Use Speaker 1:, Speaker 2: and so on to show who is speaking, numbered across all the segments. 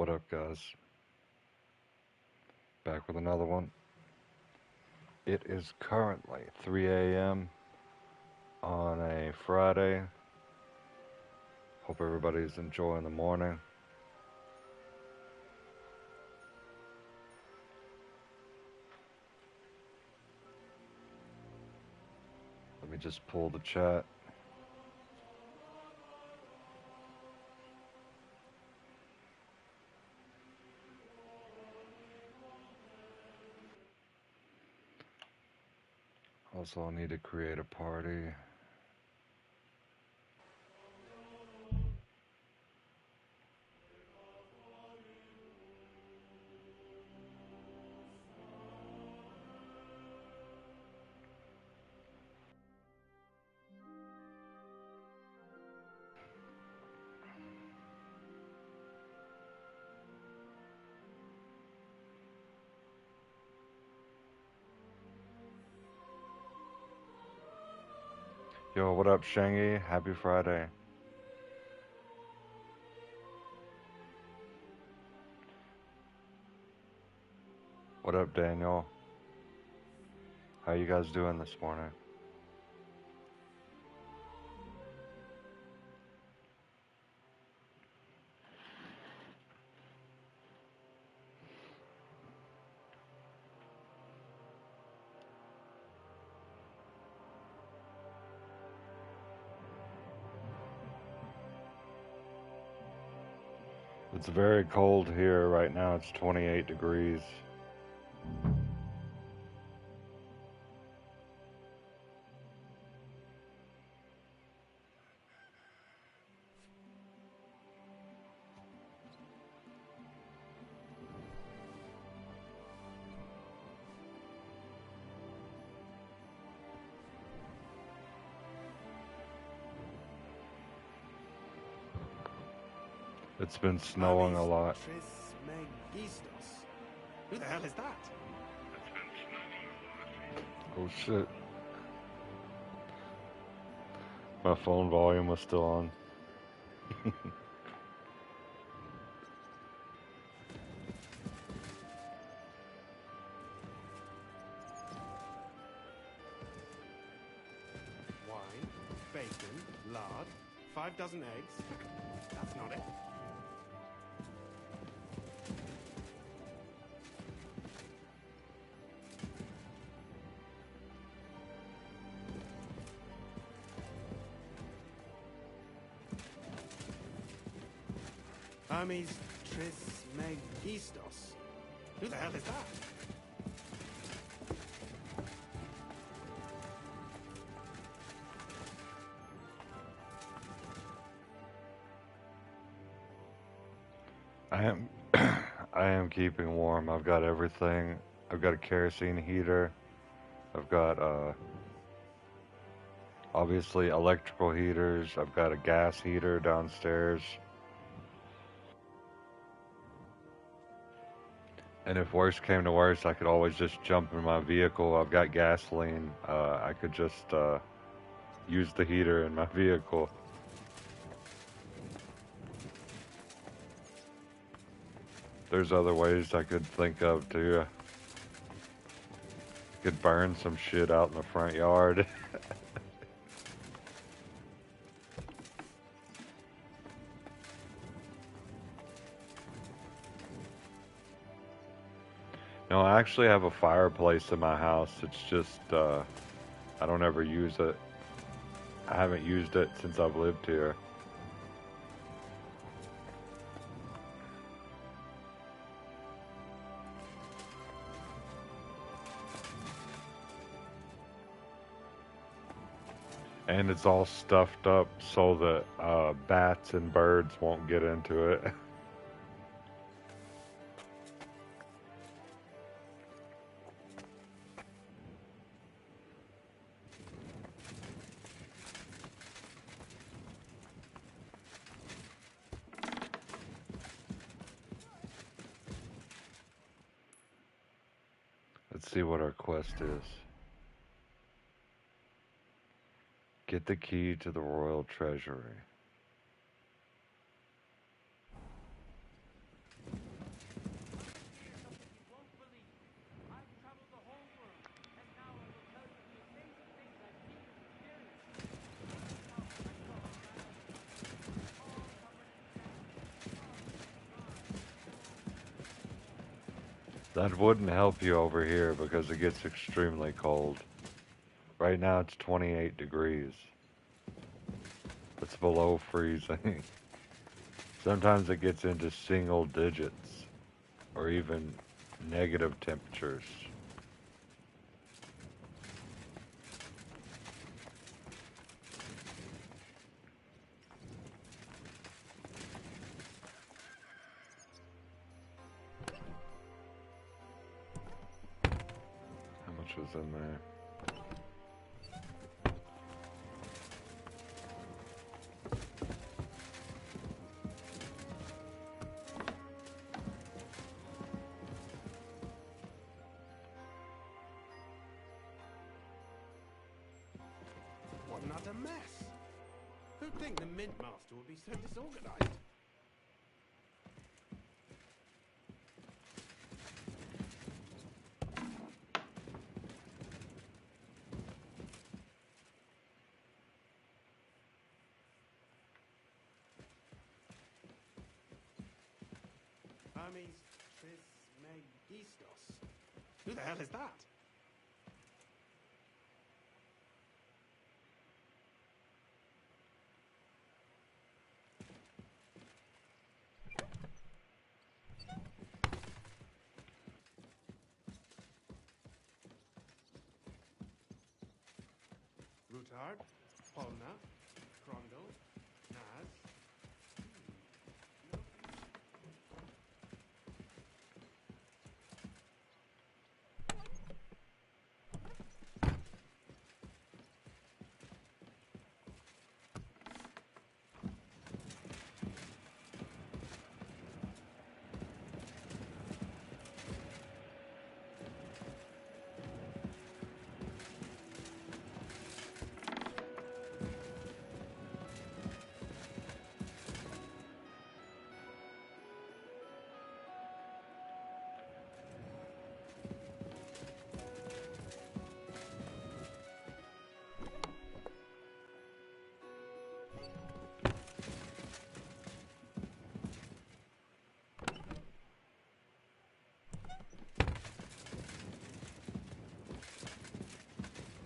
Speaker 1: What up, guys? Back with another one. It is currently 3 a.m. on a Friday. Hope everybody's enjoying the morning. Let me just pull the chat. Also, I need to create a party. Yo, what up, Shangy? Happy Friday. What up, Daniel? How you guys doing this morning? It's very cold here right now. It's 28 degrees. It's been snowing a lot.
Speaker 2: Who the hell is that?
Speaker 1: Oh shit. My phone volume was still on.
Speaker 2: Wine, bacon, lard, 5 dozen eggs. That's not it. Hermes Trismegistos. Who the hell is that?
Speaker 1: I am I am keeping warm. I've got everything. I've got a kerosene heater. I've got obviously electrical heaters. I've got a gas heater downstairs. And if worse came to worse, I could always just jump in my vehicle. I've got gasoline. I could just use the heater in my vehicle. There's other ways I could think of too. Could burn some shit out in the front yard. No, I actually have a fireplace in my house. It's just, I don't ever use it. I haven't used it since I've lived here. And it's all stuffed up so that bats and birds won't get into it. Let's see what our quest is. Get the key to the royal treasury. That wouldn't help you over here because it gets extremely cold. Right now it's 28 degrees. It's below freezing. Sometimes it gets into single digits or even negative temperatures. How much was in there?
Speaker 2: What an utter mess. Who'd think the Mint Master would be so disorganized? Hermes Trismegistos. Who the hell is that? Rutard, Polna, Crondel, Naz.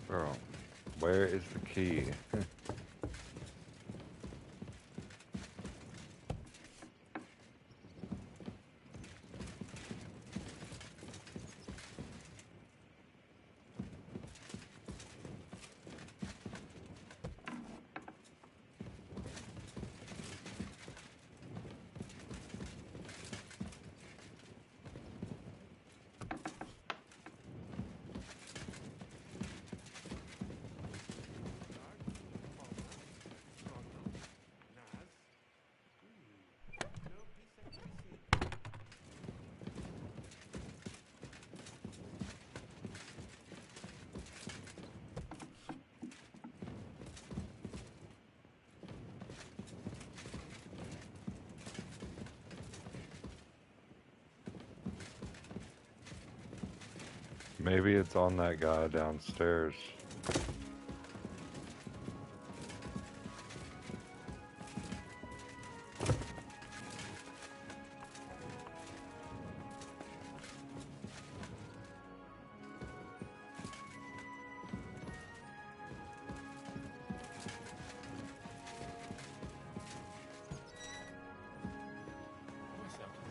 Speaker 1: Bro, where is the key? Maybe it's on that guy downstairs.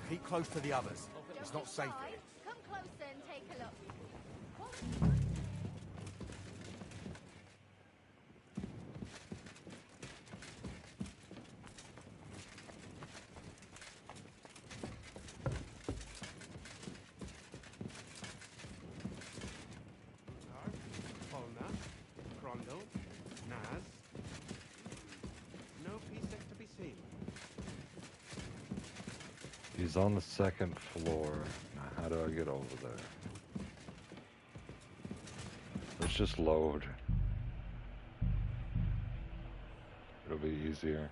Speaker 3: Keep close to the others. It's not safe here.
Speaker 4: Come closer and take a look.
Speaker 2: Rutard, Polna, Crondel, Naz. No P6 to be seen.
Speaker 1: He's on the second floor. Now, how do I get over there? Let's just load. It'll be easier.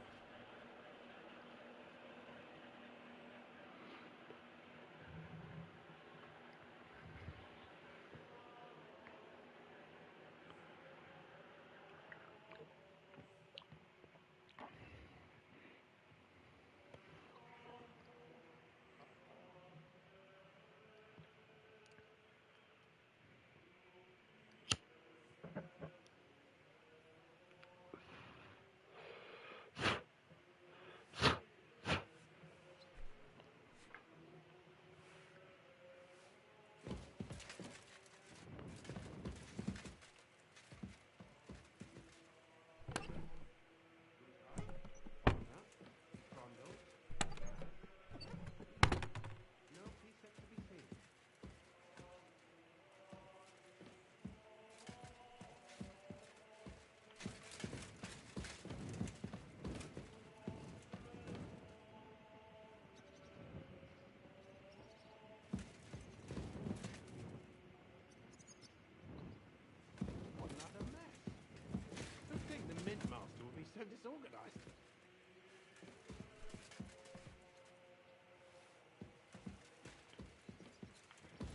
Speaker 2: disorganized.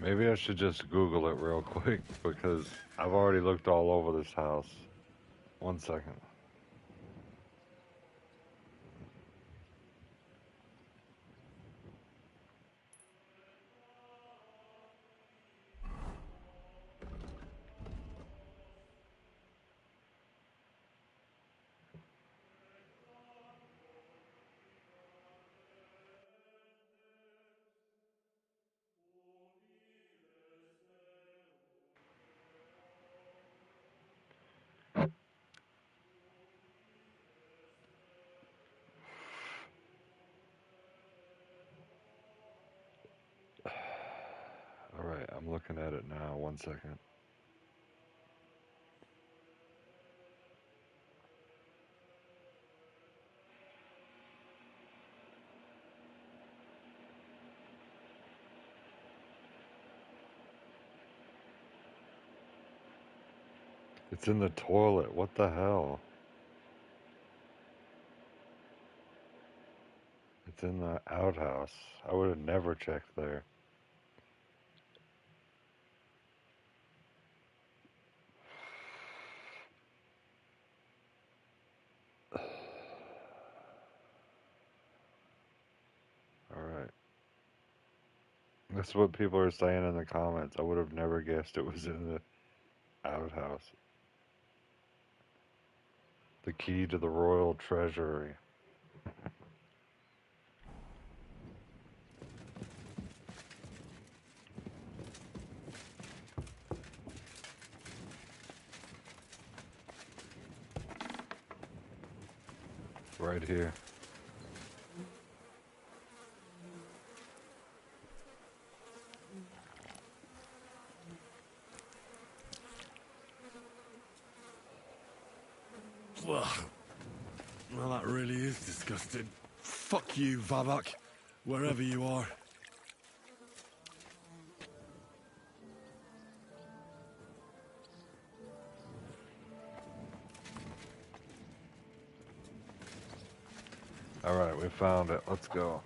Speaker 1: Maybe I should just Google it real quick because I've already looked all over this house. 1 second. Alright, I'm looking at it now. 1 second. It's in the toilet. What the hell? It's in the outhouse. I would have never checked there. Alright. That's what people are saying in the comments. I would have never guessed it was in the outhouse. The key to the royal treasury. Right here.
Speaker 5: Well, that really is disgusting. Fuck you, Vabak, wherever you are.
Speaker 1: Alright, we found it. Let's go.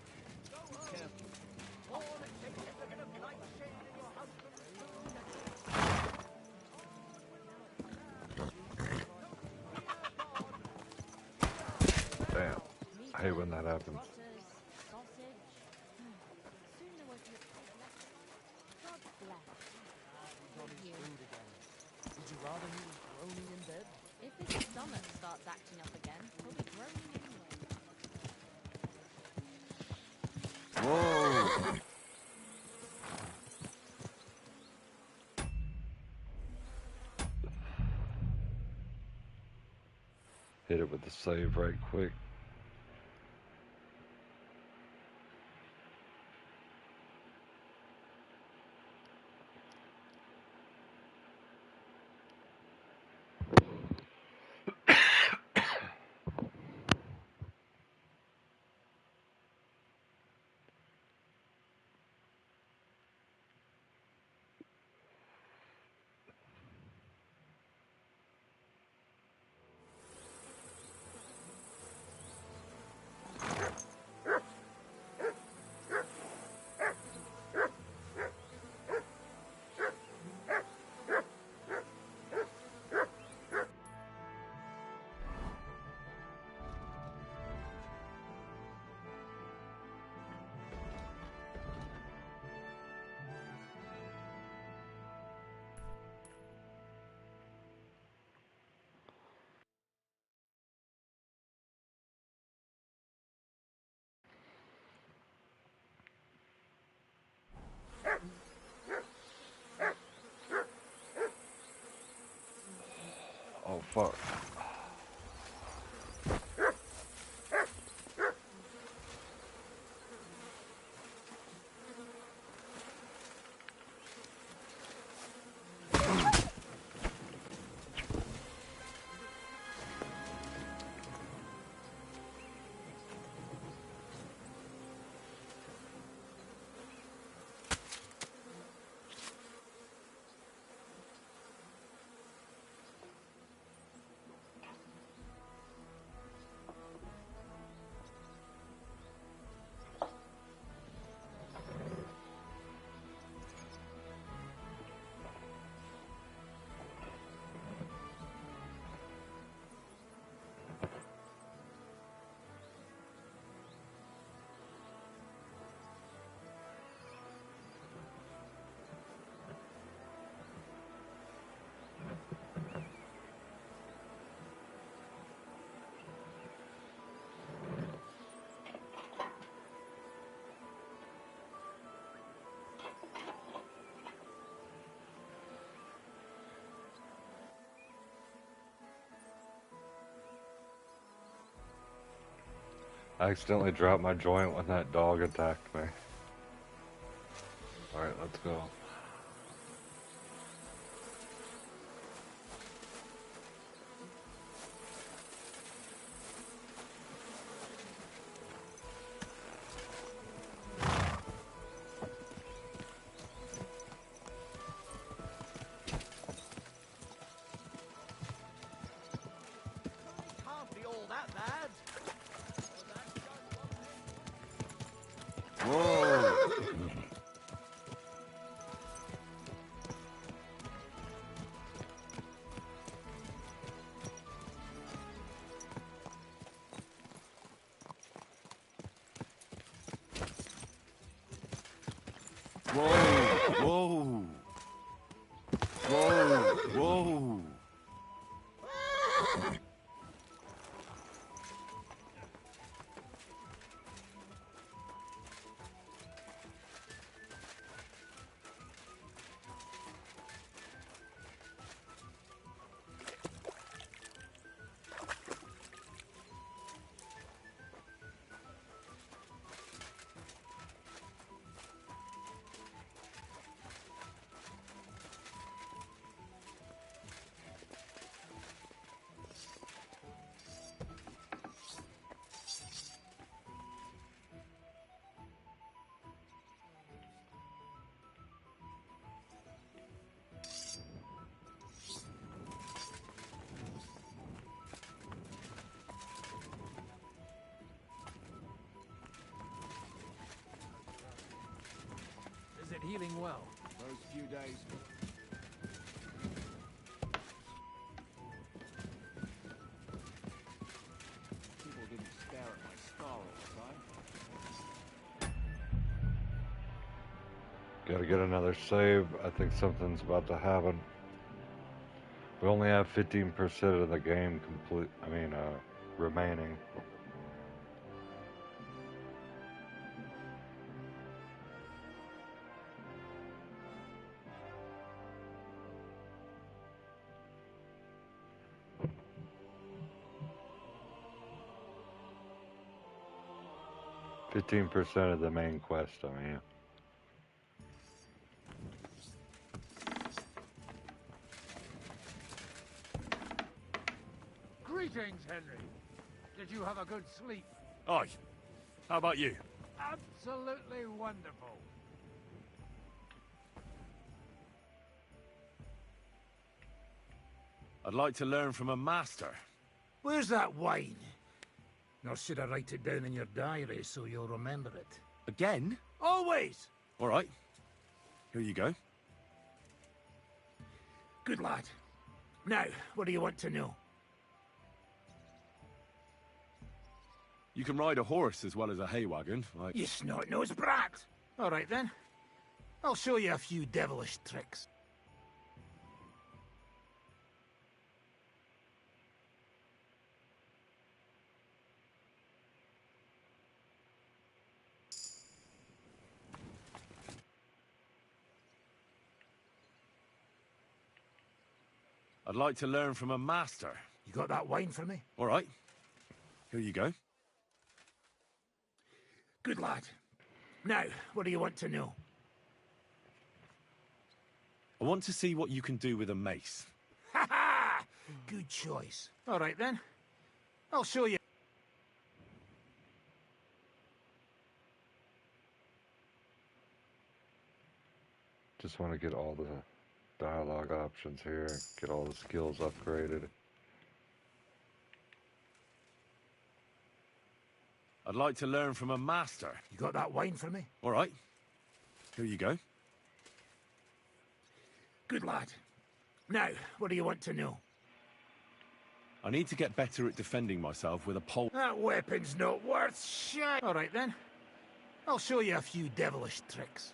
Speaker 1: Damn. I hate when that happens.
Speaker 6: Would you rather he was groaning in bed? If his stomach starts acting up again, he'll be groaning anyway.
Speaker 1: Whoa! Hit it with the save right quick. Oh, fuck. I accidentally dropped my joint when that dog attacked me. Alright, let's go.
Speaker 3: Can't be all that bad.
Speaker 5: Whoa! Whoa! Whoa! Whoa!
Speaker 3: Is it healing well?
Speaker 2: Those few days. People didn't stare at my scar all the time.
Speaker 1: Gotta get another save. I think something's about to happen. We only have 15% of the game remaining. %of the main quest,
Speaker 7: Greetings, Henry. Did you have a good sleep?
Speaker 5: Aye. How about you?
Speaker 7: Absolutely wonderful.
Speaker 5: I'd like to learn from a master.
Speaker 7: Where's that wine? Nor should I write it down in your diary so you'll remember it?
Speaker 5: Again?
Speaker 7: Always!
Speaker 5: All right. Here you go.
Speaker 7: Good lad. Now, what do you want to know?
Speaker 5: You can ride a horse as well as a hay wagon.
Speaker 7: You snot-nosed brat! All right then. I'll show you a few devilish tricks.
Speaker 5: I'd like to learn from a master.
Speaker 7: You got that wine for me?
Speaker 5: All right. Here you go.
Speaker 7: Good lad. Now, what do you want to know?
Speaker 5: I want to see what you can do with a mace.
Speaker 7: Ha ha! Good choice. All right then. I'll show you.
Speaker 1: Just want to get all the dialogue options here, get all the skills upgraded.
Speaker 5: I'd like to learn from a master.
Speaker 7: You got that wine for me?
Speaker 5: All right. Here you go.
Speaker 7: Good lad. Now, what do you want to know?
Speaker 5: I need to get better at defending myself with a pole.
Speaker 7: That weapon's not worth shit. All right then. I'll show you a few devilish tricks.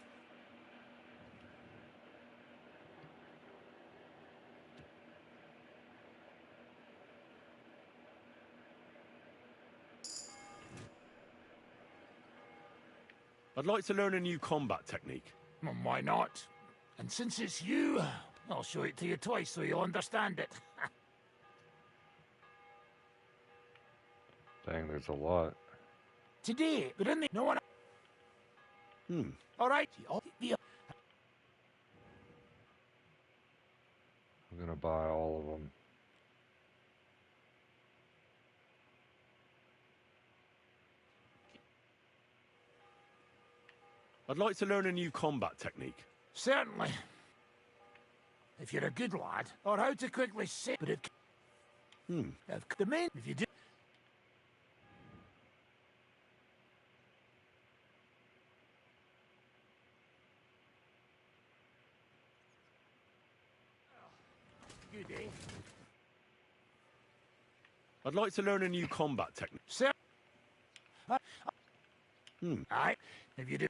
Speaker 5: I'd like to learn a new combat technique.
Speaker 7: Why not? And since it's you, I'll show it to you twice so you'll understand it.
Speaker 1: Dang, there's a lot.
Speaker 7: today, but in the no one. All right.
Speaker 1: I'm gonna buy all of them.
Speaker 5: I'd like to learn a new combat technique.
Speaker 7: Certainly. If you're a good lad, or how to quickly say, but it. The main, if you do. Good, eh?
Speaker 5: I'd like to learn a new combat technique.
Speaker 7: Sir. Aye. If you do.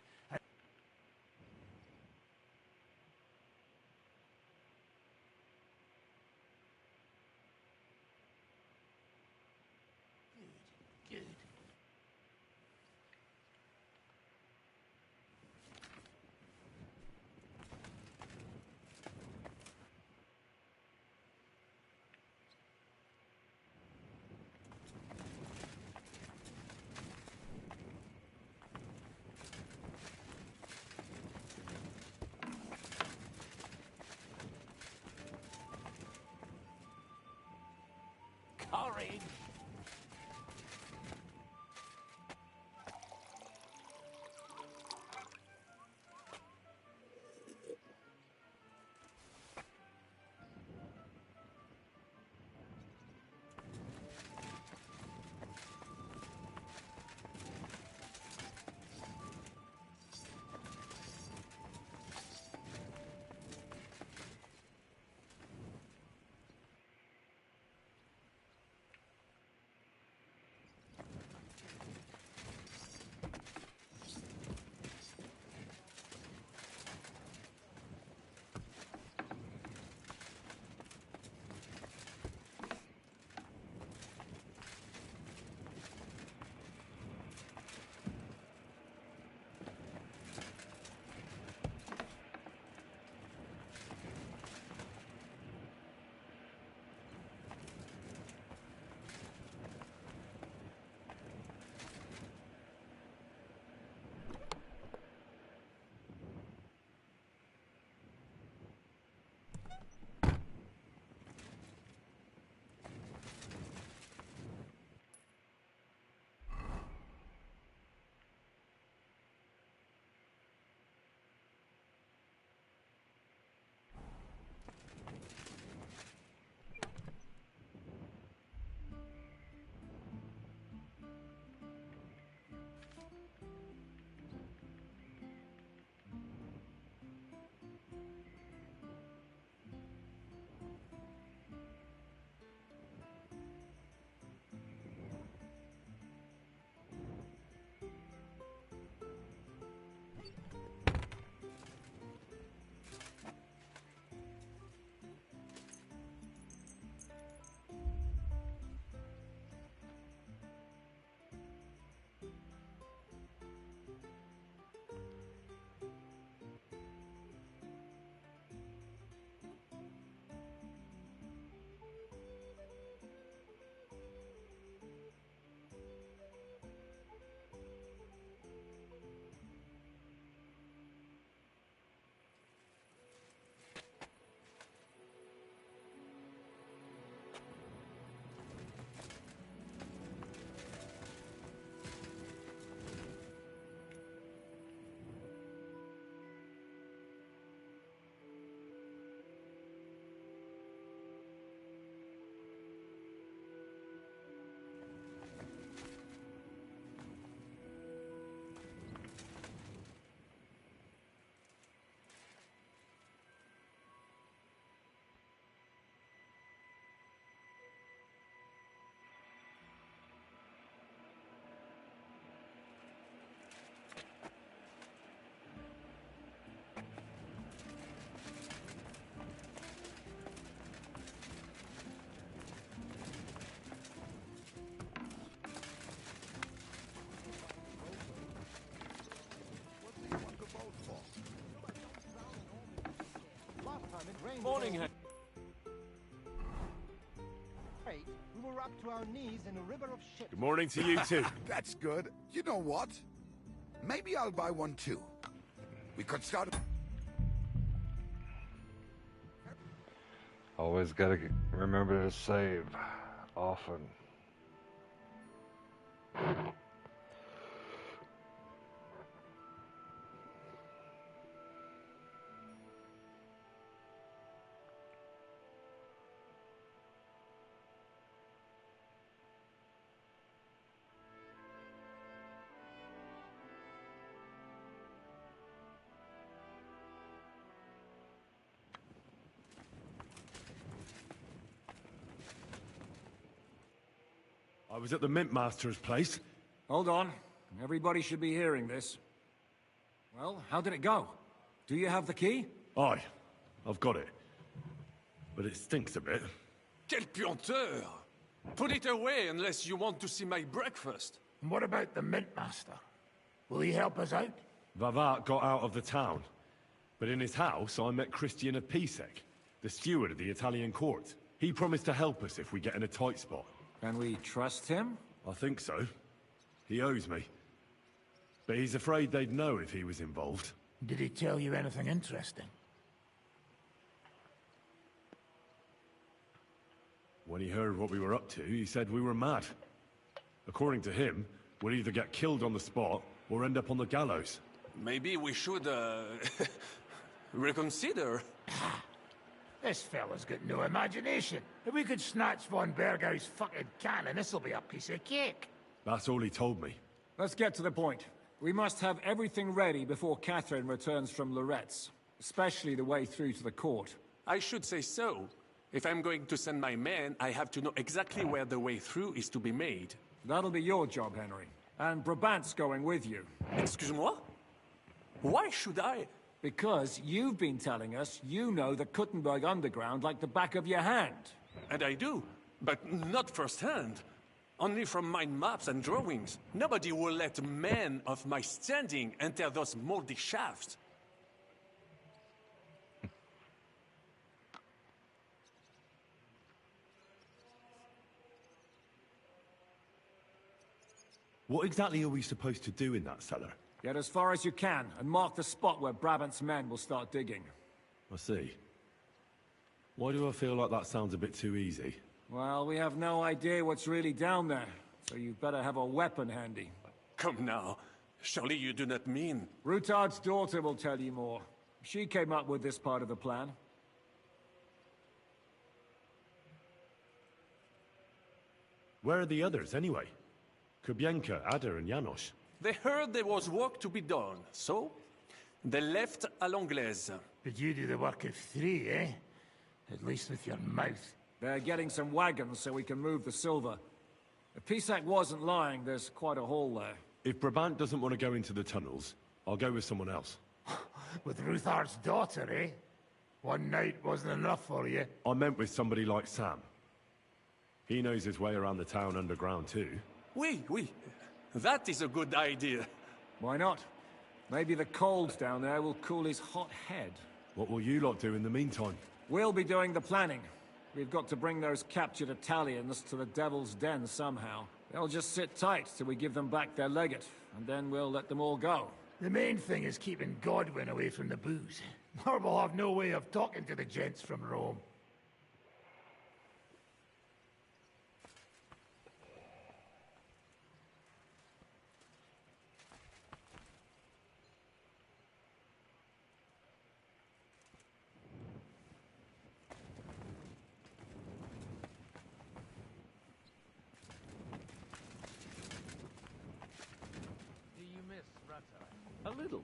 Speaker 7: Good. Courage.
Speaker 3: Morning,
Speaker 8: up to our knees in a river of shit.
Speaker 5: Good morning to you too.
Speaker 9: That's good. You know what? Maybe I'll buy one too. We could start...
Speaker 1: Always gotta remember to save often.
Speaker 5: I was at the Mint Master's place.
Speaker 10: Hold on. Everybody should be hearing this. Well, how did it go? Do you have the key?
Speaker 5: Aye, I've got it. But it stinks a bit.
Speaker 11: Quel puanteur! Put it away unless you want to see my breakfast.
Speaker 7: And what about the Mint Master? Will he help us out?
Speaker 5: Vavat got out of the town. But in his house, I met Christian of Pisek, the steward of the Italian court. He promised to help us if we get in a tight spot.
Speaker 10: Can we trust him?
Speaker 5: I think so. He owes me. But he's afraid they'd know if he was involved.
Speaker 7: Did he tell you anything interesting?
Speaker 5: When he heard what we were up to, he said we were mad. According to him, we'll either get killed on the spot or end up on the gallows.
Speaker 11: Maybe we should, reconsider.
Speaker 7: This fella's got no imagination. If we could snatch von Bergau's fucking cannon, this'll be a piece of cake.
Speaker 5: That's all he told me.
Speaker 10: Let's get to the point. We must have everything ready before Catherine returns from Loretz, especially the way through to the court.
Speaker 11: I should say so. If I'm going to send my men, I have to know exactly where the way through is to be made.
Speaker 10: That'll be your job, Henry. And Brabant's going with you.
Speaker 11: Excuse-moi? Why should I?
Speaker 10: Because you've been telling us you know the Kuttenberg underground like the back of your hand.
Speaker 11: And I do, but not firsthand. Only from mind maps and drawings. Nobody will let men of my standing enter those moldy shafts.
Speaker 5: What exactly are we supposed to do in that cellar?
Speaker 10: Get as far as you can, and mark the spot where Brabant's men will start digging.
Speaker 5: I see. Why do I feel like that sounds a bit too easy?
Speaker 10: Well, we have no idea what's really down there, so you'd better have a weapon handy.
Speaker 11: Come now. Surely you do not mean...
Speaker 10: Rutard's daughter will tell you more. She came up with this part of the plan.
Speaker 5: Where are the others, anyway? Kubienka, Ada, and Janos.
Speaker 11: They heard there was work to be done, so they left à l'anglaise.
Speaker 7: But you do the work of three, eh? At least with your mouth.
Speaker 10: They're getting some wagons so we can move the silver. If Pisak wasn't lying, there's quite a haul there.
Speaker 5: If Brabant doesn't want to go into the tunnels, I'll go with someone else.
Speaker 7: With Ruthard's daughter, eh? One night wasn't enough for you.
Speaker 5: I meant with somebody like Sam. He knows his way around the town underground too.
Speaker 11: Oui. That is a good idea.
Speaker 10: Why not? Maybe the cold down there will cool his hot head.
Speaker 5: What will you lot do in the meantime?
Speaker 10: We'll be doing the planning. We've got to bring those captured Italians to the Devil's Den somehow. They'll just sit tight till we give them back their legate, and then we'll let them all go.
Speaker 7: The main thing is keeping Godwin away from the booze. Or we'll have no way of talking to the gents from Rome.
Speaker 2: A little.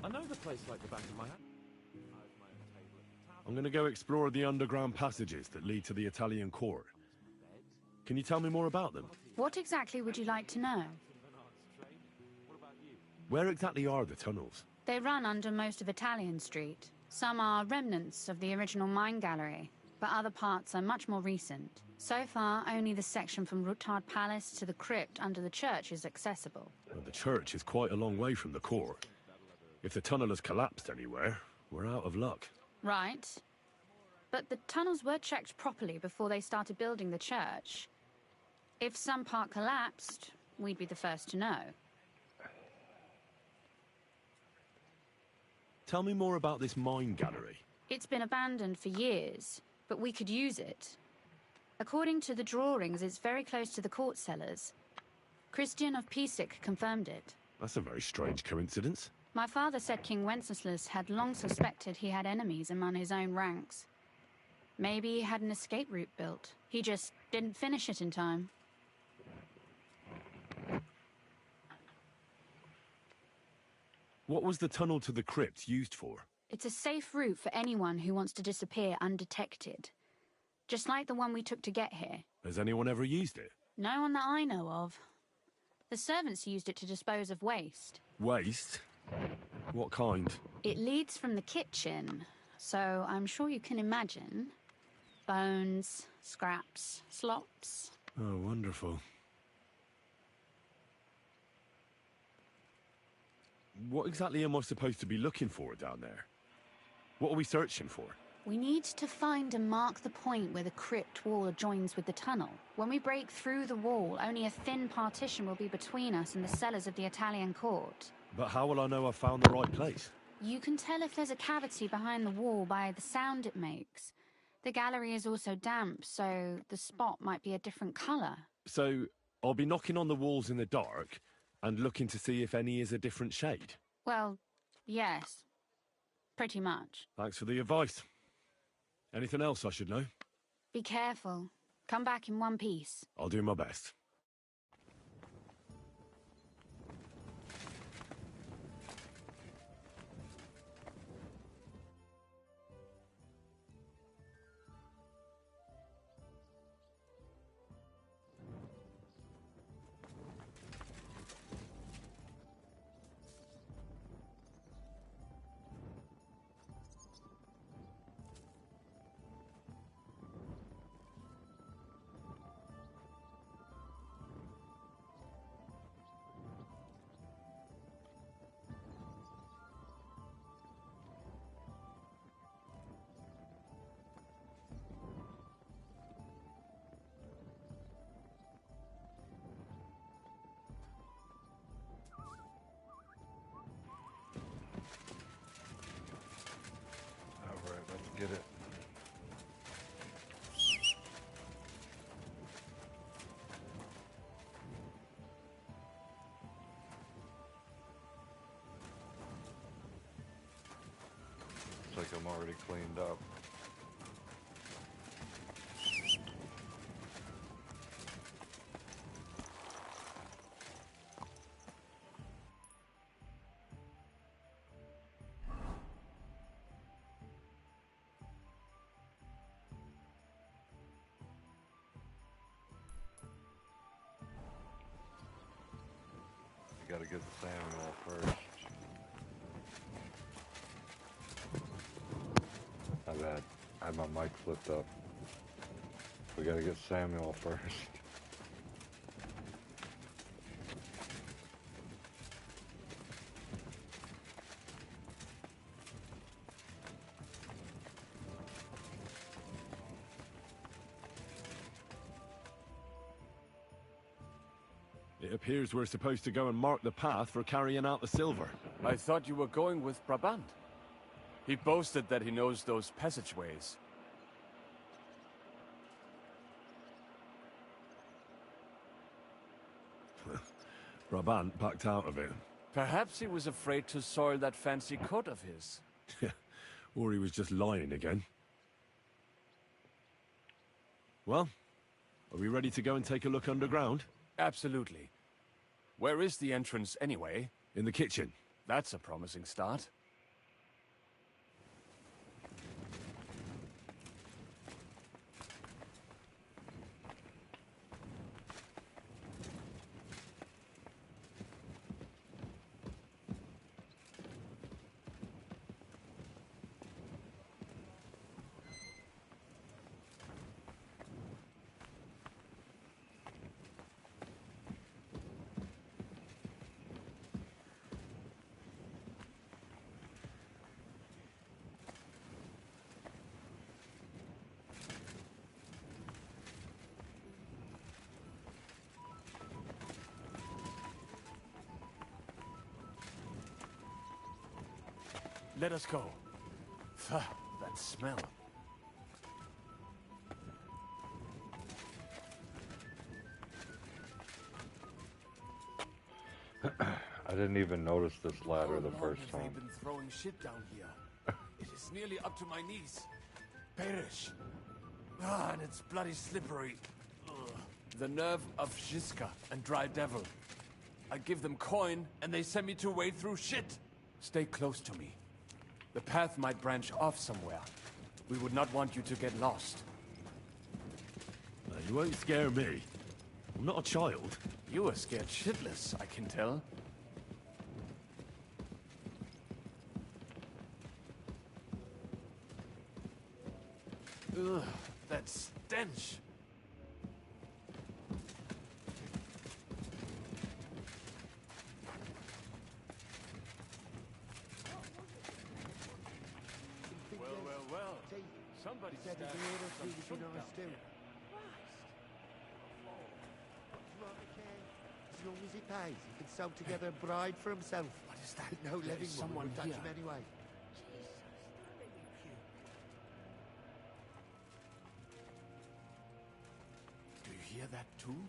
Speaker 2: I know the place like the back of my hand.
Speaker 5: I'm gonna go explore the underground passages that lead to the Italian court. Can you tell me more about them?
Speaker 4: What exactly would you like to know?
Speaker 5: Where exactly are the tunnels?
Speaker 4: They run under most of Italian Street. Some are remnants of the original mine gallery, but other parts are much more recent. So far, only the section from Rutard Palace to the crypt under the church is accessible.
Speaker 5: Well, the church is quite a long way from the court. If the tunnel has collapsed anywhere, we're out of luck.
Speaker 4: Right. But the tunnels were checked properly before they started building the church. If some part collapsed, we'd be the first to know.
Speaker 5: Tell me more about this mine gallery.
Speaker 4: It's been abandoned for years, but we could use it. According to the drawings, it's very close to the court cellars. Christian of Pisek confirmed it.
Speaker 5: That's a very strange coincidence.
Speaker 4: My father said King Wenceslas had long suspected he had enemies among his own ranks. Maybe he had an escape route built. He just didn't finish it in time.
Speaker 5: What was the tunnel to the crypt used for?
Speaker 4: It's a safe route for anyone who wants to disappear undetected. Just like the one we took to get here.
Speaker 5: Has anyone ever used it?
Speaker 4: No one that I know of. The servants used it to dispose of waste.
Speaker 5: Waste? What kind?
Speaker 4: It leads from the kitchen, so I'm sure you can imagine. Bones, scraps, slops.
Speaker 5: Oh, wonderful. What exactly am I supposed to be looking for down there? What are we searching for?
Speaker 4: We need to find and mark the point where the crypt wall joins with the tunnel. When we break through the wall, only a thin partition will be between us and the cellars of the Italian court.
Speaker 5: But how will I know I've found the right place?
Speaker 4: You can tell if there's a cavity behind the wall by the sound it makes. The gallery is also damp, so the spot might be a different colour.
Speaker 5: So, I'll be knocking on the walls in the dark and looking to see if any is a different shade?
Speaker 4: Well, yes. Pretty much.
Speaker 5: Thanks for the advice. Anything else I should know?
Speaker 4: Be careful. Come back in one piece.
Speaker 5: I'll do my best.
Speaker 1: Get it. Looks like I'm already cleaned up. Gotta get Samuel first. My bad. I had my mic flipped up. We gotta get Samuel first.
Speaker 5: It appears we're supposed to go and mark the path for carrying out the silver.
Speaker 12: I thought you were going with Brabant. He boasted that he knows those passageways.
Speaker 5: Brabant backed out of it.
Speaker 12: Perhaps he was afraid to soil that fancy coat of his.
Speaker 5: Or he was just lying again. Well, are we ready to go and take a look underground?
Speaker 12: Absolutely. Where is the entrance anyway?
Speaker 5: In the kitchen.
Speaker 12: That's a promising start. Let us go. Pho, that smell.
Speaker 1: I didn't even notice this ladder the first
Speaker 12: How long
Speaker 1: time.
Speaker 12: have they been throwing shit down here? It is nearly up to my knees. Perish. Ah, and it's bloody slippery. Ugh. The nerve of Žižka and Dry Devil. I give them coin, and they send me to wade through shit. Stay close to me. The path might branch off somewhere. We would not want you to get lost.
Speaker 5: You won't scare me. I'm not a child.
Speaker 12: You are scared shitless, I can tell. Ugh, that stench. Well. Somebody
Speaker 8: Said
Speaker 12: stabbed
Speaker 8: he ordered
Speaker 12: some
Speaker 8: you to
Speaker 12: shit
Speaker 8: be nice
Speaker 12: down
Speaker 8: too.
Speaker 12: here.
Speaker 8: As long as he pays, he can sew together a bride for himself.
Speaker 12: What is that?
Speaker 8: No
Speaker 12: There
Speaker 8: living
Speaker 12: is
Speaker 8: woman
Speaker 12: someone
Speaker 8: would touch
Speaker 12: here.
Speaker 8: him anyway.
Speaker 12: Do you hear that too?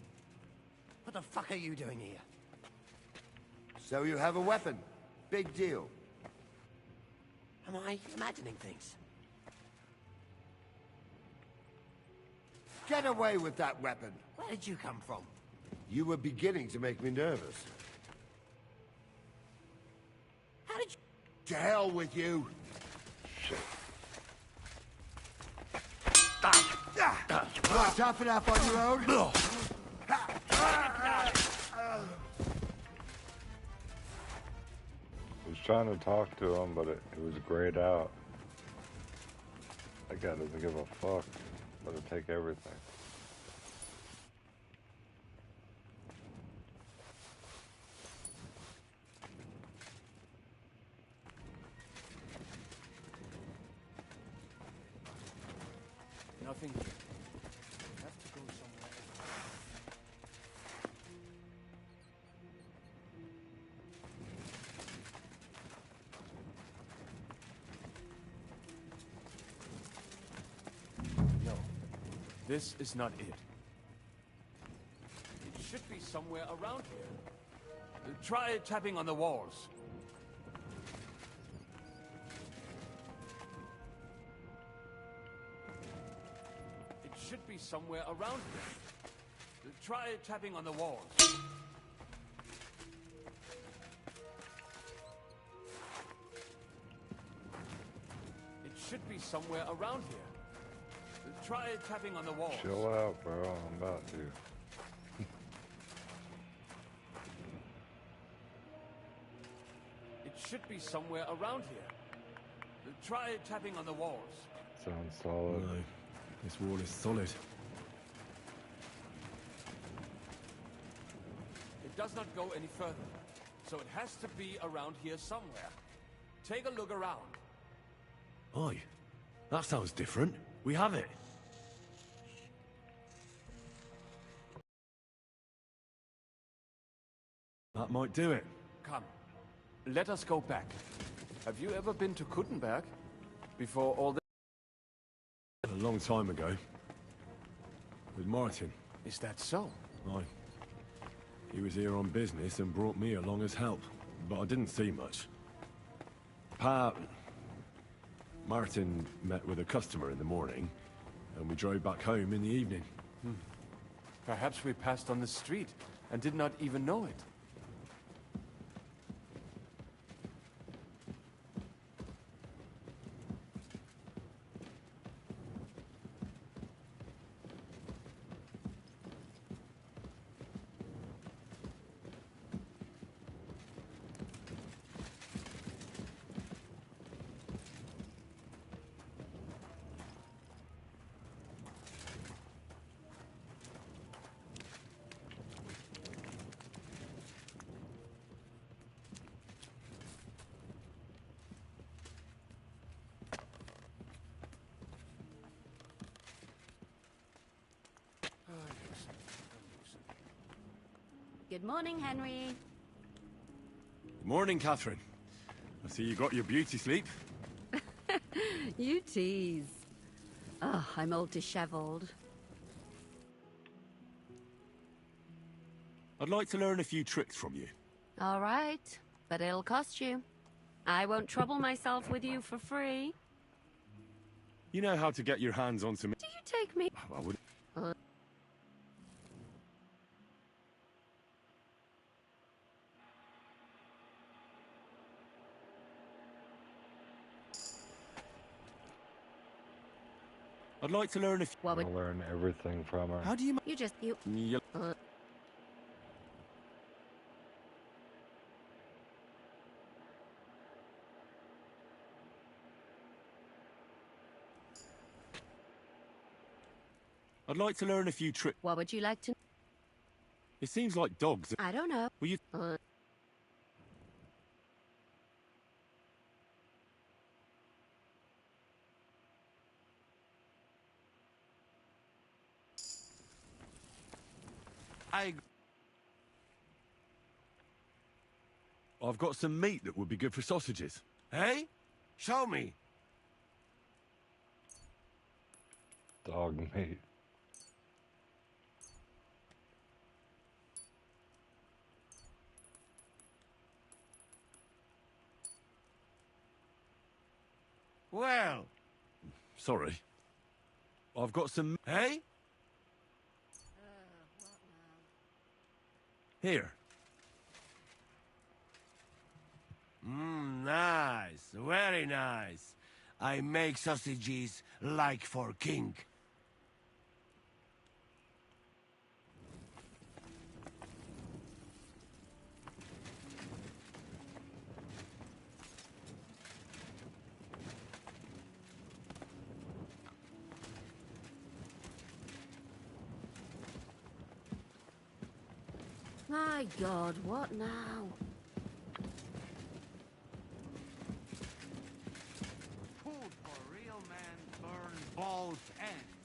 Speaker 7: What the fuck are you doing here?
Speaker 8: So you have a weapon. Big deal.
Speaker 7: Am I imagining things?
Speaker 8: Get away with that weapon.
Speaker 7: Where did you come from?
Speaker 8: You were beginning to make me nervous.
Speaker 7: How did you...
Speaker 8: To hell with you. Not tough enough on your own?
Speaker 1: I was trying to talk to him, but it was grayed out. That guy doesn't give a fuck. Let it take everything.
Speaker 12: Nothing here. We have to go somewhere. No. This is not it. It should be somewhere around here. Try tapping on the walls. It should be somewhere around here. Try tapping on the walls. It should be somewhere around here. Try tapping on the walls.
Speaker 1: Chill out, bro. I'm about to.
Speaker 12: It should be somewhere around here. Try tapping on the walls.
Speaker 1: Sounds solid.
Speaker 5: No, this wall is solid.
Speaker 12: It does not go any further, so it has to be around here somewhere. Take a look around.
Speaker 5: Aye, that sounds different. We have it. That might do it.
Speaker 12: Come, let us go back. Have you ever been to Kuttenberg? Before all this?
Speaker 5: A long time ago. With Martin.
Speaker 12: Is that so?
Speaker 5: Aye. He was here on business and brought me along as help, but I didn't see much. Martin met with a customer in the morning, and we drove back home in the evening.
Speaker 12: Perhaps we passed on the street and did not even know it.
Speaker 4: Good morning, Henry.
Speaker 5: Good morning, Catherine. I see you got your beauty sleep.
Speaker 13: You tease. Oh, I'm all disheveled.
Speaker 5: I'd like to learn a few tricks from you.
Speaker 13: All right, but it'll cost you. I won't trouble myself with you for free.
Speaker 5: You know how to get your hands on some...
Speaker 13: Do you take me?
Speaker 5: I would... I'd like to learn if...
Speaker 1: I'll learn everything from her.
Speaker 5: How do you...
Speaker 13: You just... You...
Speaker 5: I'd like to learn a few tricks.
Speaker 13: What would you like to...
Speaker 5: It seems like dogs...
Speaker 13: I don't know.
Speaker 5: Will you... I've got some meat that would be good for sausages.
Speaker 12: Hey? Show me.
Speaker 1: Dog meat.
Speaker 12: Well.
Speaker 5: Sorry. I've got some...
Speaker 12: Hey?
Speaker 5: Here.
Speaker 12: Nice. Very nice. I make sausages like for king.
Speaker 13: My God, what now?
Speaker 8: Food for real men burn both ends.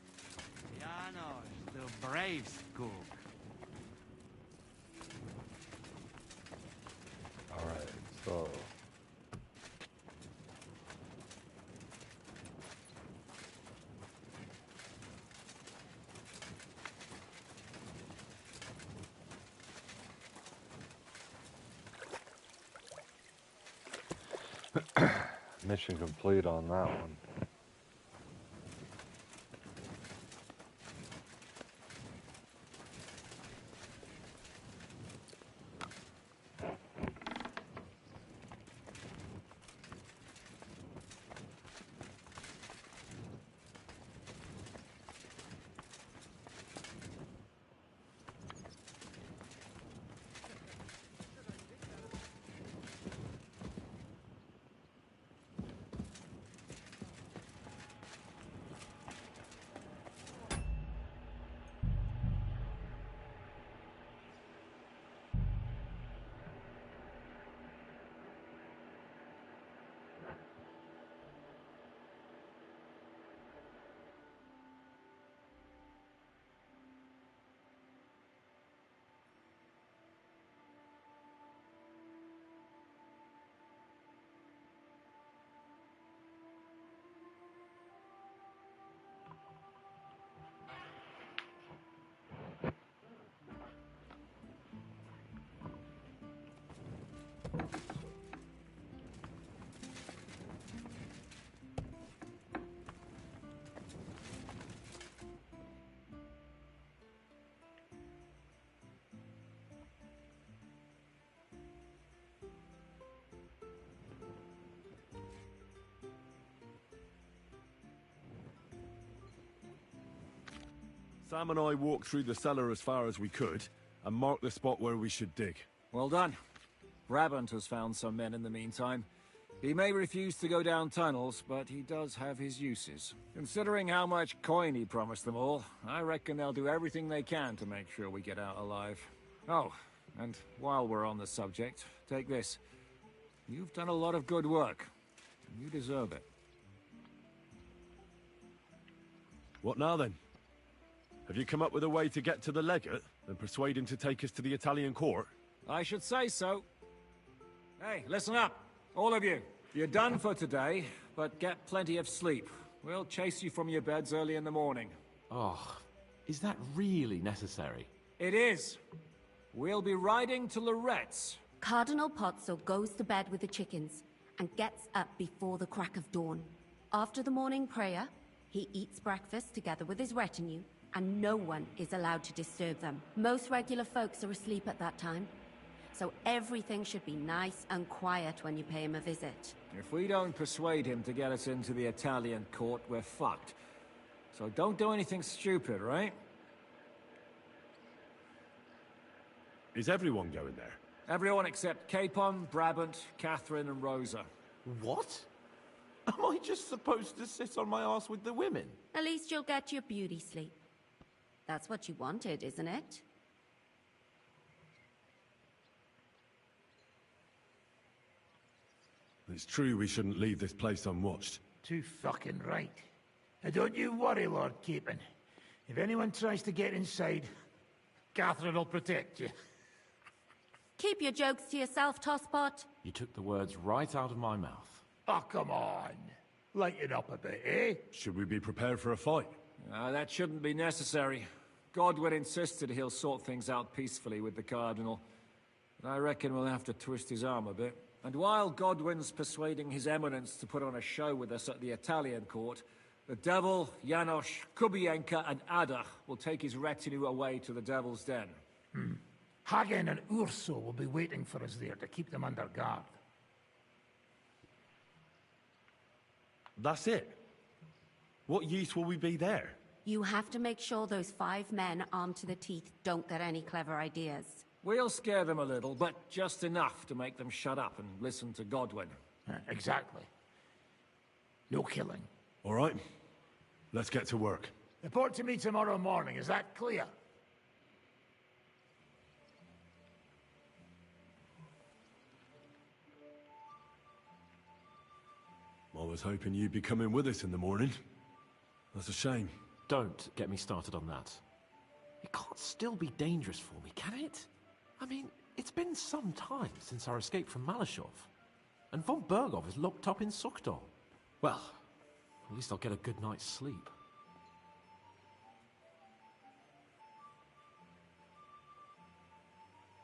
Speaker 8: Janos, the brave cook.
Speaker 1: Alright, so... Mission complete on that one.
Speaker 5: Sam and I walked through the cellar as far as we could, and marked the spot where we should dig.
Speaker 10: Well done. Brabant has found some men in the meantime. He may refuse to go down tunnels, but he does have his uses. Considering how much coin he promised them all, I reckon they'll do everything they can to make sure we get out alive. Oh, and while we're on the subject, take this. You've done a lot of good work. You deserve it.
Speaker 5: What now, then? Have you come up with a way to get to the legate and persuade him to take us to the Italian court?
Speaker 10: I should say so. Hey, listen up. All of you, you're done for today, but get plenty of sleep. We'll chase you from your beds early in the morning.
Speaker 14: Oh, is that really necessary?
Speaker 10: It is. We'll be riding to Lorette's.
Speaker 13: Cardinal Pozzo goes to bed with the chickens and gets up before the crack of dawn. After the morning prayer, he eats breakfast together with his retinue, and no one is allowed to disturb them. Most regular folks are asleep at that time, so everything should be nice and quiet when you pay him a visit.
Speaker 10: If we don't persuade him to get us into the Italian court, we're fucked. So don't do anything stupid, right?
Speaker 5: Is everyone going there?
Speaker 10: Everyone except Capon, Brabant, Catherine, and Rosa.
Speaker 14: What? Am I just supposed to sit on my ass with the women?
Speaker 13: At least you'll get your beauty sleep. That's what you wanted, isn't it?
Speaker 5: It's true we shouldn't leave this place unwatched.
Speaker 7: Too fucking right. Now don't you worry, Lord Capon. If anyone tries to get inside, Catherine will protect you.
Speaker 13: Keep your jokes to yourself, Tosspot.
Speaker 14: You took the words right out of my mouth.
Speaker 7: Oh, come on. Lighten up a bit, eh?
Speaker 5: Should we be prepared for a fight?
Speaker 10: That shouldn't be necessary. Godwin insisted he'll sort things out peacefully with the Cardinal. But I reckon we'll have to twist his arm a bit. And while Godwin's persuading His Eminence to put on a show with us at the Italian court, the Devil, Janosch, Kubienka, and Ada will take his retinue away to the Devil's Den.
Speaker 7: Hagen and Urso will be waiting for us there to keep them under guard.
Speaker 5: That's it? What use will we be there?
Speaker 13: You have to make sure those 5 men armed to the teeth don't get any clever ideas.
Speaker 10: We'll scare them a little, but just enough to make them shut up and listen to Godwin.
Speaker 7: Exactly. No killing.
Speaker 5: All right. Let's get to work.
Speaker 7: Report to me tomorrow morning, is that clear?
Speaker 5: I was hoping you'd be coming with us in the morning. That's a shame.
Speaker 14: Don't get me started on that. It can't still be dangerous for me, can it? I mean, it's been some time since our escape from Malashov. And von Bergov is locked up in Sukhdol. Well, at least I'll get a good night's sleep.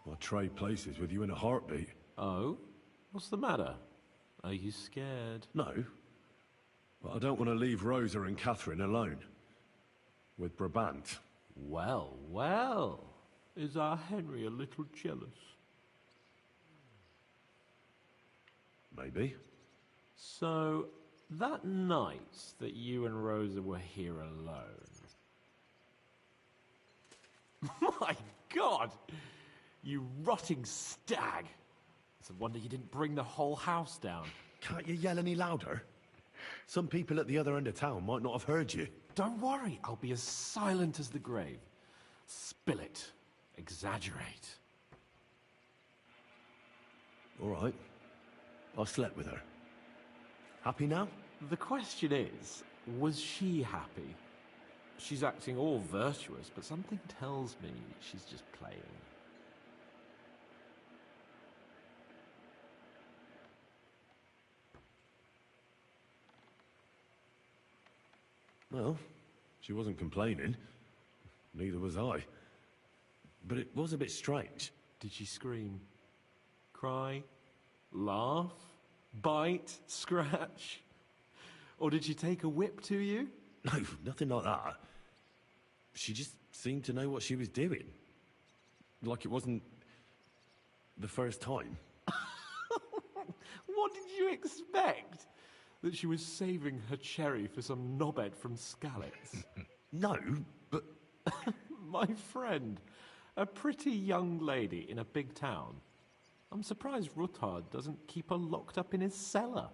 Speaker 5: I'll trade places with you in a heartbeat.
Speaker 14: Oh? What's the matter? Are you scared?
Speaker 5: No. But I don't want to leave Rosa and Catherine alone. With Brabant.
Speaker 14: Well, well. Is our Henry a little jealous?
Speaker 5: Maybe.
Speaker 14: So, that night that you and Rosa were here alone... My God! You rotting stag! It's a wonder you didn't bring the whole house down.
Speaker 5: Can't you yell any louder? Some people at the other end of town might not have heard you.
Speaker 14: Don't worry, I'll be as silent as the grave. Spill it. Exaggerate.
Speaker 5: All right. I slept with her. Happy now?
Speaker 14: The question is, was she happy? She's acting all virtuous, but something tells me she's just playing.
Speaker 5: Well, she wasn't complaining. Neither was I. But it was a bit strange.
Speaker 14: Did she scream? Cry? Laugh? Bite? Scratch? Or did she take a whip to you?
Speaker 5: No, nothing like that. She just seemed to know what she was doing. Like it wasn't the first time.
Speaker 14: What did you expect? That she was saving her cherry for some knobhead from Skalitz?
Speaker 5: No, but...
Speaker 14: My friend, a pretty young lady in a big town. I'm surprised Ruthard doesn't keep her locked up in his cellar.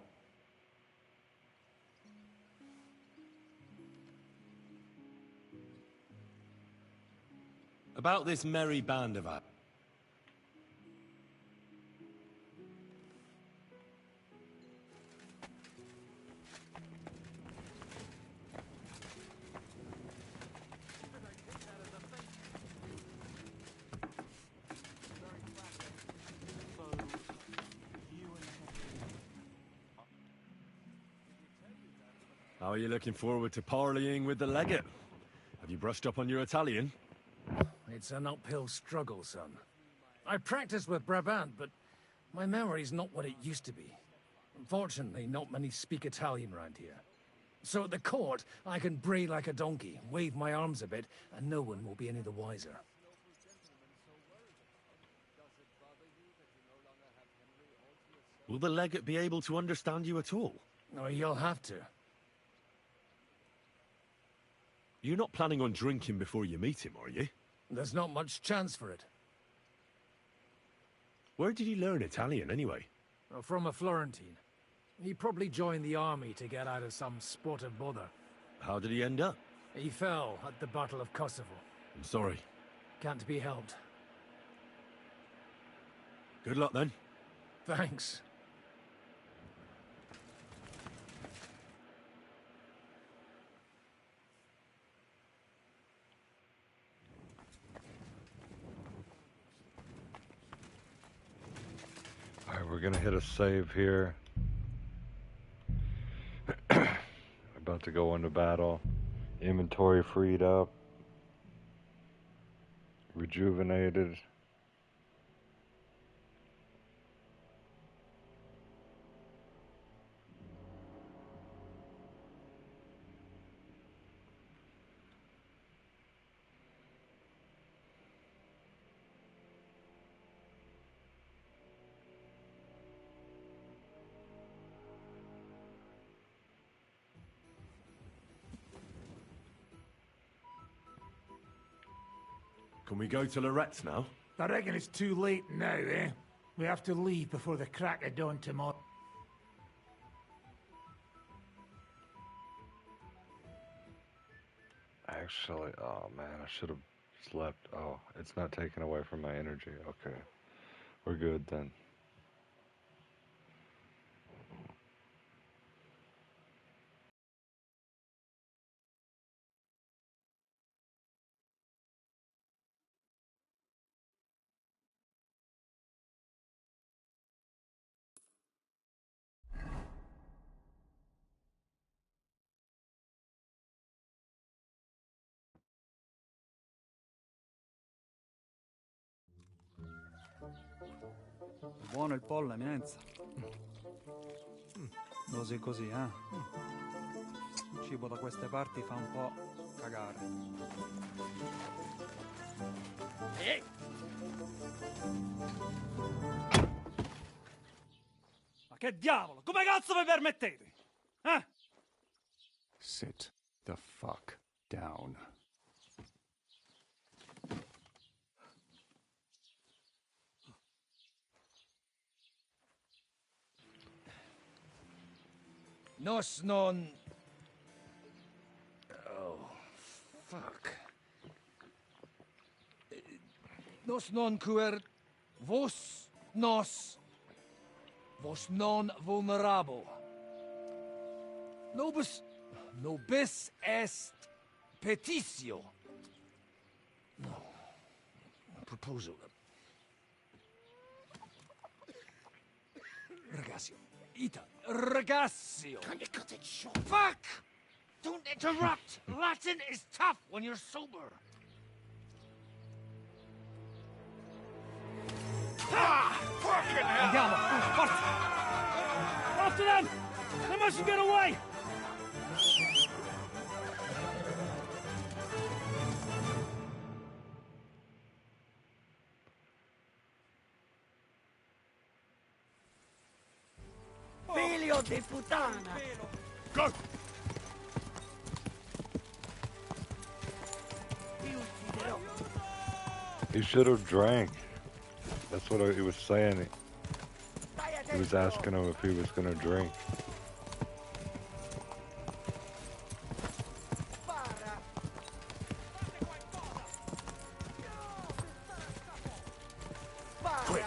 Speaker 5: About this merry band of ours. How are you looking forward to parleying with the legate? Have you brushed up on your Italian?
Speaker 3: It's an uphill struggle, son. I practiced with Brabant, but my memory's not what it used to be. Unfortunately, not many speak Italian around here. So at the court, I can bray like a donkey, wave my arms a bit, and no one will be any the wiser.
Speaker 5: Will the legate be able to understand you at all?
Speaker 3: No, you'll have to.
Speaker 5: You're not planning on drinking before you meet him, are you?
Speaker 3: There's not much chance for it.
Speaker 5: Where did he learn Italian, anyway?
Speaker 3: From a Florentine. He probably joined the army to get out of some spot of bother.
Speaker 5: How did he end up?
Speaker 3: He fell at the Battle of Kosovo.
Speaker 5: I'm sorry.
Speaker 3: Can't be helped.
Speaker 5: Good luck, then.
Speaker 3: Thanks.
Speaker 1: Alright, we're gonna hit a save here. About to go into battle. Inventory freed up. Rejuvenated.
Speaker 5: Can we go to Loretz now?
Speaker 7: I reckon it's too late now, eh? We have to leave before the crack of dawn tomorrow.
Speaker 1: Actually, oh man, I should have slept. Oh, it's not taking away from my energy. Okay. We're good then.
Speaker 15: Buono il pollo, eminenza. Così così, eh? Il cibo da queste parti fa un po' cagare.
Speaker 3: Ehi! Ma che diavolo? Come cazzo vi permettete? Eh?
Speaker 12: Sit the fuck down.
Speaker 3: Nos non... Oh, fuck. Nos non cuer... Vos nos... Vos non vulnerabo. Nobis est petitio. No. Proposal. Ragazzi. Ita. Ragazio. Can you cut it short? Fuck! Don't interrupt! Latin is tough when you're sober. Ah! Fucking hell! Andiamo! Forza! After them! They mustn't get away!
Speaker 7: Figlio di puttana!
Speaker 5: Go!
Speaker 1: He should have drank. That's what he was saying. He was asking him if he was gonna drink.
Speaker 5: Quick!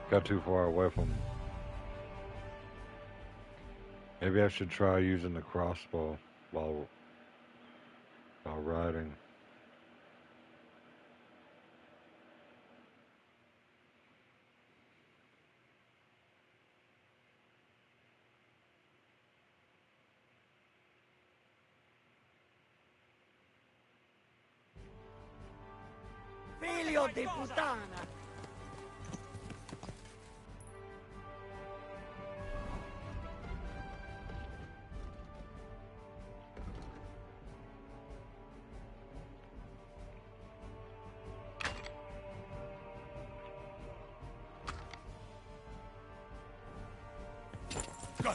Speaker 1: Got too far away from him. Maybe I should try using the crossbow while riding.
Speaker 16: Figlio di puttana!
Speaker 12: Go!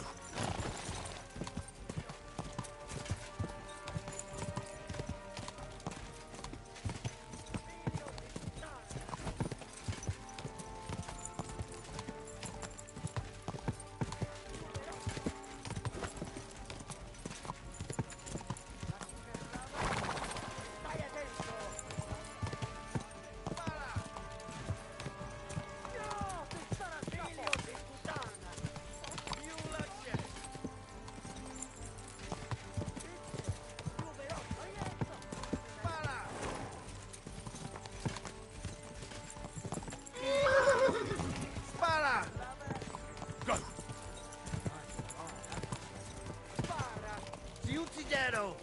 Speaker 16: Ucciderò!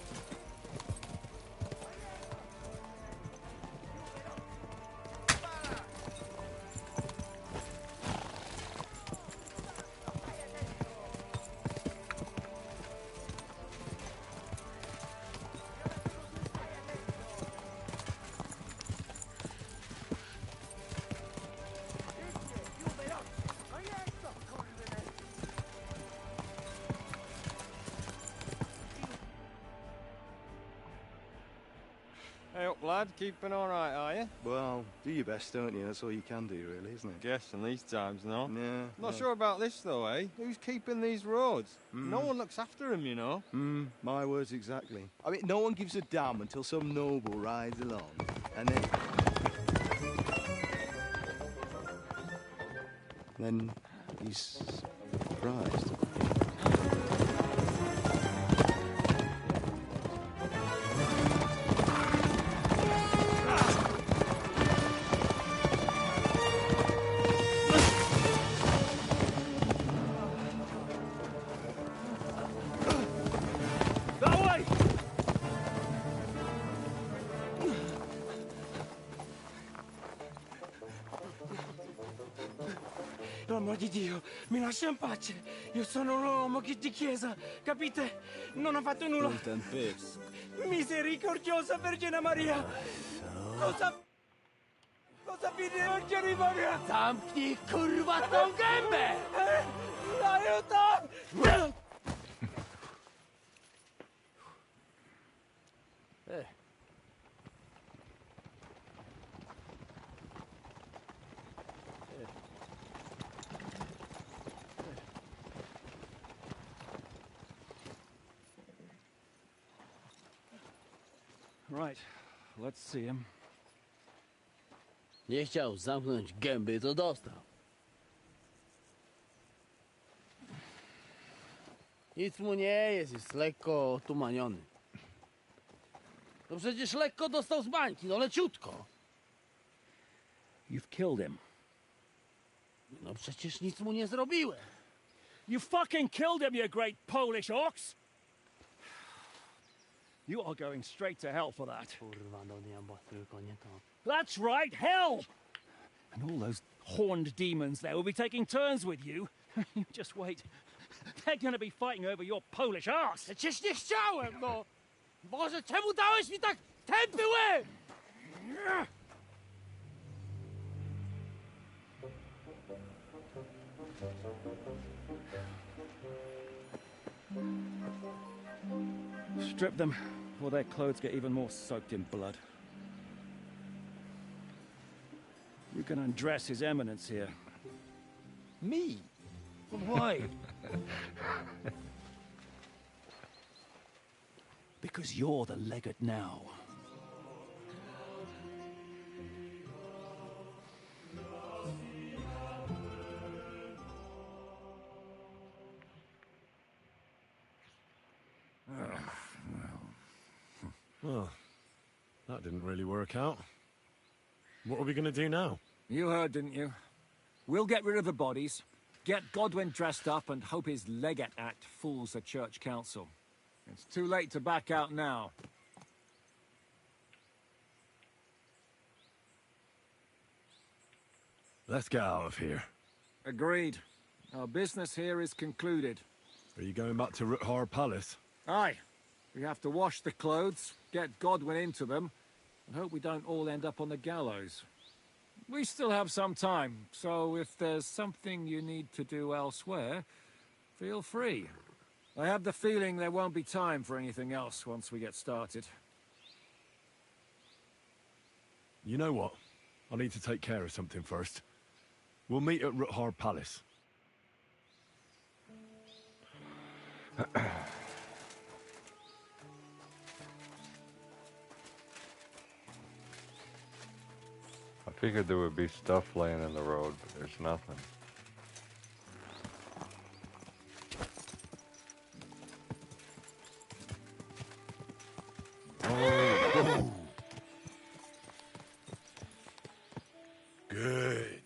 Speaker 17: Hey up, lad. Keeping all right, are you?
Speaker 18: Well, do your best, don't you? That's all you can do, really, isn't it?
Speaker 17: Guess in these times, no?
Speaker 18: Yeah.
Speaker 17: Not sure about this, though, eh? Who's keeping these roads? No one looks after them, you know.
Speaker 18: My words exactly. I mean, no one gives a damn until some noble rides along, and then he's surprised.
Speaker 16: L'uomo di Dio, mi lascia in pace. Io sono un uomo di chiesa, capite? Non ho fatto nulla. Misericordiosa Vergine Maria. Cosa vidi Vergine Maria? Zamknij kurwa tą gębę! Aiuto!
Speaker 10: Right, let's see him.
Speaker 19: Nie chciał zamknąć gęby, to dostał. Nic mu nie jest lekko otumaniony. No przecież lekko dostał z bańki, no leciutko.
Speaker 10: You've killed him.
Speaker 19: No przecież nic mu nie zrobiłem.
Speaker 10: You fucking killed him, you great Polish ox! You are going straight to hell for that. That's right, hell! And all those horned demons there will be taking turns with you. You just wait. They're gonna be fighting over your Polish ass.
Speaker 19: Przecież nie chciałem, no! Boże, czemu dałeś mi tak tępy łeb?
Speaker 10: Strip them, or their clothes get even more soaked in blood. You can undress His Eminence here.
Speaker 16: Me?
Speaker 10: Why? Because you're the legate now.
Speaker 5: Well, that didn't really work out. What are we gonna do now?
Speaker 10: You heard, didn't you? We'll get rid of the bodies, get Godwin dressed up, and hope his Legate Act fools the Church Council. It's too late to back out now.
Speaker 5: Let's get out of here.
Speaker 10: Agreed. Our business here is concluded.
Speaker 5: Are you going back to Ruthar Palace?
Speaker 10: Aye. We have to wash the clothes, get Godwin into them, and hope we don't all end up on the gallows. We still have some time, so if there's something you need to do elsewhere, feel free. I have the feeling there won't be time for anything else once we get started.
Speaker 5: You know what? I need to take care of something first. We'll meet at Ruthar Palace.
Speaker 1: I figured there would be stuff laying in the road, but there's nothing.
Speaker 5: Oh. Good.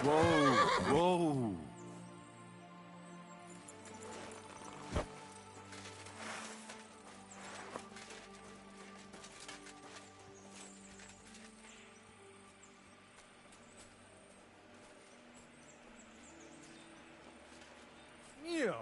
Speaker 5: Whoa, whoa.
Speaker 3: Yes.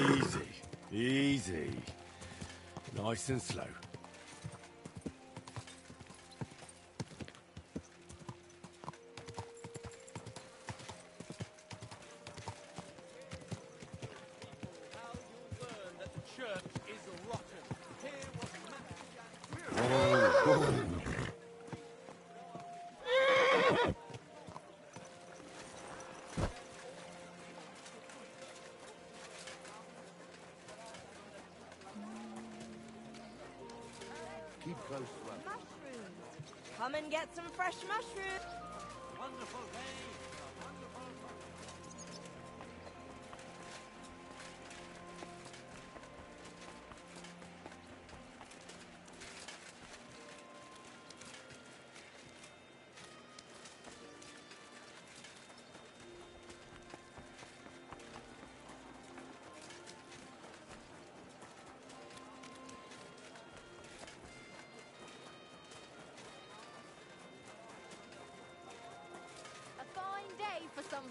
Speaker 5: Easy, easy. Nice and slow.
Speaker 8: Keep close to us.
Speaker 20: Mushrooms. Come and get some fresh mushrooms.
Speaker 12: Wonderful day.
Speaker 6: A fine day for some...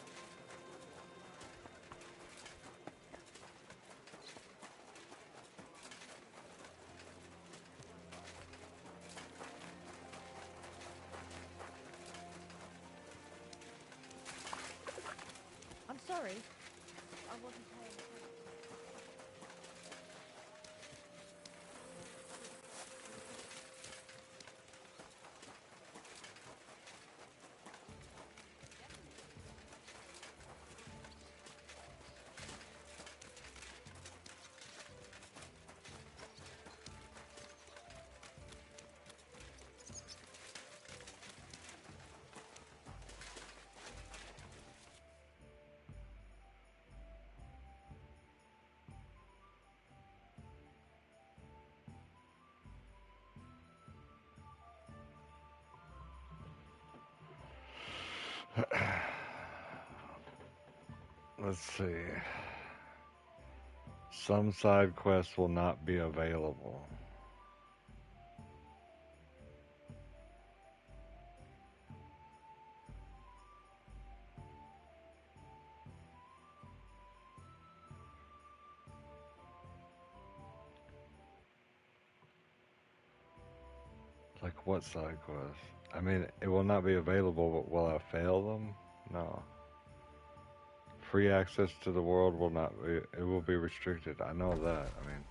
Speaker 6: I'm sorry. I wasn't paying attention.
Speaker 1: Let's see. Some side quests will not be available. Like what side quests? I mean, it will not be available, but will I fail them? No. Free access to the world will not be, it will be restricted. I know that. I mean,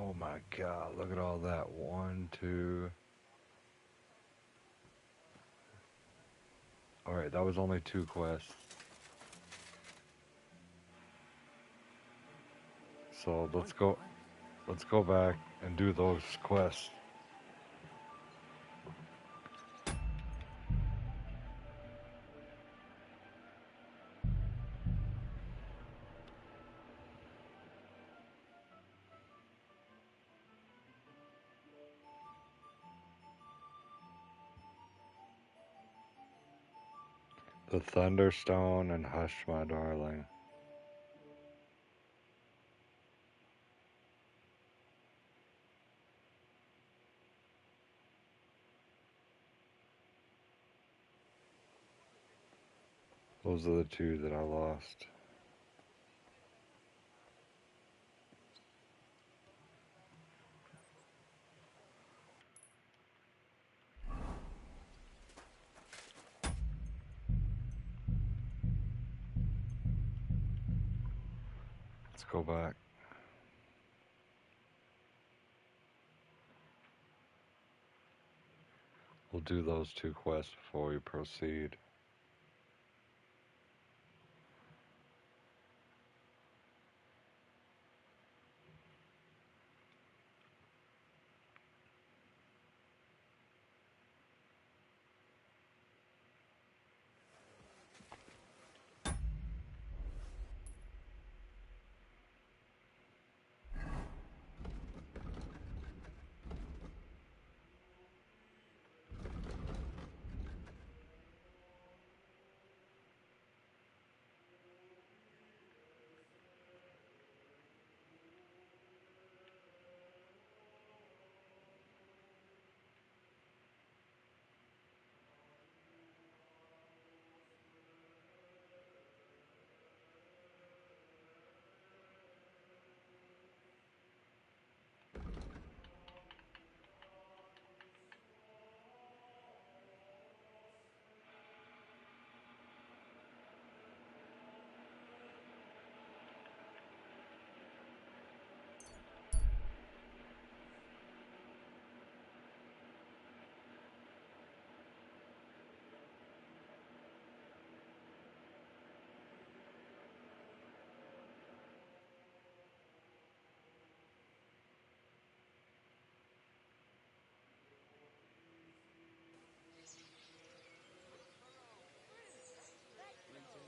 Speaker 1: oh my God, look at all that. 1, 2. Alright, that was only 2 quests. So let's go back and do those quests. The Thunderstone and Hush My Darling. Those are the 2 that I lost. Let's go back. We'll do those 2 quests before we proceed.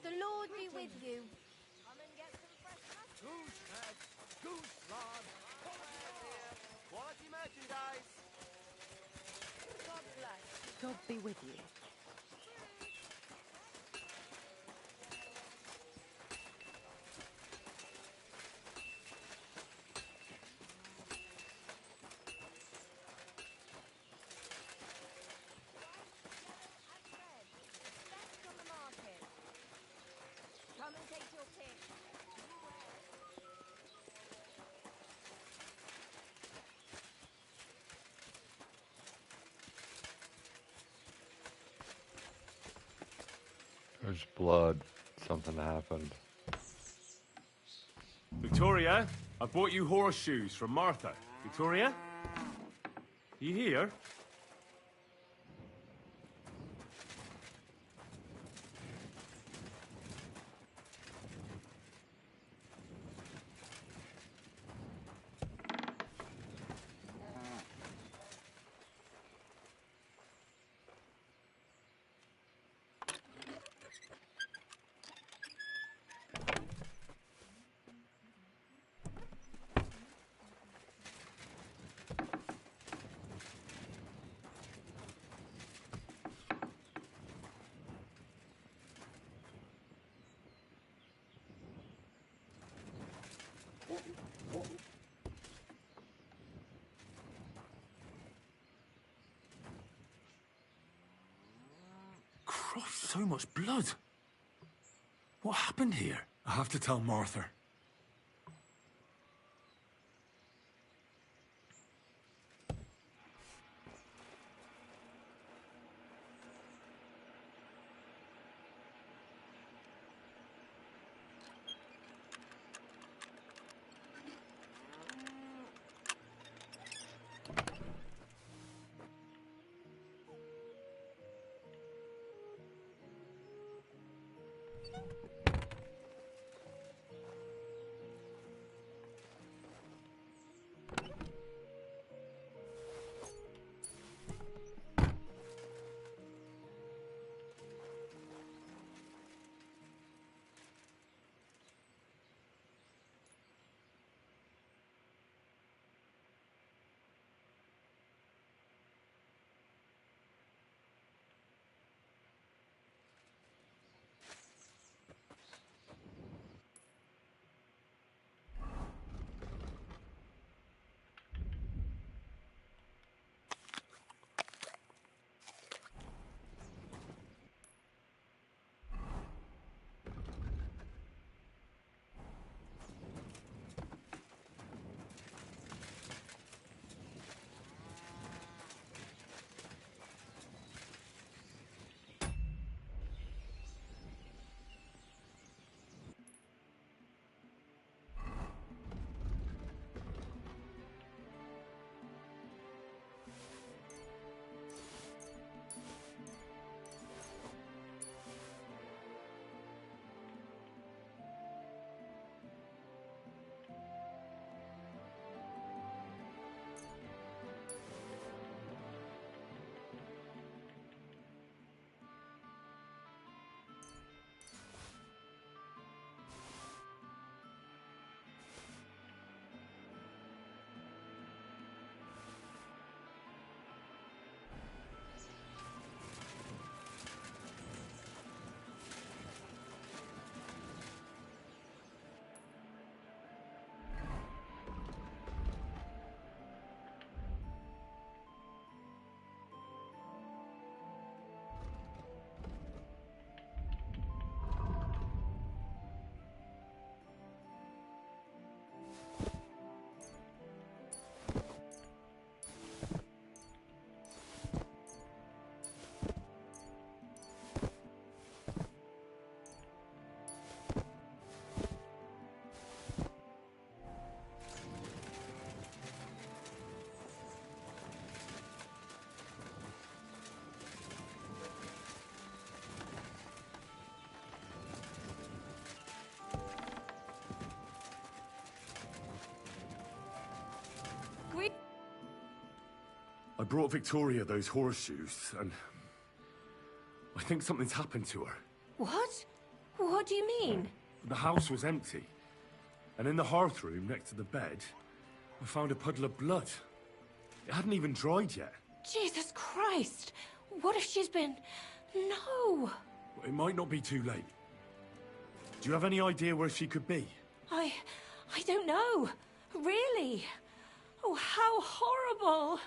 Speaker 13: The Lord be with you.
Speaker 20: Come and get some fresh mushrooms.
Speaker 12: Goose head, goose lard, quality merchandise.
Speaker 20: God bless.
Speaker 13: God be with you.
Speaker 20: Best on the market. Come and take your pick.
Speaker 1: There's blood. Something happened.
Speaker 5: Victoria, I bought you horseshoes from Martha. Victoria? You here?
Speaker 11: Christ, so much blood. What happened here? I have to tell Martha.
Speaker 5: I brought Victoria those horseshoes, and I think something's happened to her.
Speaker 20: What? What do you mean?
Speaker 5: The house was empty, and in the hearth room next to the bed, I found a puddle of blood. It hadn't even dried yet.
Speaker 20: Jesus Christ! What if she's been... No!
Speaker 5: It might not be too late. Do you have any idea where she could be?
Speaker 20: I don't know. Really. Oh, how horrible!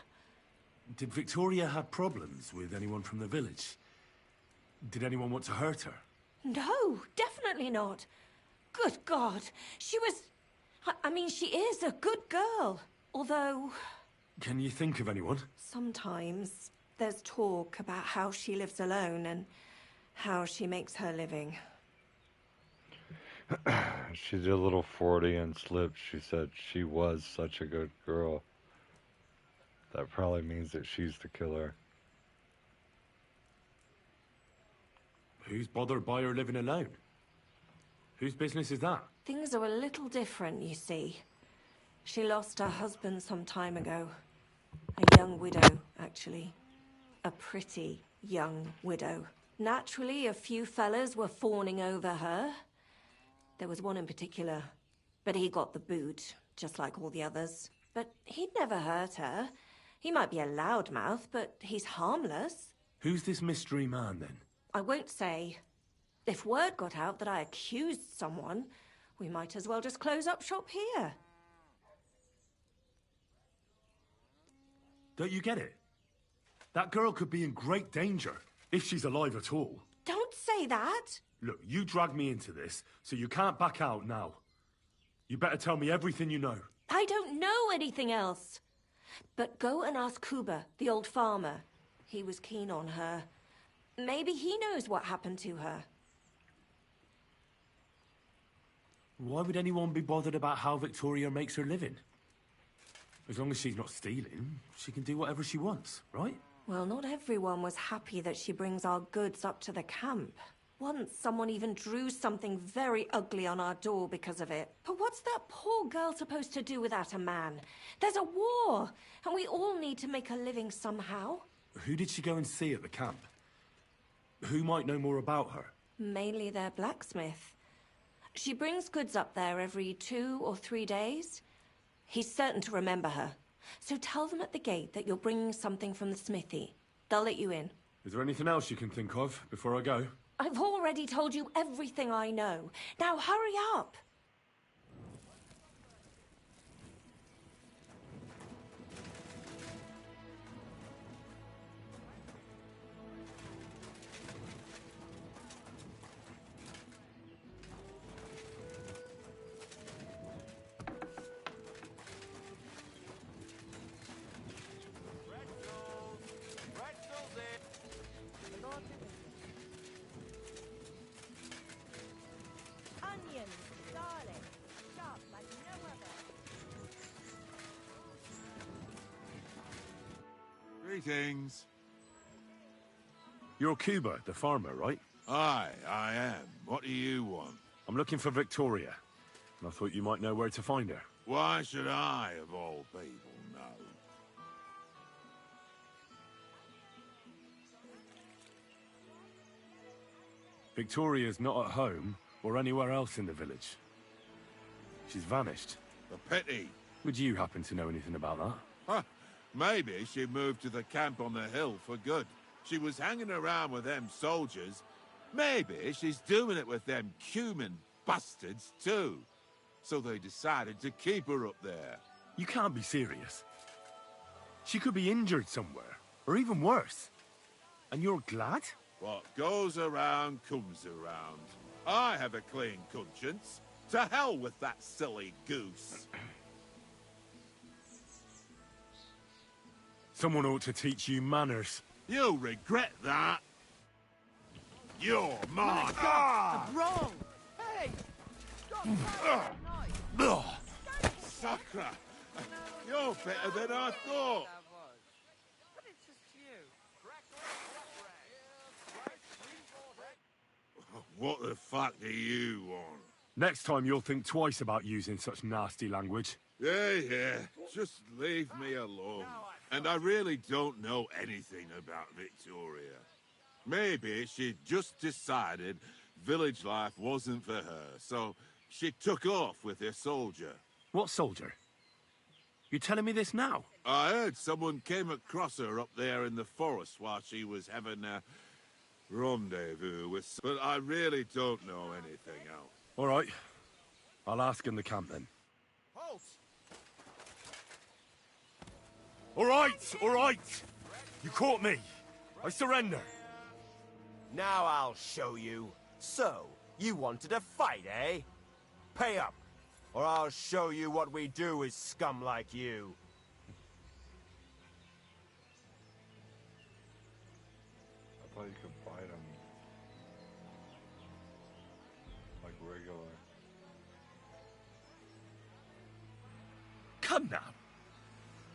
Speaker 5: Did Victoria have problems with anyone from the village? Did anyone want to hurt her?
Speaker 20: No, definitely not. Good God, she was... I mean, she is a good girl. Although...
Speaker 5: Can you think of anyone?
Speaker 20: Sometimes there's talk about how she lives alone and how she makes her living.
Speaker 1: She did a little 40 and slipped. She said she was such a good girl. That probably means that she's the killer.
Speaker 5: Who's bothered by her living alone? Whose business is that?
Speaker 20: Things are a little different, you see. She lost her husband some time ago. A young widow, actually. A pretty young widow. Naturally, a few fellas were fawning over her. There was one in particular, but he got the boot, just like all the others. But he'd never hurt her. He might be a loudmouth, but he's harmless.
Speaker 5: Who's this mystery man, then?
Speaker 20: I won't say. If word got out that I accused someone, we might as well just close up shop here.
Speaker 5: Don't you get it? That girl could be in great danger, if she's alive at all.
Speaker 20: Don't say that!
Speaker 5: Look, you dragged me into this, so you can't back out now. You better tell me everything you know.
Speaker 20: I don't know anything else. But go and ask Kuba, the old farmer. He was keen on her. Maybe he knows what happened to her.
Speaker 5: Why would anyone be bothered about how Victoria makes her living? As long as she's not stealing, she can do whatever she wants, right?
Speaker 20: Well, not everyone was happy that she brings our goods up to the camp. Once, someone even drew something very ugly on our door because of it. But what's that poor girl supposed to do without a man? There's a war, and we all need to make a living somehow.
Speaker 5: Who did she go and see at the camp? Who might know more about her?
Speaker 20: Mainly their blacksmith. She brings goods up there every 2 or 3 days. He's certain to remember her. So tell them at the gate that you're bringing something from the smithy. They'll let you in.
Speaker 5: Is there anything else you can think of before I go?
Speaker 20: I've already told you everything I know. Now hurry up!
Speaker 6: Onions, garlic, sharp like no other.
Speaker 21: Greetings.
Speaker 5: You're Kuba, the farmer, right?
Speaker 21: Aye, I am. What do you want?
Speaker 5: I'm looking for Victoria, and I thought you might know where to find her.
Speaker 21: Why should I, of all people, know?
Speaker 5: Victoria's not at home or anywhere else in the village. She's vanished.
Speaker 21: A pity.
Speaker 5: Would you happen to know anything about that?
Speaker 21: Huh. Maybe she moved to the camp on the hill for good. She was hanging around with them soldiers. Maybe she's doing it with them cumin bastards too. So they decided to keep her up there.
Speaker 5: You can't be serious. She could be injured somewhere, or even worse. And you're glad?
Speaker 21: What goes around comes around. I have a clean conscience. To hell with that silly goose.
Speaker 5: Someone ought to teach you manners.
Speaker 21: You'll regret that. You're mine.
Speaker 19: I'm wrong! Hey!
Speaker 21: Sacra! You're better than I thought.
Speaker 6: But it's just you.
Speaker 21: What the fuck do you want?
Speaker 5: Next time you'll think twice about using such nasty language.
Speaker 21: Yeah, just leave me alone. And I really don't know anything about Victoria. Maybe she just decided village life wasn't for her, so she took off with her soldier.
Speaker 12: What soldier? You telling me this now?
Speaker 21: I heard someone came across her up there in the forest while she was having a rendezvous with... But I really don't know anything else.
Speaker 12: All right. I'll ask in the camp then.
Speaker 21: Halt!
Speaker 12: All right! You caught me. I surrender.
Speaker 9: Now I'll show you. So, you wanted a fight, eh? Pay up, or I'll show you what we do with scum like you.
Speaker 1: I thought you could fight him like regular.
Speaker 12: Come now.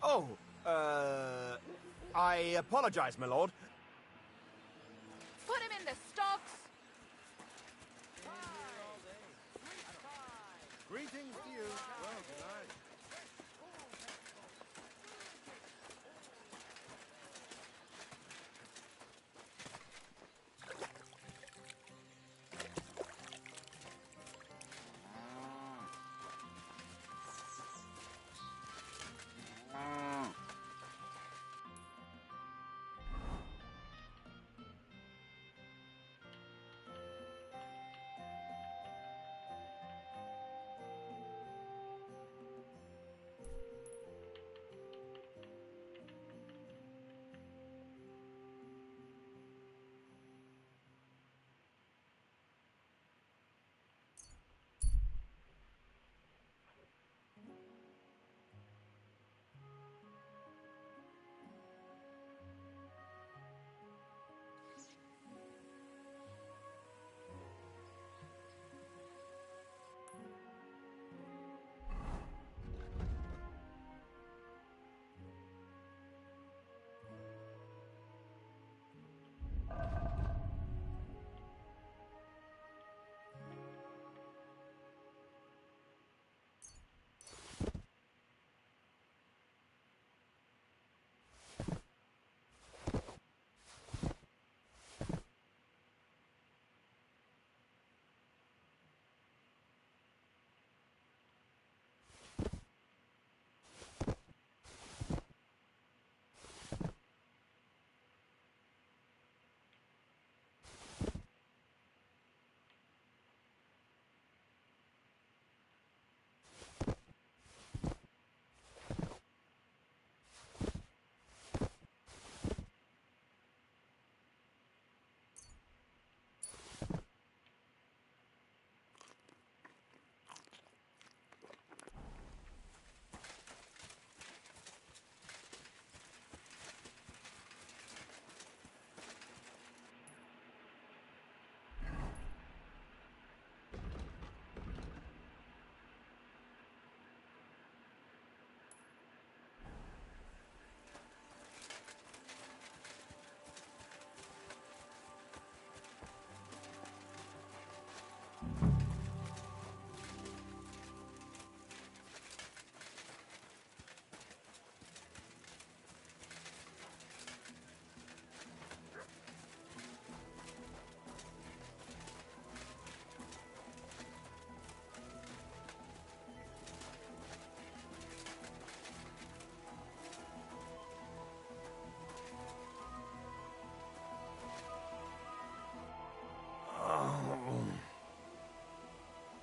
Speaker 9: Oh, I apologize, my lord.
Speaker 6: Put him in the stocks!
Speaker 8: Greetings to you. Well, good night.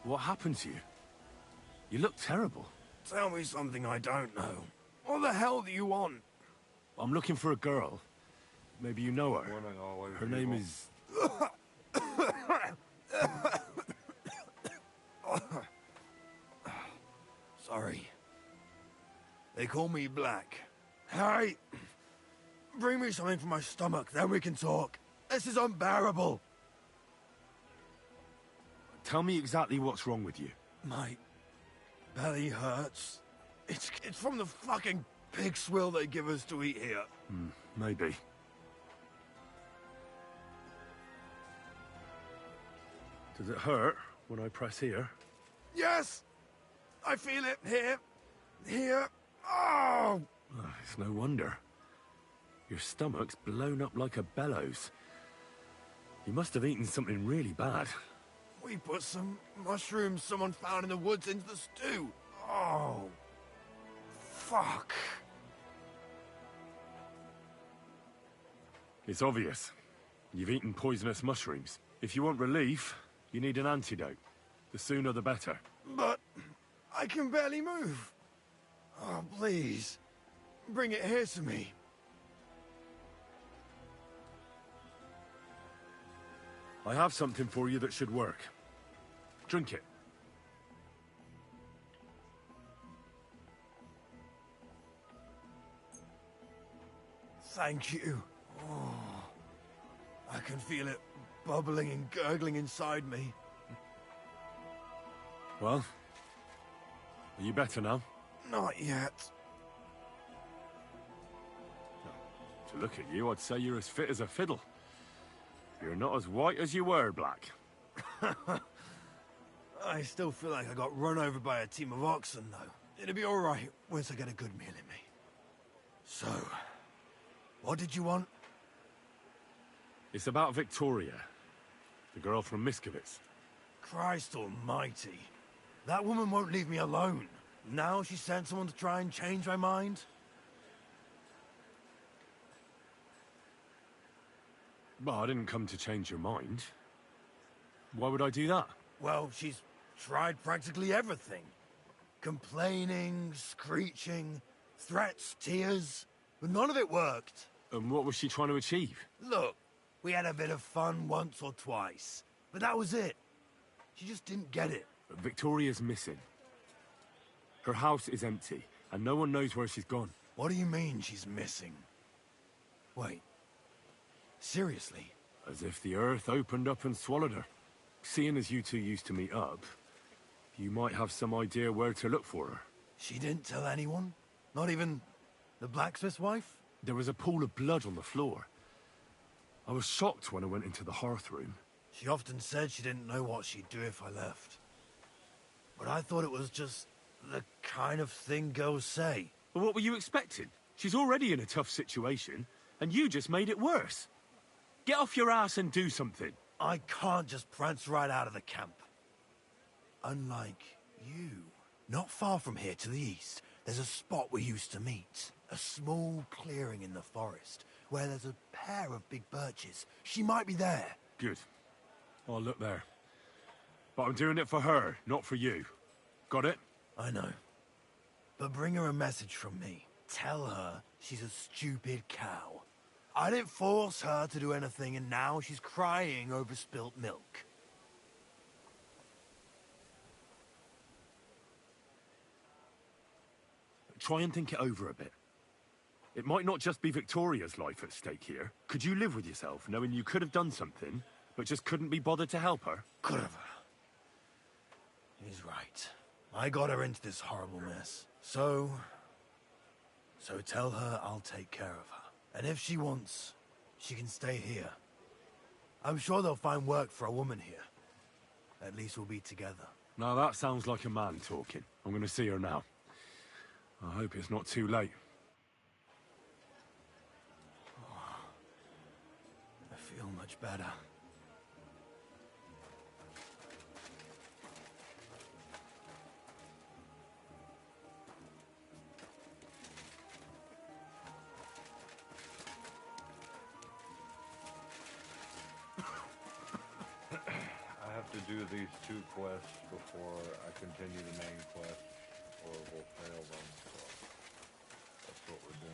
Speaker 12: What happened to you? You look terrible.
Speaker 3: Tell me something I don't know. What the hell do you want?
Speaker 12: I'm looking for a girl. Maybe you know her. Her name is...
Speaker 3: Sorry. They call me Black. Harry, bring me something for my stomach, then we can talk. This is unbearable.
Speaker 12: Tell me exactly what's wrong with you.
Speaker 3: My belly hurts. It's from the fucking pig swill they give us to eat here.
Speaker 12: Maybe. Does it hurt when I press here?
Speaker 3: Yes! I feel it here. Here. Oh!
Speaker 12: It's no wonder.
Speaker 5: Your stomach's blown up like a bellows. You must have eaten something really bad.
Speaker 9: We put some mushrooms someone found in the woods into the stew. Oh. Fuck.
Speaker 5: It's obvious. You've eaten poisonous mushrooms. If you want relief, you need an antidote. The sooner the better.
Speaker 9: But I can barely move. Oh, please. Bring it here to me.
Speaker 5: I have something for you that should work. Drink it.
Speaker 9: Thank you. Oh, I can feel it bubbling and gurgling inside me.
Speaker 5: Well, are you better now?
Speaker 9: Not yet.
Speaker 5: To look at you, I'd say you're as fit as a fiddle. You're not as white as you were, Black.
Speaker 9: I still feel like I got run over by a team of oxen, though. It'll be all right once I get a good meal in me. So, what did you want?
Speaker 5: It's about Victoria, the girl from Miskovitz.
Speaker 9: Christ almighty. That woman won't leave me alone. Now she sent someone to try and change my mind?
Speaker 5: Well, I didn't come to change your mind. Why would I do that?
Speaker 9: Well, she's tried practically everything. Complaining, screeching, threats, tears, but none of it worked.
Speaker 5: And what was she trying to achieve?
Speaker 9: Look, we had a bit of fun once or twice, but that was it. She just didn't get it.
Speaker 5: But Victoria's missing. Her house is empty, and no one knows where she's gone.
Speaker 9: What do you mean she's missing? Wait. Seriously?
Speaker 5: As if the earth opened up and swallowed her. Seeing as you two used to meet up, you might have some idea where to look for her.
Speaker 9: She didn't tell anyone? Not even the blacksmith's wife?
Speaker 5: There was a pool of blood on the floor. I was shocked when I went into the hearth room.
Speaker 9: She often said she didn't know what she'd do if I left. But I thought it was just the kind of thing girls say.
Speaker 5: Well, what were you expecting? She's already in a tough situation, and you just made it worse. Get off your ass and do something.
Speaker 9: I can't just prance right out of the camp. Unlike you. Not far from here to the east, there's a spot we used to meet. A small clearing in the forest, where there's a pair of big birches. She might be there.
Speaker 5: Good. I'll look there. But I'm doing it for her, not for you. Got it?
Speaker 9: I know. But bring her a message from me. Tell her she's a stupid cow. I didn't force her to do anything, and now she's crying over spilt milk.
Speaker 5: Try and think it over a bit. It might not just be Victoria's life at stake here. Could you live with yourself, knowing you could have done something, but just couldn't be bothered to help her?
Speaker 9: Could have. He's right. I got her into this horrible mess. So tell her I'll take care of her. And if she wants, she can stay here. I'm sure they'll find work for a woman here. At least we'll be together.
Speaker 5: Now that sounds like a man talking. I'm gonna see her now. I hope it's not too late.
Speaker 9: I feel much better.
Speaker 1: I have to do these 2 quests before I continue the main quest, or we'll fail them, so that's what we're doing.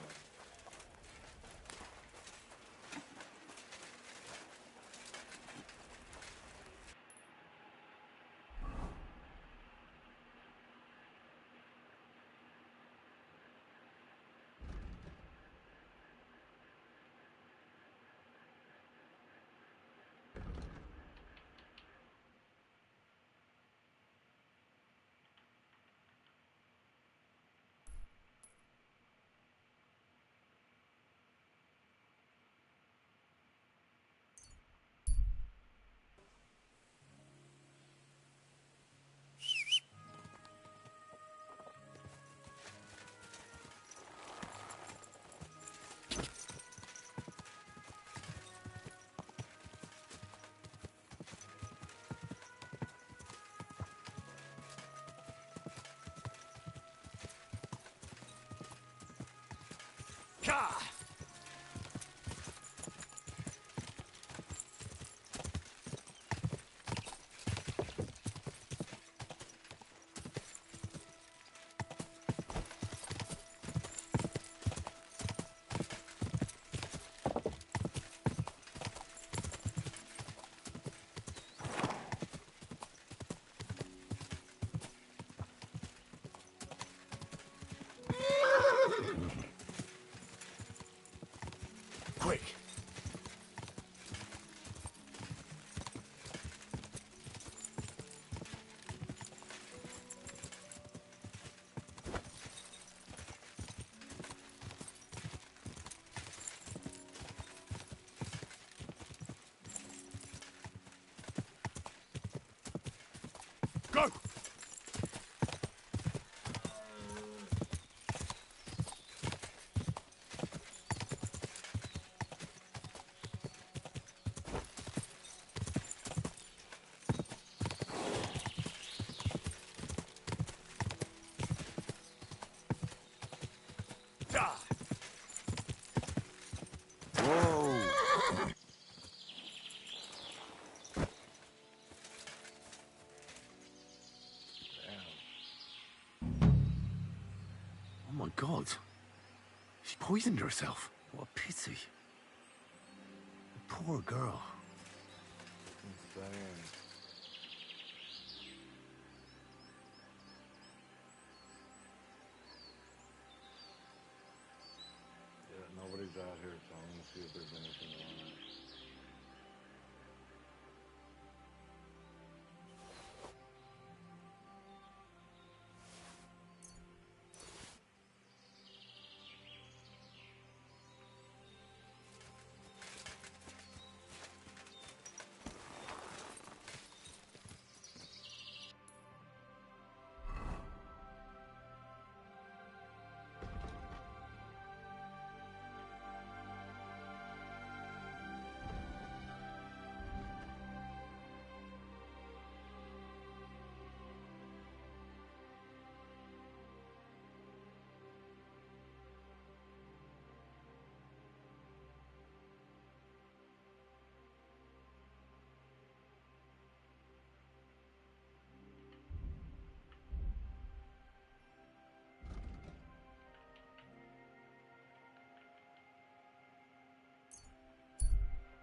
Speaker 12: Quick! Go!
Speaker 5: Oh my god. She poisoned herself.
Speaker 9: What a pity. Poor girl.
Speaker 1: Insane. Yeah, nobody's out here, so I'm gonna see if there's anything on it.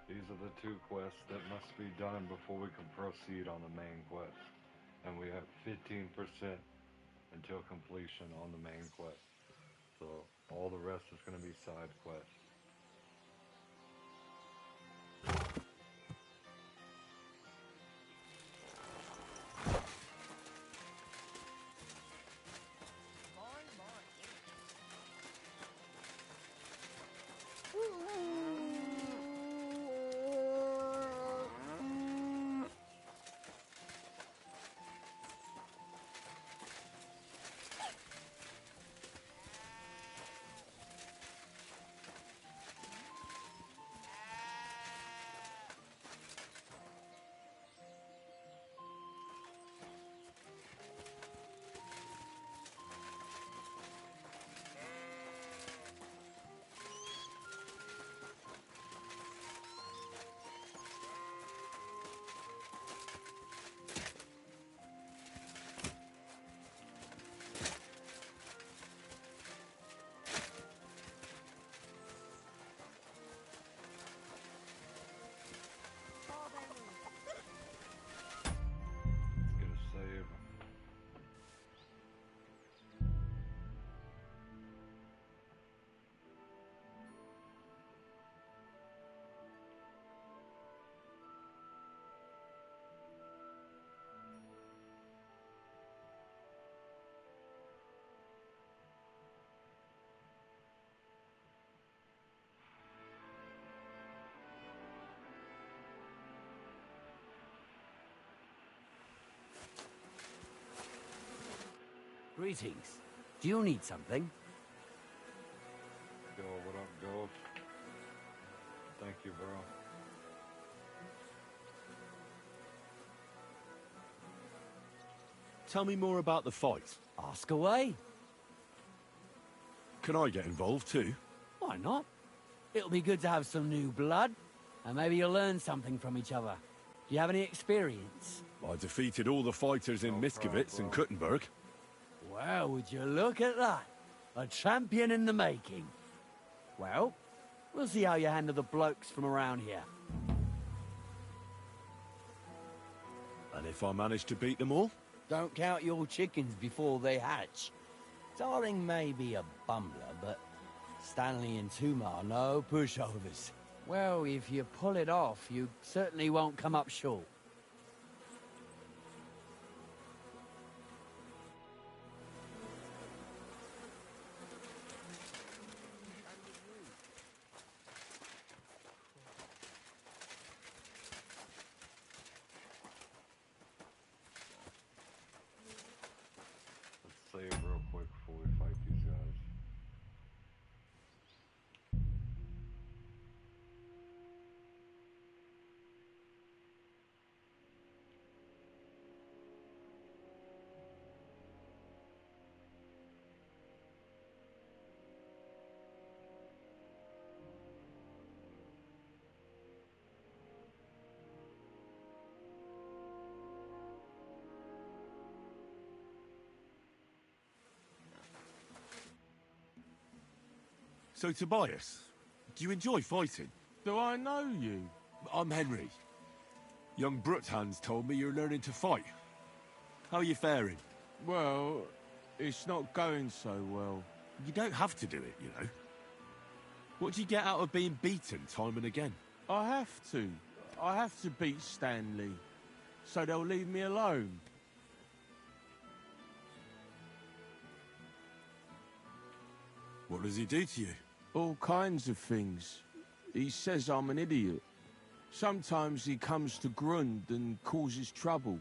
Speaker 1: These are the two quests that must be done before we can proceed on the main quest. And we have 15% until completion on the main quest. So all the rest is going to be side quests.
Speaker 2: Greetings. Do you need something?
Speaker 1: Yo, what up, Ghost? Thank you, bro.
Speaker 5: Tell me more about the fight.
Speaker 2: Ask away.
Speaker 5: Can I get involved too?
Speaker 2: Why not? It'll be good to have some new blood, and maybe you'll learn something from each other. Do you have any experience?
Speaker 5: I defeated all the fighters in Miskovitz and Kuttenberg.
Speaker 2: Well, would you look at that? A champion in the making. Well, we'll see how you handle the blokes from around here.
Speaker 5: And if I manage to beat them all?
Speaker 4: Don't count your chickens before they hatch. Darling may be a bumbler, but Stanley and Tuma are no pushovers.
Speaker 2: Well, if you pull it off, you certainly won't come up short.
Speaker 1: Let's save real quick before we fight these guys.
Speaker 5: So, Tobias, do you enjoy fighting?
Speaker 12: Do I know you?
Speaker 5: I'm Henry. Young Bruthans told me you're learning to fight. How are you faring?
Speaker 12: Well, it's not going so well.
Speaker 5: You don't have to do it, you know. What do you get out of being beaten time and again?
Speaker 12: I have to. I have to beat Stanley, so they'll leave me alone.
Speaker 5: What does he do to you?
Speaker 12: All kinds of things. He says I'm an idiot. Sometimes he comes to Grund and causes trouble,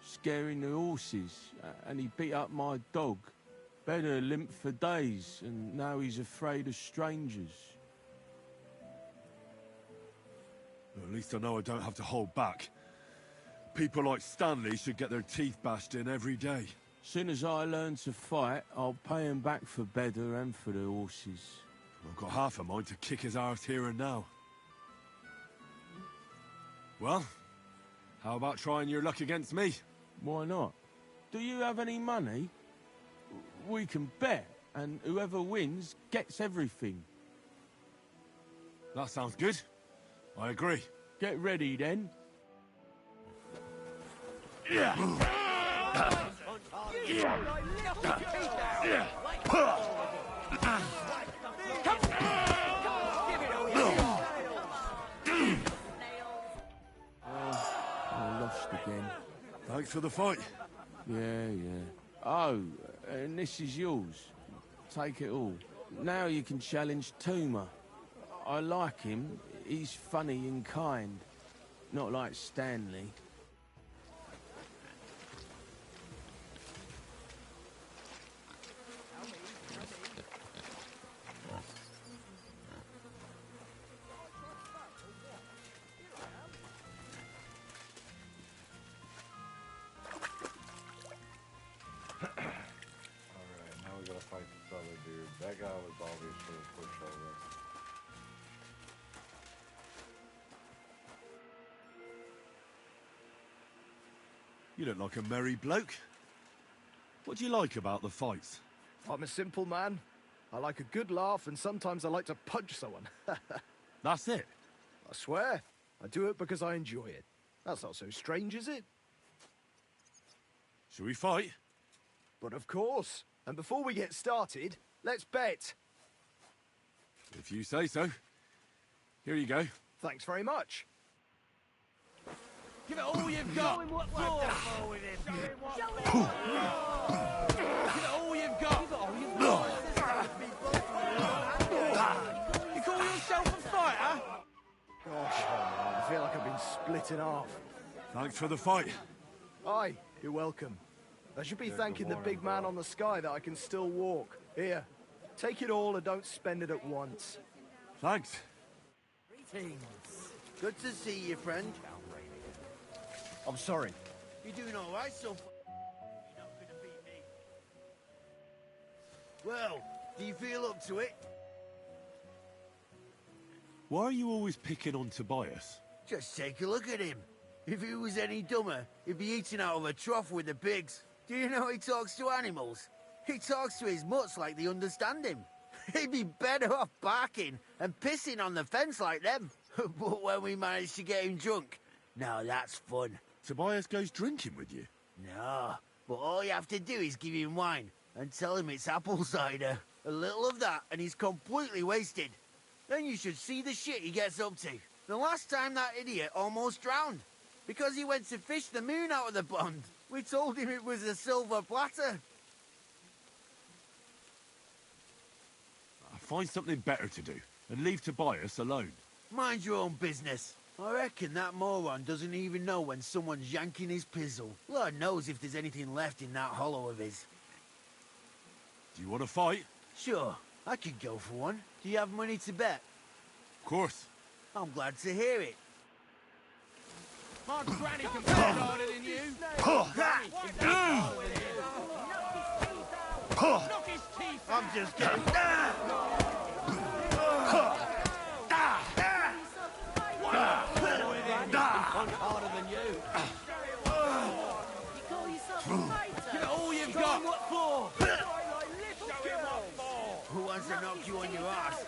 Speaker 12: scaring the horses, and he beat up my dog. Better limped for days, and now he's afraid of strangers.
Speaker 5: Well, at least I know I don't have to hold back. People like Stanley should get their teeth bashed in every day.
Speaker 12: Soon as I learn to fight, I'll pay him back for Beda and for the horses.
Speaker 5: I've got half a mind to kick his arse here and now. Well, how about trying your luck against me?
Speaker 12: Why not? Do you have any money? We can bet, and whoever wins gets everything.
Speaker 5: That sounds good. I agree.
Speaker 12: Get ready, then. I lost again.
Speaker 5: Thanks for the fight.
Speaker 12: Yeah. Oh, and this is yours. Take it all. Now you can challenge Tuma. I like him. He's funny and kind. Not like Stanley.
Speaker 1: Alright, now we gotta fight this other dude. That guy was obviously a pushover.
Speaker 5: You look like a merry bloke. What do you like about the fights?
Speaker 22: I'm a simple man. I like a good laugh, and sometimes I like to punch someone.
Speaker 5: That's it?
Speaker 22: I swear. I do it because I enjoy it. That's not so strange, is it?
Speaker 5: Shall we fight?
Speaker 22: But of course. And before we get started, let's bet.
Speaker 5: If you say so. Here you go.
Speaker 22: Thanks very much.
Speaker 16: Give it all you've got!
Speaker 19: Show him what we're done with him!
Speaker 16: Give it all you've got! You call yourself a fighter?
Speaker 22: Gosh, I feel like I've been split in half.
Speaker 5: Thanks for the fight.
Speaker 22: Aye, you're welcome. I should be thanking the big man on the sky that I can still walk. Here, take it all and don't spend it at once.
Speaker 5: Thanks.
Speaker 19: Greetings. Good to see you, friend.
Speaker 22: I'm sorry.
Speaker 19: You're doing all right so far. You're not gonna beat me. Well, do you feel up to it?
Speaker 5: Why are you always picking on Tobias?
Speaker 4: Just take a look at him. If he was any dumber, he'd be eating out of a trough with the pigs. Do you know he talks to animals? He talks to his mutts like they understand him. He'd be better off barking and pissing on the fence like them. But when we managed to get him drunk, now that's fun.
Speaker 5: Tobias goes drinking with you?
Speaker 4: No, but all you have to do is give him wine and tell him it's apple cider. A little of that and he's completely wasted. Then you should see the shit he gets up to. The last time that idiot almost drowned because he went to fish the moon out of the pond. We told him it was a silver platter.
Speaker 5: Find something better to do and leave Tobias alone.
Speaker 4: Mind your own business. I reckon that moron doesn't even know when someone's yanking his pizzle. Lord knows if there's anything left in that hollow of his.
Speaker 5: Do you want to fight?
Speaker 4: Sure, I could go for one. Do you have money to bet?
Speaker 5: Of course.
Speaker 4: I'm glad to hear it.
Speaker 12: My granny can bet harder than you. Knock his teeth out.
Speaker 7: I'm just kidding.
Speaker 4: Harder than you.
Speaker 6: You call yourself a fighter?
Speaker 12: Get all you've got.
Speaker 6: What for?
Speaker 4: Who wants to knock you on your ass?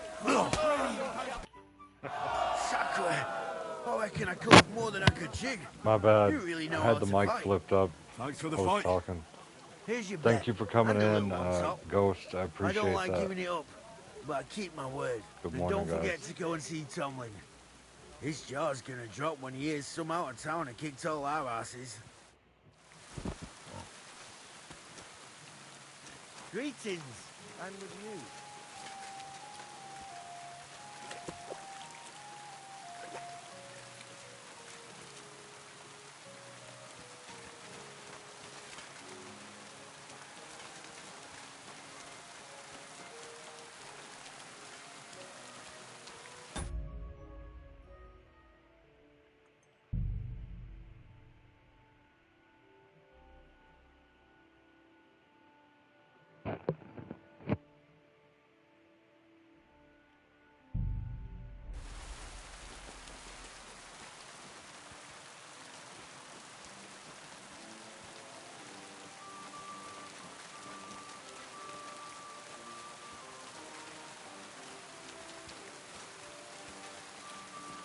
Speaker 4: Sacre! I reckon I caught more than I could jig.
Speaker 1: My bad.
Speaker 4: You really know
Speaker 1: I had
Speaker 4: how
Speaker 1: the
Speaker 4: to
Speaker 1: mic
Speaker 4: fight.
Speaker 1: flipped up.
Speaker 5: Thanks for the
Speaker 1: I was
Speaker 5: fight.
Speaker 1: talking.
Speaker 4: Here's your
Speaker 1: Thank
Speaker 4: bet.
Speaker 1: you for coming
Speaker 4: And a
Speaker 1: in,
Speaker 4: little on top.
Speaker 1: Ghost. I
Speaker 4: I
Speaker 1: appreciate
Speaker 4: don't like
Speaker 1: that.
Speaker 4: giving it up, but I keep my word.
Speaker 1: Good
Speaker 4: And
Speaker 1: morning,
Speaker 4: don't forget
Speaker 1: guys.
Speaker 4: to go and see Tomlin. His jaw's gonna drop when he hears some out of town and kicked all our asses. Greetings, and with you.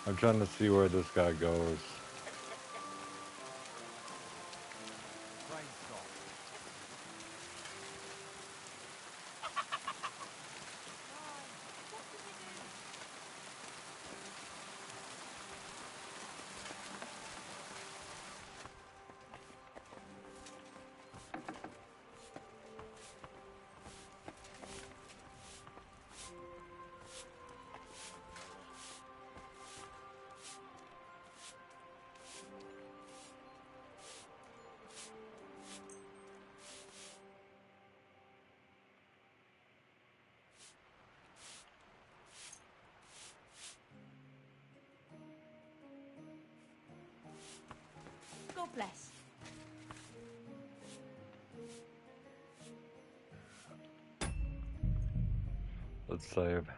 Speaker 1: I'm trying to see where this guy goes.
Speaker 6: God bless.
Speaker 1: Let's save.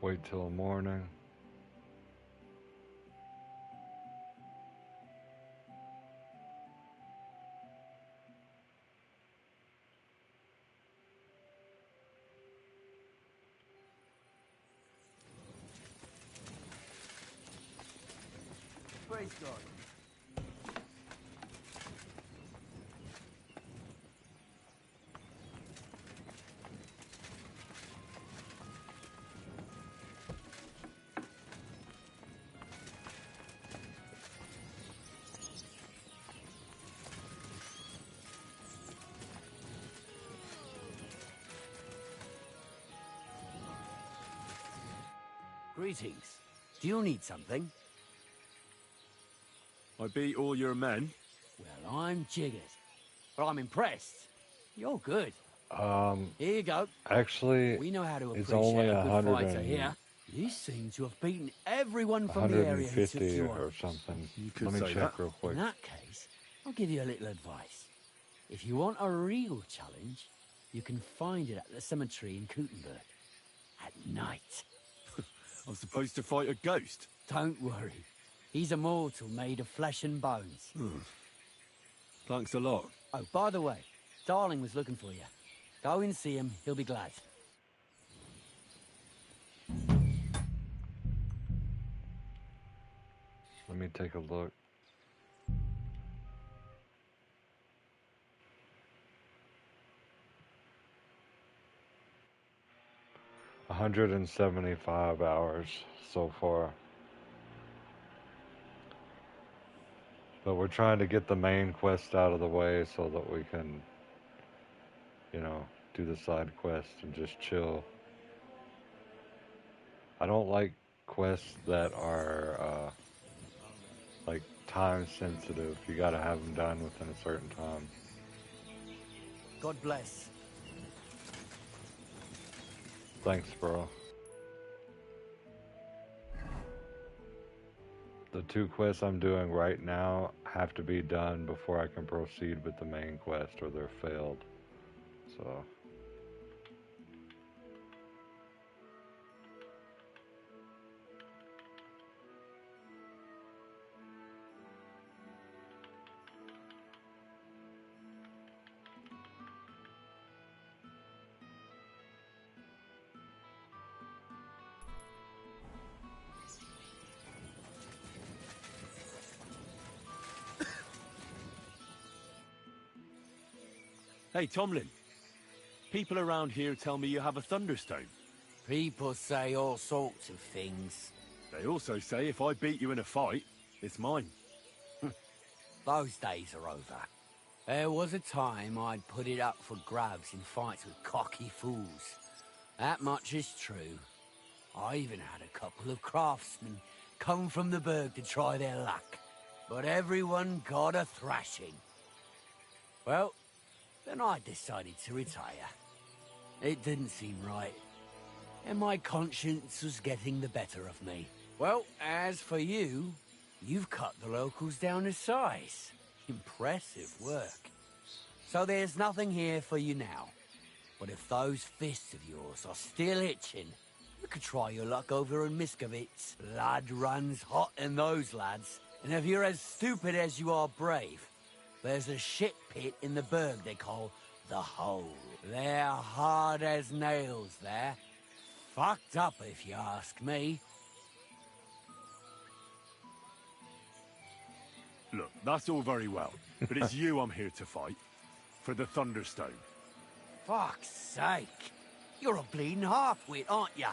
Speaker 1: Wait till morning.
Speaker 2: Praise God. Greetings. Do you need something?
Speaker 5: I beat all your men.
Speaker 2: Well, I'm jiggered. But I'm impressed. You're good. Here you go.
Speaker 1: Actually,
Speaker 2: We know how to
Speaker 1: it's
Speaker 2: appreciate
Speaker 1: only
Speaker 2: a good
Speaker 1: 100
Speaker 2: fighter
Speaker 1: and,
Speaker 2: here. You seem to have beaten everyone from the area who took
Speaker 1: 150
Speaker 2: you on.
Speaker 1: or something.
Speaker 5: could
Speaker 1: Let me
Speaker 5: say
Speaker 1: check
Speaker 5: that.
Speaker 1: real quick.
Speaker 2: In that case, I'll give you a little advice. If you want a real challenge, you can find it at the cemetery in Kutenberg. At night.
Speaker 5: I'm supposed to fight a ghost.
Speaker 2: Don't worry. He's a mortal made of flesh and bones.
Speaker 5: Thanks a lot.
Speaker 2: Oh, by the way, Darling was looking for you. Go and see him. He'll be glad.
Speaker 1: Let me take a look. $175 so far. But we're trying to get the main quest out of the way so that we can, you know, do the side quest and just chill. I don't like quests that are, like, time sensitive. You gotta have them done within a certain time.
Speaker 2: God bless.
Speaker 1: Thanks, bro. The 2 quests I'm doing right now have to be done before I can proceed with the main quest, or they're failed. So...
Speaker 5: Hey, Tomlin. People around here tell me you have a Thunderstone.
Speaker 2: People say all sorts of things.
Speaker 5: They also say if I beat you in a fight, it's mine.
Speaker 2: Those days are over. There was a time I'd put it up for grabs in fights with cocky fools. That much is true. I even had a couple of craftsmen come from the Burg to try their luck. But everyone got a thrashing. Well, then I decided to retire. It didn't seem right. And my conscience was getting the better of me. Well, as for you, you've cut the locals down to size. Impressive work. So there's nothing here for you now. But if those fists of yours are still itching, you could try your luck over in Miskovitz. Blood runs hot in those lads. And if you're as stupid as you are brave, there's a shit pit in the Burg they call the Hole. They're hard as nails there. Fucked up, if you ask me.
Speaker 5: Look, that's all very well, but it's you I'm here to fight. For the Thunderstone.
Speaker 2: Fuck's sake. You're a bleeding half-wit, aren't ya?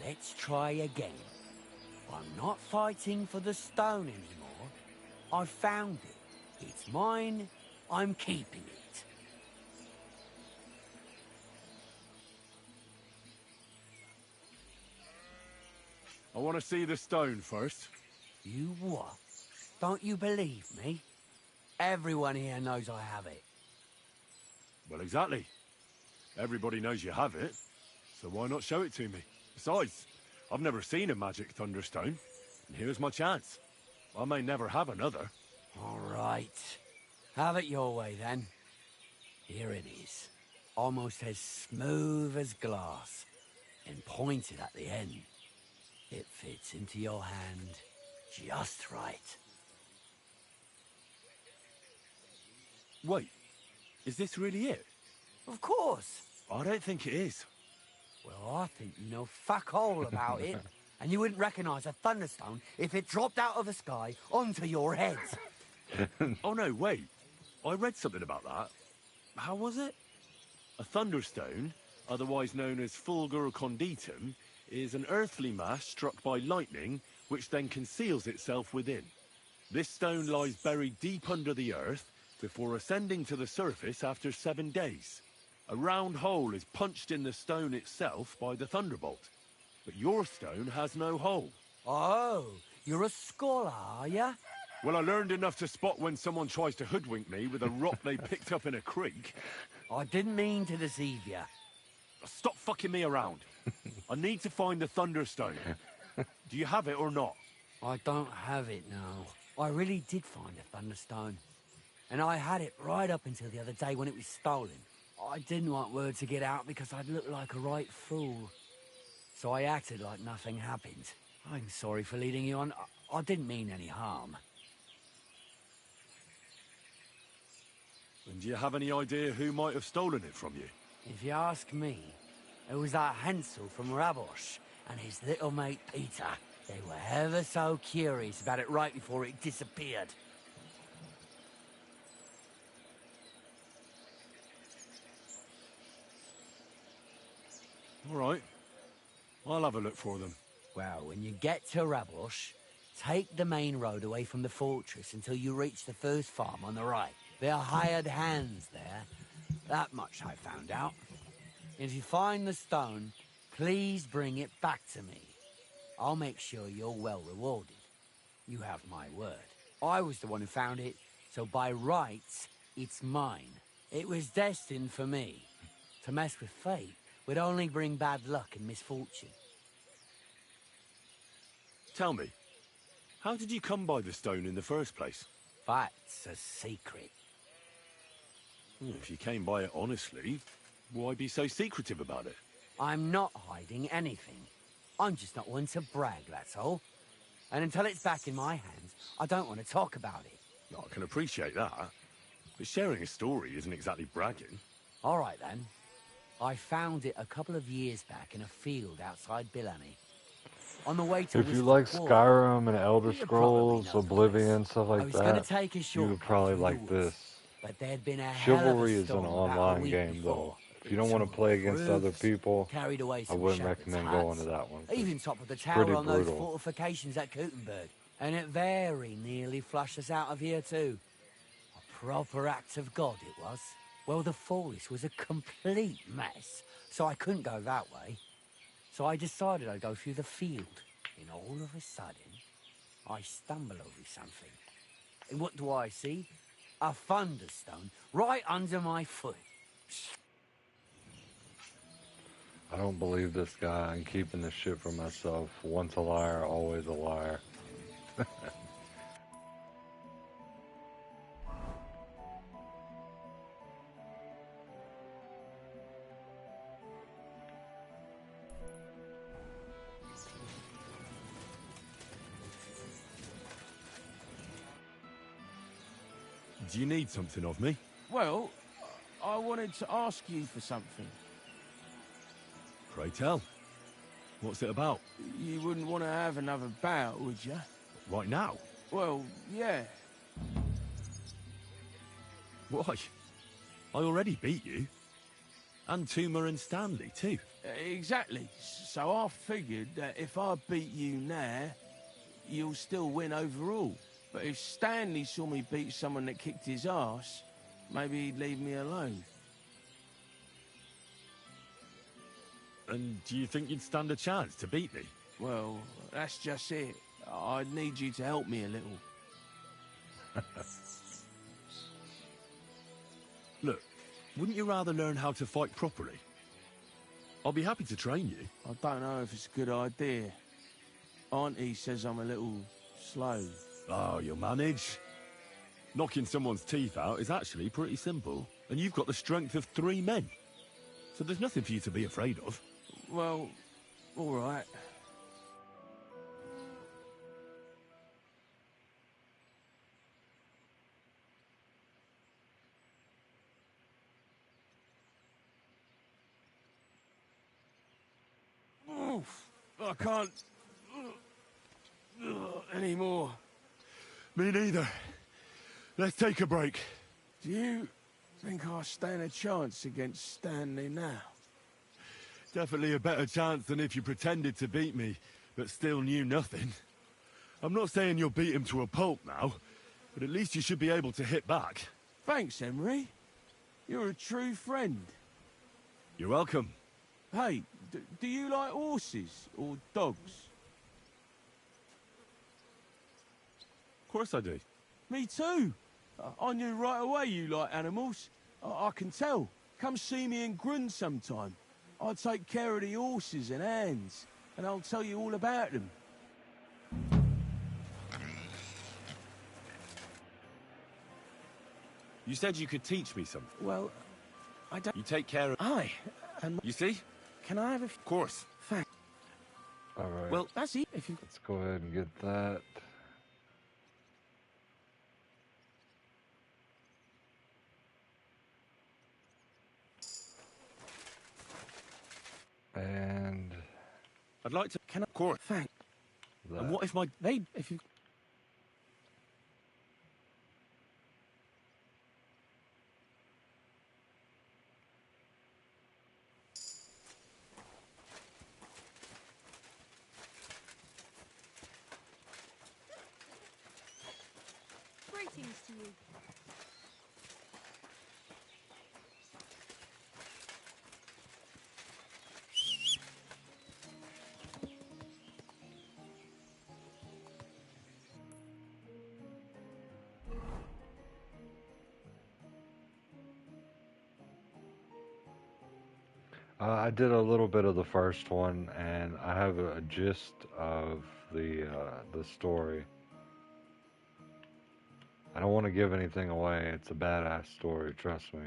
Speaker 2: Let's try again. I'm not fighting for the stone anymore. I found it. It's mine. I'm keeping it.
Speaker 5: I want to see the stone first.
Speaker 2: You what? Don't you believe me? Everyone here knows I have it.
Speaker 5: Well, exactly. Everybody knows you have it, so why not show it to me? Besides, I've never seen a magic Thunderstone, and here's my chance. I may never have another.
Speaker 2: All right. Have it your way, then. Here it is. Almost as smooth as glass, and pointed at the end. It fits into your hand just right.
Speaker 5: Wait, is this really it?
Speaker 2: Of course.
Speaker 5: I don't think it is.
Speaker 2: Well, I think you know fuck all about it, and you wouldn't recognize a thunderstone if it dropped out of the sky onto your heads.
Speaker 5: Oh no, wait. I read something about that. How was it? A thunderstone, otherwise known as fulgur conditum, is an earthly mass struck by lightning, which then conceals itself within. This stone lies buried deep under the earth before ascending to the surface after 7 days. A round hole is punched in the stone itself by the thunderbolt. But your stone has no hole.
Speaker 2: Oh, you're a scholar, are ya?
Speaker 5: Well, I learned enough to spot when someone tries to hoodwink me with a rock they picked up in a creek.
Speaker 2: I didn't mean to deceive you.
Speaker 5: Stop fucking me around. I need to find the Thunderstone. Do you have it or not?
Speaker 2: I don't have it now. I really did find a Thunderstone. And I had it right up until the other day when it was stolen. I didn't want word to get out because I'd look like a right fool. So I acted like nothing happened. I'm sorry for leading you on. I didn't mean any harm.
Speaker 5: And do you have any idea who might have stolen it from you?
Speaker 2: If you ask me, it was that Hansel from Rabosh and his little mate Peter. They were ever so curious about it right before it disappeared.
Speaker 5: All right. I'll have a look for them.
Speaker 2: Well, when you get to Rabosh, take the main road away from the fortress until you reach the first farm on the right. There are hired hands there. That much I found out. If you find the stone, please bring it back to me. I'll make sure you're well rewarded. You have my word. I was the one who found it, so by rights, it's mine. It was destined for me. To mess with fate would only bring bad luck and misfortune.
Speaker 5: Tell me, how did you come by the stone in the first place?
Speaker 2: That's a secret.
Speaker 5: If you came by it honestly, why be so secretive about it?
Speaker 2: I'm not hiding anything. I'm just not one to brag, that's all. And until it's back in my hands, I don't want to talk about it.
Speaker 5: I can appreciate that. But sharing a story isn't exactly bragging.
Speaker 2: All right, then. I found it a couple of years back in a field outside Billany. On the way to
Speaker 1: If you like Skyrim and Elder Scrolls, Oblivion, stuff like that, you would probably like this.
Speaker 2: But there'd been a hell of a
Speaker 1: Chivalry is an
Speaker 2: storm about a
Speaker 1: online
Speaker 2: week
Speaker 1: game,
Speaker 2: before.
Speaker 1: though. If you don't want to play against other people,
Speaker 2: Carried away
Speaker 1: I
Speaker 2: some
Speaker 1: wouldn't
Speaker 2: shepherd's
Speaker 1: recommend
Speaker 2: huts.
Speaker 1: going to that one.
Speaker 2: Even top of the
Speaker 1: It's
Speaker 2: tower
Speaker 1: pretty
Speaker 2: on those
Speaker 1: brutal.
Speaker 2: fortifications at Gutenberg. And it very nearly flushed us out of here too. A proper act of God it was. Well, the forest was a complete mess, so I couldn't go that way. So I decided I'd go through the field. And all of a sudden, I stumble over something. And what do I see? A thunderstone right under my foot.
Speaker 1: I don't believe this guy. I'm keeping this shit for myself. Once a liar, always a liar.
Speaker 5: Do you need something of me?
Speaker 16: Well, I wanted to ask you for something.
Speaker 5: Pray tell. What's it about?
Speaker 16: You wouldn't want to have another bout, would you?
Speaker 5: Right now?
Speaker 16: Well, yeah.
Speaker 5: Why? I already beat you. And Tuma and Stanley, too.
Speaker 16: Exactly. So I figured that if I beat you now, you'll still win overall. But if Stanley saw me beat someone that kicked his ass, maybe he'd leave me alone.
Speaker 5: And do you think you'd stand a chance to beat me?
Speaker 16: Well, that's just it. I'd need you to help me a little.
Speaker 5: Look, wouldn't you rather learn how to fight properly? I'll be happy to train you.
Speaker 16: I don't know if it's a good idea. Auntie says I'm a little slow.
Speaker 5: Oh, you'll manage. Knocking someone's teeth out is actually pretty simple. And you've got the strength of 3 men. So there's nothing for you to be afraid of.
Speaker 16: Well, all right. Oof, I can't anymore.
Speaker 5: Me neither. Let's take a break.
Speaker 16: Do you think I stand a chance against Stanley now?
Speaker 5: Definitely a better chance than if you pretended to beat me, but still knew nothing. I'm not saying you'll beat him to a pulp now, but at least you should be able to hit back.
Speaker 16: Thanks, Emery. You're a true friend.
Speaker 5: You're welcome.
Speaker 16: Hey, do you like horses or dogs?
Speaker 5: Of course I do.
Speaker 16: Me too. I knew right away you like animals. I can tell. Come see me in Grund sometime. I'll take care of the horses and hands, and I'll tell you all about them.
Speaker 5: You said you could teach me something.
Speaker 16: Well, I don't...
Speaker 5: You take care of...
Speaker 16: Aye, and...
Speaker 5: You see?
Speaker 16: Can I have a...
Speaker 5: Of course.
Speaker 16: Thanks.
Speaker 1: Alright.
Speaker 16: Well, that's it. If you...
Speaker 1: Let's go ahead and get that. And...
Speaker 5: I'd like to...
Speaker 16: Can I...
Speaker 5: Of course.
Speaker 16: Thanks.
Speaker 5: And what if my...
Speaker 16: Hey, if you...
Speaker 6: Greetings to you.
Speaker 1: I did a little bit of the first one, and I have a gist of the story. I don't want to give anything away. It's a badass story, trust me.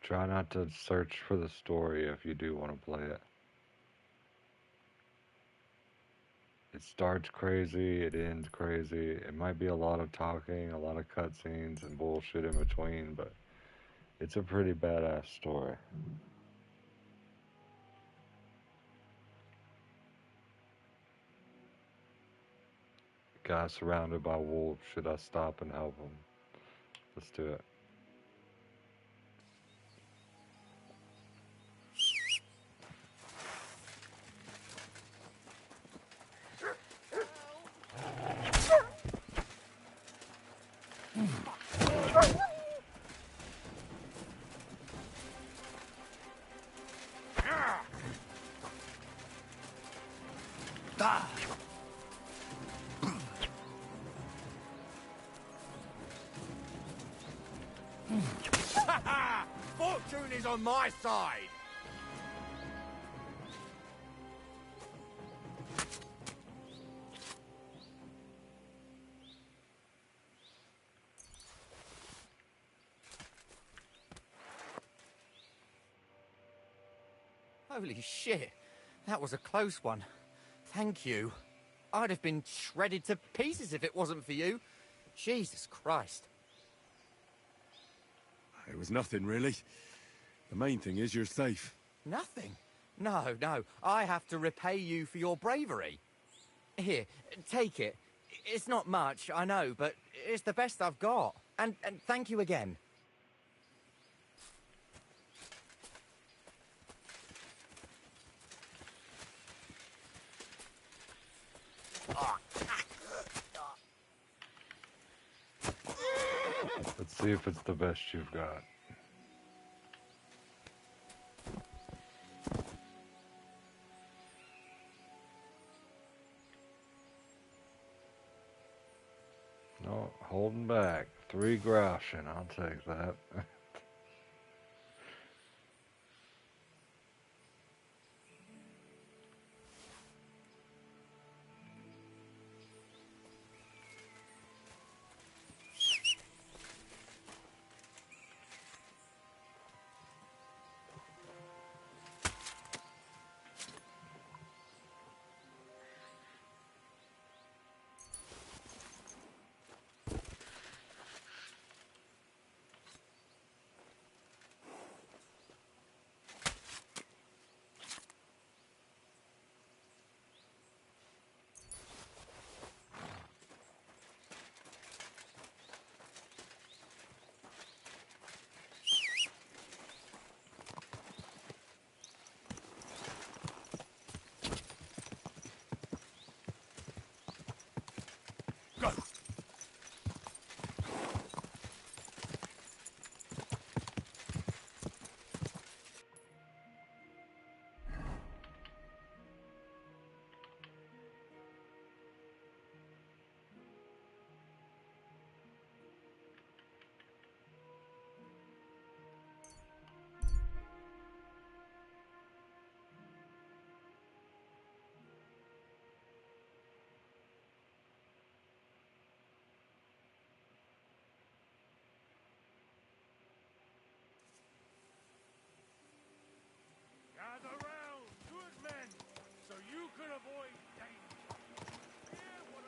Speaker 1: Try not to search for the story if you do want to play it. It starts crazy, it ends crazy. It might be a lot of talking, a lot of cutscenes and bullshit in between, but it's a pretty badass story. Guy surrounded by wolves. Should I stop and help him? Let's do it.
Speaker 12: Fortune is on my side!
Speaker 14: Holy shit. That was a close one. Thank you. I'd have been shredded to pieces if it wasn't for you. Jesus Christ.
Speaker 5: It was nothing, really. The main thing is you're safe.
Speaker 14: Nothing? No, no. I have to repay you for your bravery. Here, take it. It's not much, I know, but it's the best I've got. And thank you again.
Speaker 1: Let's see if it's the best you've got. No, holding back. 3 groschen, I'll take that.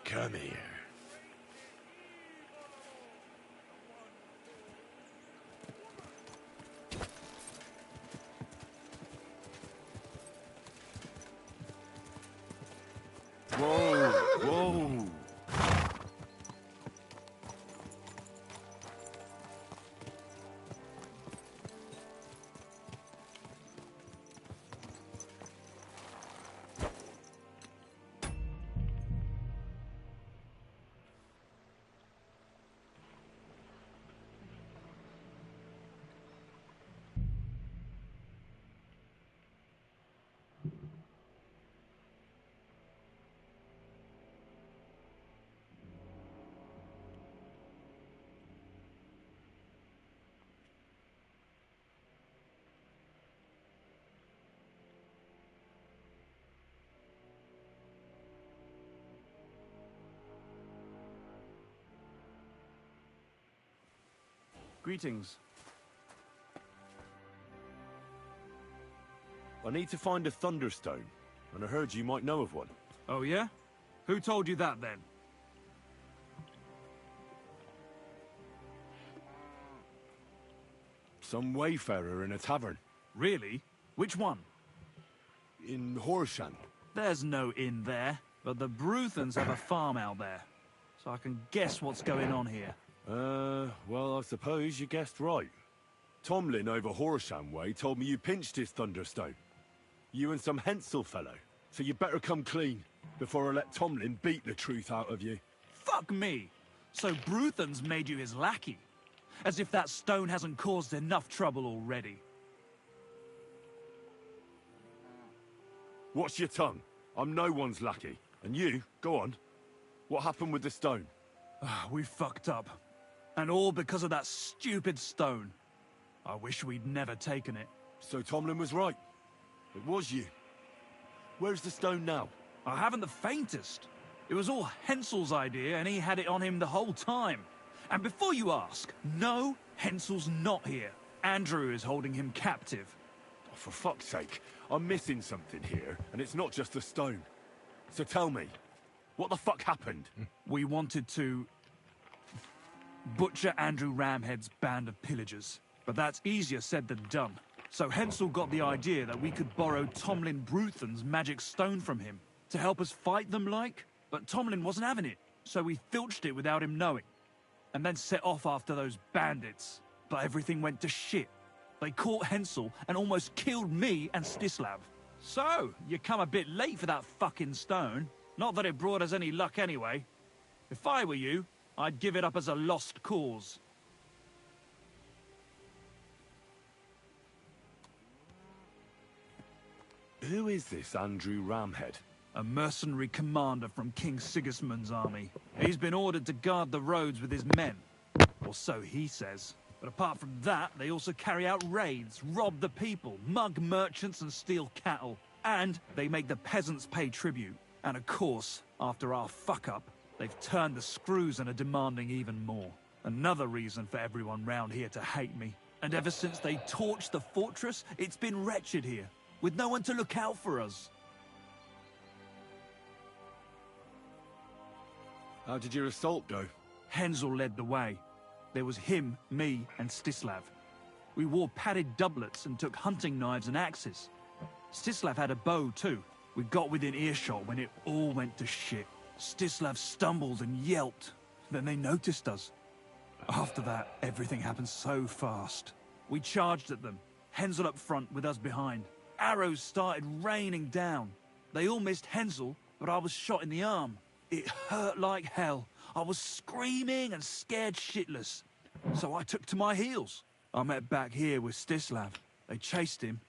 Speaker 5: Come here. Whoa, whoa.
Speaker 15: Greetings.
Speaker 5: I need to find a Thunderstone, and I heard you might know of one.
Speaker 15: Oh, yeah? Who told you that, then?
Speaker 5: Some wayfarer in a tavern.
Speaker 15: Really? Which one?
Speaker 5: In Horshan.
Speaker 15: There's no inn there, but the Bruthans have a farm out there. So I can guess what's going on here.
Speaker 5: Well, I suppose you guessed right. Tomlin over Horsham way told me you pinched his Thunderstone. You and some Hensel fellow. So you better come clean, before I let Tomlin beat the truth out of you.
Speaker 15: Fuck me! So Bruthans made you his lackey? As if that stone hasn't caused enough trouble already.
Speaker 5: Watch your tongue. I'm no one's lackey. And you, go on. What happened with the stone?
Speaker 15: We fucked up. And all because of that stupid stone. I wish we'd never taken it.
Speaker 5: So Tomlin was right. It was you. Where's the stone now?
Speaker 15: I haven't the faintest. It was all Hensel's idea, and he had it on him the whole time. And before you ask, no, Hensel's not here. Andrew is holding him captive.
Speaker 5: Oh, for fuck's sake, I'm missing something here, and it's not just the stone. So tell me, what the fuck happened?
Speaker 15: We wanted to butcher Andrew Ramhead's band of pillagers. But that's easier said than done. So Hensel got the idea that we could borrow Tomlin Bruthan's magic stone from him to help us fight them like. But Tomlin wasn't having it, so we filched it without him knowing. And then set off after those bandits. But everything went to shit. They caught Hensel and almost killed me and Stislav. So, you come a bit late for that fucking stone. Not that it brought us any luck anyway. If I were you, I'd give it up as a lost cause.
Speaker 5: Who is this Andrew Ramhead?
Speaker 15: A mercenary commander from King Sigismund's army. He's been ordered to guard the roads with his men. Or so he says. But apart from that, they also carry out raids, rob the people, mug merchants and steal cattle. And they make the peasants pay tribute. And of course, after our fuck-up, they've turned the screws and are demanding even more. Another reason for everyone round here to hate me. And ever since they torched the fortress, it's been wretched here, with no one to look out for us.
Speaker 5: How did your assault go?
Speaker 15: Hensel led the way. There was him, me, and Stislav. We wore padded doublets and took hunting knives and axes. Stislav had a bow too. We got within earshot when it all went to shit. Stislav stumbled and yelped. Then they noticed us. After that, everything happened so fast. We charged at them, Hensel up front with us behind. Arrows started raining down. They all missed Hensel, but I was shot in the arm. It hurt like hell. I was screaming and scared shitless. So I took to my heels. I met back here with Stislav. They chased him,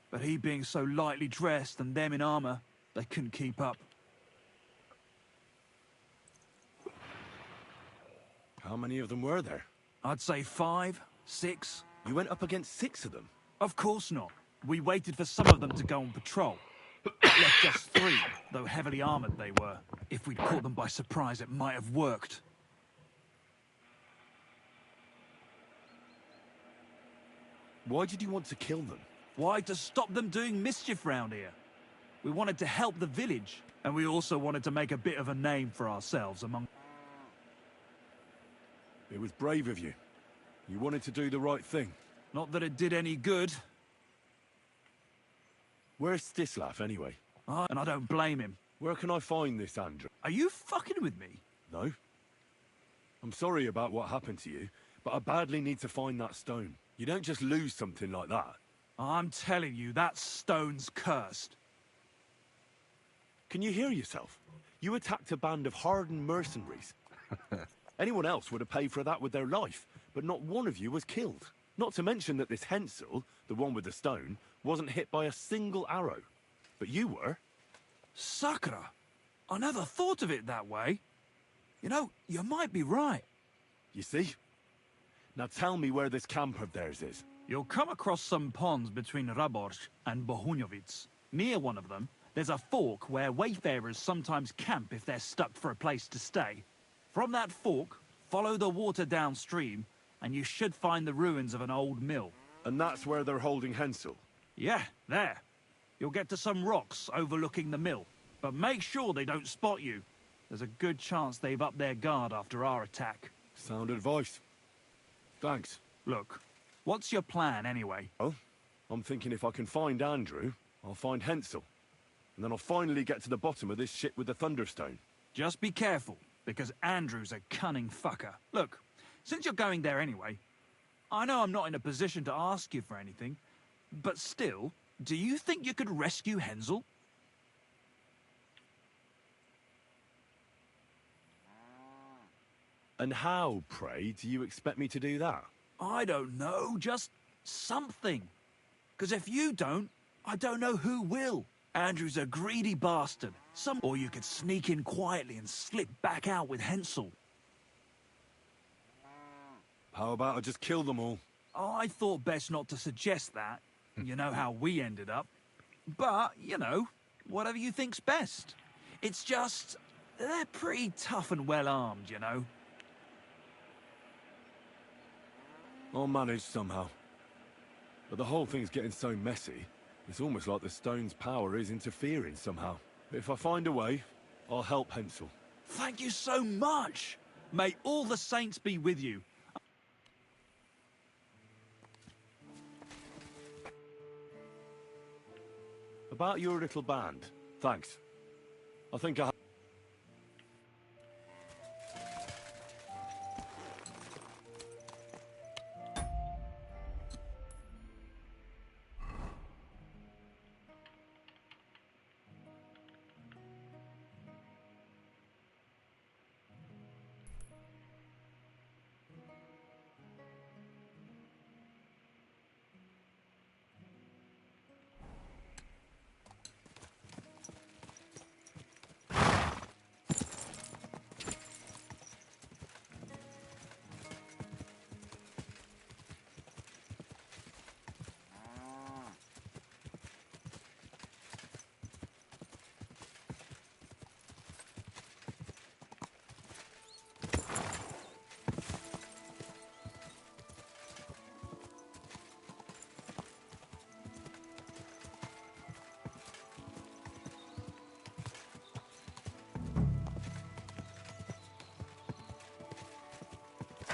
Speaker 15: but he being so lightly dressed and them in armor, they couldn't keep up.
Speaker 5: How many of them were there?
Speaker 15: I'd say 5, 6.
Speaker 5: You went up against 6 of them?
Speaker 15: Of course not. We waited for some of them to go on patrol. Left just 3, though heavily armored they were. If we'd caught them by surprise, it might have worked.
Speaker 5: Why did you want to kill them?
Speaker 15: Why? To stop them doing mischief round here. We wanted to help the village. And we also wanted to make a bit of a name for ourselves among...
Speaker 5: It was brave of you. You wanted to do the right thing.
Speaker 15: Not that it did any good.
Speaker 5: Where's Stislav, anyway?
Speaker 15: And I don't blame him.
Speaker 5: Where can I find this Andrew?
Speaker 15: Are you fucking with me?
Speaker 5: No. I'm sorry about what happened to you, but I badly need to find that stone. You don't just lose something like that.
Speaker 15: I'm telling you, that stone's cursed.
Speaker 5: Can you hear yourself? You attacked a band of hardened mercenaries. Anyone else would have paid for that with their life, but not one of you was killed. Not to mention that this Hensel, the one with the stone, wasn't hit by a single arrow. But you were.
Speaker 15: Sakura! I never thought of it that way. You know, you might be right.
Speaker 5: You see? Now tell me where this camp of theirs is.
Speaker 15: You'll come across some ponds between Raborj and Bohunjovic. Near one of them, there's a fork where wayfarers sometimes camp if they're stuck for a place to stay. From that fork, follow the water downstream, and you should find the ruins of an old mill.
Speaker 5: And that's where they're holding Hensel?
Speaker 15: Yeah, there. You'll get to some rocks overlooking the mill, but make sure they don't spot you. There's a good chance they've upped their guard after our attack.
Speaker 5: Sound advice. Thanks.
Speaker 15: Look, what's your plan anyway?
Speaker 5: Oh, I'm thinking if I can find Andrew, I'll find Hensel. And then I'll finally get to the bottom of this shit with the Thunderstone.
Speaker 15: Just be careful, because Andrew's a cunning fucker. Look, since you're going there anyway, I know I'm not in a position to ask you for anything, but still, do you think you could rescue Hensel?
Speaker 5: And how, pray, do you expect me to do that?
Speaker 15: I don't know, just something. Because if you don't, I don't know who will. Andrew's a greedy bastard. Or you could sneak in quietly and slip back out with Hensel.
Speaker 5: How about I just kill them all?
Speaker 15: I thought best not to suggest that. You know how we ended up. But, you know, whatever you think's best. It's just, they're pretty tough and well-armed, you know.
Speaker 5: I'll manage somehow. But the whole thing's getting so messy, it's almost like the stone's power is interfering somehow. If I find a way, I'll help Hensel.
Speaker 15: Thank you so much! May all the saints be with you.
Speaker 5: About your little band, thanks. I think I...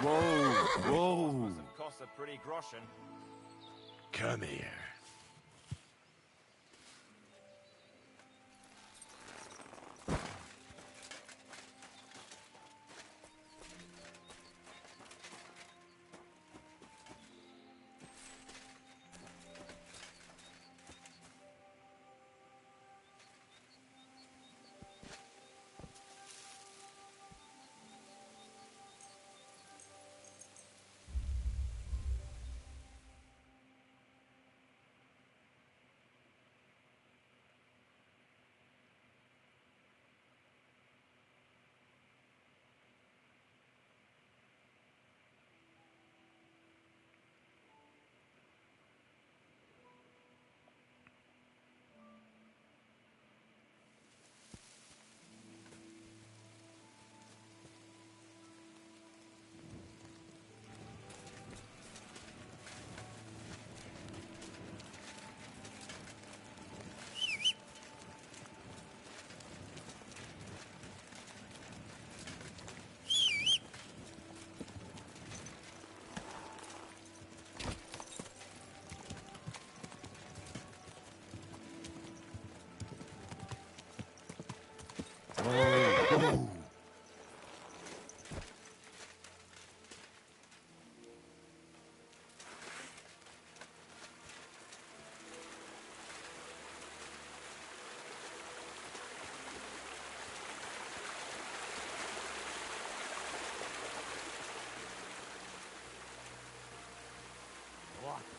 Speaker 5: Whoa, whoa.
Speaker 17: Must have cost a pretty groschen.
Speaker 9: Come here.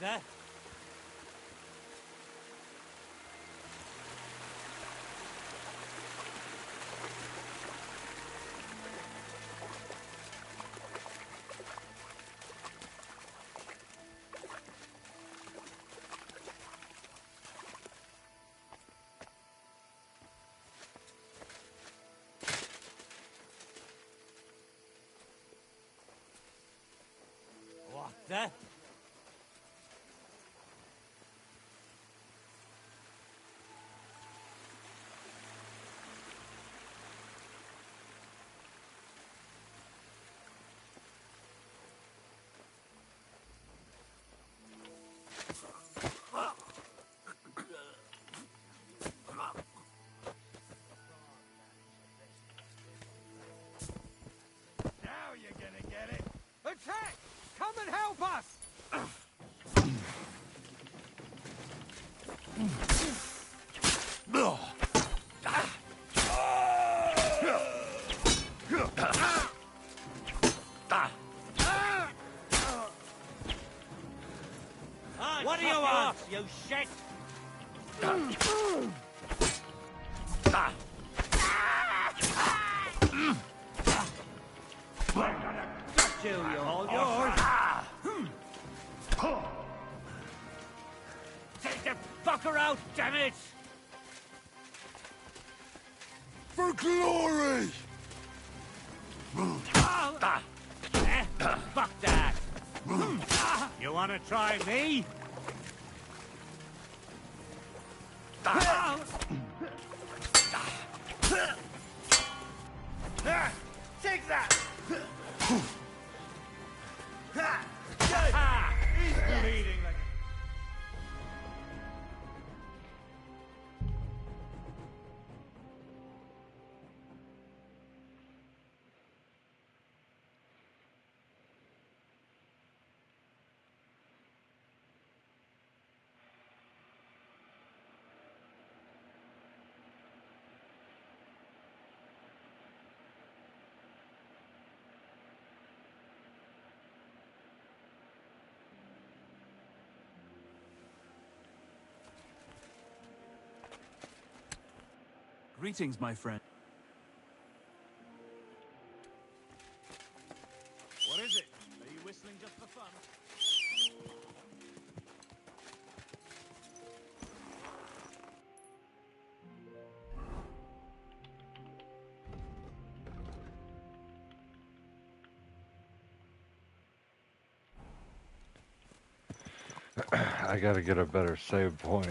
Speaker 2: there? What the?
Speaker 10: Now you're gonna get it. Attack! Come and help us!
Speaker 2: What do you want, you shit? Got you, all yours. Take the fucker out, damn it!
Speaker 21: For glory!
Speaker 2: Fuck that! You wanna try me?
Speaker 10: Take that!
Speaker 2: He's bleeding like
Speaker 15: Greetings, my friend.
Speaker 10: What is it? Are you whistling just for fun?
Speaker 1: I gotta get a better save point.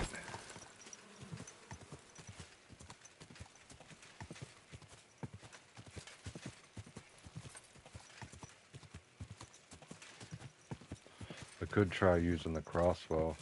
Speaker 1: I could try using the crossbow.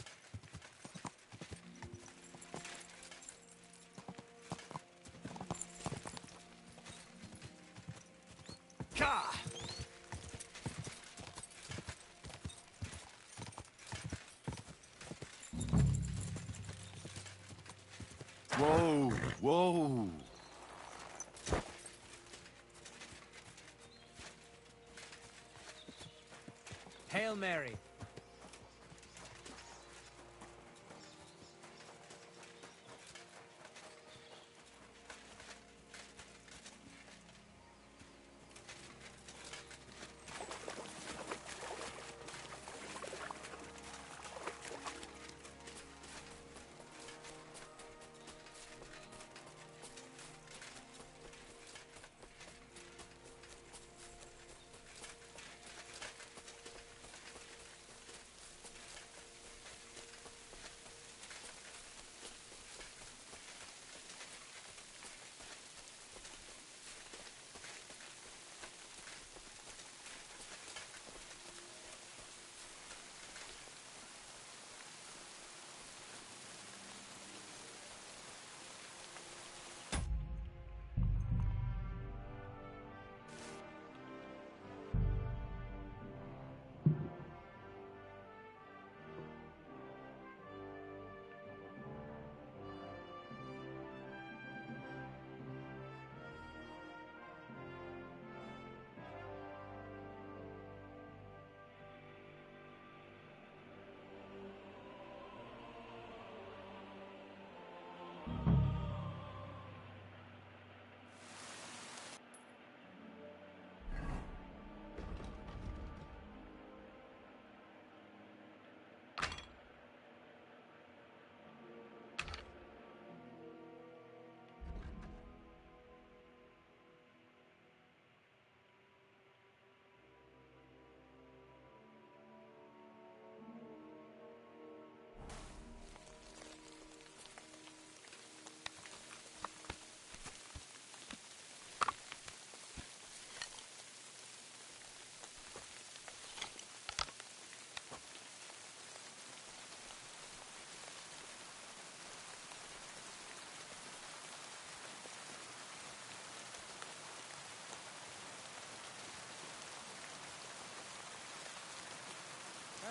Speaker 21: Whoa, whoa.
Speaker 2: Hail Mary.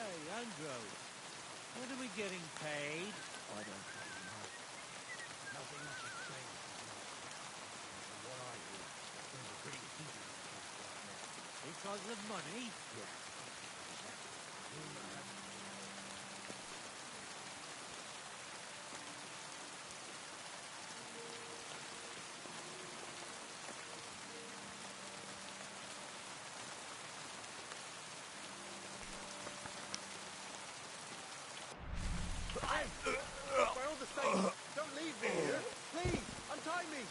Speaker 17: Ambrose, when are we getting paid?
Speaker 7: I don't fucking know. Nothing much has changed. From what I hear, things are pretty heated right now.
Speaker 17: Because of money?
Speaker 7: Yeah.
Speaker 9: By all the saints, don't leave me here. Please, untie me.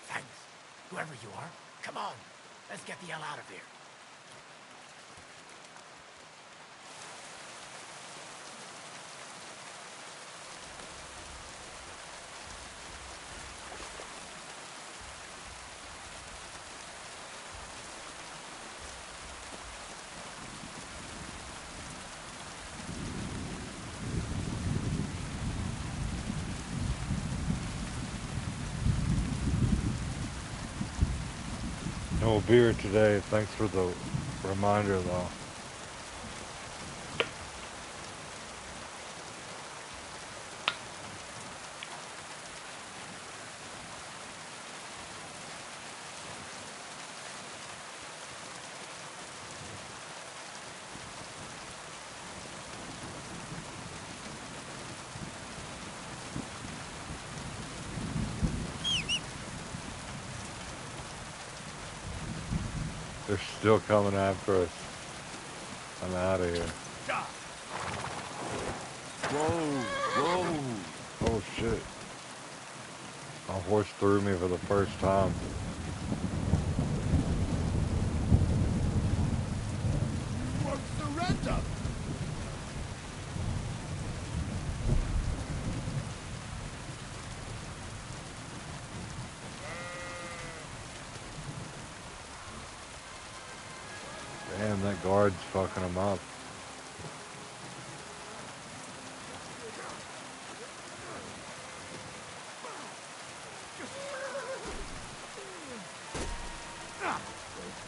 Speaker 7: Thanks. Whoever you are, come on. Let's get the hell out of here.
Speaker 1: No beer today. Thanks for the reminder, though. They're still coming after us. I'm out of here. Whoa. Oh shit. A horse threw me for the first time.
Speaker 9: Won't surrender.
Speaker 1: Damn, that guard's fucking him up.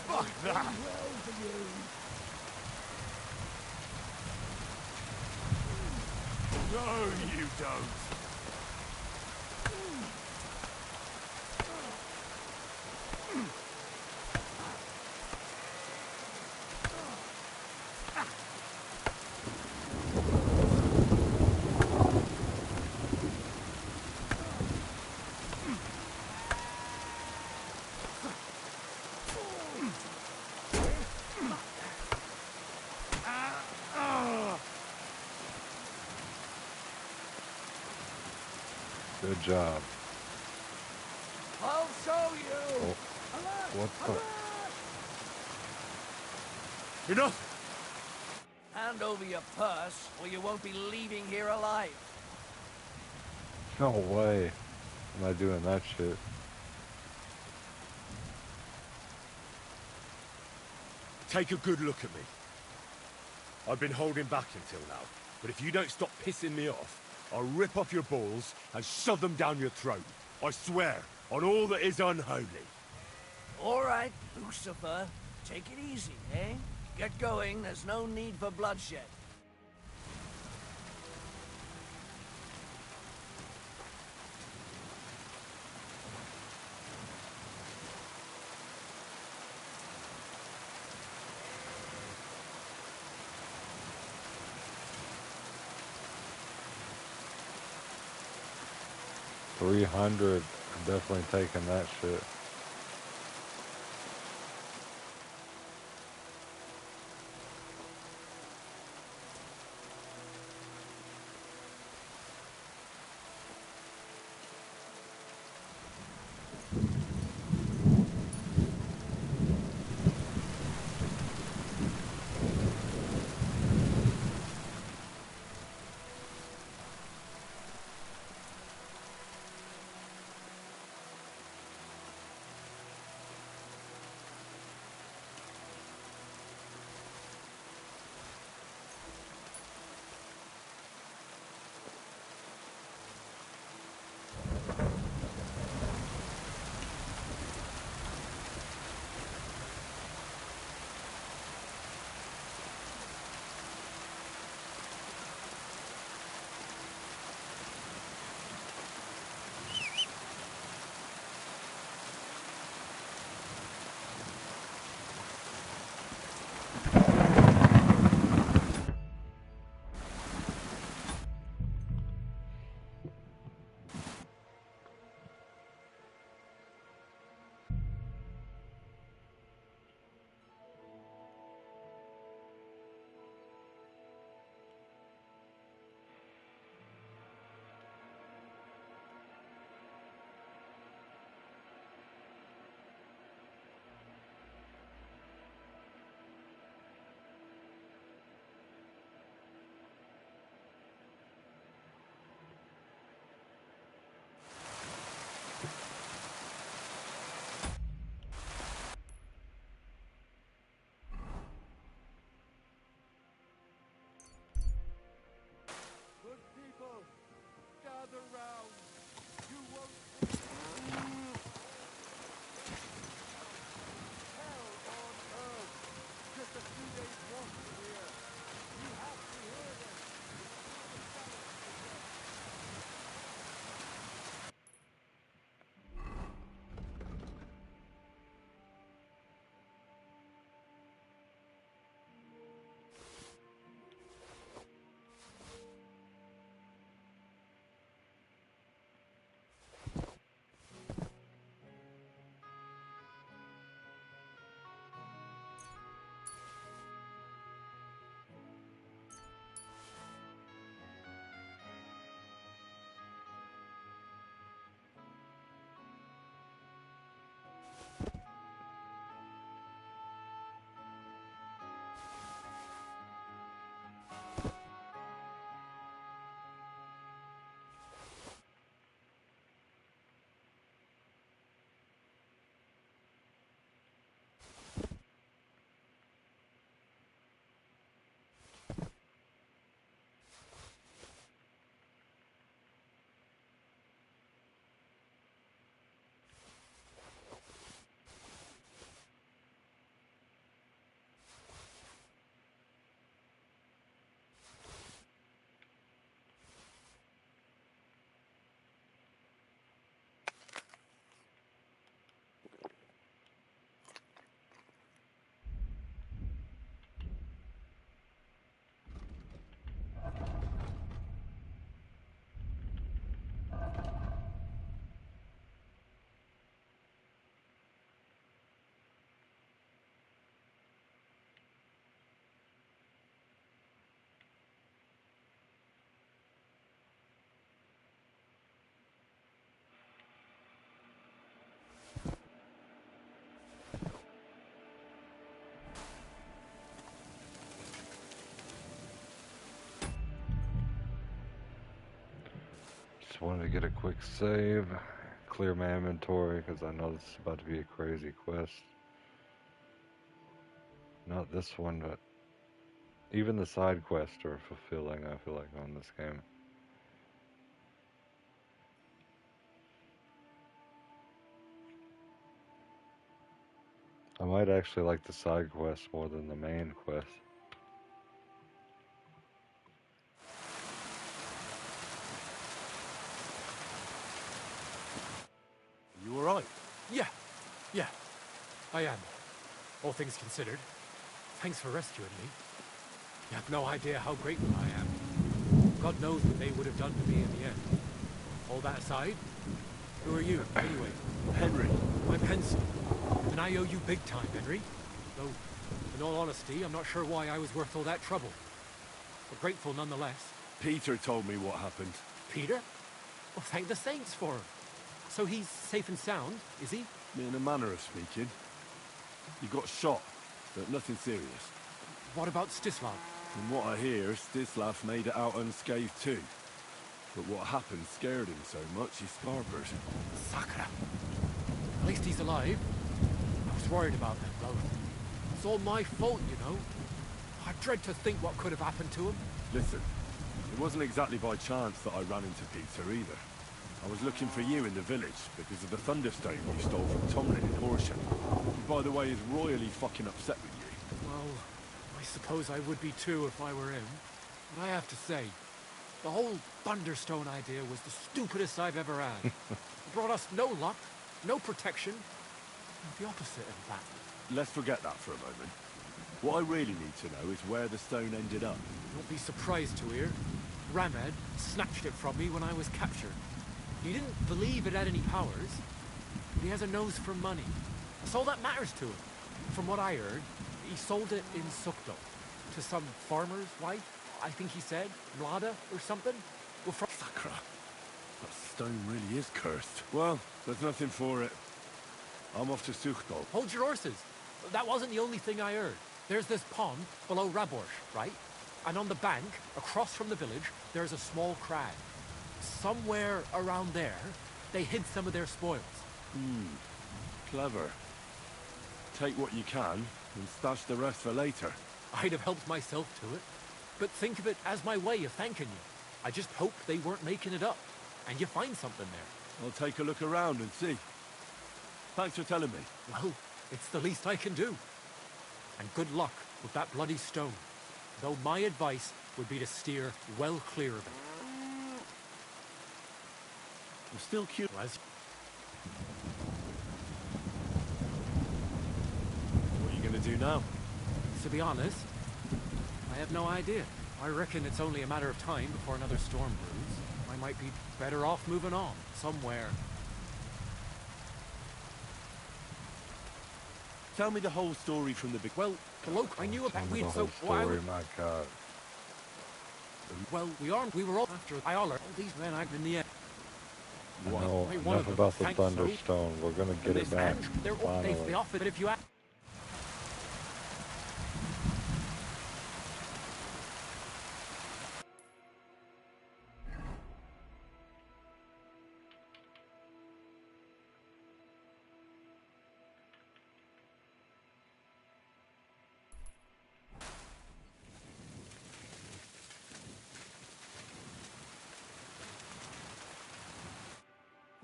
Speaker 9: Fuck that. No, you don't.
Speaker 1: Good job.
Speaker 19: I'll show you!
Speaker 1: Oh, what the?
Speaker 9: Enough!
Speaker 19: Hand over your purse, or you won't be leaving here alive.
Speaker 1: No way. I'm not doing that shit.
Speaker 5: Take a good look at me. I've been holding back until now, but if you don't stop pissing me off, I'll rip off your balls and shove them down your throat. I swear, on all that is unholy.
Speaker 19: All right, Lucifer. Take it easy, eh? Get going. There's no need for bloodshed.
Speaker 1: $300. I'm definitely taking that shit.
Speaker 12: another round. You won't. Hell on earth. Just a few days walk from here. You have to hear them.
Speaker 1: Just wanted to get a quick save, clear my inventory, because I know this is about to be a crazy quest. Not this one, but even the side quests are fulfilling, I feel like, on this game. I might actually like the side quests more than the main quest.
Speaker 12: You alright?
Speaker 13: Yeah. I am. All things considered. Thanks for rescuing me. You have no idea how grateful I am. God knows what they would have done to me in the end. All that aside, who are you, anyway?
Speaker 12: Henry.
Speaker 13: My pencil. And I owe you big time, Henry. Though, in all honesty, I'm not sure why I was worth all that trouble. But grateful nonetheless.
Speaker 5: Peter told me what happened.
Speaker 13: Peter? Well, thank the saints for him. So he's safe and sound, is he?
Speaker 5: In a manner of speaking. He got shot, but nothing serious.
Speaker 13: What about Stislav?
Speaker 5: From what I hear, Stislav made it out unscathed too. But what happened scared him so much he scarpered.
Speaker 13: Sakra. At least he's alive. I was worried about them both. It's all my fault, you know. I dread to think what could have happened to him.
Speaker 5: Listen, it wasn't exactly by chance that I ran into Peter either. I was looking for you in the village because of the Thunderstone you stole from Tomlin in Horsham. Who, by the way, is royally fucking upset with you.
Speaker 13: Well, I suppose I would be too if I were him. But I have to say, the whole Thunderstone idea was the stupidest I've ever had. It brought us no luck, no protection. The opposite, in fact.
Speaker 5: Let's forget that for a moment. What I really need to know is where the stone ended up.
Speaker 13: Don't be surprised to hear. Ramed snatched it from me when I was captured. He didn't believe it had any powers, but he has a nose for money. That's all that matters to him. From what I heard, he sold it in Sukdo to some farmer's wife, I think he said, Mlada or something. Well, from
Speaker 5: Sakra. That stone really is cursed. Well, there's nothing for it. I'm off to Sukdo.
Speaker 13: Hold your horses. That wasn't the only thing I heard. There's this pond below Raborsh, right? And on the bank, across from the village, there's a small crag. Somewhere around there, they hid some of their spoils.
Speaker 5: Clever. Take what you can, and stash the rest for later.
Speaker 13: I'd have helped myself to it. But think of it as my way of thanking you. I just hoped they weren't making it up. and you find something there.
Speaker 5: I'll take a look around and see. Thanks for telling me.
Speaker 13: Well, it's the least I can do. And good luck with that bloody stone. Though my advice would be to steer well clear of it.
Speaker 5: I'm still curious. What are you going to do now?
Speaker 13: To be honest, I have no idea. I reckon it's only a matter of time before another storm brews. I might be better off moving on, somewhere.
Speaker 5: Tell me the whole story from the big...
Speaker 13: Well, Cloak, I knew about we'd so...
Speaker 1: Story, my God.
Speaker 13: Well, we were all after Iala. All these men I've in the end.
Speaker 1: I know enough about the Thunderstone. We're gonna get it back. Finally.
Speaker 13: They offered it if you...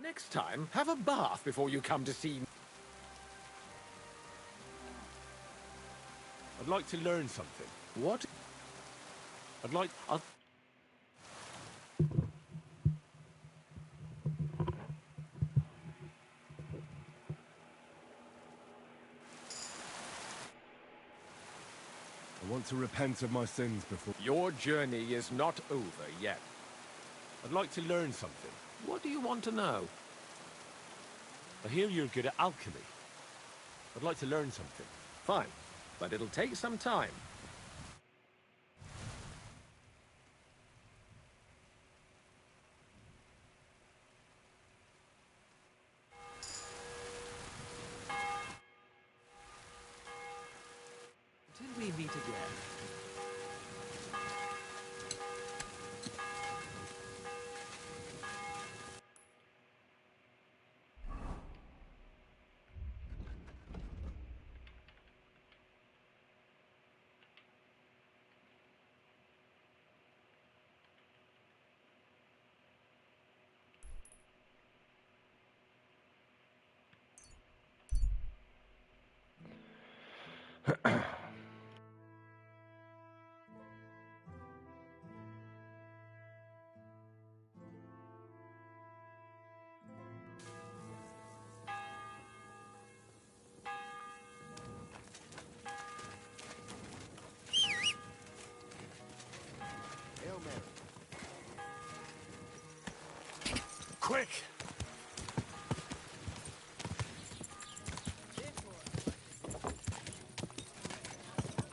Speaker 13: Next time, have a bath before you come to see me.
Speaker 5: I'd like to learn something.
Speaker 13: What?
Speaker 5: I'll... I want to repent of my sins before...
Speaker 12: Your journey is not over yet.
Speaker 5: I'd like to learn something.
Speaker 12: What do you want to know?
Speaker 5: I hear you're good at alchemy. I'd like to learn something.
Speaker 12: Fine, but it'll take some time.
Speaker 13: Until we meet again.
Speaker 5: Quick!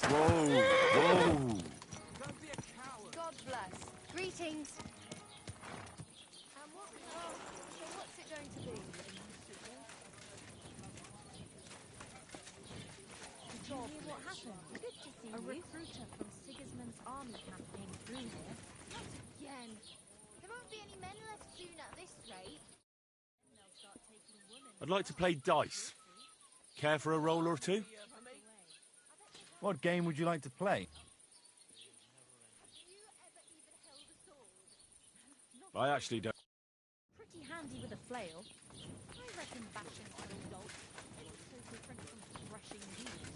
Speaker 5: Whoa! Whoa!
Speaker 6: God bless. Greetings. So what's it going to be? Did you hear what happened? Good to see a recruiter from Sigismund's army camp came through here. Not again. There won't be any men left soon at this rate. They'll start taking women.
Speaker 5: I'd like to play dice. Care for a roll or two?
Speaker 11: What game would you like to play?
Speaker 5: I actually don't.
Speaker 6: Pretty handy with a flail. I reckon bashing old dogs isn't so different from threshing weeds.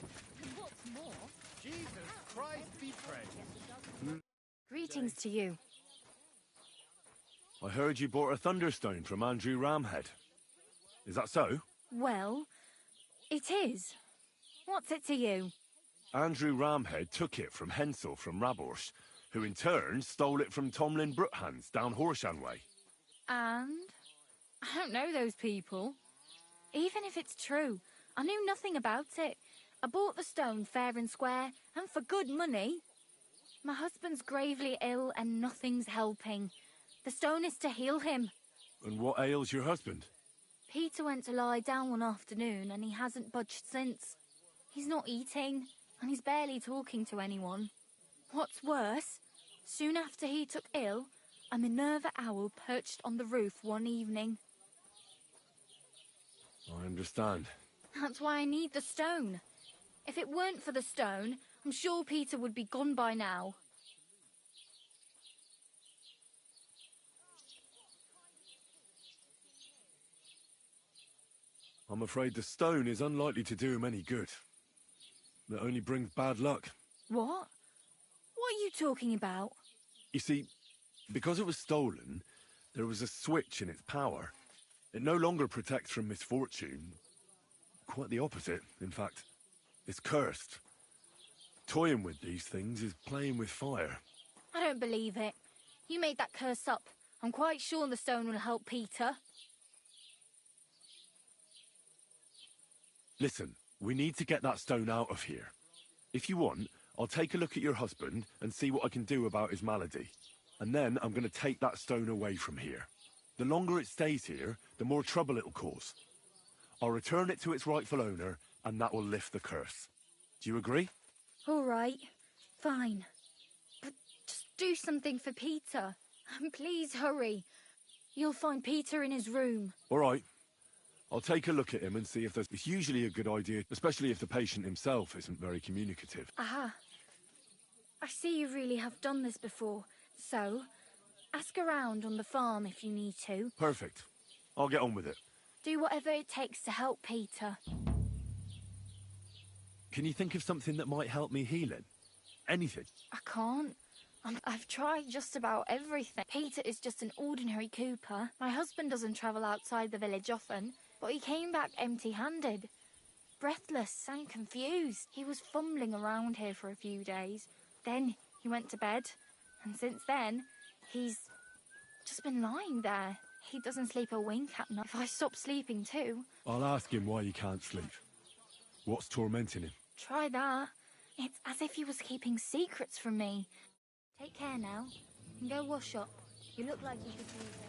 Speaker 6: And what's more,
Speaker 11: Jesus Christ be praised.
Speaker 6: greetings to you.
Speaker 5: I heard you bought a Thunderstone from Andrew Ramhead. Is that so?
Speaker 6: Well, it is. What's it to you?
Speaker 5: Andrew Ramhead took it from Hensel from Raborsh, who in turn stole it from Tomlin Brookhans down Horshan way.
Speaker 6: And? I don't know those people. Even if it's true, I knew nothing about it. I bought the stone fair and square, and for good money. My husband's gravely ill and nothing's helping. The stone is to heal him.
Speaker 5: And what ails your husband?
Speaker 6: Peter went to lie down one afternoon and he hasn't budged since. He's not eating, and he's barely talking to anyone. What's worse, soon after he took ill, a Minerva owl perched on the roof one evening.
Speaker 5: I understand.
Speaker 6: That's why I need the stone. If it weren't for the stone, I'm sure Peter would be gone by now.
Speaker 5: I'm afraid the stone is unlikely to do him any good. It only brings bad luck.
Speaker 6: What? What are you talking about?
Speaker 5: You see, because it was stolen, there was a switch in its power. It no longer protects from misfortune. Quite the opposite, in fact. It's cursed. Toying with these things is playing with fire.
Speaker 6: I don't believe it. You made that curse up. I'm quite sure the stone will help Peter.
Speaker 5: Listen, we need to get that stone out of here. If you want, I'll take a look at your husband and see what I can do about his malady. And then I'm going to take that stone away from here. The longer it stays here, the more trouble it'll cause. I'll return it to its rightful owner, and that will lift the curse. Do you agree?
Speaker 6: All right. Fine. But just do something for Peter. And please hurry. You'll find Peter in his room.
Speaker 5: All right. I'll take a look at him and see if there's... It's usually a good idea, especially if the patient himself isn't very communicative.
Speaker 6: Aha. I see you really have done this before. So, ask around on the farm if you need to.
Speaker 5: Perfect. I'll get on with it.
Speaker 6: Do whatever it takes to help Peter.
Speaker 5: Can you think of something that might help me heal him? Anything?
Speaker 6: I can't. I've tried just about everything. Peter is just an ordinary cooper. My husband doesn't travel outside the village often, but he came back empty-handed. Breathless and confused. He was fumbling around here for a few days. Then he went to bed, and since then, he's just been lying there. He doesn't sleep a wink at night. If I stop sleeping too...
Speaker 5: I'll ask him why he can't sleep. What's tormenting him?
Speaker 6: Try that. It's as if he was keeping secrets from me. Take care now, and go wash up. You look like you could use it.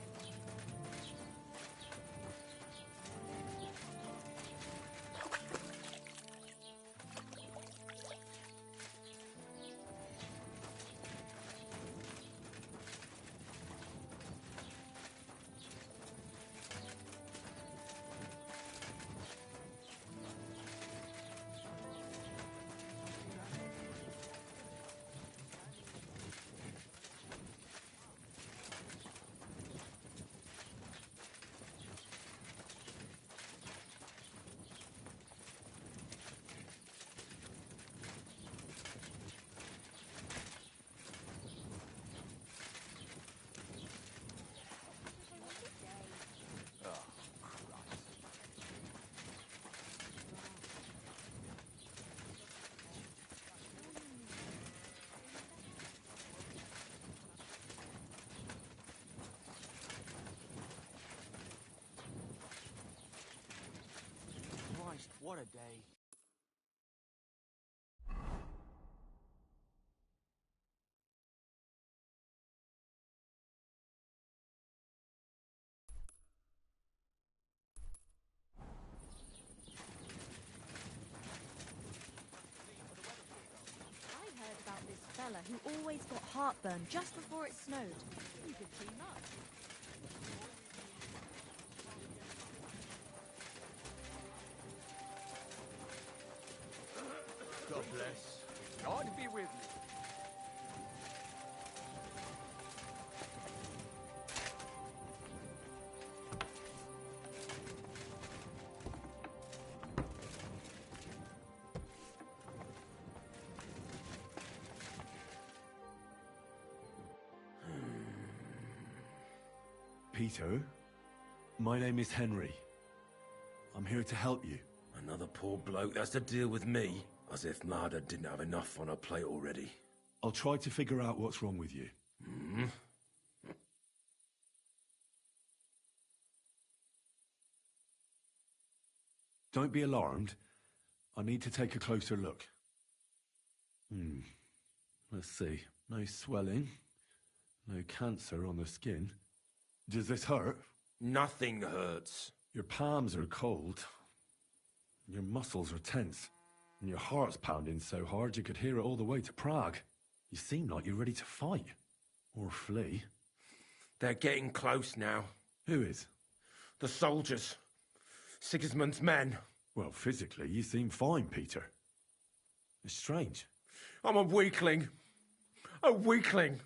Speaker 14: What a day.
Speaker 18: I heard about this fella who always got heartburn just before it snowed. You could team up.
Speaker 12: God bless. God be with you.
Speaker 5: Peter, my name is Henry. I'm here to help you.
Speaker 12: Another poor bloke that's to deal with me. As if Marder didn't have enough on her plate already.
Speaker 5: I'll try to figure out what's wrong with you.
Speaker 12: Hmm?
Speaker 5: Don't be alarmed. I need to take a closer look. Let's see. No swelling. No cancer on the skin. Does this hurt?
Speaker 12: Nothing hurts.
Speaker 5: Your palms are cold. Your muscles are tense. And your heart's pounding so hard you could hear it all the way to Prague. You seem like you're ready to fight. Or flee.
Speaker 12: They're getting close now.
Speaker 5: Who is?
Speaker 12: The soldiers. Sigismund's men.
Speaker 5: Well, physically, you seem fine, Peter. It's strange.
Speaker 12: I'm a weakling. A weakling.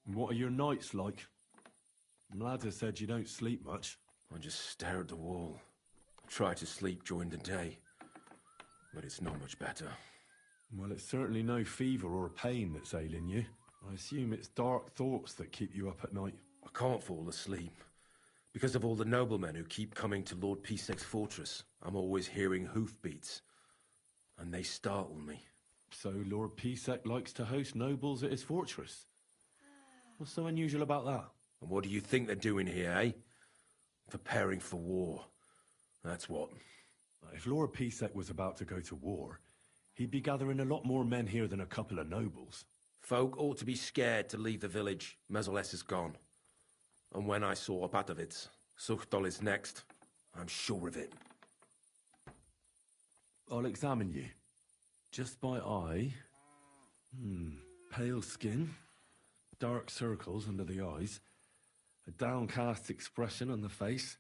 Speaker 5: And what are your nights like? Mladder said you don't sleep much.
Speaker 8: I just stare at the wall. I try to sleep during the day, but it's not much better.
Speaker 5: Well, it's certainly no fever or pain that's ailing you. I assume it's dark thoughts that keep you up at night.
Speaker 8: I can't fall asleep. Because of all the noblemen who keep coming to Lord Pisek's fortress, I'm always hearing hoofbeats, and they startle me.
Speaker 5: So Lord Pisek likes to host nobles at his fortress? What's so unusual about that?
Speaker 8: And what do you think they're doing here, eh? Preparing for war. That's what.
Speaker 5: If Lord Pisek was about to go to war, he'd be gathering a lot more men here than a couple of nobles.
Speaker 8: Folk ought to be scared to leave the village. Mezolès is gone. And when I saw Opatowitz, Suchtol is next. I'm sure of it.
Speaker 5: I'll examine you. Just by eye. Pale skin. Dark circles under the eyes. A downcast expression on the face.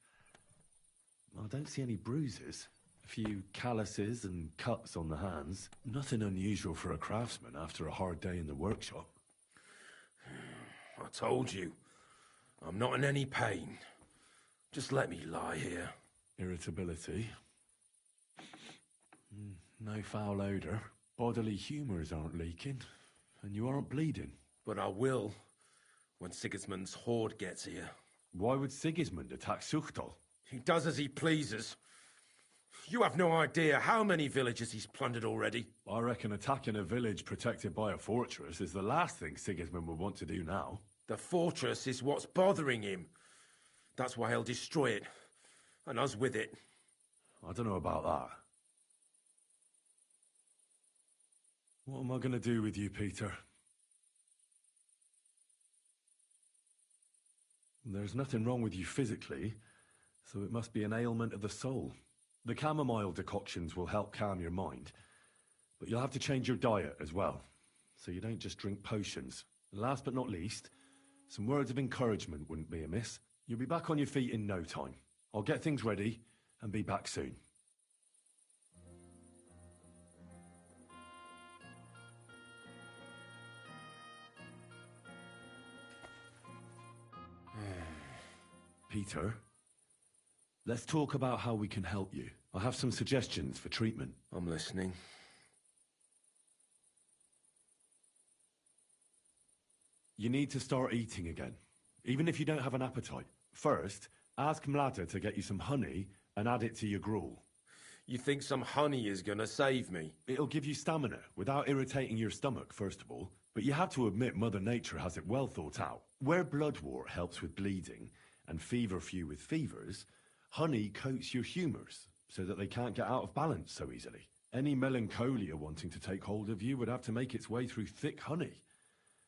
Speaker 5: I don't see any bruises. A few calluses and cuts on the hands. Nothing unusual for a craftsman after a hard day in the workshop.
Speaker 8: I told you. I'm not in any pain. Just let me lie here.
Speaker 5: Irritability. No foul odor. Bodily humors aren't leaking. And you aren't bleeding.
Speaker 8: But I will, when Sigismund's horde gets here.
Speaker 5: Why would Sigismund attack Suchtol?
Speaker 8: He does as he pleases. You have no idea how many villages he's plundered already.
Speaker 5: I reckon attacking a village protected by a fortress is the last thing Sigismund would want to do now.
Speaker 8: The fortress is what's bothering him. That's why he'll destroy it. And us with it.
Speaker 5: I don't know about that. What am I going to do with you, Peter? There's nothing wrong with you physically, so it must be an ailment of the soul. The chamomile decoctions will help calm your mind, but you'll have to change your diet as well, so you don't just drink potions. And last but not least, some words of encouragement wouldn't be amiss. You'll be back on your feet in no time. I'll get things ready and be back soon. Peter, let's talk about how we can help you. I have some suggestions for treatment.
Speaker 8: I'm listening.
Speaker 5: You need to start eating again, even if you don't have an appetite. First, ask Mladder to get you some honey and add it to your gruel.
Speaker 8: You think some honey is gonna save me?
Speaker 5: It'll give you stamina without irritating your stomach, first of all. But you have to admit Mother Nature has it well thought out. Where bloodwort helps with bleeding and feverfew with fevers, honey coats your humours so that they can't get out of balance so easily. Any melancholia wanting to take hold of you would have to make its way through thick honey,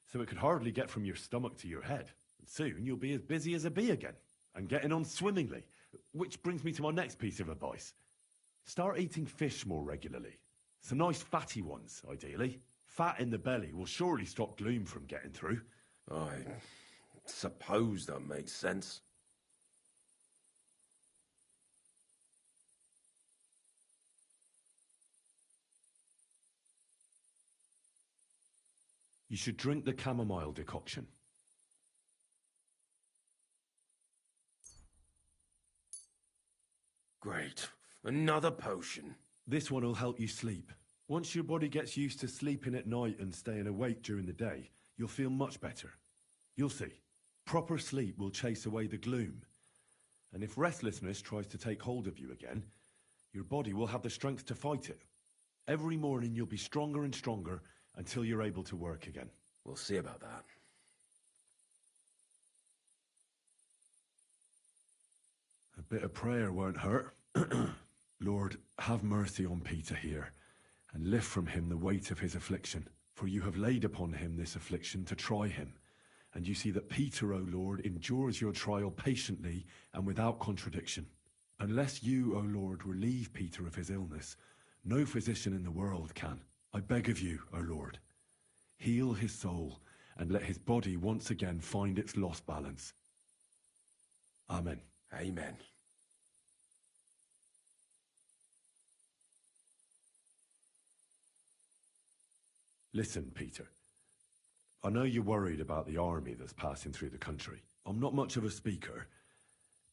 Speaker 5: so it could hardly get from your stomach to your head. And soon you'll be as busy as a bee again, and getting on swimmingly. Which brings me to my next piece of advice. Start eating fish more regularly. Some nice fatty ones, ideally. Fat in the belly will surely stop gloom from getting through.
Speaker 8: I suppose that makes sense.
Speaker 5: You should drink the chamomile decoction.
Speaker 8: Great. Another potion.
Speaker 5: This one will help you sleep. Once your body gets used to sleeping at night and staying awake during the day, you'll feel much better. You'll see. Proper sleep will chase away the gloom. And if restlessness tries to take hold of you again, your body will have the strength to fight it. Every morning you'll be stronger and stronger until you're able to work again.
Speaker 8: We'll see about that.
Speaker 5: A bit of prayer won't hurt. Lord, have mercy on Peter here, and lift from him the weight of his affliction. For you have laid upon him this affliction to try him. And you see that Peter, O Lord, endures your trial patiently and without contradiction. Unless you, O Lord, relieve Peter of his illness, no physician in the world can. I beg of you, O Lord, heal his soul and let his body once again find its lost balance. Amen.
Speaker 8: Amen.
Speaker 5: Listen, Peter. I know you're worried about the army that's passing through the country. I'm not much of a speaker,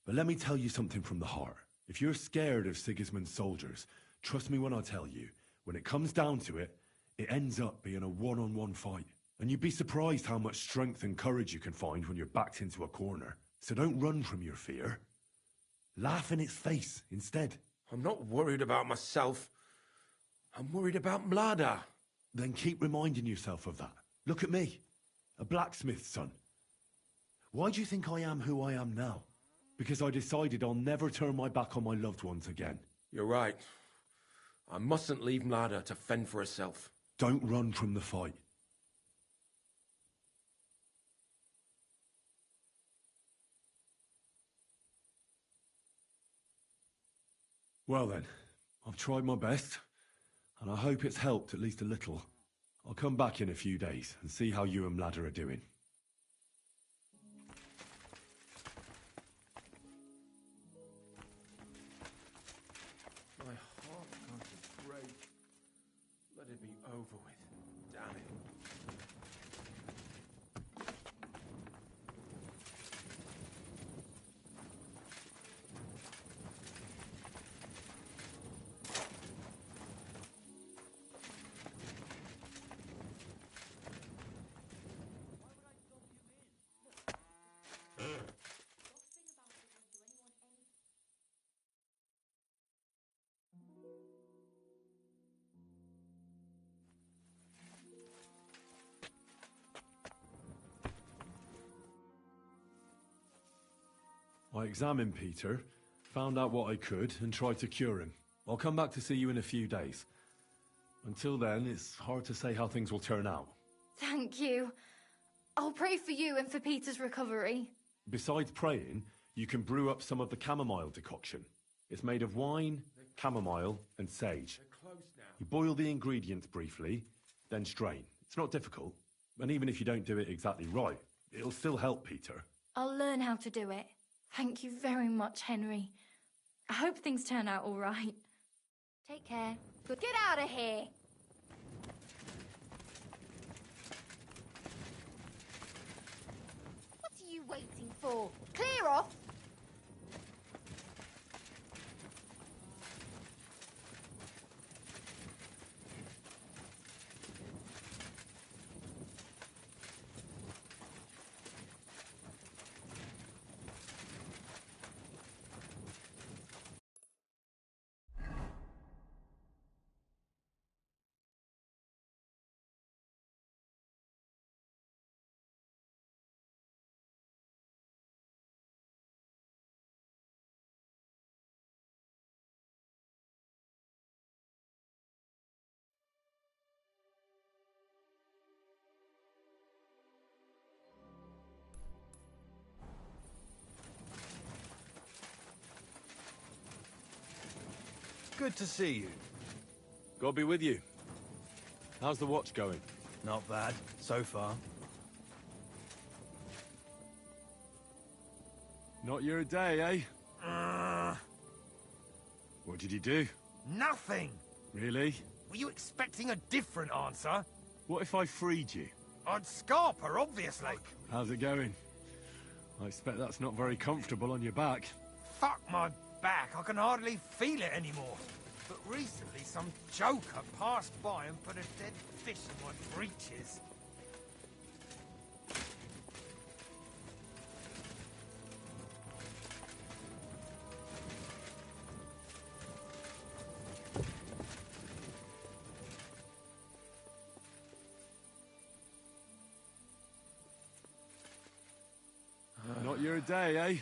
Speaker 5: but let me tell you something from the heart. If you're scared of Sigismund's soldiers, trust me when I tell you, when it comes down to it, it ends up being a one-on-one fight. And you'd be surprised how much strength and courage you can find when you're backed into a corner. So don't run from your fear. Laugh in its face instead.
Speaker 8: I'm not worried about myself. I'm worried about Mlada.
Speaker 5: Then keep reminding yourself of that. Look at me, a blacksmith's son. Why do you think I am who I am now? Because I decided I'll never turn my back on my loved ones again.
Speaker 8: You're right. I mustn't leave Mlada to fend for herself.
Speaker 5: Don't run from the fight. Well then, I've tried my best, and I hope it's helped at least a little. I'll come back in a few days and see how you and Mlada are doing.
Speaker 8: My heart can't break. Let it be over with. Damn it.
Speaker 5: I examined Peter, found out what I could, and tried to cure him. I'll come back to see you in a few days. Until then, it's hard to say how things will turn out.
Speaker 6: Thank you. I'll pray for you and for Peter's recovery.
Speaker 5: Besides praying, you can brew up some of the chamomile decoction. It's made of wine, chamomile, and sage. You boil the ingredients briefly, then strain. It's not difficult, and even if you don't do it exactly right, it'll still help Peter.
Speaker 6: I'll learn how to do it. Thank you very much, Henry. I hope things turn out all right. Take care. Good. Get out of here! What are you waiting for? Clear off!
Speaker 9: Good to see you.
Speaker 5: God be with you. How's the watch going?
Speaker 9: Not bad, so far.
Speaker 5: Not your day, eh? What did you do?
Speaker 7: Nothing!
Speaker 5: Really?
Speaker 7: Were you expecting a different answer?
Speaker 5: What if I freed you?
Speaker 7: I'd scarp her, obviously.
Speaker 5: How's it going? I expect that's not very comfortable on your back.
Speaker 7: Fuck my back, I can hardly feel it anymore. But recently some joker passed by and put a dead fish in my breeches.
Speaker 5: Not your day, eh?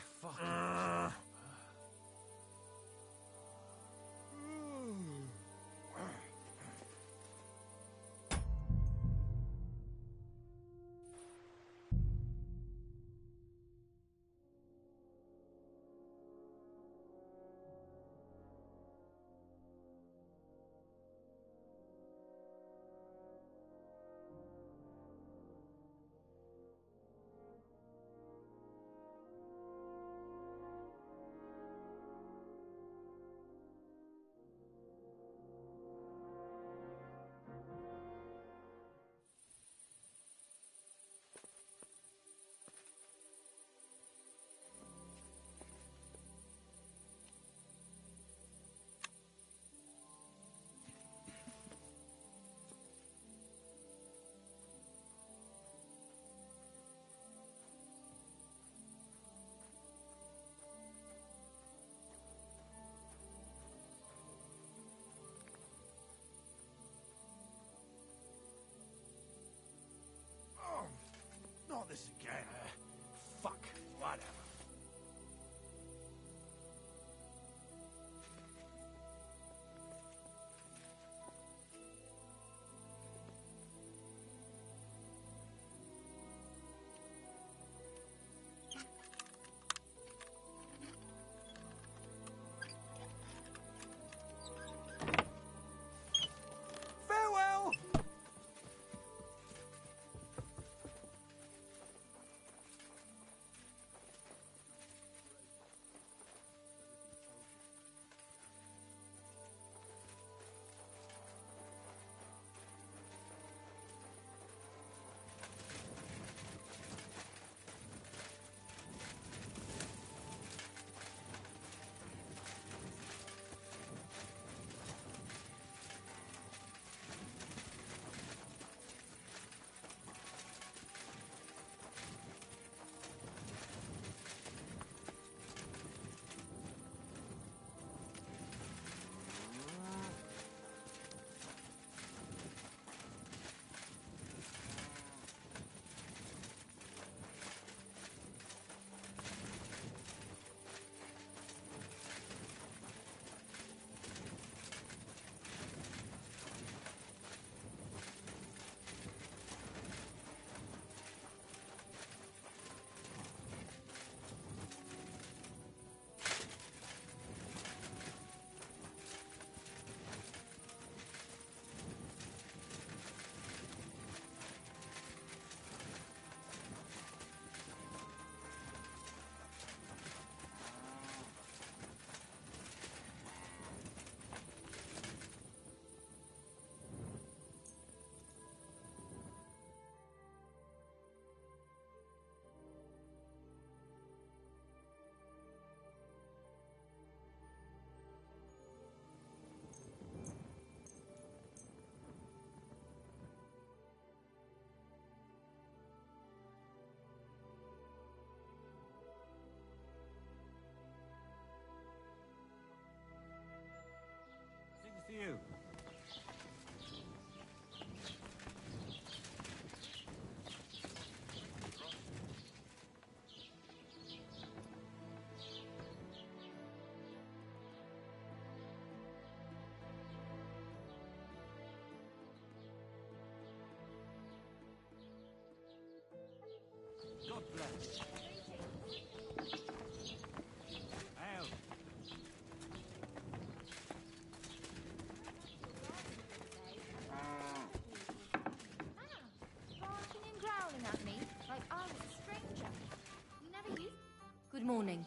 Speaker 6: morning.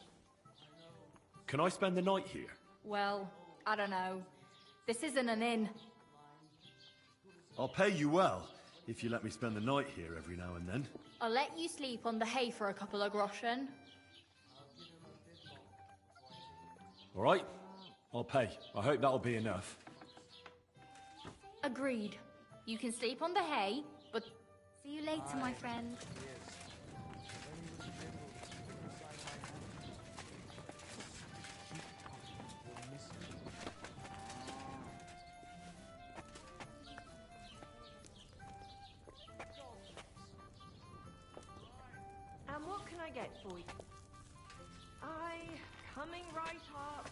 Speaker 5: Can I spend the night here?
Speaker 6: Well, I don't know. This isn't an inn.
Speaker 5: I'll pay you well, if you let me spend the night here every now and then.
Speaker 6: I'll let you sleep on the hay for a couple of groschen.
Speaker 5: All right, I'll pay. I hope that'll be enough.
Speaker 6: Agreed. You can sleep on the hay, but see you later, my friend.
Speaker 3: And what can I get for you? Coming right up.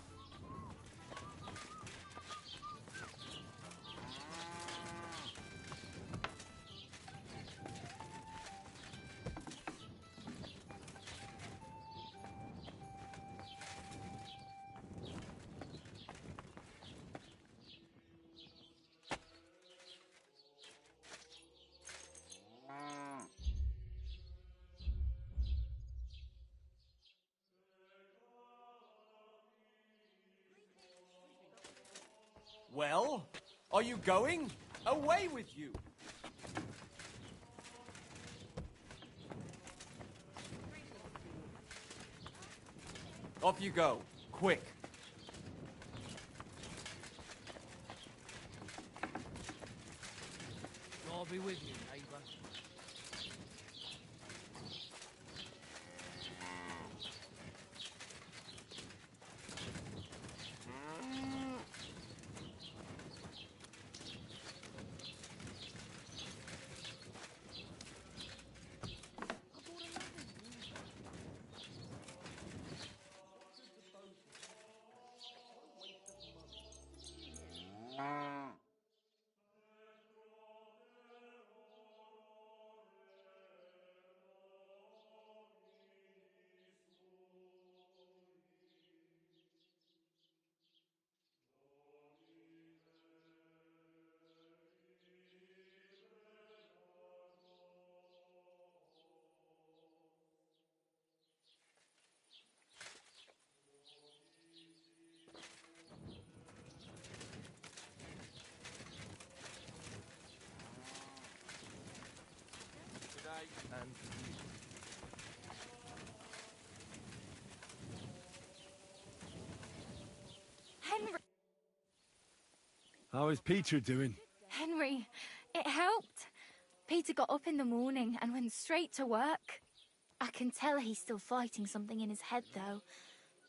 Speaker 10: Well, are you going? Away with you! Off you go, quick.
Speaker 13: I'll be with you, neighbour.
Speaker 6: Henry!
Speaker 5: How is Peter doing?
Speaker 6: Henry, it helped. Peter got up in the morning and went straight to work. I can tell he's still fighting something in his head, though.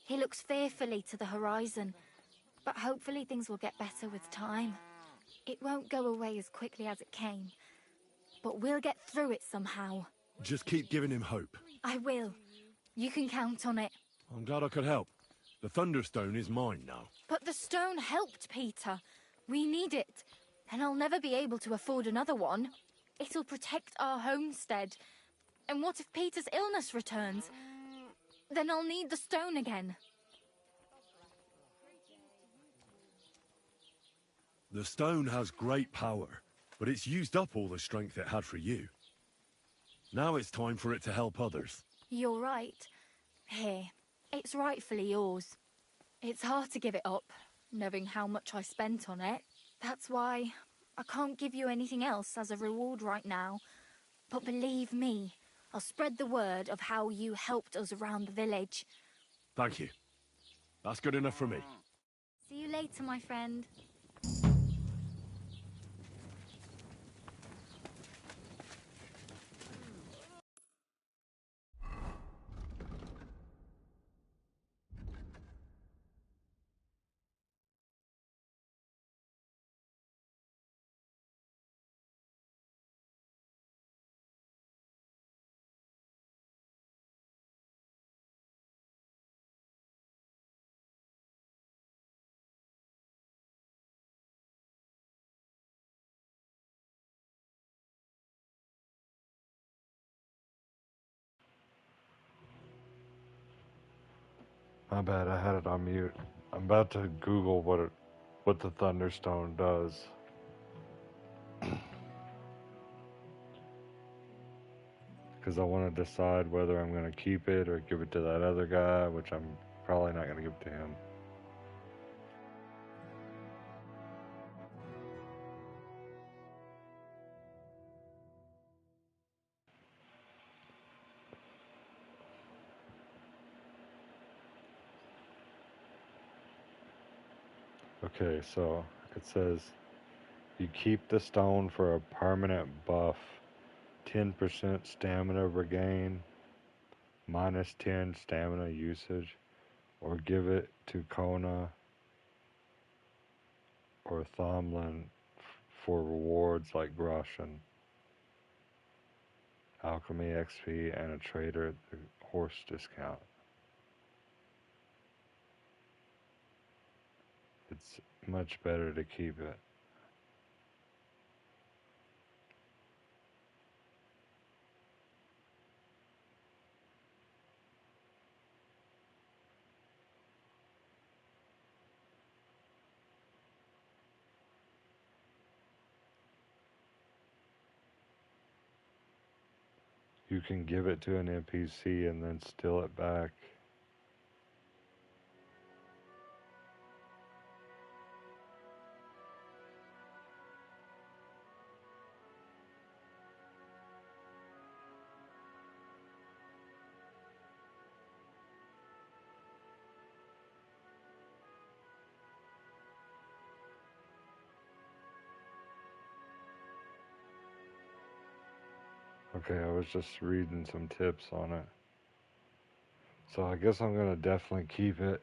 Speaker 6: He looks fearfully to the horizon, but hopefully things will get better with time. It won't go away as quickly as it came, but we'll get through it somehow.
Speaker 5: Just keep giving him hope.
Speaker 6: I will. You can count on it.
Speaker 5: I'm glad I could help. The Thunderstone is mine now.
Speaker 6: But the stone helped, Peter. We need it, and I'll never be able to afford another one. It'll protect our homestead. And what if Peter's illness returns? Then I'll need the stone again.
Speaker 5: The stone has great power, but it's used up all the strength it had for you. Now it's time for it to help others.
Speaker 6: You're right. Here, it's rightfully yours. It's hard to give it up, knowing how much I spent on it. That's why I can't give you anything else as a reward right now. But believe me, I'll spread the word of how you helped us around the village.
Speaker 5: Thank you. That's good enough for me.
Speaker 6: See you later, my friend.
Speaker 1: My bad, I had it on mute. I'm about to Google what the Thunderstone does. because I want to decide whether I'm going to keep it or give it to that other guy, which I'm probably not going to give it to him. Okay, so it says you keep the stone for a permanent buff, 10% stamina regain, minus 10 stamina usage, or give it to Kona or Thomlin for rewards like Groshen, Alchemy XP, and a trader at the horse discount. It's much better to keep it. You can give it to an NPC and then steal it back. Okay, I was just reading some tips on it. So I guess I'm gonna definitely keep it.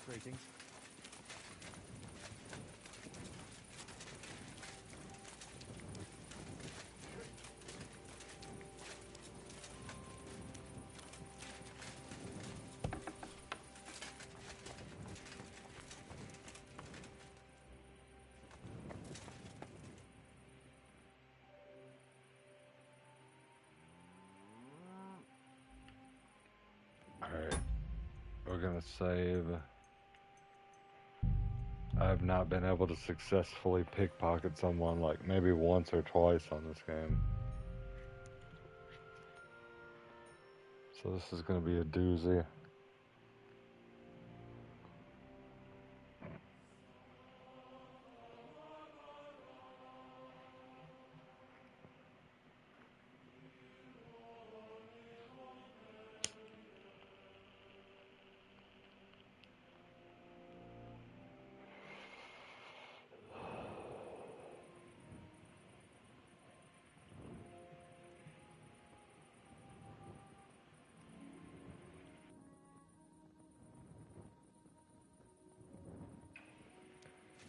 Speaker 11: Greetings.
Speaker 1: Alright, we're gonna save. I have not been able to successfully pickpocket someone like maybe once or twice on this game. So this is gonna be a doozy.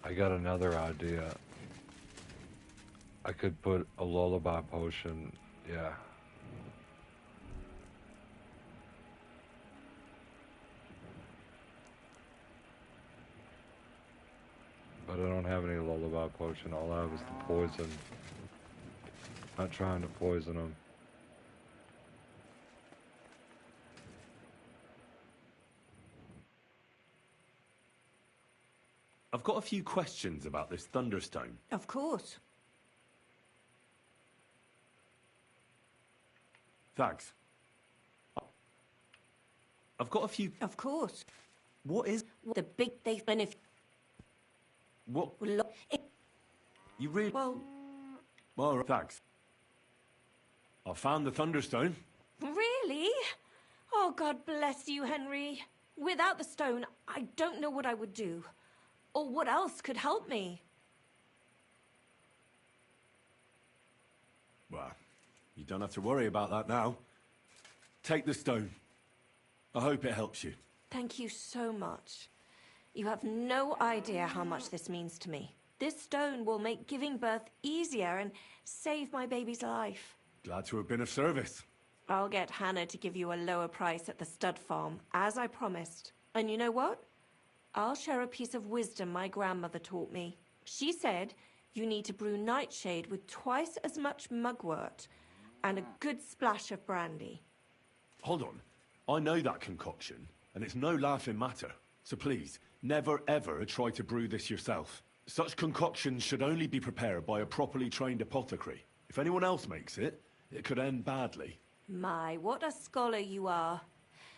Speaker 1: I got another idea. I could put a lullaby potion, yeah. But I don't have any lullaby potion. All I have is the poison. Not trying to poison them.
Speaker 5: I've got a few questions about this Thunderstone.
Speaker 3: Of course.
Speaker 5: Thanks. I've got a few...
Speaker 3: Of course.
Speaker 5: What is...
Speaker 3: The big they benefit.
Speaker 5: What? You really...
Speaker 3: Well...
Speaker 5: Well, thanks. I found the Thunderstone.
Speaker 3: Really? Oh, God bless you, Henry. Without the stone, I don't know what I would do. Or what else could help me.
Speaker 5: Well, you don't have to worry about that now. Take the stone. I hope it helps you.
Speaker 3: Thank you so much. You have no idea how much this means to me. This stone will make giving birth easier and save my baby's life.
Speaker 5: Glad to have been of service.
Speaker 3: I'll get Hannah to give you a lower price at the stud farm, as I promised. And you know what? I'll share a piece of wisdom my grandmother taught me. She said you need to brew nightshade with twice as much mugwort and a good splash of brandy.
Speaker 5: Hold on. I know that concoction, and it's no laughing matter. So please, never ever try to brew this yourself. Such concoctions should only be prepared by a properly trained apothecary. If anyone else makes it, it could end badly.
Speaker 3: My, what a scholar you are.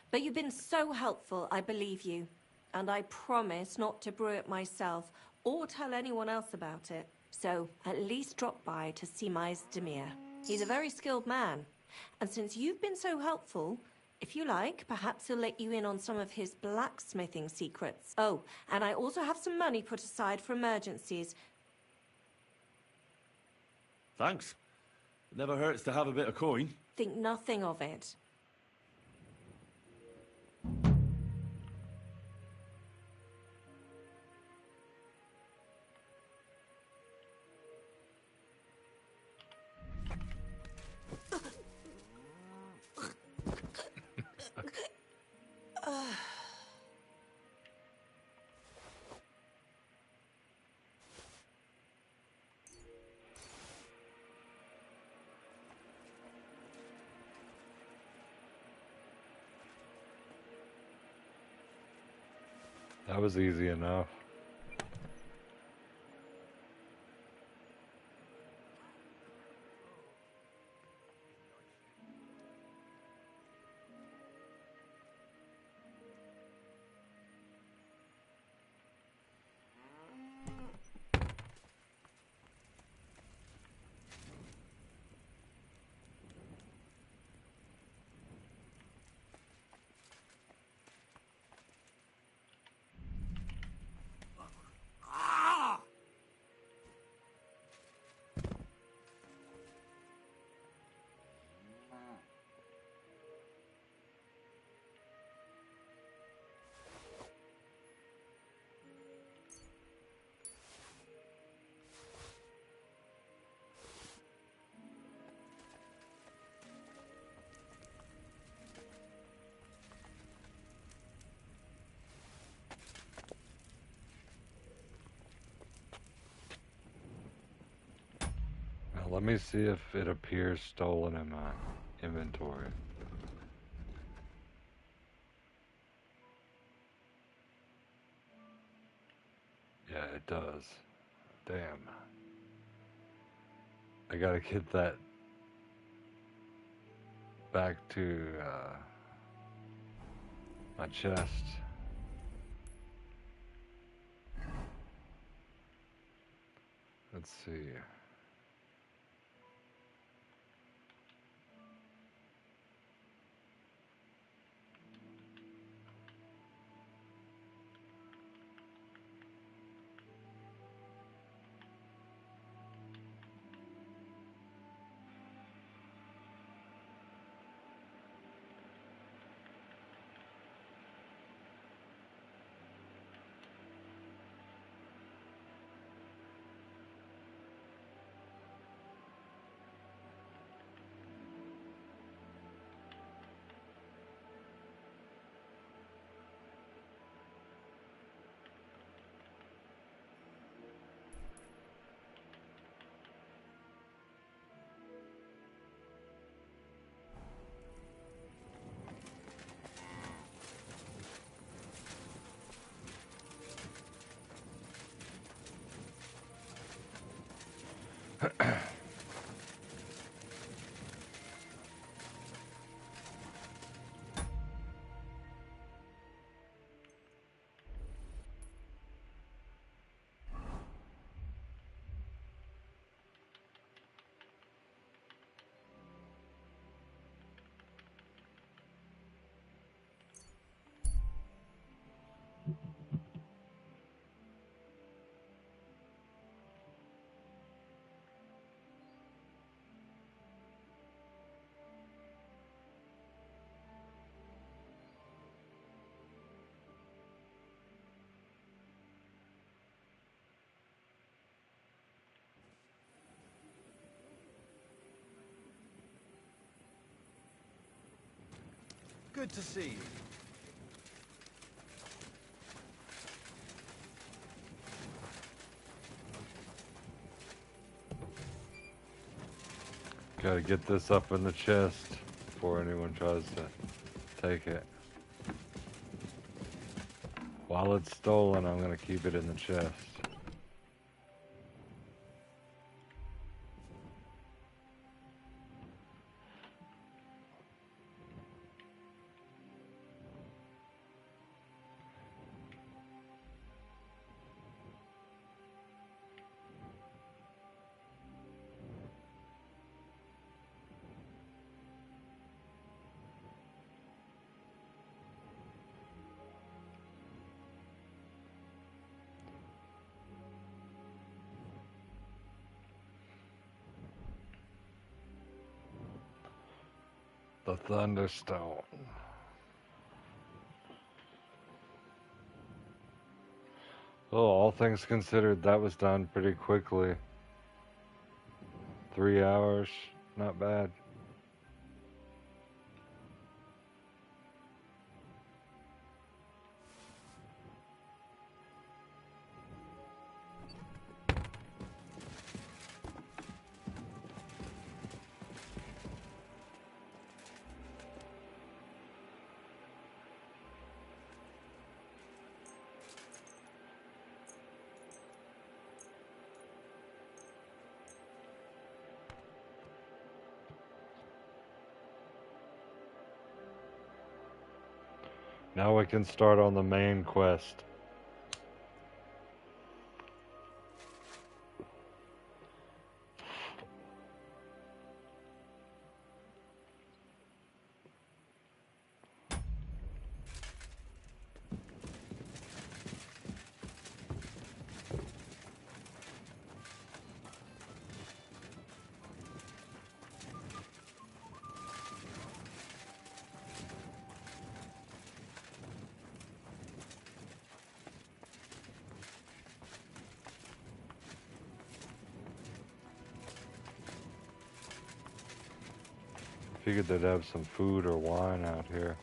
Speaker 3: But you've been so helpful, I believe you. And I promise not to brew it myself or tell anyone else about it. So at least drop by to see my Demir. He's a very skilled man. And since you've been so helpful, if you like, perhaps he'll let you in on some of his blacksmithing secrets. Oh, and I also have some money put aside for emergencies.
Speaker 5: Thanks. It never hurts to have a bit of coin.
Speaker 3: Think nothing of it.
Speaker 1: That was easy enough. Now let me see if it appears stolen in my inventory. Yeah, it does. Damn. I gotta get that back to my chest. Let's see.
Speaker 11: Good to see you.
Speaker 1: Gotta get this up in the chest before anyone tries to take it. While it's stolen, I'm gonna keep it in the chest. The Thunderstone. Oh, all things considered, that was done pretty quickly. 3 hours, not bad. Now we can start on the main quest. Figured they'd have some food or wine out here.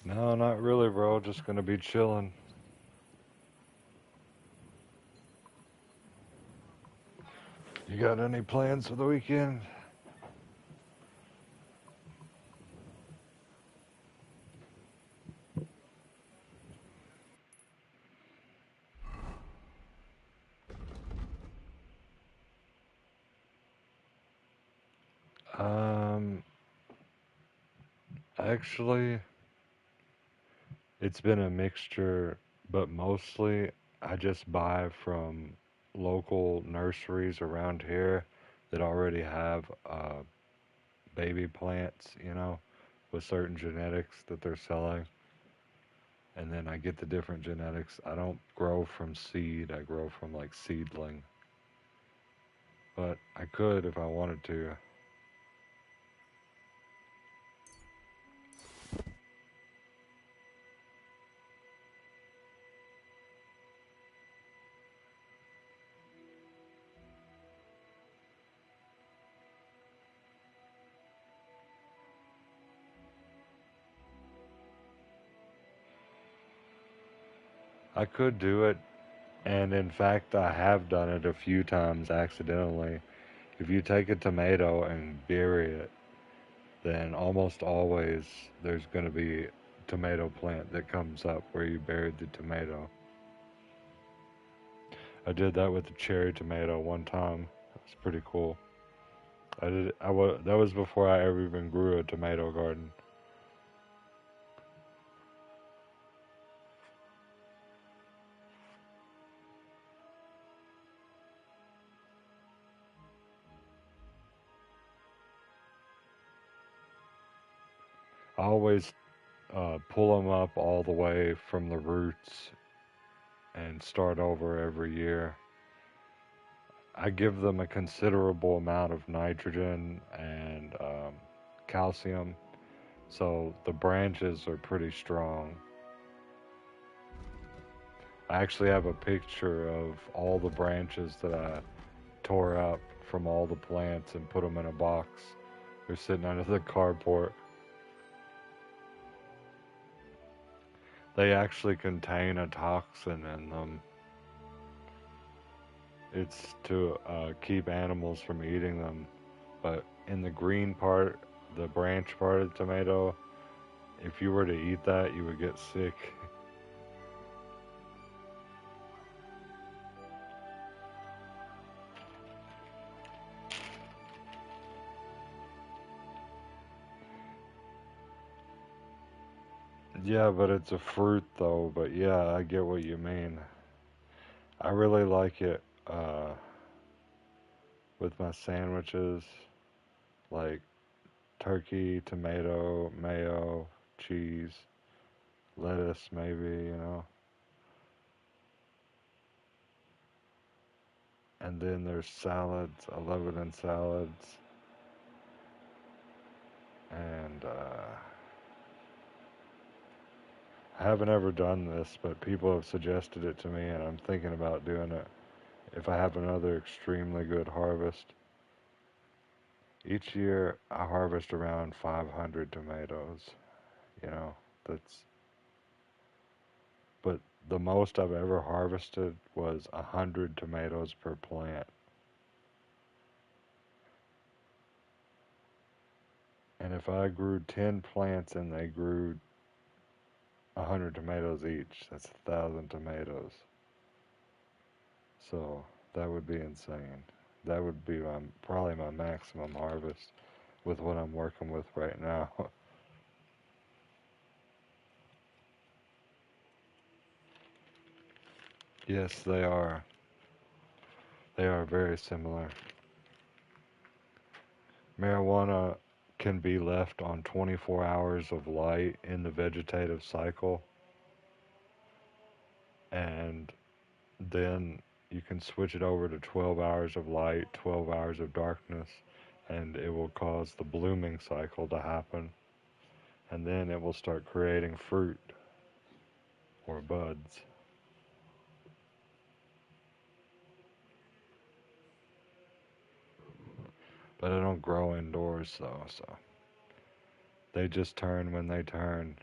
Speaker 1: No, not really, bro. Just gonna be chilling. You got any plans for the weekend? Actually, it's been a mixture, but mostly I just buy from local nurseries around here that already have baby plants, you know, with certain genetics that they're selling. And then I get the different genetics. I don't grow from seed, I grow from like seedling. But I could if I wanted to. I could do it, and in fact, I have done it a few times accidentally. If you take a tomato and bury it, then almost always there's going to be a tomato plant that comes up where you buried the tomato. I did that with the cherry tomato one time. It was pretty cool. That was before I ever even grew a tomato garden. I always pull them up all the way from the roots and start over every year. I give them a considerable amount of nitrogen and calcium, so the branches are pretty strong. I actually have a picture of all the branches that I tore up from all the plants and put them in a box. They're sitting under the carport. They actually contain a toxin in them. It's to keep animals from eating them. But in the green part, the branch part of the tomato, if you were to eat that, you would get sick. Yeah, but it's a fruit though, but yeah, I get what you mean. I really like it with my sandwiches, like turkey, tomato, mayo, cheese, lettuce maybe, you know. And then there's salads. I love it in salads. And I haven't ever done this, but people have suggested it to me, and I'm thinking about doing it if I have another extremely good harvest. Each year, I harvest around 500 tomatoes. You know, but the most I've ever harvested was 100 tomatoes per plant. And if I grew 10 plants and they grew 100 tomatoes each, that's 1,000 tomatoes. So that would be insane. That would be probably my maximum harvest with what I'm working with right now. Yes, they are. They are very similar. Marijuana can be left on 24 hours of light in the vegetative cycle, and then you can switch it over to 12 hours of light, 12 hours of darkness, and it will cause the blooming cycle to happen, and then it will start creating fruit or buds. But I don't grow indoors though, so they just turn when they turn.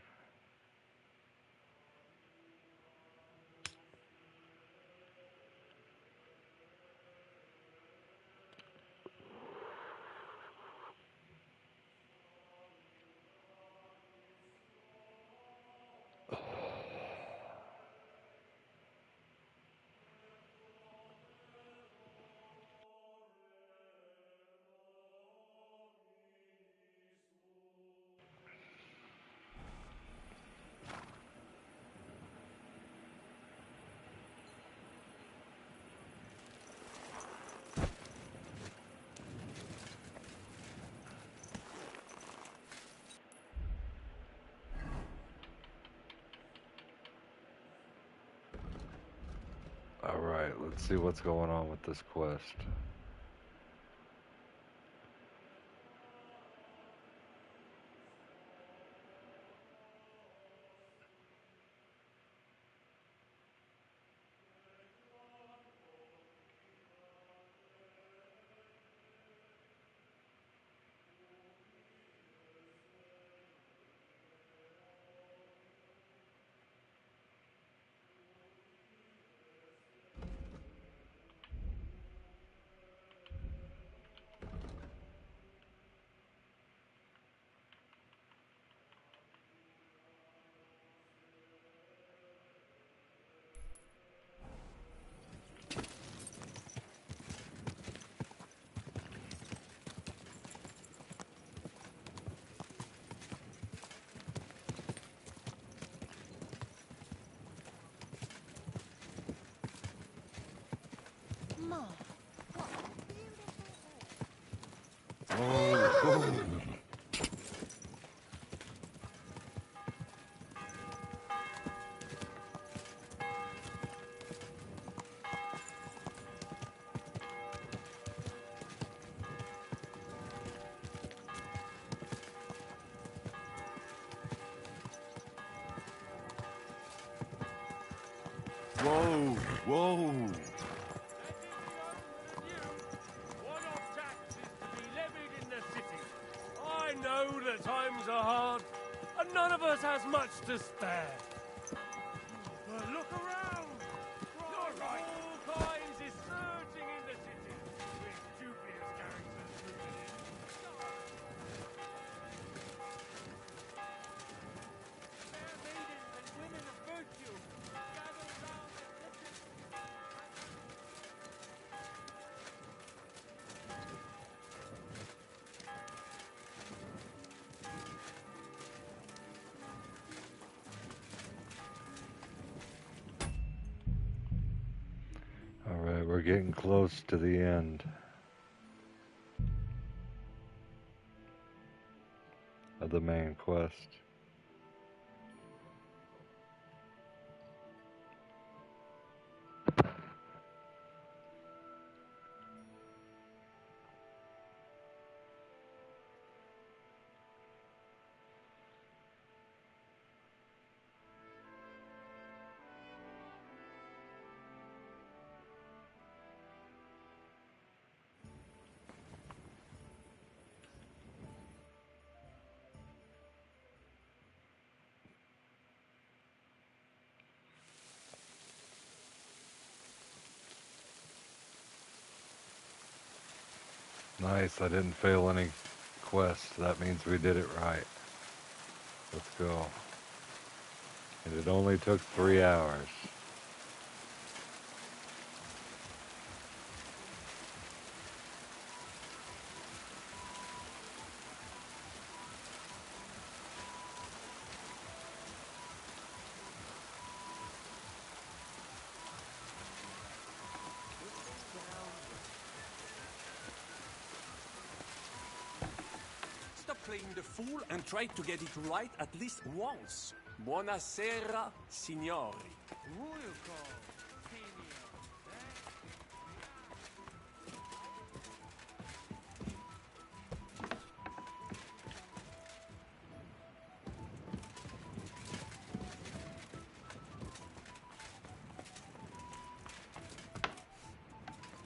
Speaker 1: Alright, let's see what's going on with this quest.
Speaker 5: Whoa, whoa.
Speaker 20: I know that times are hard, and none of us has much to spare. But look around! All kinds is surging in the city, with dubious characters moving in. Fair maidens and women of virtue gather round the
Speaker 1: Alright, we're getting close to the end of the main quest. Nice, I didn't fail any quests. That means we did it right. Let's go. And it only took 3 hours.
Speaker 12: Stop playing the fool and try to get it right at least once. Buonasera, signori.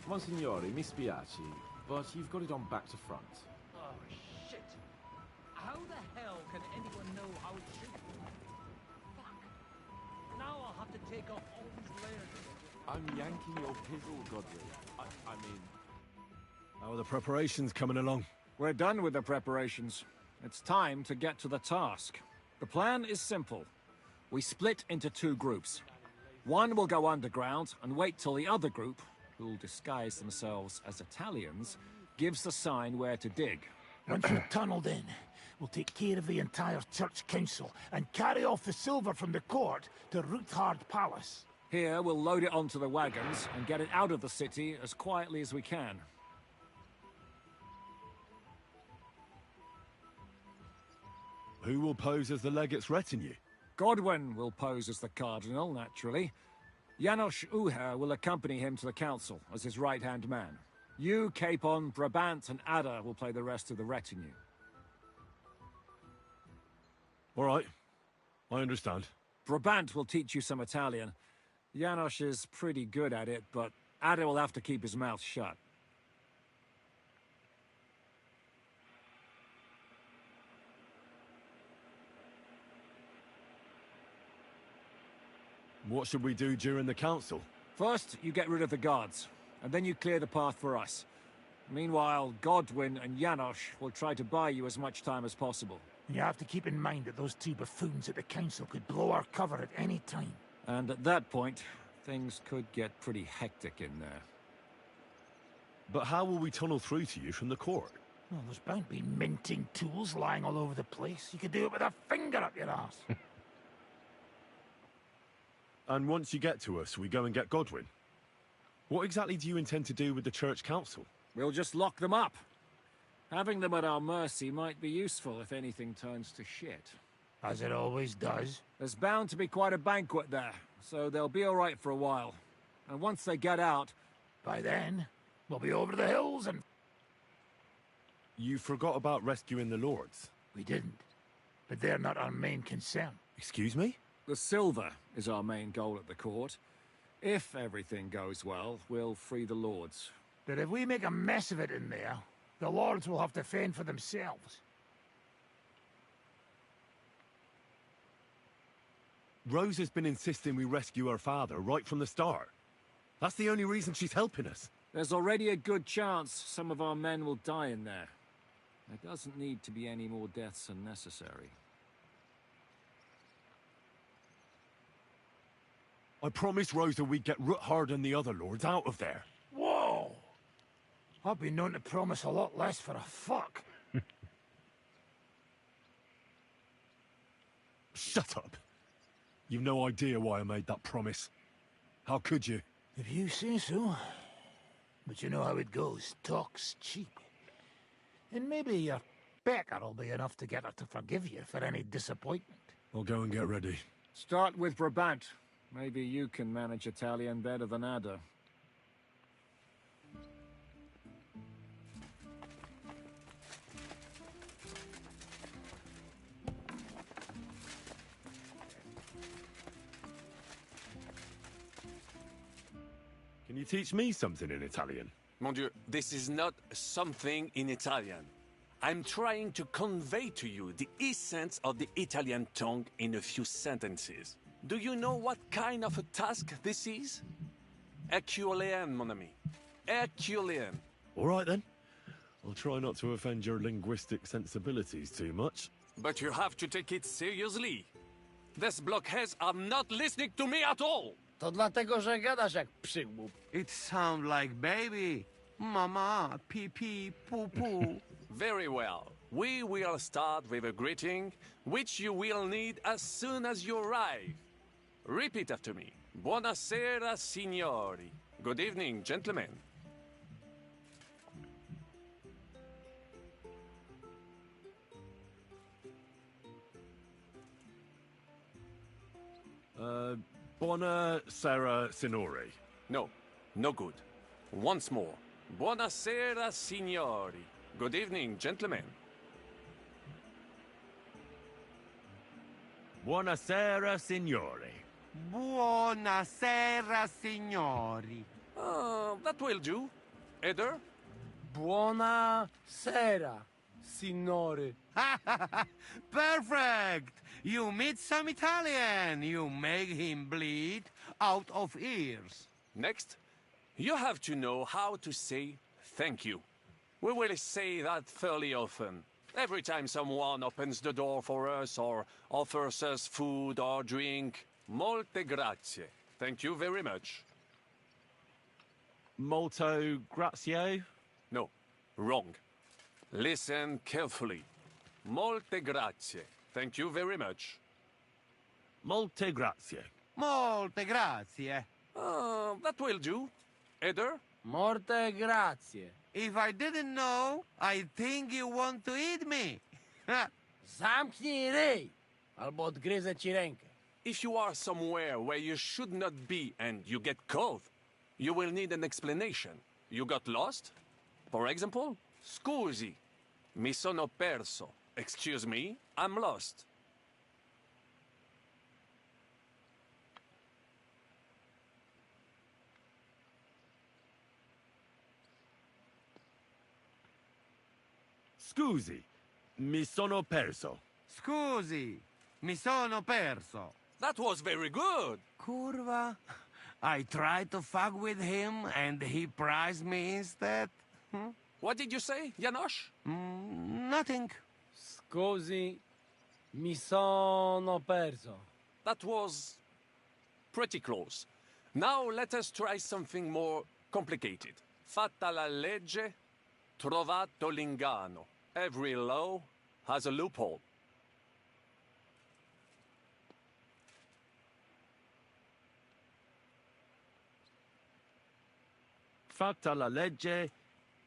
Speaker 22: Monsignori, mi spiace, but you've got it on back to front.
Speaker 23: Oh, shit. How the hell can anyone know how it should be? Fuck. Now I'll have to take off all these layers again.
Speaker 22: I'm yanking your pizzle, Godric. I mean...
Speaker 5: How are the preparations coming along?
Speaker 10: We're done with the preparations. It's time to get to the task. The plan is simple. We split into 2 groups. One will go underground and wait till the other group, who'll disguise themselves as Italians, gives the sign where to dig.
Speaker 7: Once we're tunneled in, we'll take care of the entire church council and carry off the silver from the court to Ruthard Palace.
Speaker 10: Here, we'll load it onto the wagons and get it out of the city as quietly as we can.
Speaker 5: Who will pose as the legate's retinue?
Speaker 10: Godwin will pose as the cardinal, naturally. Janos Uher will accompany him to the council as his right-hand man. You, Capon, Brabant, and Ada will play the rest of the retinue.
Speaker 5: All right. I understand.
Speaker 10: Brabant will teach you some Italian. Janos is pretty good at it, but Ada will have to keep his mouth shut.
Speaker 5: What should we do during the council?
Speaker 10: First, you get rid of the guards, and then you clear the path for us. Meanwhile, Godwin and Janos will try to buy you as much time as possible.
Speaker 7: You have to keep in mind that those 2 buffoons at the council could blow our cover at any time.
Speaker 10: And at that point, things could get pretty hectic in there.
Speaker 5: But how will we tunnel through to you from the court?
Speaker 7: Well, there's bound to be minting tools lying all over the place. You could do it with a finger up your arse.
Speaker 5: And once you get to us, we go and get Godwin. What exactly do you intend to do with the church council?
Speaker 10: We'll just lock them up. Having them at our mercy might be useful if anything turns to shit.
Speaker 7: As it always does.
Speaker 10: There's bound to be quite a banquet there, so they'll be all right for a while. And once they get out...
Speaker 7: By then, we'll be over the hills and...
Speaker 5: You forgot about rescuing the lords.
Speaker 7: We didn't. But they're not our main concern.
Speaker 5: Excuse me?
Speaker 10: The silver is our main goal at the court. If everything goes well, we'll free the lords.
Speaker 7: But if we make a mess of it in there, the lords will have to fend for themselves.
Speaker 5: Rose has been insisting we rescue her father right from the start. That's the only reason she's helping us.
Speaker 10: There's already a good chance some of our men will die in there. There doesn't need to be any more deaths unnecessary.
Speaker 5: I promised Rosa we'd get Ruthard and the other lords out of there.
Speaker 7: Whoa! I've been known to promise a lot less for a fuck.
Speaker 5: Shut up. You've no idea why I made that promise. How could you?
Speaker 7: If you say so. But you know how it goes. Talk's cheap. And maybe your pecker will be enough to get her to forgive you for any disappointment.
Speaker 5: I'll go and get ready.
Speaker 10: Start with Brabant. Maybe you can manage Italian better than Ada.
Speaker 5: Can you teach me something in Italian?
Speaker 12: Mon Dieu, this is not something in Italian. I'm trying to convey to you the essence of the Italian tongue in a few sentences. Do you know what kind of a task this is? Herculean, mon ami. Herculean.
Speaker 5: All right, then. I'll try not to offend your linguistic sensibilities too much.
Speaker 12: But you have to take it seriously. These blockheads are not listening to me at all.
Speaker 19: To dlatego, że gadasz jak przygłup.
Speaker 4: It sounds like baby. Mama, pee pee, poo poo.
Speaker 12: Very well. We will start with a greeting, which you will need as soon as you arrive. Repeat after me. Buonasera, signori. Good evening, gentlemen.
Speaker 5: Buonasera, signori.
Speaker 12: No, no good. Once more. Buonasera, signori. Good evening, gentlemen.
Speaker 5: Buonasera, signori.
Speaker 4: Buonasera, signori.
Speaker 12: That will do. Eder?
Speaker 19: Buonasera, signore.
Speaker 4: Perfect! You meet some Italian. You make him bleed out of ears.
Speaker 12: Next, you have to know how to say thank you. We will say that fairly often. Every time someone opens the door for us or offers us food or drink. Molte grazie. Thank you very much.
Speaker 5: Molto grazie?
Speaker 12: No, wrong. Listen carefully. Molte grazie. Thank you very much.
Speaker 5: Molte grazie.
Speaker 4: Molte grazie.
Speaker 12: That will do. Eder?
Speaker 19: Morte grazie.
Speaker 4: If I didn't know, I think you want to eat me.
Speaker 19: Zamknij ryj, albo odgryzę ci rękę.
Speaker 12: If you are somewhere where you should not be and you get cold, you will need an explanation. You got lost? For example, scusi, mi sono perso. Excuse me, I'm lost.
Speaker 5: Scusi, mi sono perso.
Speaker 4: Scusi, mi sono perso.
Speaker 12: That was very good.
Speaker 4: Curva. I tried to fuck with him and he prized me instead.
Speaker 12: What did you say, Janosch?
Speaker 4: Nothing.
Speaker 19: Scusi, mi sono perso.
Speaker 12: That was pretty close. Now let us try something more complicated. Fatta la legge, trovato l'ingano. Every law has a loophole.
Speaker 5: Fatta la legge,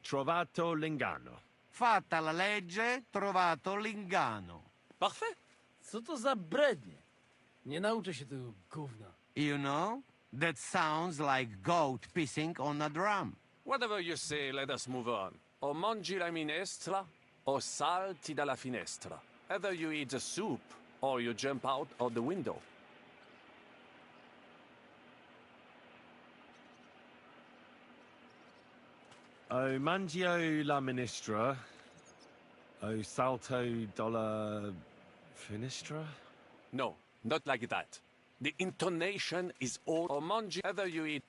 Speaker 5: trovato l'ingano.
Speaker 4: Fatta la legge, trovato l'ingano.
Speaker 12: Parfait.
Speaker 19: Co to za brednie? Nie nauczę się tego gówna.
Speaker 4: You know, that sounds like goat pissing on a drum.
Speaker 12: Whatever you say, let us move on. O mangi la minestra, o salti dalla finestra. Either you eat the soup, or you jump out of the window.
Speaker 5: O mangio la ministra. O salto dalla finestra?
Speaker 12: No, not like that. The intonation is all omangi, whether you eat.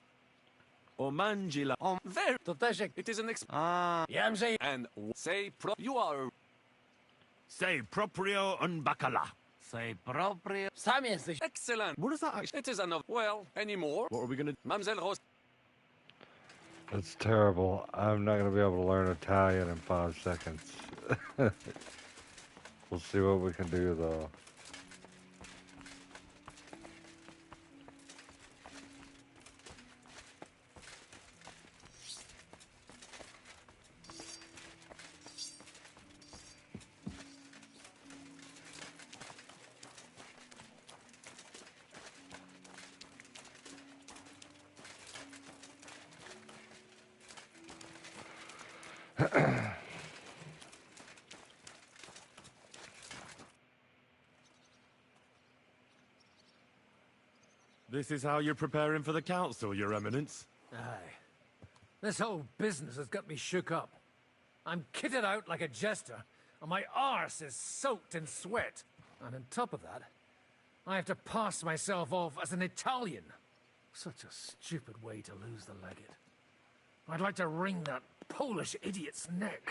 Speaker 5: Or mangila.
Speaker 12: There. It is an
Speaker 19: Yeah, I'm saying.
Speaker 12: And say you are.
Speaker 5: Say proprio un bacala.
Speaker 19: Say proprio. Sam jesteś.
Speaker 12: Excellent.
Speaker 5: What does that actually?
Speaker 12: It is enough. Well, any more?
Speaker 5: What are we gonna?
Speaker 12: Mademoiselle Rose.
Speaker 1: It's terrible. I'm not going to be able to learn Italian in 5 seconds. We'll see what we can do, though.
Speaker 5: This is how you're preparing for the council, Your Eminence?
Speaker 13: Aye. This whole business has got me shook up. I'm kitted out like a jester, and my arse is soaked in sweat. And on top of that, I have to pass myself off as an Italian. Such a stupid way to lose the legate. I'd like to wring that Polish idiot's neck.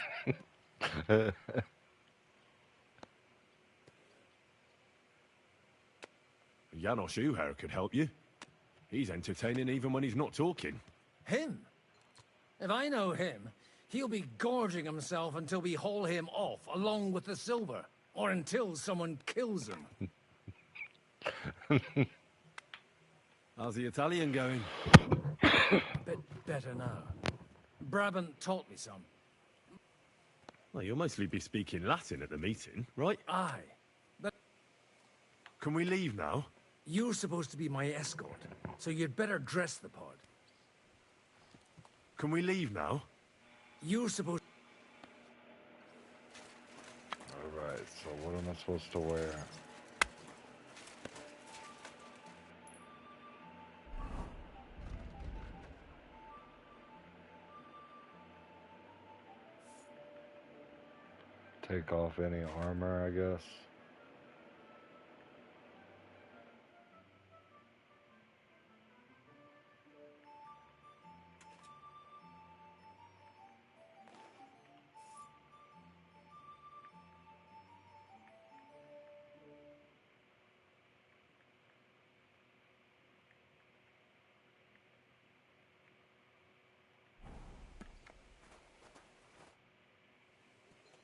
Speaker 5: Janos Uher could help you. He's entertaining even when he's not talking.
Speaker 13: Him? If I know him, he'll be gorging himself until we haul him off, along with the silver. Or until someone kills him.
Speaker 5: How's the Italian going?
Speaker 13: Bit better now. Brabant taught me some.
Speaker 5: Well, you'll mostly be speaking Latin at the meeting, right?
Speaker 13: Aye. But
Speaker 5: can we leave now?
Speaker 13: You're supposed to be my escort, so you'd better dress the part.
Speaker 5: Can we leave now?
Speaker 13: You're supposed...
Speaker 1: Alright, so what am I supposed to wear? Take off any armor, I guess.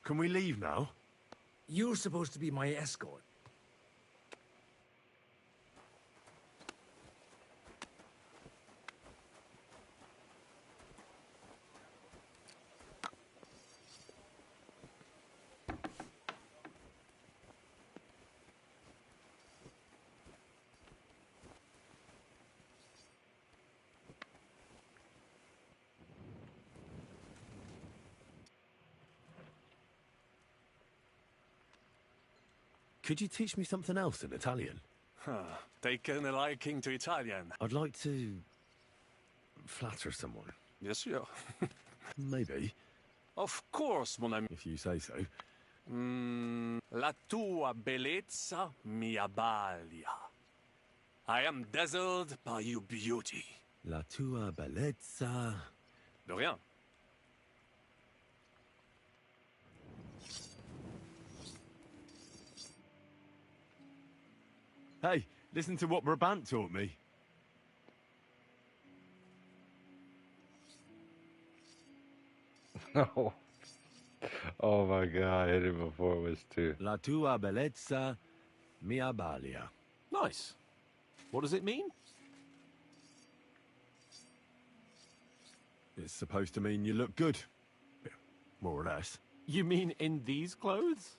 Speaker 5: Can we leave now?
Speaker 13: You're supposed to be my escort.
Speaker 5: Could you teach me something else in Italian?
Speaker 12: Taken a liking to Italian.
Speaker 5: I'd like to flatter someone.
Speaker 12: Yes, sir.
Speaker 5: Maybe.
Speaker 12: Of course, mon ami.
Speaker 5: If you say so.
Speaker 12: La tua bellezza mi abbalia. I am dazzled by your beauty.
Speaker 5: La tua bellezza.
Speaker 12: De rien.
Speaker 5: Hey, listen to what Brabant taught me.
Speaker 1: No. Oh my god, I hit it before it was 2.
Speaker 5: La tua bellezza mi abbalia.
Speaker 22: Nice. What does it mean?
Speaker 5: It's supposed to mean you look good. More or less.
Speaker 22: You mean in these clothes?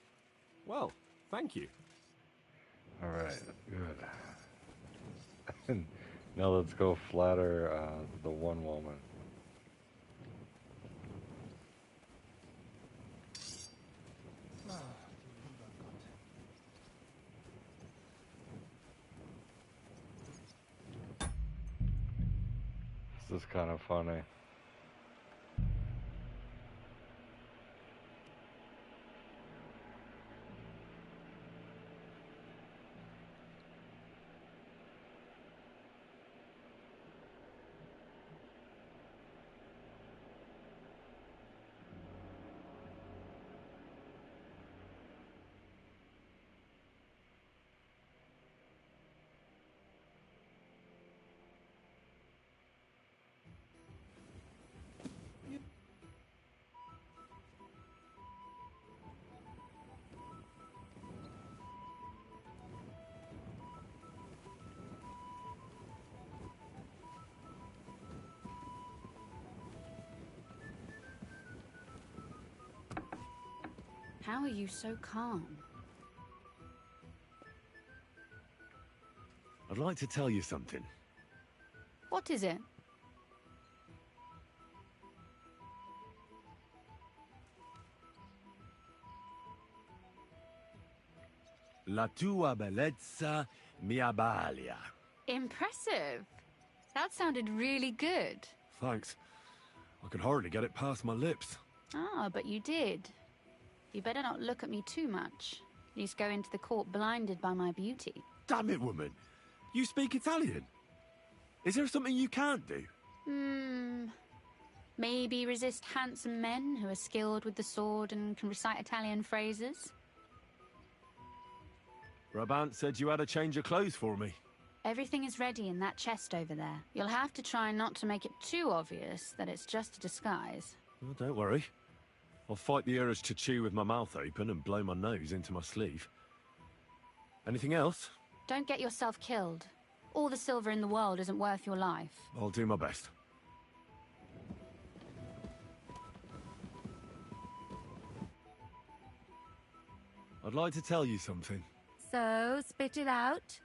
Speaker 22: Well, thank you.
Speaker 1: Alright, good. Now let's go flatter the one woman. This is kind of funny.
Speaker 15: How are you so calm?
Speaker 5: I'd like to tell you something.
Speaker 15: What is it?
Speaker 5: La tua bellezza mi abbalia.
Speaker 15: Impressive. That sounded really good.
Speaker 5: Thanks. I could hardly get it past my lips.
Speaker 15: Ah, but you did. You better not look at me too much. You just go into the court blinded by my beauty.
Speaker 5: Damn it, woman. You speak Italian. Is there something you can't do?
Speaker 15: Maybe resist handsome men who are skilled with the sword and can recite Italian phrases?
Speaker 5: Brabant said you had a change of clothes for me.
Speaker 15: Everything is ready in that chest over there. You'll have to try not to make it too obvious that it's just a disguise.
Speaker 5: Well, don't worry. I'll fight the urge to chew with my mouth open and blow my nose into my sleeve. Anything else?
Speaker 15: Don't get yourself killed. All the silver in the world isn't worth your life.
Speaker 5: I'll do my best. I'd like to tell you something.
Speaker 3: So, spit it out.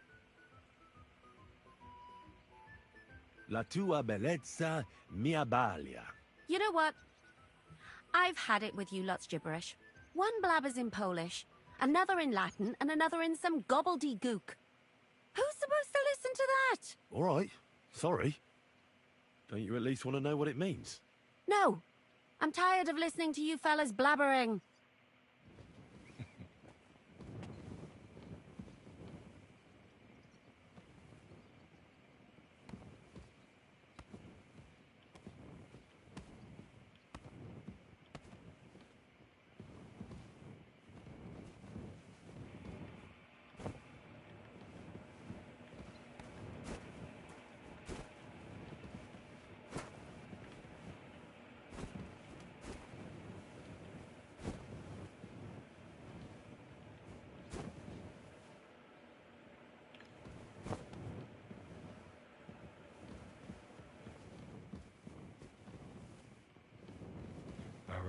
Speaker 5: La tua bellezza mi abbalia.
Speaker 3: You know what? I've had it with you lot's gibberish. One blabbers in Polish, another in Latin, and another in some gobbledygook. Who's supposed to listen to that?
Speaker 5: All right. Sorry. Don't you at least want to know what it means?
Speaker 3: No. I'm tired of listening to you fellas blabbering.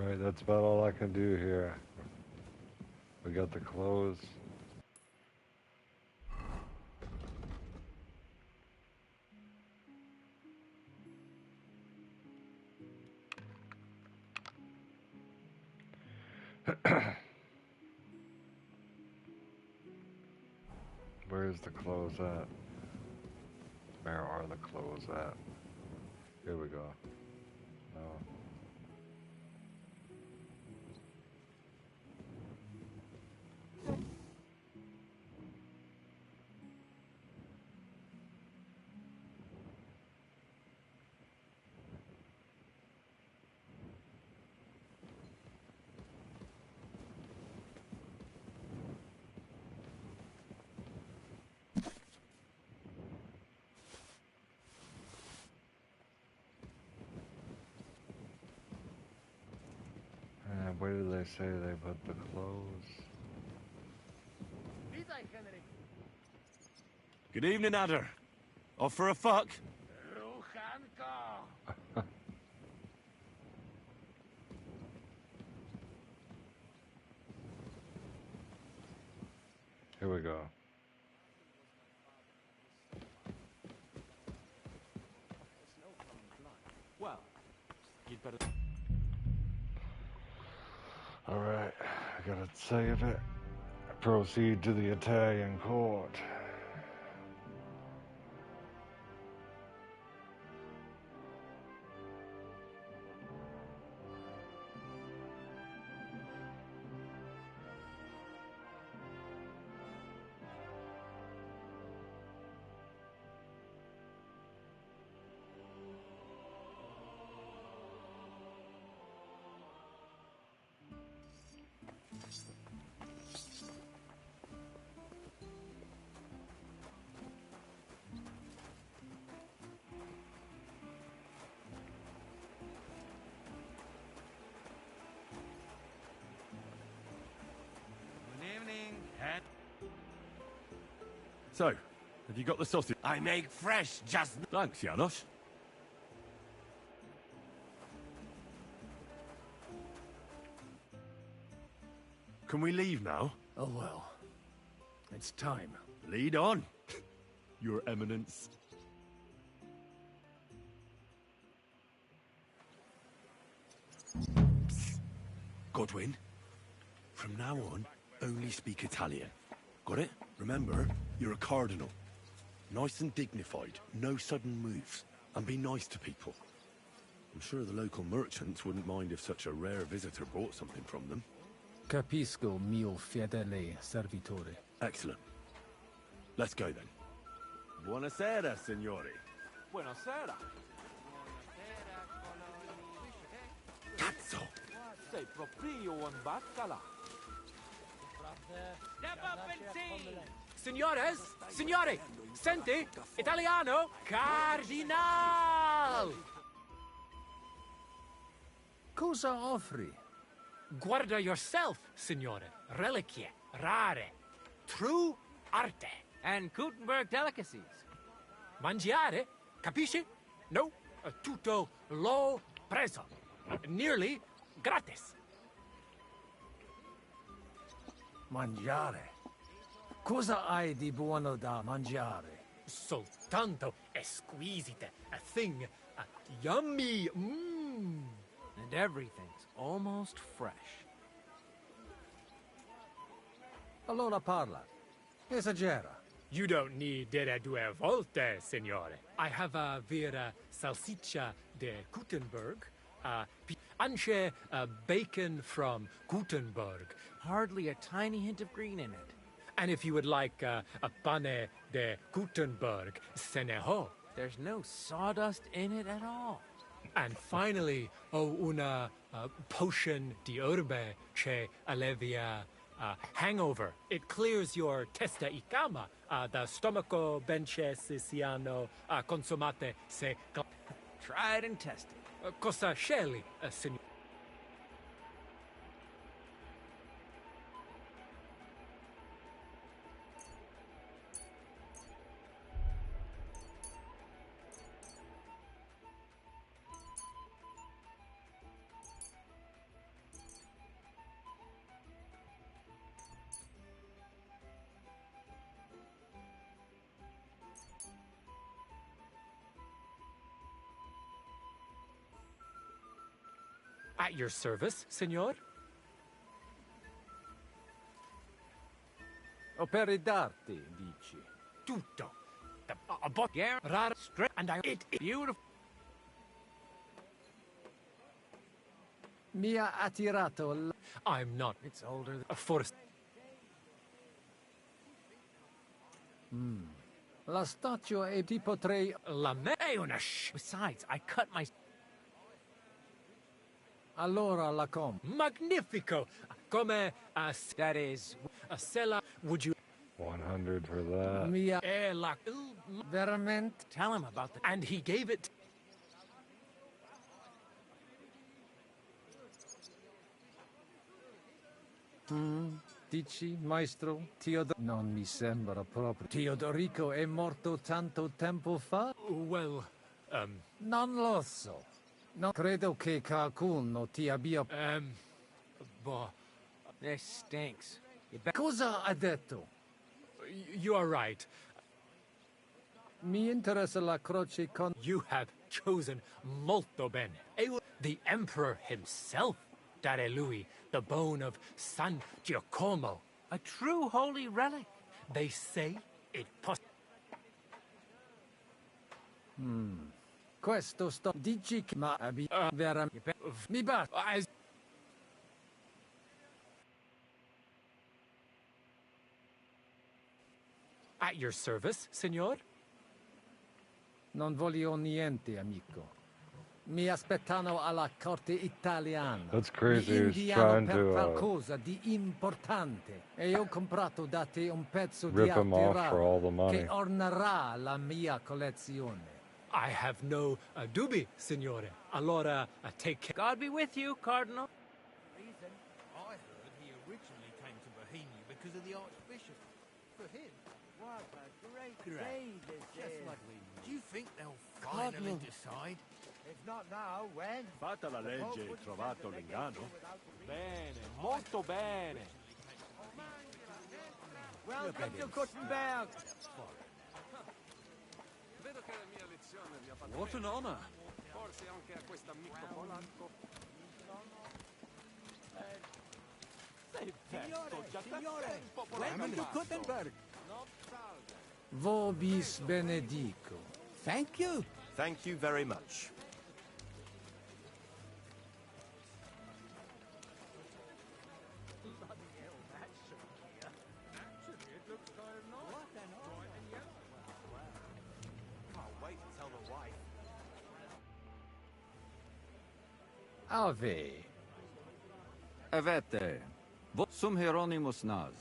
Speaker 1: Alright, that's about all I can do here. We got the clothes. Where's the clothes at? Where are the clothes at? Here we go. No. And where did they say they put the clothes?
Speaker 5: Good evening, Adder. Off for a fuck?
Speaker 1: Here we go.
Speaker 13: Well, you'd better...
Speaker 1: Alright, I gotta save it. Proceed to the Italian court.
Speaker 5: So, have you got the sausage?
Speaker 4: I make fresh just...
Speaker 5: Thanks, Janos. Can we leave now?
Speaker 13: Oh well. It's time.
Speaker 5: Lead on, Your Eminence. Psst. Godwin, from now on, only speak Italian. Got it? Remember, you're a cardinal. Nice and dignified, no sudden moves, and be nice to people. I'm sure the local merchants wouldn't mind if such a rare visitor brought something from them.
Speaker 13: Capisco, mio fedele servitore.
Speaker 5: Excellent. Let's go then. Buonasera, signori.
Speaker 22: Buonasera.
Speaker 5: Cazzo!
Speaker 22: Sei proprio un baccalà.
Speaker 23: Step up and see!
Speaker 13: Signores! Signore! Senti! Italiano! Cardinal! Cosa offri? Guarda yourself, signore. Reliquie, rare, true arte.
Speaker 23: And Gutenberg delicacies.
Speaker 13: Mangiare? Capisci? No, tutto l'ho preso. Nearly gratis.
Speaker 7: Mangiare? Cosa hai di buono da mangiare?
Speaker 13: Soltanto esquisite. A thing. Yummy.
Speaker 23: And everything's almost fresh.
Speaker 7: Allora parla. Esagera.
Speaker 13: You don't need dire due volte, signore. I have a vera salsiccia de Gutenberg, anche bacon from Gutenberg.
Speaker 23: Hardly a tiny hint of green in it.
Speaker 13: And if you would like a pane de Gutenberg, se ne ho.
Speaker 23: There's no sawdust in it at all.
Speaker 13: And finally, una potion di herbe che allevia hangover. It clears your testa y cama, da stomaco benche siciliano consumate se...
Speaker 23: Tried and tested.
Speaker 13: Cosa scegli, signor? At your service, signor?
Speaker 7: Opere d'arte, dici?
Speaker 13: Tutto. A bot rare, straight, and it is beautiful.
Speaker 7: Mi ha attirato
Speaker 13: I'm not.
Speaker 23: It's older than...
Speaker 13: A force.
Speaker 7: La statua è ti potrei...
Speaker 13: La me è una
Speaker 23: Besides, I cut my...
Speaker 7: Allora la
Speaker 13: Magnifico! Come
Speaker 23: that is...
Speaker 13: a sella, would you...
Speaker 1: 100 for that.
Speaker 7: Mia...
Speaker 13: la...
Speaker 7: Veramente?
Speaker 23: Tell him about the...
Speaker 13: And he gave it...
Speaker 7: Dici, maestro? Non mi sembra proprio. Teodorico è morto tanto tempo fa?
Speaker 13: Well,
Speaker 7: Non lo so. Non credo che qualcuno ti abbia...
Speaker 13: boh...
Speaker 23: This stinks.
Speaker 7: Cosa ha detto?
Speaker 13: You are right.
Speaker 7: Mi interessa la croce con...
Speaker 13: You have chosen molto bene. The Emperor himself, dare lui, the bone of San Giacomo.
Speaker 23: A true holy relic.
Speaker 13: They say it
Speaker 7: Questo sto... Dici che... Ma veramente... Mi basta...
Speaker 13: At your service, signor?
Speaker 7: Non voglio niente, amico. Mi aspettano alla corte italiana.
Speaker 1: That's crazy.
Speaker 7: Mi
Speaker 1: He's
Speaker 7: inviano
Speaker 1: trying
Speaker 7: per
Speaker 1: to
Speaker 7: qualcosa di importante. E ho comprato da te un pezzo di
Speaker 1: rip him
Speaker 7: arte
Speaker 1: off for all the
Speaker 7: raro
Speaker 1: money.
Speaker 7: che ornerà la mia collezione.
Speaker 13: I have no dubbi, signore. Allora, take care.
Speaker 23: God be with you, Cardinal.
Speaker 17: Reason. I heard he originally came to Bohemia because of the Archbishop. For him, what a great day this is. Do you think they'll finally decide? If not now, when?
Speaker 5: Fatta la legge e trovato l'inganno.
Speaker 22: Bene, molto bene.
Speaker 10: Welcome to Kuttenberg!
Speaker 12: Vedo che la mia lezione vi ha fatto
Speaker 10: What an honor!
Speaker 12: Forse anche a quest'amico polacco.
Speaker 10: Signore, welcome to Kuttenberg!
Speaker 13: Vobis benedico.
Speaker 2: Thank you. Thank you very much.
Speaker 13: Ave.
Speaker 16: Avete. Sum Hieronymus Naz.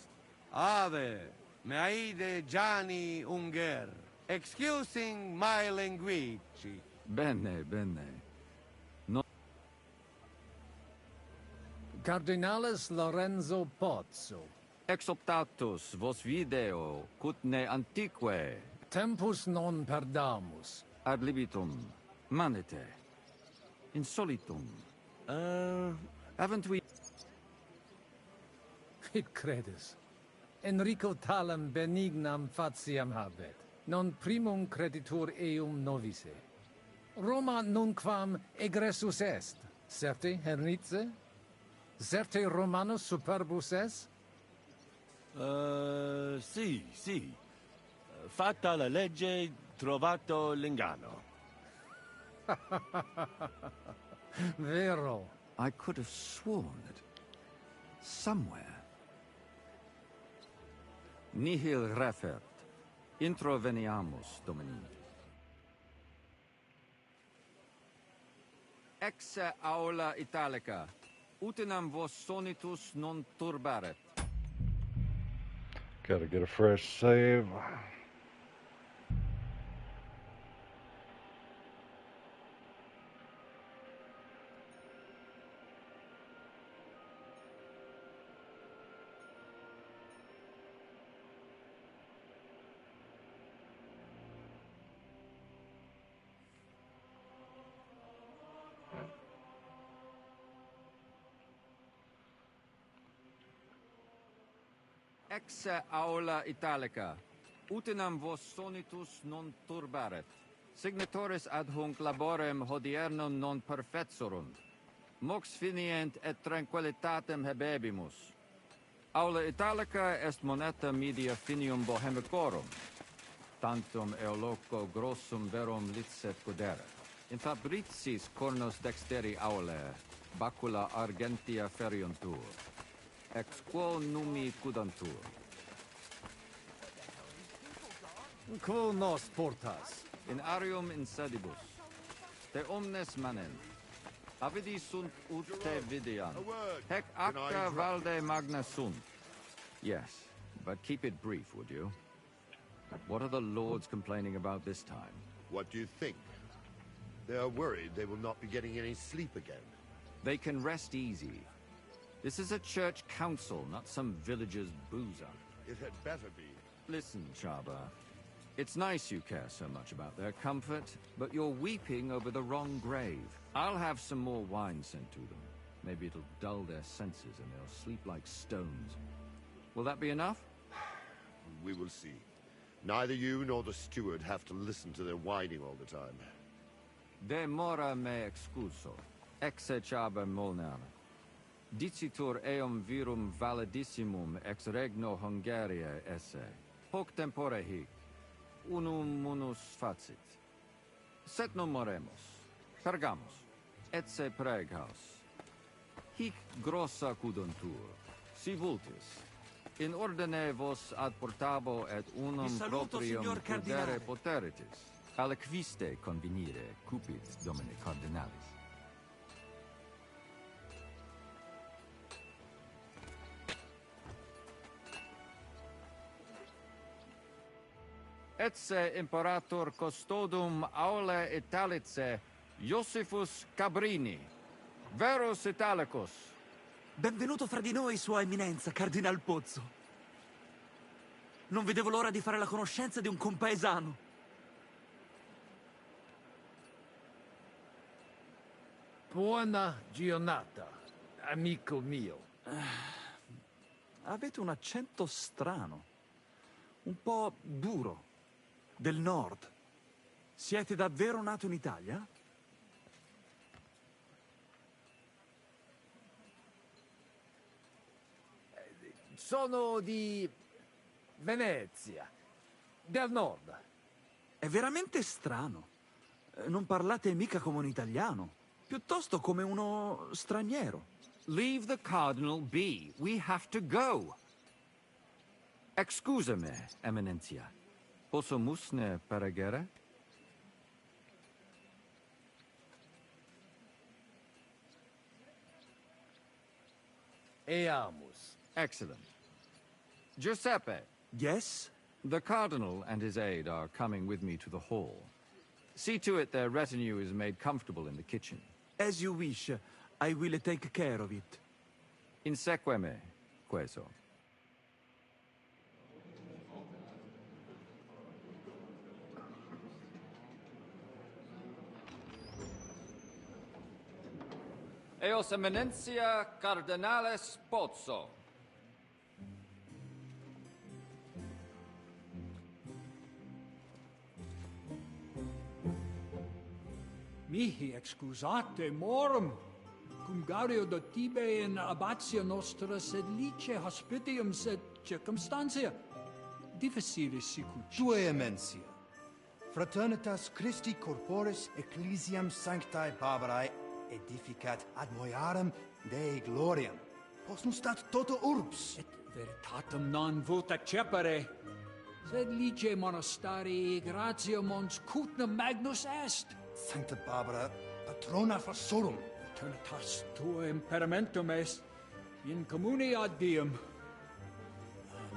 Speaker 4: Ave, meaide Gianni Unger, excusing my language.
Speaker 16: Bene, bene. No.
Speaker 13: Cardinalis Lorenzo Pozzo.
Speaker 16: Exoptatus vos video, cutne antique.
Speaker 13: Tempus non perdamus.
Speaker 16: Ad libitum. Manete. Insolitum. Haven't we...
Speaker 13: Id credis. Enrico talam benignam fatiam habet. Non primum creditur eum novice. Roma nunquam egressus est. Certe hernice? Certe Romanus superbus est?
Speaker 22: Sì. Fatta la legge, trovato l'inganno.
Speaker 13: Vero.
Speaker 16: I could have sworn that somewhere. Nihil refert. Introveniamus, Domini. Ex aula italica. Utinam vos sonitus non turbaret.
Speaker 1: Gotta get a fresh save.
Speaker 16: Ex aula italica. Utinam vos sonitus non turbaret. Signatoris ad hunc laborem hodiernom non perfetsorunt. Mox finient et tranquillitatem habebimus. Aula italica est moneta media finium bohemicorum. Tantum eoloco grossum verum licet godere. In fabricis cornos dexteri aulae, bacula argentia feriuntur. Ex quo numi cudantur.
Speaker 13: Quo nos portas?
Speaker 16: In arium insedibus. Te omnes manen. Avidi sunt ut te videan. Hec acta valde magna sunt. Yes, but keep it brief, would you? What are the lords complaining about this time?
Speaker 21: What do you think? They are worried they will not be getting any sleep again.
Speaker 16: They can rest easy. This is a church council, not some villager's boozer.
Speaker 21: It had better be.
Speaker 16: Listen, Chaba. It's nice you care so much about their comfort, but you're weeping over the wrong grave. I'll have some more wine sent to them. Maybe it'll dull their senses and they'll sleep like stones. Will that be enough?
Speaker 21: We will see. Neither you nor the steward have to listen to their whining all the time.
Speaker 16: De mora me excuso. Exe Chaba Molnar. Dicitur eum virum validissimum ex regno Hungariae esse. Hoc tempore hic. Unum munus facit. Set non moremus. Pergamus. Etse preghaus. Hic grossa cuduntur. Si vultis. In ordine vos ad portabo et unum proprium pudere poteritis. Aliquiste convenire cupid domine cardinalis. Etse imperator custodum aule Italice Iosifus Cabrini, Verus Italicus.
Speaker 24: Benvenuto fra di noi, Sua Eminenza, Cardinal Pozzo. Non vedevo l'ora di fare la conoscenza di un compaesano.
Speaker 13: Buona giornata, amico mio.
Speaker 24: avete un accento strano. Un po' duro. Del nord. Siete davvero nato in Italia?
Speaker 13: Sono di Venezia, del nord.
Speaker 24: È veramente strano. Non parlate mica come un italiano, piuttosto come uno straniero.
Speaker 16: Leave the Cardinal be. We have to go. Excusame, Eminencia. Posso musne pregare?
Speaker 13: Eamus.
Speaker 16: Excellent. Giuseppe.
Speaker 24: Yes?
Speaker 16: The Cardinal and his aide are coming with me to the hall. See to it their retinue is made comfortable in the kitchen.
Speaker 24: As you wish. I will take care of it.
Speaker 16: Insegue me, queso. Eos Eminencia Cardinales Pozzo.
Speaker 23: Mihi excusate morum, cum gaudio de tibe in abatia nostra sed lice hospitium sed circumstantia. Difficilis sicut.
Speaker 2: Tue emensia. Fraternitas Christi corporis ecclesiam sanctae Barbarae edificat ad moiarem Dei gloriam. Postnustat toto urbs.
Speaker 23: Et veritatem non vult accepere, sed lice monastarii gratia mons cutnam magnus est.
Speaker 2: Sancta Barbara, patrona forsorum.
Speaker 23: Eternitas tua imperamentum est, in communi ad diem.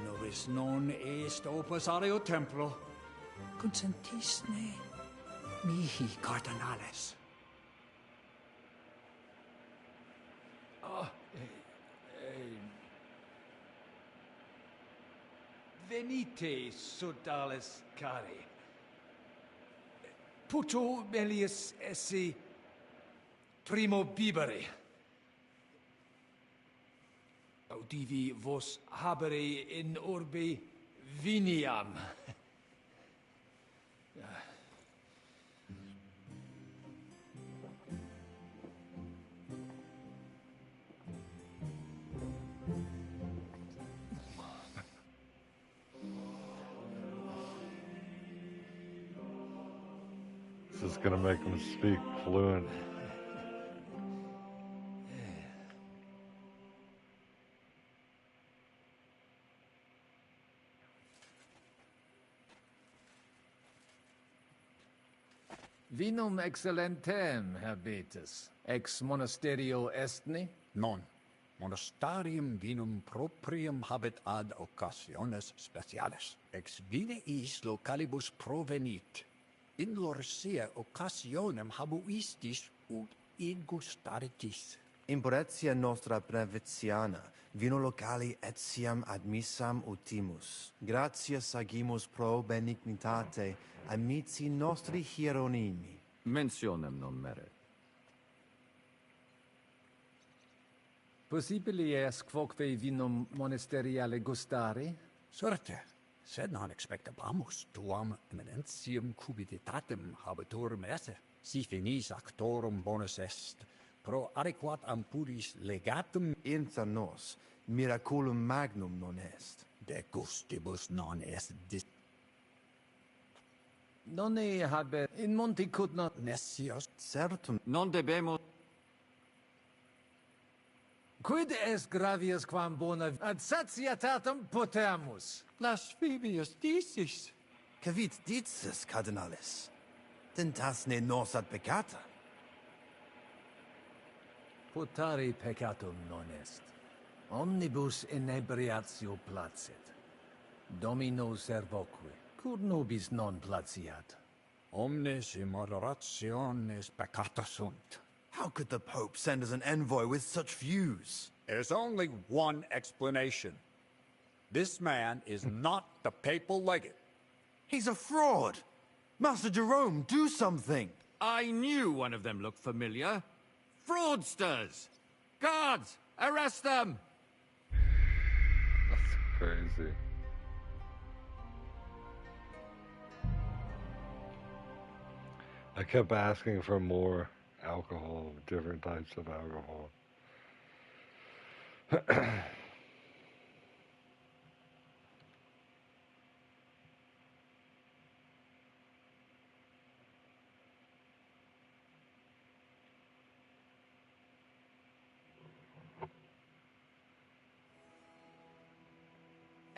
Speaker 23: Nobis non est opus areo templo. Consentisne mihi cardinales.
Speaker 17: Venite, sodales cari. Puto melius esse primo bibere. Audivi vos habere in orbe viniam.
Speaker 1: This is gonna make him speak fluent.
Speaker 13: Vinum excellentem habetus, ex monasterio estni?
Speaker 8: Non. Monastarium vinum proprium habet ad occasiones speciales. Ex vineis localibus provenit. In lorsia occasionem habuistis ut ingustaritis.
Speaker 2: Imporetia nostra breviziana, vino locali etiam admissam utimus. Gratias agimus pro benignitate amici nostri hieronimi.
Speaker 16: Mentionem non meret.
Speaker 13: Possibili est quoque vinum monasteriale gustari?
Speaker 8: Certe, sed non expectabamus tuam eminentium cupiditatem habetorum esse. Si finis actorum bonus est, pro adequat ampuris legatum
Speaker 2: inter nos, miraculum magnum non est.
Speaker 8: De gustibus non est
Speaker 13: Non habet in monti cutna
Speaker 8: necios.
Speaker 2: Certum.
Speaker 16: Non debemus.
Speaker 13: Quid est gravius quam bona ad satietatem potemus?
Speaker 8: Blasphemius dicis.
Speaker 2: Cavit dices, cardinalis? Tentas ne nos ad peccata?
Speaker 13: Potari peccatum non est. Omnibus inebriatio placet. Domino servoque. Cur nobis non placiat?
Speaker 8: Omnes in moderationis peccata sunt.
Speaker 2: How could the Pope send us an envoy with such views?
Speaker 8: There's only one explanation. This man is not the papal legate.
Speaker 2: He's a fraud! Master Jerome, do something!
Speaker 16: I knew one of them looked familiar. Fraudsters! Guards, arrest them!
Speaker 1: crazy. I kept asking for more alcohol, different types of alcohol.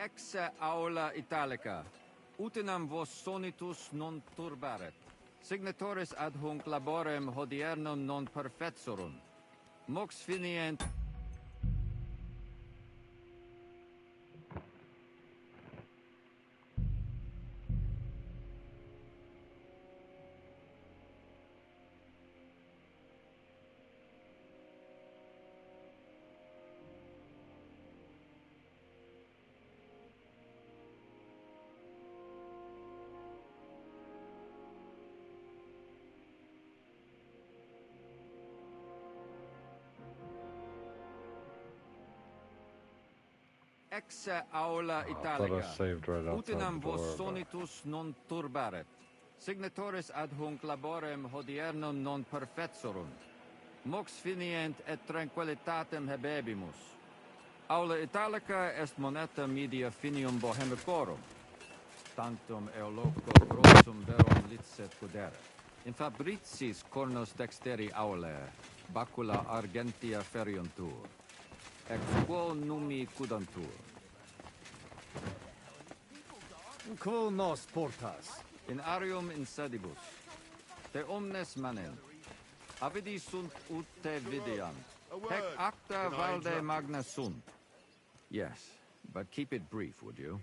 Speaker 16: Ex aula italica, utinam vos sonitus non turbaret. Signatoris ad hunc laborem hodiernum non perfetsorum. Mox finient... Ex aula
Speaker 1: I
Speaker 16: italica,
Speaker 1: saved right outside
Speaker 16: utinam
Speaker 1: the door,
Speaker 16: vos
Speaker 1: but-
Speaker 16: sonitus non turbaret. Signatoris ad hunc laborem hodiernum non perfetsorum. Mox finient et tranquillitatem habebimus. Aula italica est moneta media finium bohemicorum. Tantum eoloco grossum verum licet pudere. In fabricis cornos dexteri aulae, bacula argentia feriuntur. Ex quo numi cudantur.
Speaker 10: Quo nos portas?
Speaker 16: In arium insedibus. Te omnes manem. Avidi sunt ut te videant. Hec acta valde magna sunt. Yes, but keep it brief, would you?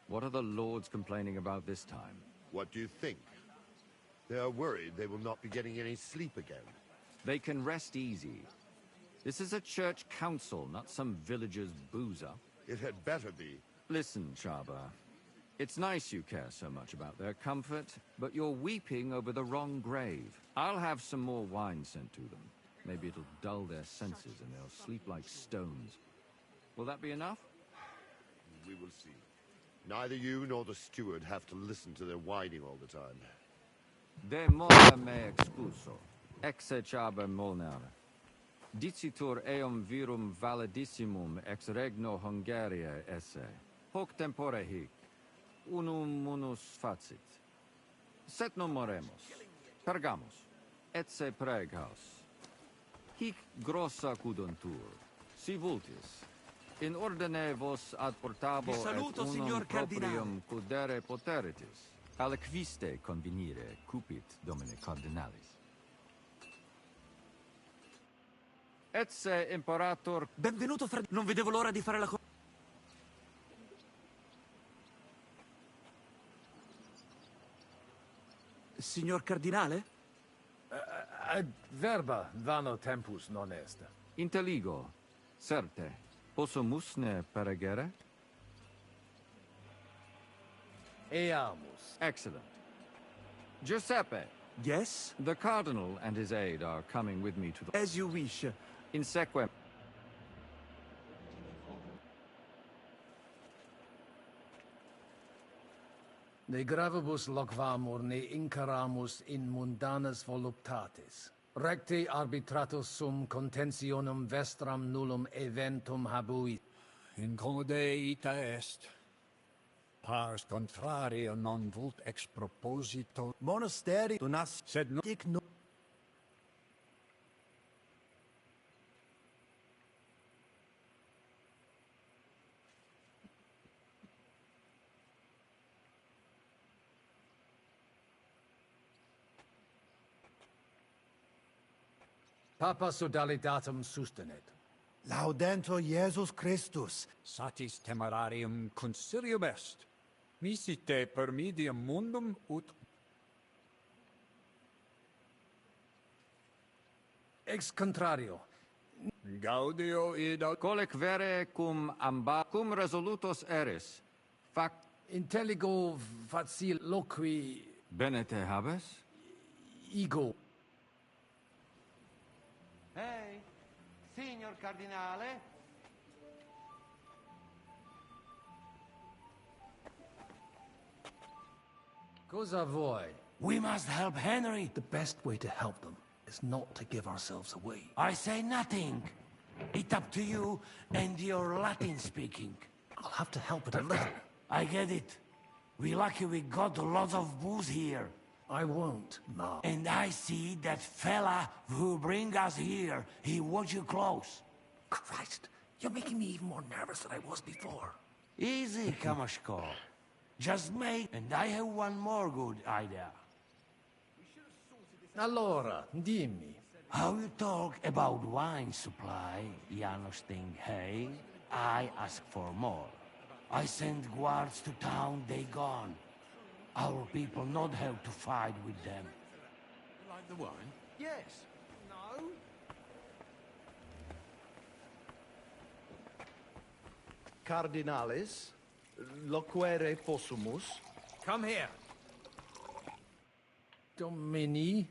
Speaker 16: What are the lords complaining about this time?
Speaker 21: What do you think? They are worried they will not be getting any sleep again.
Speaker 16: They can rest easy. This is a church council, not some villager's boozer.
Speaker 21: It had better be.
Speaker 16: Listen, Chaba. It's nice you care so much about their comfort, but you're weeping over the wrong grave. I'll have some more wine sent to them. Maybe it'll dull their senses and they'll sleep like stones. Will that be enough?
Speaker 21: We will see. Neither you nor the steward have to listen to their whining all the time.
Speaker 16: De mora me excuso. Exe Chaba Molnar. Dicitur eum virum validissimum ex regno Hungaria esse. Hoc tempore hic. Unum munus facit. Set non moremus. Pergamus. Etse preghaus. Hic grossa cuduntur. Si vultis. In ordine vos ad portabo
Speaker 24: Vi saluto,
Speaker 16: et unum
Speaker 24: signor
Speaker 16: proprium cudere poteritis. Aliquiste convenire cupit domine cardinalis. Etse imperator...
Speaker 24: Benvenuto, Non vedevo l'ora di fare la Signor Cardinale?
Speaker 12: Ad verba vano tempus non est.
Speaker 16: Intelligo. Certe. Posso musne peregere?
Speaker 12: Eamus.
Speaker 16: Excellent. Giuseppe.
Speaker 24: Yes?
Speaker 16: The Cardinal and his aide are coming with me to the...
Speaker 24: As you wish.
Speaker 16: In sequem.
Speaker 7: Ne gravibus loquamur ne incaramus in mundanas voluptatis. Recte arbitratus sum contentionum vestram nullum eventum habuit.
Speaker 8: Incode ita est. Pars contrario non vult ex proposito.
Speaker 2: Monasteri donas
Speaker 8: Sed no...
Speaker 7: Papa sodalidatum sustenet.
Speaker 2: Laudentur Jesus Christus.
Speaker 8: Satis temerarium concilium est. Misite per medium mundum ut...
Speaker 7: Ex contrario.
Speaker 8: Gaudio id...
Speaker 16: Colec vere cum amba... Cum resolutos eris. Fac...
Speaker 7: Intelligo facil loqui...
Speaker 16: Bene te habes?
Speaker 7: Ego.
Speaker 4: Ehi, signor cardinale?
Speaker 13: Cosa voi?
Speaker 6: We must help Henry.
Speaker 12: The best way to help them is not to give ourselves away.
Speaker 6: I say nothing. It's up to you and your Latin speaking.
Speaker 12: I'll have to help it a little.
Speaker 6: I get it. We lucky we got a lot of booze here.
Speaker 12: I won't, no.
Speaker 6: And I see that fella who bring us here. He watch you close.
Speaker 12: Christ, you're making me even more nervous than I was before.
Speaker 6: Easy, Kamashko. Just make, and I have one more good idea.
Speaker 13: Allora, dimmi.
Speaker 6: How you talk about wine supply, Janos think, hey? I ask for more. I send guards to town, they gone. Our people not have to fight with them.
Speaker 22: You like the wine?
Speaker 17: Yes. No.
Speaker 9: Cardinalis, loquere possumus.
Speaker 17: Come here.
Speaker 13: Domini?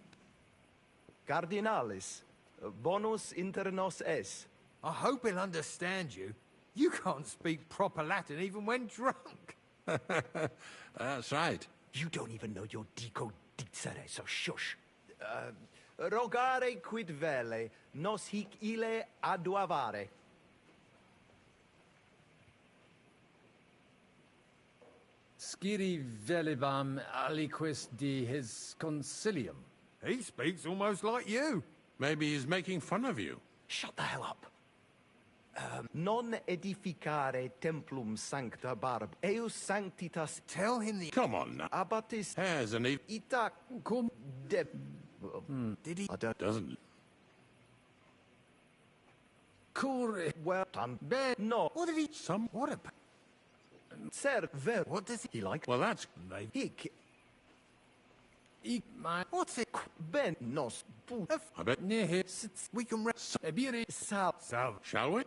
Speaker 9: Cardinalis, bonus inter nos es.
Speaker 17: I hope he'll understand you. You can't speak proper Latin even when drunk.
Speaker 22: That's right.
Speaker 9: You don't even know your dico dicere, so shush. Rogare quid vele, nos hic ille aduavare.
Speaker 13: Sciri velibam aliquis di his concilium.
Speaker 17: He speaks almost like you.
Speaker 22: Maybe he's making fun of you.
Speaker 9: Shut the hell up. Non edificare templum sancta barb, eus sanctitas.
Speaker 17: Tell him the.
Speaker 22: Come on now.
Speaker 9: Abatis.
Speaker 22: Has an
Speaker 9: ita cum de.
Speaker 17: Did he?
Speaker 9: I don't.
Speaker 22: Doesn't.
Speaker 13: Cure.
Speaker 9: Well done. Ben. No.
Speaker 17: What did he? What a.
Speaker 9: Ser ver.
Speaker 17: What does
Speaker 9: he like?
Speaker 22: Well, that's.
Speaker 9: Hic.
Speaker 17: What's it?
Speaker 9: Ben nos.
Speaker 22: I bet.
Speaker 13: Near here.
Speaker 17: We can rest.
Speaker 13: Ebiri.
Speaker 9: Sal.
Speaker 22: Shall we?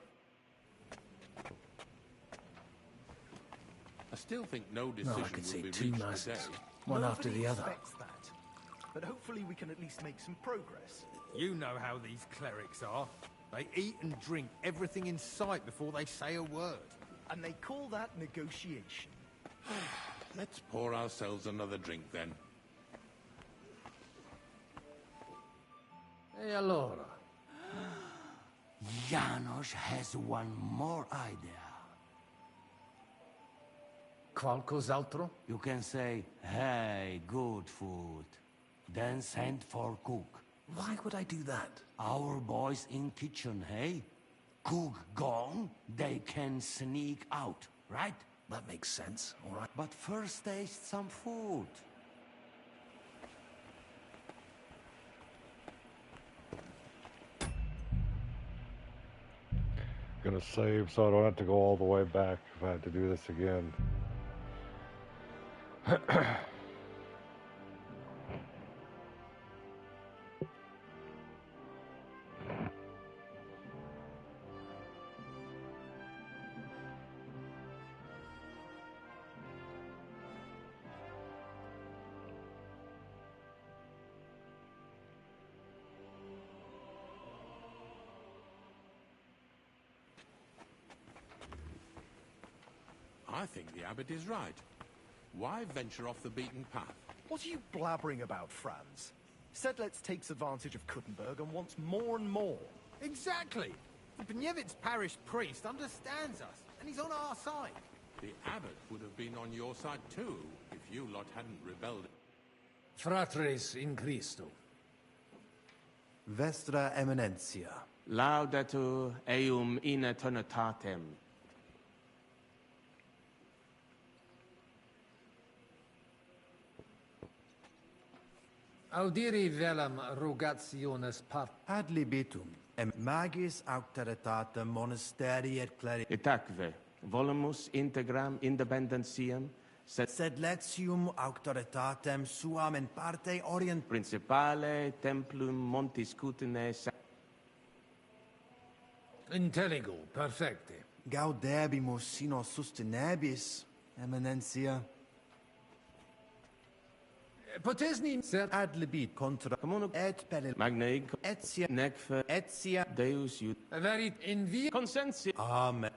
Speaker 22: I still think no decision
Speaker 12: I could
Speaker 22: will
Speaker 12: see
Speaker 22: be
Speaker 12: two
Speaker 22: reached
Speaker 12: masses,
Speaker 22: today.
Speaker 12: one after the other.
Speaker 9: Expects that. But hopefully we can at least make some progress.
Speaker 17: You know how these clerics are. They eat and drink everything in sight before they say a word.
Speaker 9: And they call that negotiation.
Speaker 22: Let's pour ourselves another drink then.
Speaker 13: E allora?
Speaker 6: Janos has one more idea.
Speaker 13: Qualcos'altro?
Speaker 6: You can say, hey, good food. Then send for cook.
Speaker 12: Why would I do that?
Speaker 6: Our boys in kitchen, hey? Cook gone, they can sneak out, right?
Speaker 12: That makes sense, all right.
Speaker 6: But first taste some food.
Speaker 1: Gonna save so I don't have to go all the way back if I had to do this again.
Speaker 22: I think the abbot is right. Why venture off the beaten path?
Speaker 9: What are you blabbering about, Franz? Sedlitz takes advantage of Kuttenberg and wants more and more.
Speaker 17: Exactly. The Pniewicz parish priest understands us, and he's on our side.
Speaker 22: The abbot would have been on your side too, if you lot hadn't rebelled.
Speaker 13: Fratres in Christo.
Speaker 9: Vestra Eminentia.
Speaker 14: Laudetur eum in eternitatem.
Speaker 13: Audiri velam rogationes part.
Speaker 2: Ad libitum, em magis auctoritatem monasteri et clerici.
Speaker 14: Itaque, volumus integram independentiam,
Speaker 2: sed letium auctoritatem suam in parte orient.
Speaker 14: Principale templum montis cutine.
Speaker 13: Intelligo, perfecte.
Speaker 2: Gaudebimus sino sustenebis, eminentia.
Speaker 13: Potesni ser
Speaker 2: ad libit contra communum et pelle
Speaker 14: magnaig
Speaker 2: etia
Speaker 14: necfe
Speaker 2: etia
Speaker 14: Deus iud
Speaker 13: verit in via
Speaker 14: consensi.
Speaker 2: Amen.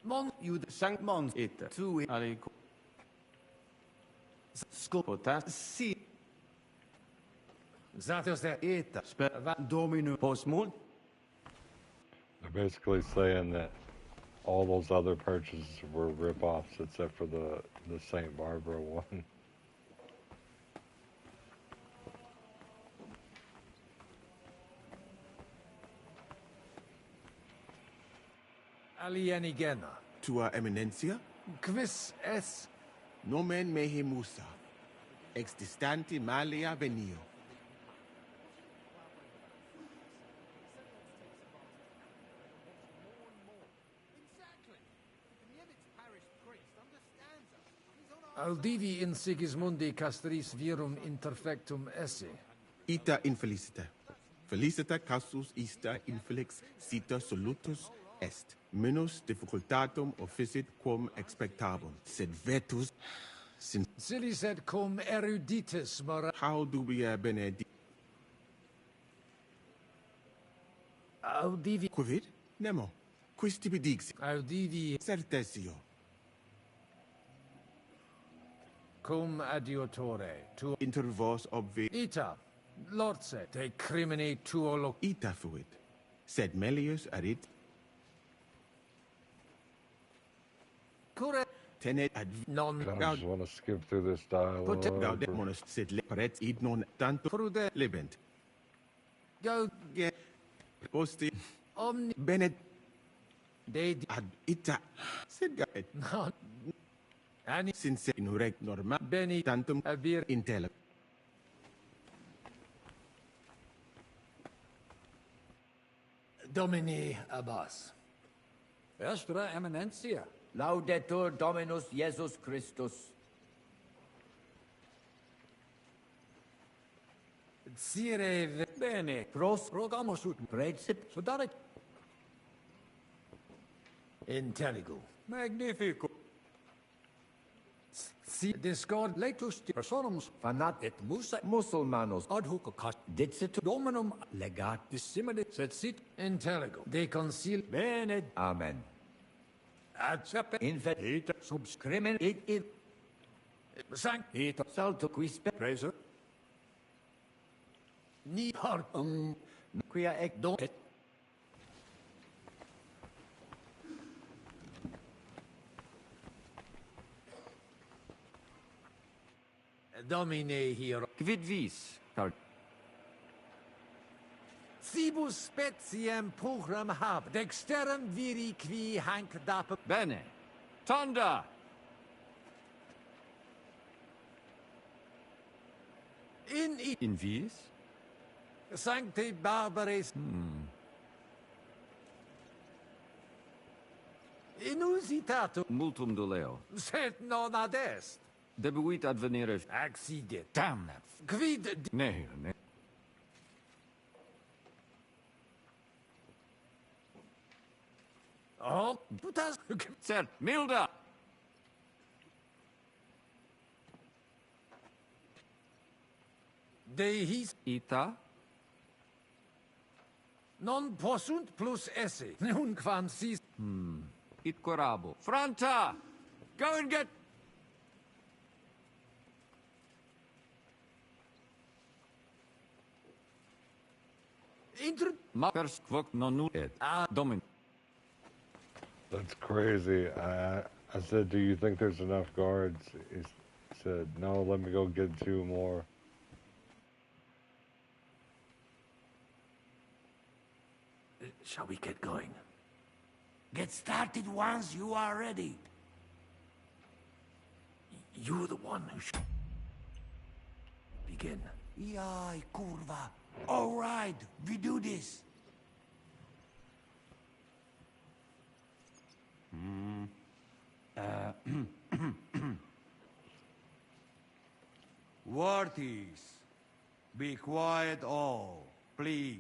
Speaker 13: Mon
Speaker 2: Iud
Speaker 14: sanct
Speaker 2: mons
Speaker 14: et
Speaker 2: tui
Speaker 14: aliquo. Scopota si.
Speaker 7: Zatos de
Speaker 14: Eta speva domino postmult.
Speaker 1: They're basically saying that all those other purchases were rip-offs except for the St. Barbara one.
Speaker 7: Alienigena.
Speaker 22: Tua Eminencia?
Speaker 7: Quis es?
Speaker 22: Nomen mehe Musa. Ex distanti malia venio.
Speaker 7: Audivi in Sigismundi castris virum interfectum esse.
Speaker 22: Ita infelicita. Felicita casus ista infelix sita solutus est. Minus difficultatum officit quum expectabunt. Sed vetus
Speaker 7: Silly said cum eruditus mora.
Speaker 22: How dubia benedi?
Speaker 7: Audivi.
Speaker 22: Quid? Nemo. Quis tibi dixi?
Speaker 7: Audivi.
Speaker 22: Certesio.
Speaker 7: Cum adiutore. Tu.
Speaker 22: Inter vos obvi.
Speaker 7: Ita. Lorse. Te crimine tuo loc.
Speaker 22: Ita fuit. Sed melius arit.
Speaker 7: Cure.
Speaker 22: Tenet ad
Speaker 1: non. I just want to skip through this dialogue.
Speaker 22: Gaudemonus sed lepret id non tanto frude libent.
Speaker 7: Go.
Speaker 22: Ge. Posti.
Speaker 7: Omni.
Speaker 22: Benet.
Speaker 7: De.
Speaker 22: Ad ita. Sed gaet.
Speaker 7: Non. Ani.
Speaker 22: Since in reg norma.
Speaker 7: Beni.
Speaker 22: Tantum.
Speaker 7: Avir.
Speaker 22: Intella.
Speaker 7: Domini Abbas.
Speaker 8: Vestra Eminentia.
Speaker 11: Laudetur Dominus Jesus Christus.
Speaker 7: Sire.
Speaker 8: Bene.
Speaker 11: Pros.
Speaker 8: Rogamus ut.
Speaker 11: Precip.
Speaker 8: Sudarit.
Speaker 7: Intelligo.
Speaker 8: Magnifico.
Speaker 7: Si discord
Speaker 8: latus personum
Speaker 11: fanat
Speaker 8: et musa
Speaker 11: musulmanos
Speaker 8: ad hoc cost
Speaker 11: dicit
Speaker 8: dominum legat dissimile sed sit
Speaker 7: intelligo de concil
Speaker 8: bene
Speaker 11: amen
Speaker 8: accepe
Speaker 11: infet
Speaker 8: et
Speaker 11: subscrimen et
Speaker 7: sanct
Speaker 11: et salto quispe
Speaker 8: preso
Speaker 7: ni har
Speaker 11: quia ec
Speaker 7: don
Speaker 11: et
Speaker 7: Domine hero.
Speaker 16: Quid vis?
Speaker 7: Sibus speciem pugram hab, dexterum viri qui hanc dap.
Speaker 16: Bene. Tonda! In vis?
Speaker 7: Sancte barbares. Inusitatum.
Speaker 16: Multum doleo.
Speaker 7: Sed non ad est.
Speaker 16: Debuit advenire.
Speaker 7: Accidit.
Speaker 16: Damn that.
Speaker 7: Quid.
Speaker 16: Ne.
Speaker 7: Oh, putas.
Speaker 16: Cert, milda.
Speaker 7: De his.
Speaker 16: Ita?
Speaker 7: Non possunt plus esse. Nunquam sis.
Speaker 16: It corabo. Franta! Go and get... Mapers quoc non ed. Domin.
Speaker 1: That's crazy. I said, do you think there's enough guards? He said, no, let me go get 2 more.
Speaker 6: Shall we get going? Get started once you are ready. You're the one who should begin. Yai, curva. All right, we do this.
Speaker 4: Worthies, be quiet all, please.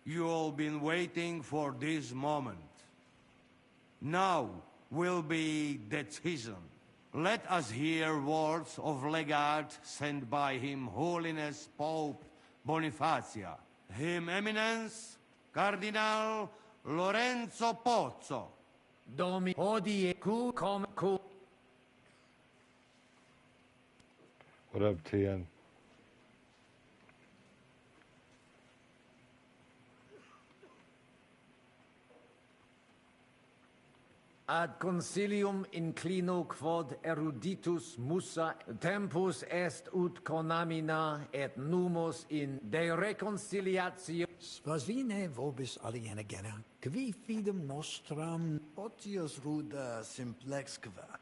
Speaker 4: You all been waiting for this moment. Now will be the season. Let us hear words of legate sent by Him Holiness Pope Bonifacia, Him Eminence Cardinal Lorenzo Pozzo,
Speaker 6: Domi hodie ku kom ku.
Speaker 1: What up, TN?
Speaker 6: Ad concilium inclino quod eruditus musa tempus est ut conamina et numos in de reconciliatio.
Speaker 8: Spasvine vobis aliena gena, qui fidem nostram...
Speaker 2: Otius ruda simplexqua.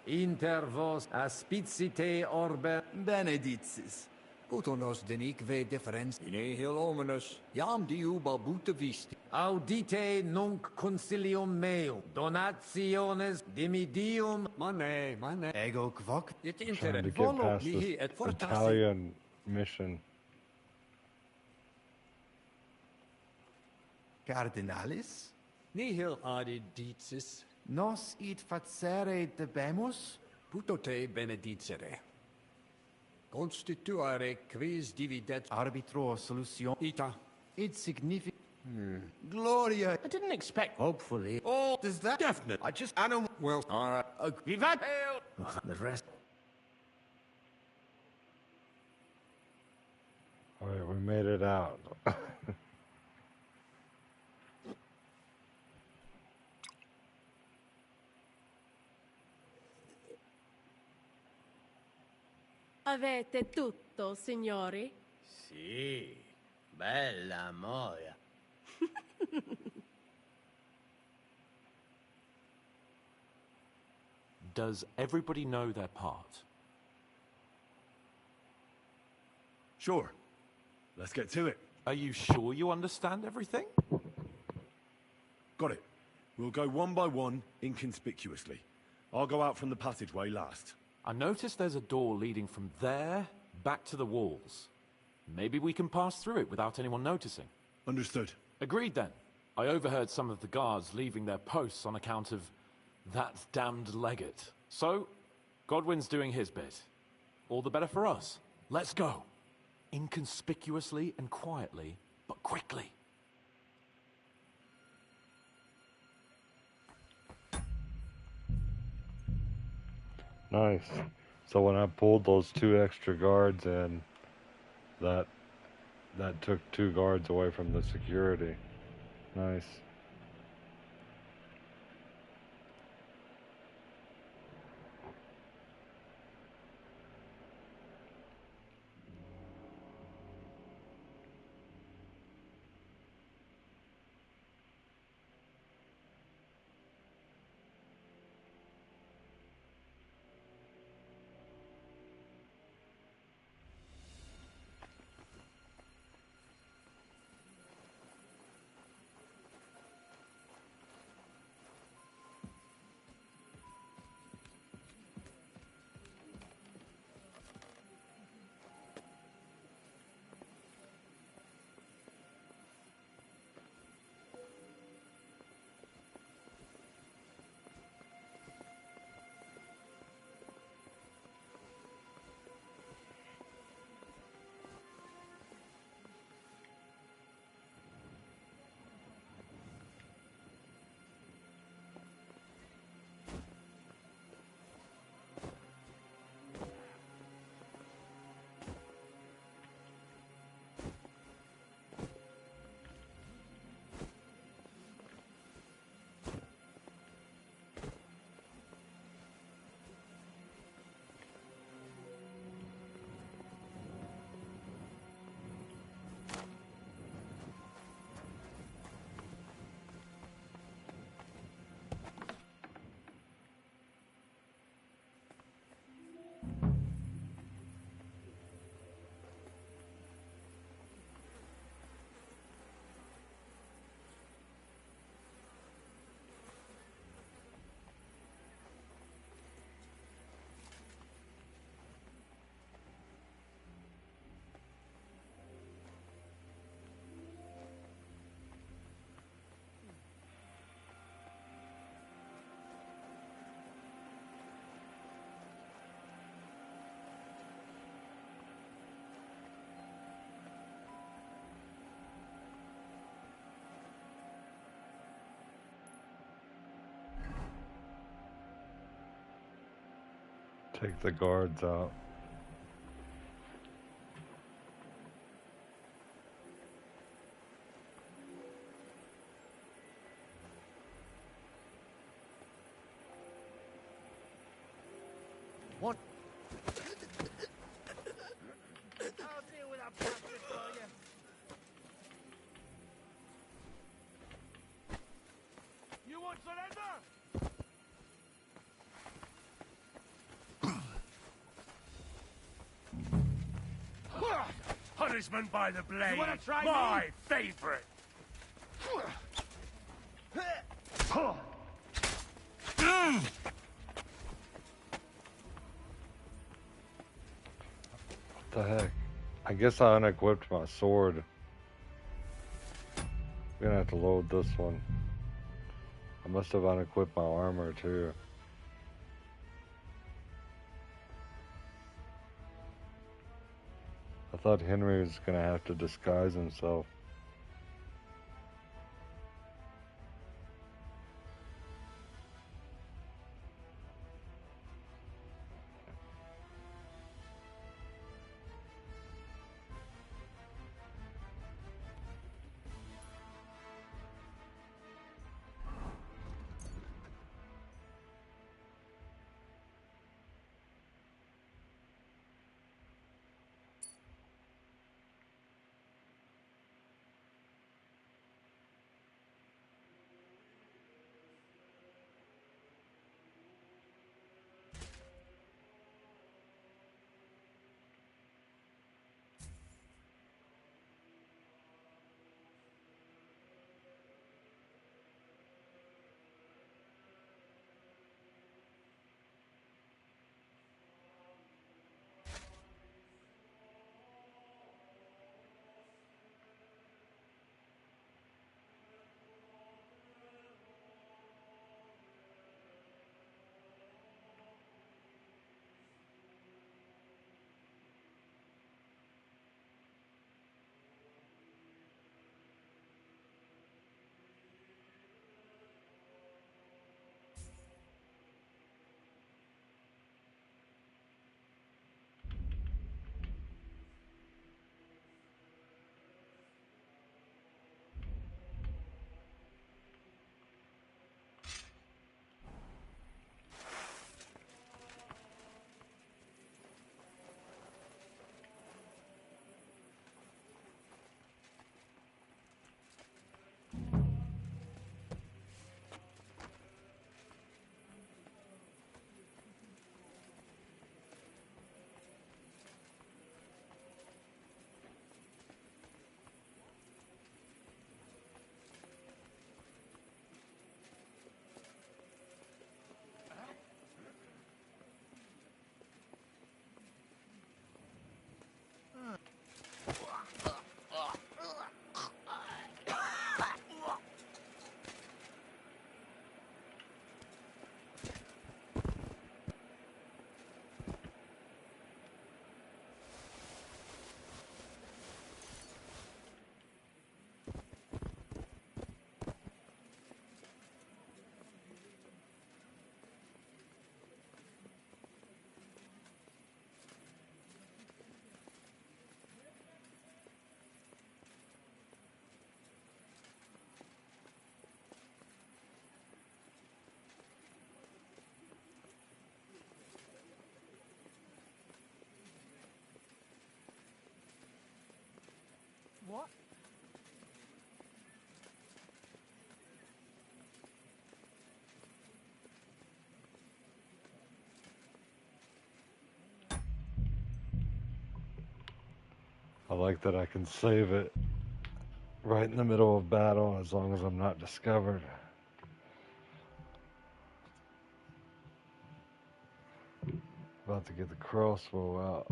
Speaker 6: Inter vos aspicite orbe
Speaker 2: benedictis.
Speaker 8: Puto nos denique differens in nihil hominus, iam diu balbuta visti.
Speaker 6: Audite nunc concilium meum, donationes dimidium.
Speaker 8: Mane.
Speaker 2: Ego quoc.
Speaker 8: Et
Speaker 1: Trying
Speaker 8: inter
Speaker 1: to get
Speaker 8: volo
Speaker 1: past
Speaker 8: mihi
Speaker 1: this
Speaker 8: et fortassi.
Speaker 1: Italian mission.
Speaker 2: Cardinalis?
Speaker 8: Nihil adit dicis.
Speaker 2: Nos id facere debemus?
Speaker 8: Puto te benedicere. Constituere quis dividet
Speaker 2: arbitro solution.
Speaker 8: Ita.
Speaker 2: It signific. Gloria.
Speaker 6: I didn't expect.
Speaker 2: Hopefully.
Speaker 22: Oh, does that definite?
Speaker 2: I just animal.
Speaker 22: Well,
Speaker 2: All right.
Speaker 6: Vivat hail! The rest.
Speaker 1: All right, we made it out.
Speaker 15: Avete tutto, signori?
Speaker 6: Sì, bella moia.
Speaker 18: Does everybody know their part?
Speaker 5: Sure. Let's get to it.
Speaker 18: Are you sure you understand everything?
Speaker 5: Got it. We'll go one by one, inconspicuously. I'll go out from the passageway last.
Speaker 18: I noticed there's a door leading from there back to the walls. Maybe we can pass through it without anyone noticing.
Speaker 5: Understood.
Speaker 18: Agreed then. I overheard some of the guards leaving their posts on account of that damned legate. So, Godwin's doing his bit. All the better for us. Let's go. Inconspicuously and quietly, but quickly.
Speaker 1: Nice. So when I pulled those 2 extra guards in, that took 2 guards away from the security. Nice. Take the guards out.
Speaker 17: What?
Speaker 7: I'll deal with that bastard for you.
Speaker 17: You won't surrender?
Speaker 12: Punishment by the blade.
Speaker 17: You wanna try
Speaker 12: my
Speaker 17: me?
Speaker 12: favorite.
Speaker 1: What the heck? I guess I unequipped my sword. We're gonna have to load this one. I must have unequipped my armor too. I thought Henry was gonna have to disguise himself.
Speaker 7: What?
Speaker 1: I like that I can save it right in the middle of battle as long as I'm not discovered. About to get the crossbow out.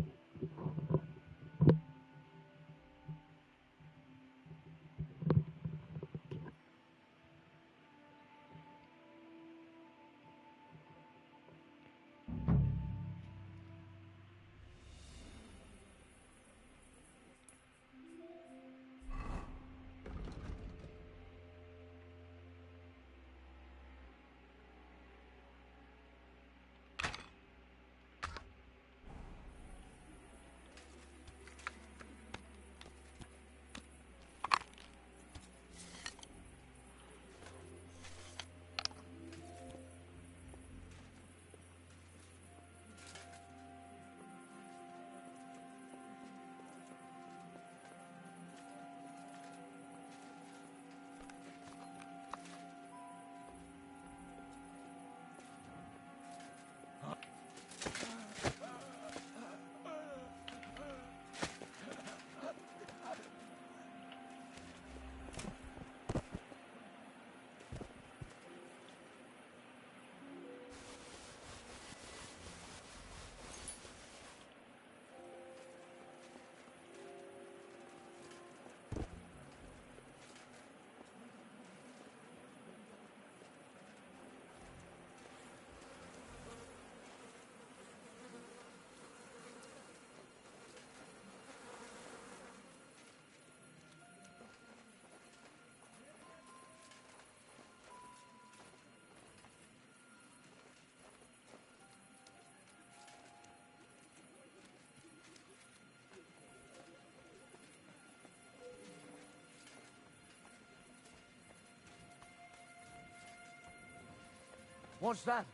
Speaker 6: What's that?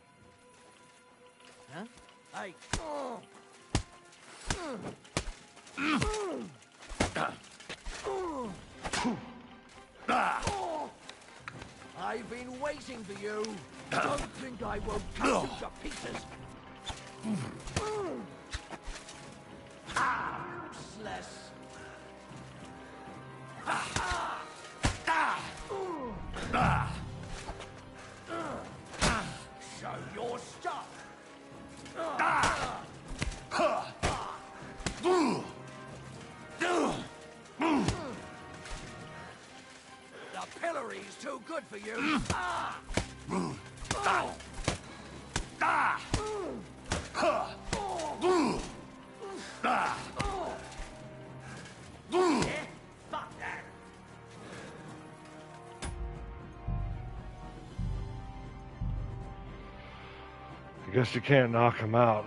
Speaker 6: Huh? Hey. I've been waiting for you. Don't think I won't cut you to pieces. Useless. Show your stuff. The pillory's too good for you. Fuck that.
Speaker 1: I guess you can't knock him out.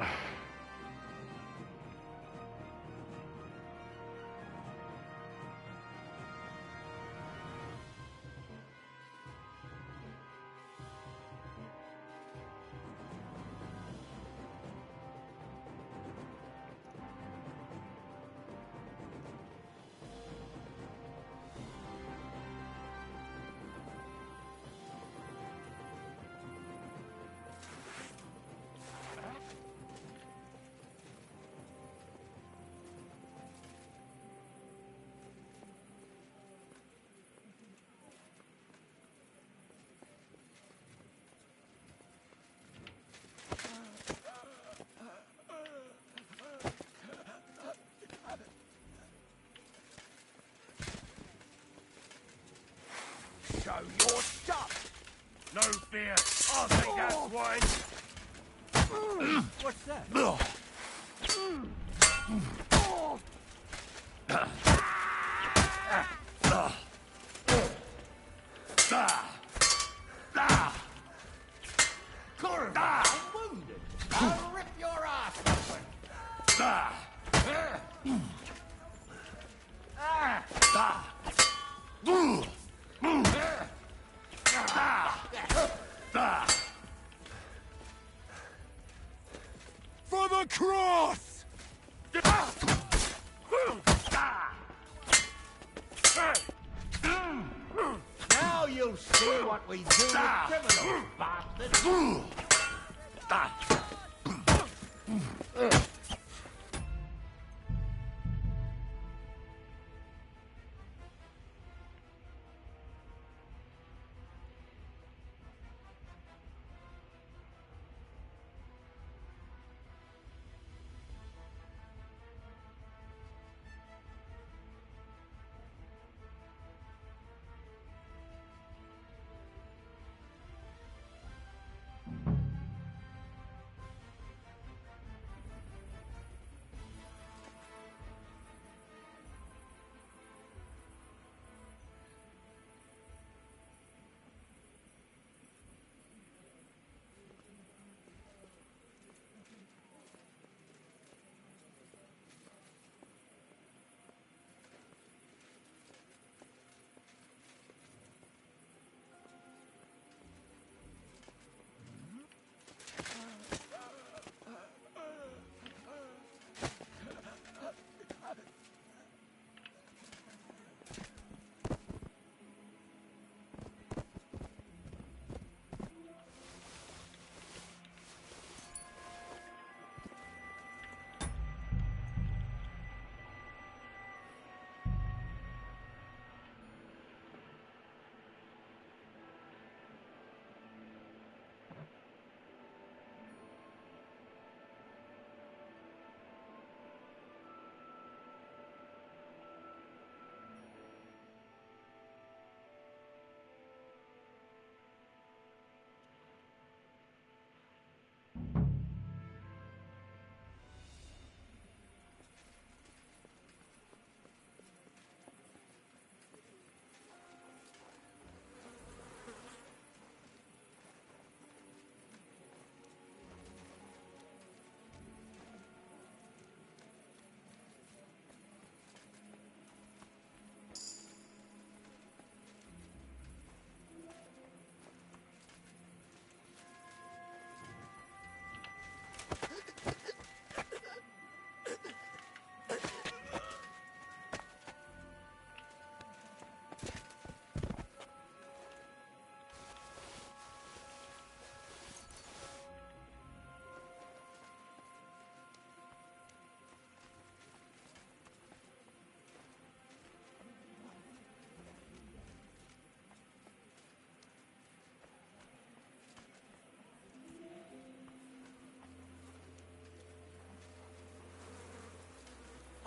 Speaker 6: Show your stuff.
Speaker 5: No fear. I'll take that swine.
Speaker 6: What's that? Curve, I'm wounded. I'll rip your ass open.
Speaker 5: For the cross!
Speaker 6: Now you'll see what we do with criminals, bastard.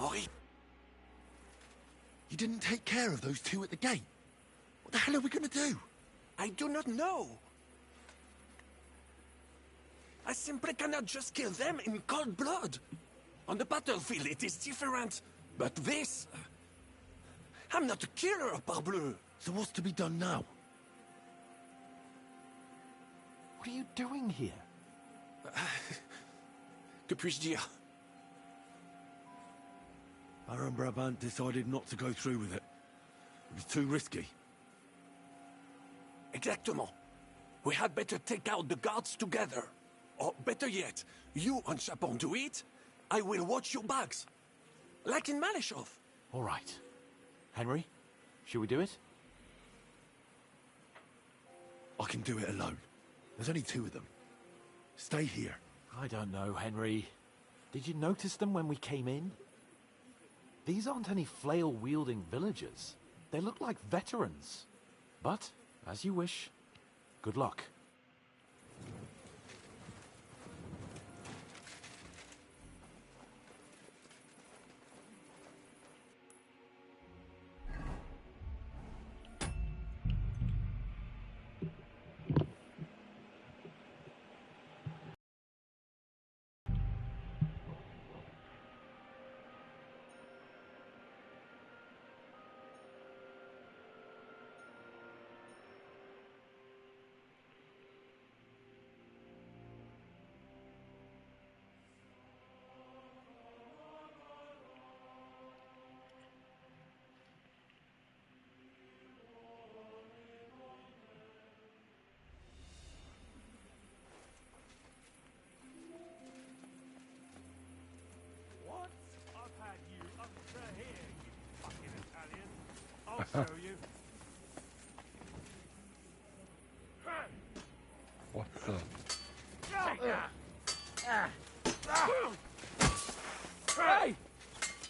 Speaker 12: Henri! You didn't take care of those two at the gate. What the hell are we gonna do?
Speaker 3: I do not know. I simply cannot just kill them in cold blood. On the battlefield, it is different. But this... I'm not a killer, parbleu.
Speaker 12: So what's to be done now?
Speaker 18: What are you doing here?
Speaker 12: Que puis-je dire? Baron Brabant decided not to go through with it. It was too risky.
Speaker 3: Exactement. We had better take out the guards together. Or better yet, you and Chapon do it, I will watch your backs. Like in Malishov.
Speaker 18: All right. Henry, should we do it?
Speaker 12: I can do it alone. There's only two of them. Stay here.
Speaker 18: I don't know, Henry. Did you notice them when we came in? These aren't any flail-wielding villagers. They look like veterans. But, as you wish, good luck.
Speaker 17: I'll show you.
Speaker 1: What the?
Speaker 17: Hey!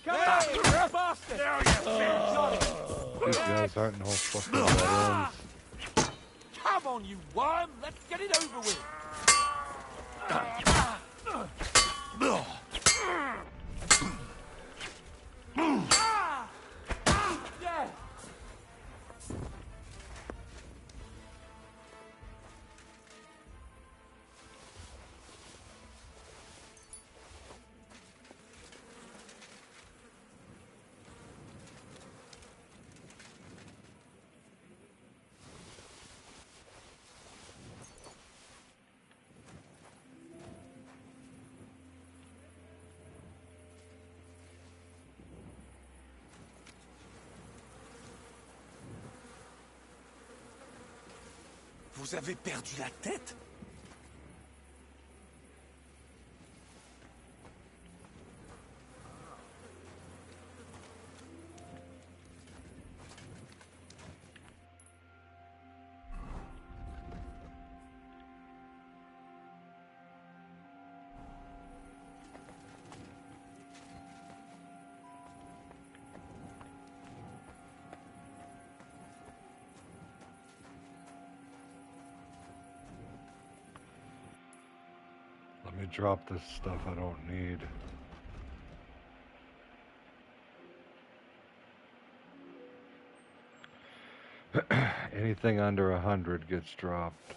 Speaker 17: Come back, you bastard!
Speaker 1: These guys aren't no fucking veterans.
Speaker 17: Come on, you worm! Let's get it over with! Yeah!
Speaker 3: Vous avez perdu la tête?
Speaker 1: Let me drop this stuff I don't need. Anything under 100 gets dropped.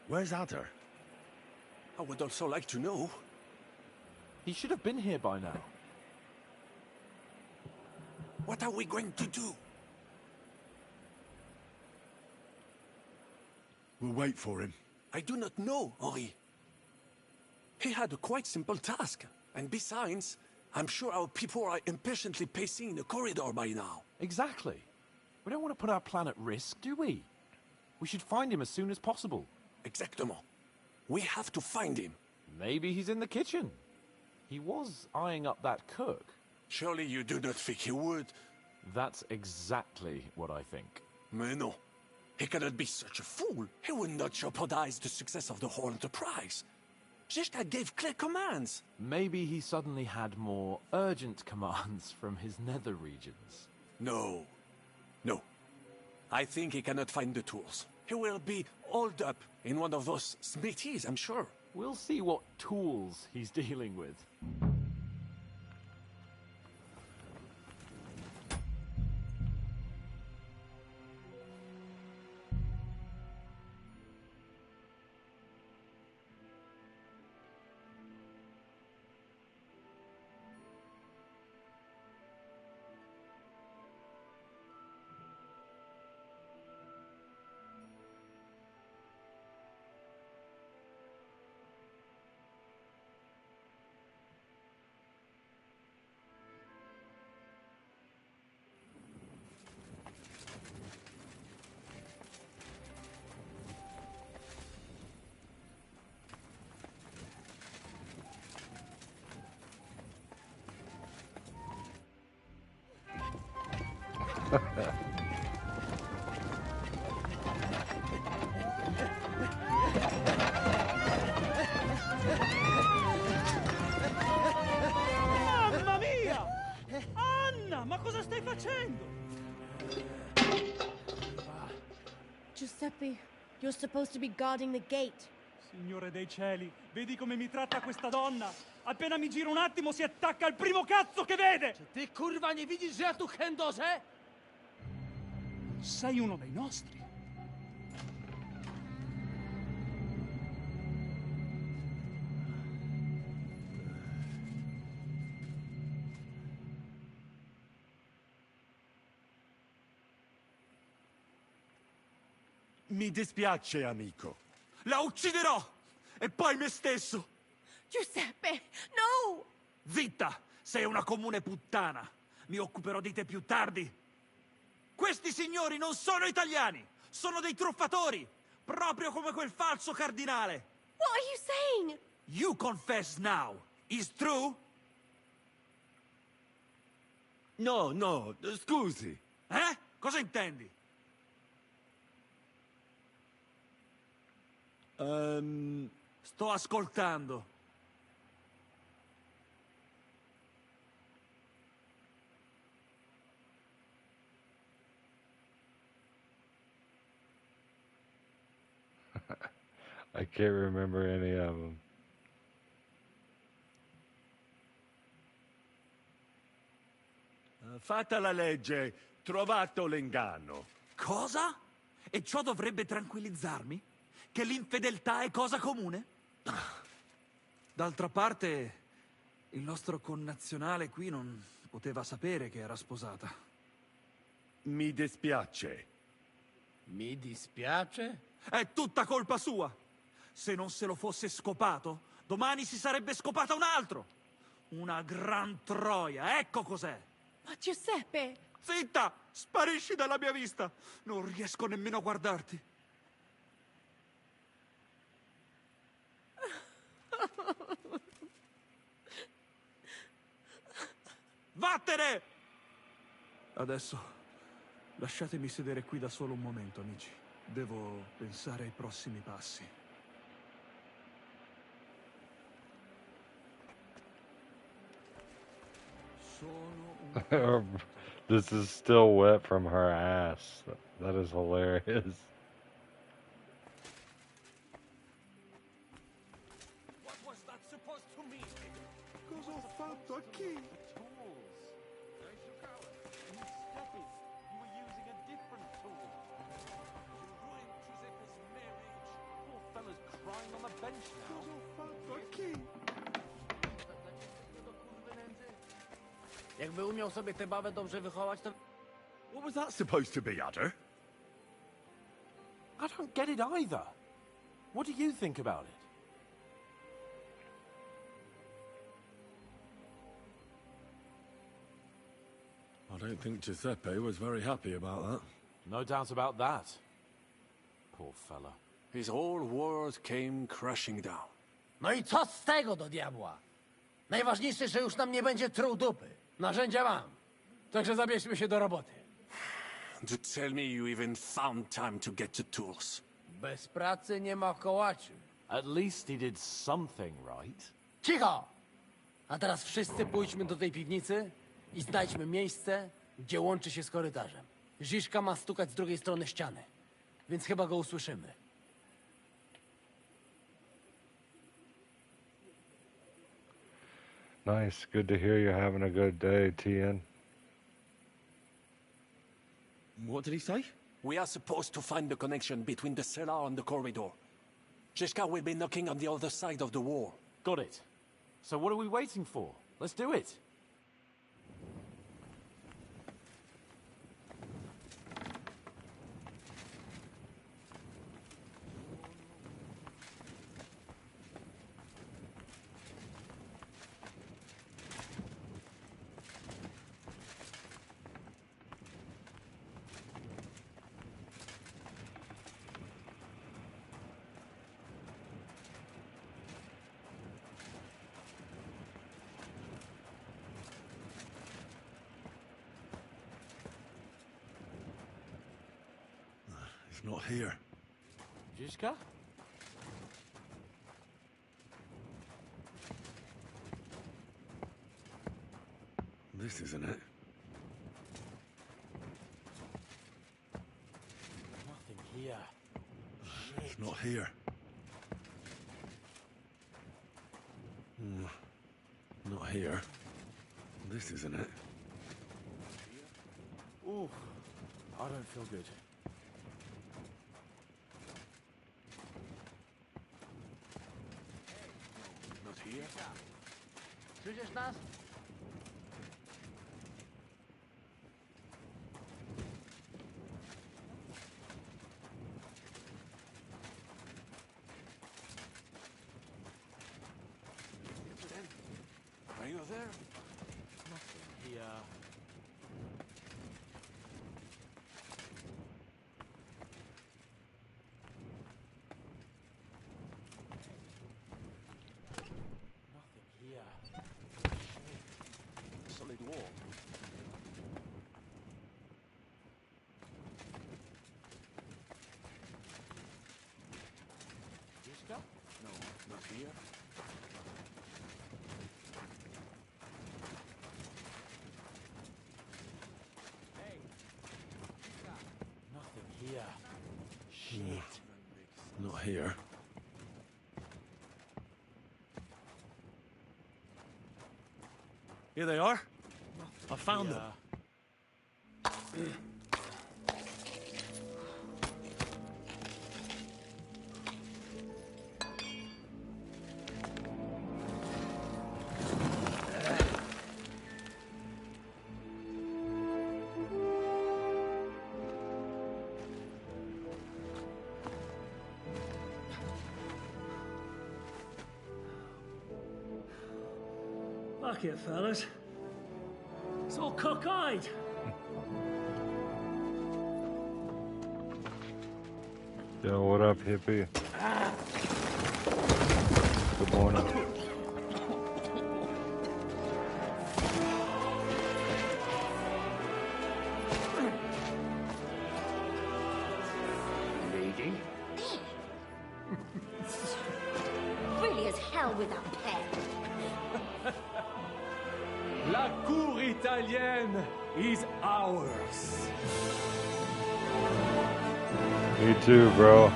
Speaker 22: Where's Adder?
Speaker 3: I would also like to know.
Speaker 18: He should have been here by now.
Speaker 3: What are we going to do?
Speaker 5: We'll wait for him.
Speaker 3: I do not know, Henri. He had a quite simple task. And besides, I'm sure our people are impatiently pacing the corridor by now.
Speaker 18: Exactly. We don't want to put our plan at risk, do we? We should find him as soon as possible.
Speaker 3: Exactement. We have to find him.
Speaker 18: Maybe he's in the kitchen. He was eyeing up that cook.
Speaker 3: Surely you do not think he would?
Speaker 18: That's exactly what I think.
Speaker 3: Mais non. He cannot be such a fool. He would not jeopardize the success of the whole enterprise. Zizka gave clear commands.
Speaker 18: Maybe he suddenly had more urgent commands from his nether regions.
Speaker 3: No. No. I think he cannot find the tools. He will be holed up in one of those smithies, I'm sure.
Speaker 18: We'll see what tools he's dealing with.
Speaker 10: Mamma mia! Anna, ma cosa stai facendo?
Speaker 15: Giuseppe, you're supposed to be guarding the gate.
Speaker 10: Signore dei cieli, vedi come mi tratta questa donna? Appena mi giro un attimo si attacca al primo cazzo che vede!
Speaker 17: Ty kurwa nie widzisz, że ja tu chędożę?
Speaker 10: Sei uno dei nostri.
Speaker 24: Mi dispiace, amico. La ucciderò! E poi me stesso!
Speaker 15: Giuseppe, no!
Speaker 24: Zitta! Sei una comune puttana! Mi occuperò di te più tardi! Questi signori non sono italiani! Sono dei truffatori! Proprio come quel falso cardinale!
Speaker 15: What are you saying?
Speaker 24: You confess now! Is true?
Speaker 22: No, no, scusi.
Speaker 24: Eh? Cosa intendi? Sto ascoltando.
Speaker 1: I can't remember any of them.
Speaker 24: Fatta la legge, trovato l'inganno. Cosa? E ciò dovrebbe tranquillizzarmi? Che l'infedeltà è cosa comune? D'altra parte, il nostro connazionale qui non poteva sapere che era sposata.
Speaker 22: Mi dispiace.
Speaker 17: Mi dispiace?
Speaker 24: È tutta colpa sua! Se non se lo fosse scopato, domani si sarebbe scopata un altro! Una gran troia, ecco cos'è!
Speaker 15: Ma Giuseppe!
Speaker 24: Zitta! Sparisci dalla mia vista! Non riesco nemmeno a guardarti! Vattene! Adesso lasciatemi sedere qui da solo un momento, amici. Devo pensare ai prossimi passi.
Speaker 1: This is still wet from her ass. That is hilarious.
Speaker 3: What was that supposed to mean?
Speaker 24: Cosa ho fatto a chi?
Speaker 18: sitting on the bench now.
Speaker 13: Jakby umiał sobie tę babę dobrze wychować, to...
Speaker 5: What was that supposed to be, Adder?
Speaker 18: I don't get it either. What do you think about it?
Speaker 5: I don't think Giuseppe was very happy about that.
Speaker 18: No doubt about that. Poor fella.
Speaker 12: His whole world came crashing down.
Speaker 7: No i co z tego do diabła? Najważniejsze, że już nam nie będzie truł dupy. Narzędzia mam. Także zabierzmy się do roboty.
Speaker 12: To tell me you even found time to get the tools.
Speaker 7: Bez pracy nie ma kołaczy.
Speaker 18: At least he did something right.
Speaker 7: Cicho! A teraz wszyscy pójdźmy do tej piwnicy i znajdźmy miejsce, gdzie łączy się z korytarzem. Ziszka ma stukać z drugiej strony ściany, więc chyba go usłyszymy.
Speaker 1: Nice. Good to hear you're having a good day, Tien.
Speaker 5: What did he say?
Speaker 12: We are supposed to find the connection between the cellar and the corridor. Zizka will be knocking on the other side of the wall.
Speaker 18: Got it. So what are we waiting for? Let's do it.
Speaker 5: He's not here.
Speaker 18: Zizka?
Speaker 5: This isn't it.
Speaker 18: Nothing here.
Speaker 5: It's not here. Not here. This isn't it.
Speaker 18: Ooh, I don't feel good.
Speaker 12: Not here.
Speaker 7: Słyszysz nas?
Speaker 12: Are you there?
Speaker 18: Nothing here. Nothing here.
Speaker 12: Solid wall.
Speaker 18: Zizka?
Speaker 12: No, not here.
Speaker 18: Nothing here. Shit.
Speaker 5: Not here. Here they are. I found them.
Speaker 10: Fuck it, fellas. It's all cockeyed.
Speaker 1: Yo, what up, hippie? Good morning.
Speaker 11: Lady?
Speaker 15: Really as hell without pay.
Speaker 13: La cour italienne is ours.
Speaker 1: Me too, bro.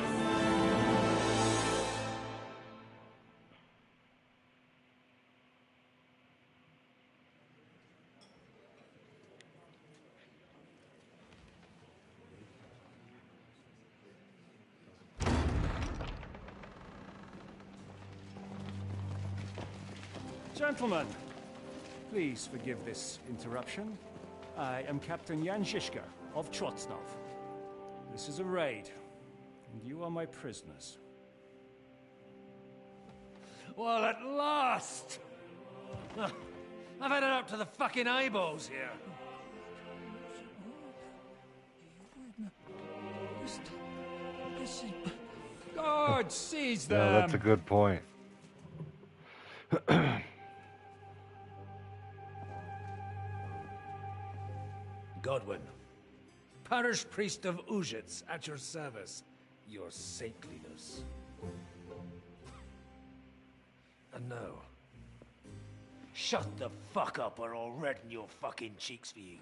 Speaker 10: Gentlemen, please forgive this interruption. I am Captain Jan Žižka of Trotznov. This is a raid, and you are my prisoners.
Speaker 17: Well, at last! I've had it up to the fucking eyeballs here.
Speaker 10: God, seize them!
Speaker 1: Yeah, that's a good point.
Speaker 17: Godwin, parish priest of Uzhitz, at your service. Your saintliness. And now, shut the fuck up or I'll redden your fucking cheeks for you.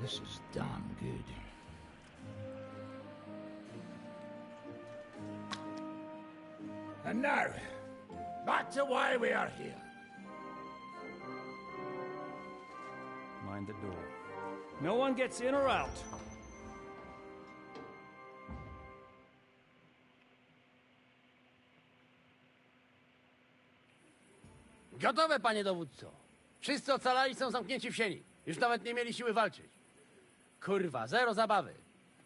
Speaker 8: This is damn good.
Speaker 17: And now, back to why we are here.
Speaker 10: Mind the door. No one gets in or out.
Speaker 7: Gotowe, panie dowódco. Wszyscy ocalali są zamknięci w sieni. Już nawet nie mieli siły walczyć. Kurwa, zero zabawy.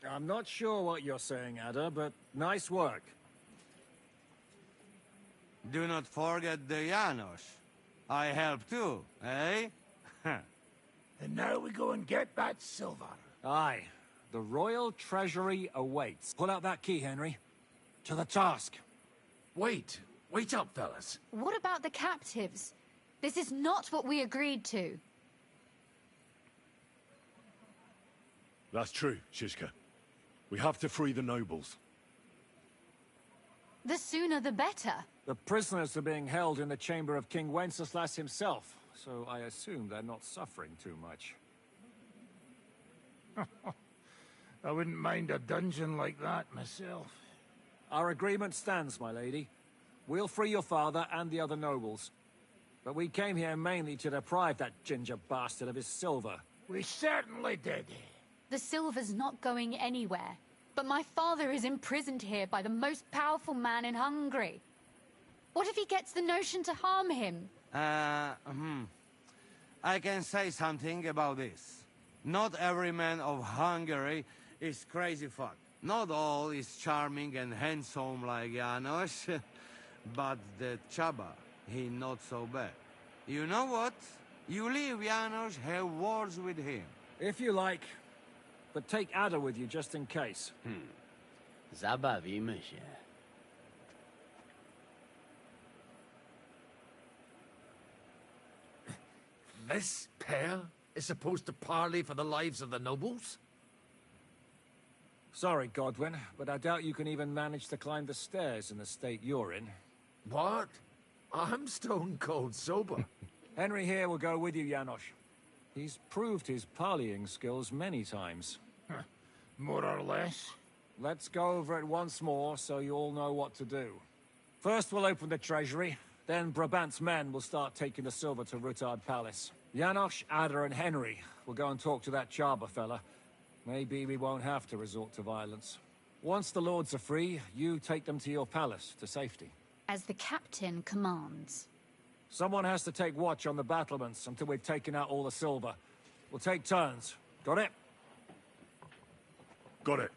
Speaker 10: I'm not sure what you're saying, Ada, but nice work.
Speaker 4: Do not forget the Janos. I help too, eh?
Speaker 17: And now we go and get that silver.
Speaker 10: Aye. The Royal Treasury awaits. Pull out that key, Henry. To the task.
Speaker 17: Wait up, fellas.
Speaker 19: What about the captives? This is not what we agreed to.
Speaker 5: That's true, Žižka. We have to free the nobles.
Speaker 19: The sooner the better.
Speaker 10: The prisoners are being held in the chamber of King Wenceslas himself, so I assume they're not suffering too much.
Speaker 17: I wouldn't mind a dungeon like that myself.
Speaker 10: Our agreement stands, my lady. We'll free your father and the other nobles. But we came here mainly to deprive that ginger bastard of his silver.
Speaker 17: We certainly did.
Speaker 19: The silver's not going anywhere. But my father is imprisoned here by the most powerful man in Hungary. What if he gets the notion to harm him?
Speaker 4: I can say something about this. Not every man of Hungary is crazy fuck. Not all is charming and handsome like Janos. But the Chaba, he not so bad. You know what? You leave Janos, have words with him.
Speaker 10: If you like. But take Ada with you just in case.
Speaker 7: Zabawimy się.
Speaker 17: This pair is supposed to parley for the lives of the nobles?
Speaker 10: Sorry, Godwin, but I doubt you can even manage to climb the stairs in the state you're in.
Speaker 17: What? I'm stone cold sober.
Speaker 10: Henry here will go with you, Janos. He's proved his parleying skills many times.
Speaker 17: More or less.
Speaker 10: Let's go over it once more so you all know what to do. First we'll open the treasury, then Brabant's men will start taking the silver to Rutard Palace. Janos, Ada and Henry will go and talk to that Chaba fella. Maybe we won't have to resort to violence. Once the lords are free, you take them to your palace to safety.
Speaker 19: As the captain commands.
Speaker 10: Someone has to take watch on the battlements until we've taken out all the silver. We'll take turns. Got it?
Speaker 5: Got it.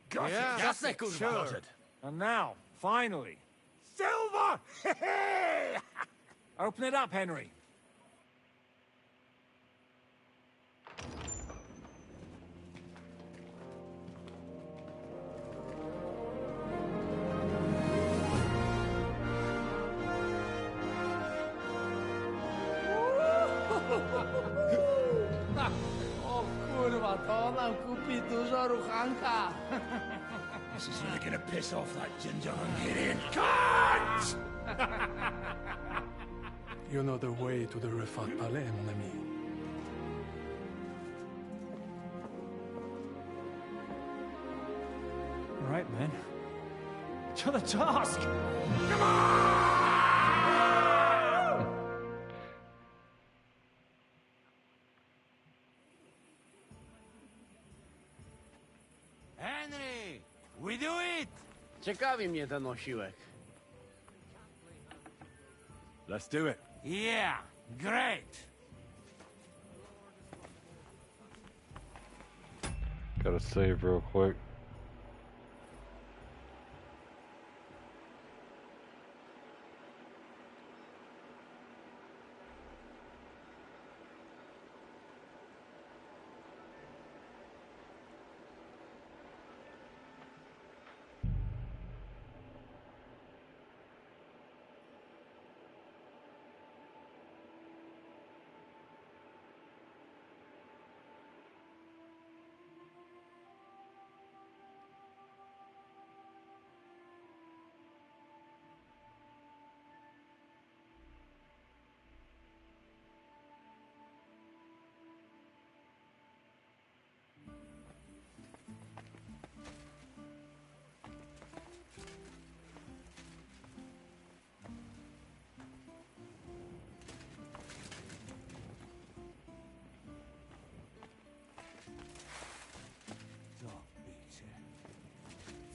Speaker 17: Got it.
Speaker 7: Jasne, kurwa.
Speaker 17: Sure.
Speaker 10: And now, finally,
Speaker 17: Silver!
Speaker 10: open it up, Henry.
Speaker 7: O kurwa, to nam kupi dużo ruchanka.
Speaker 17: This is really gonna piss off that ginger Hungarian cunt!
Speaker 20: You know the way to the Rufat Palais, mon ami.
Speaker 10: Right, men. To the task!
Speaker 17: Come on!
Speaker 7: Ciekawi mnie ten osiłek.
Speaker 5: Let's do it.
Speaker 4: Yeah, great.
Speaker 1: Gotta save real quick.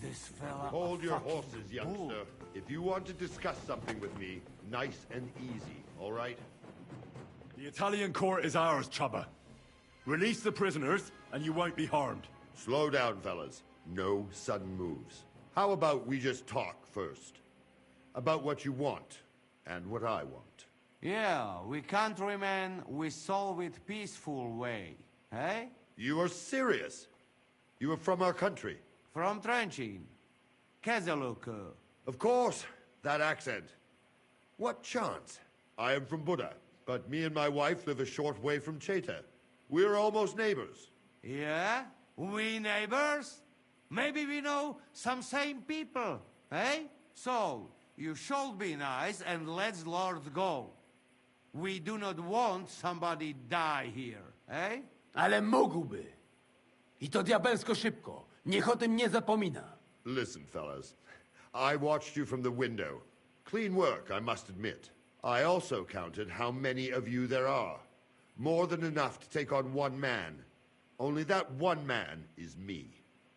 Speaker 4: This fella.
Speaker 9: Hold
Speaker 4: a
Speaker 9: your
Speaker 4: fucking
Speaker 9: horses, youngster.
Speaker 4: bull.
Speaker 9: If you want to discuss something with me, nice and easy, all right?
Speaker 5: The Italian court is ours, Chubba. Release the prisoners, and you won't be harmed.
Speaker 9: Slow down, fellas. No sudden moves. How about we just talk first? About what you want, and what I want.
Speaker 4: Yeah, we countrymen, we solve it peaceful way, eh?
Speaker 9: You are serious? You are from our country?
Speaker 4: From Trenchin. Kezeluk.
Speaker 9: Of course, that accent. What chance? I am from Buda, but me and my wife live a short way from Cheta. We're almost neighbors.
Speaker 4: Yeah? We neighbors? Maybe we know some same people, eh? So, you should be nice and let Lord go. We do not want somebody die here, eh?
Speaker 7: Ale mógłby. I to diabelsko szybko. Niech o tym nie zapomina.
Speaker 9: Listen, fellas. I watched you from the window. Clean work, I must admit. I also counted how many of you there are. More than enough to take on one man. Only that one man is me.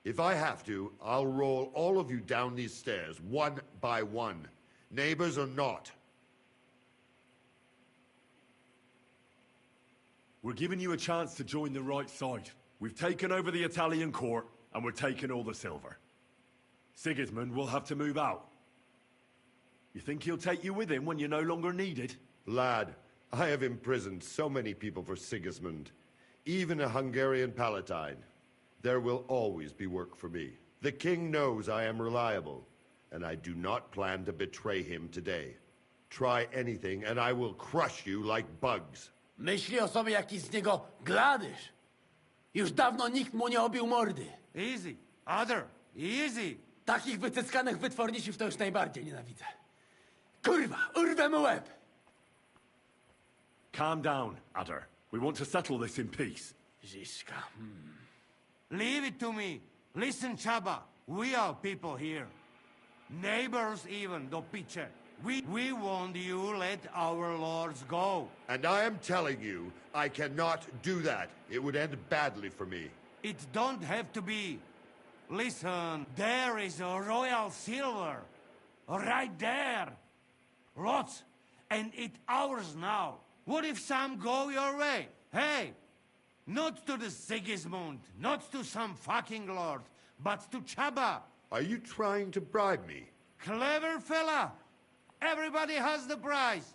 Speaker 9: If I have to, I'll roll all of you down these stairs, one by one. Neighbors or not.
Speaker 5: We're giving you a chance to join the right side. We've taken over the Italian court, and we're taking all the silver. Sigismund will have to move out. You think he'll take you with him when you're no longer needed?
Speaker 9: Lad, I have imprisoned so many people for Sigismund. Even a Hungarian palatine. There will always be work for me. The king knows I am reliable, and I do not plan to betray him today. Try anything, and I will crush you like bugs.
Speaker 7: Myśli o sobie jakiś z niego gladysz. Już dawno nikt mu nie obił mordy.
Speaker 4: Easy. Other. Easy.
Speaker 7: Takich wycyskanych wytworników to już najbardziej nienawidzę. Kurwa, urwę mu łeb!
Speaker 5: Calm down, Adder. We want to settle this in peace.
Speaker 7: Ziszka.
Speaker 4: Leave it to me. Listen, Chaba. We are people here. Neighbors even, do piche. We want you let our lords go.
Speaker 9: And I am telling you, I cannot do that. It would end badly for me.
Speaker 4: It don't have to be. Listen, there is a royal silver. Right there. Lots. And it's ours now. What if some go your way? Hey, not to the Sigismund, not to some fucking lord, but to Chaba.
Speaker 9: Are you trying to bribe me?
Speaker 4: Clever fella. Everybody has the prize.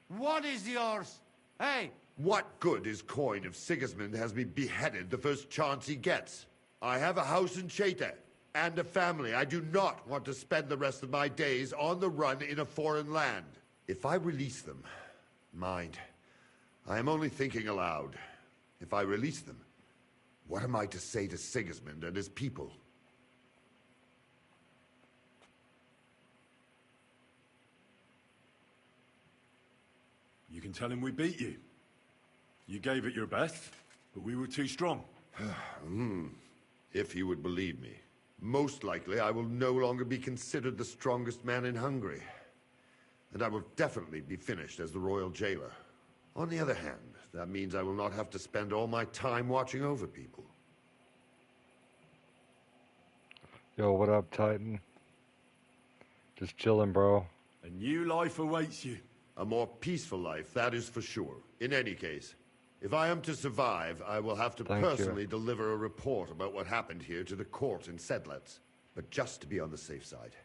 Speaker 4: What is yours? Hey.
Speaker 9: What good is coin if Sigismund has me beheaded the first chance he gets? I have a house in Cheta and a family. I do not want to spend the rest of my days on the run in a foreign land. If I release them, mind, I am only thinking aloud. If I release them, what am I to say to Sigismund and his people?
Speaker 5: You can tell him we beat you. You gave it your best, but we were too strong.
Speaker 9: If he would believe me. Most likely, I will no longer be considered the strongest man in Hungary. And I will definitely be finished as the royal jailer. On the other hand, that means I will not have to spend all my time watching over people.
Speaker 1: Yo, what up, Titan? Just chilling, bro.
Speaker 5: A new life awaits you.
Speaker 9: A more peaceful life, that is for sure. In any case, if I am to survive, I will have to personally deliver a report about what happened here to the court in Sedlitz. But just to be on the safe side,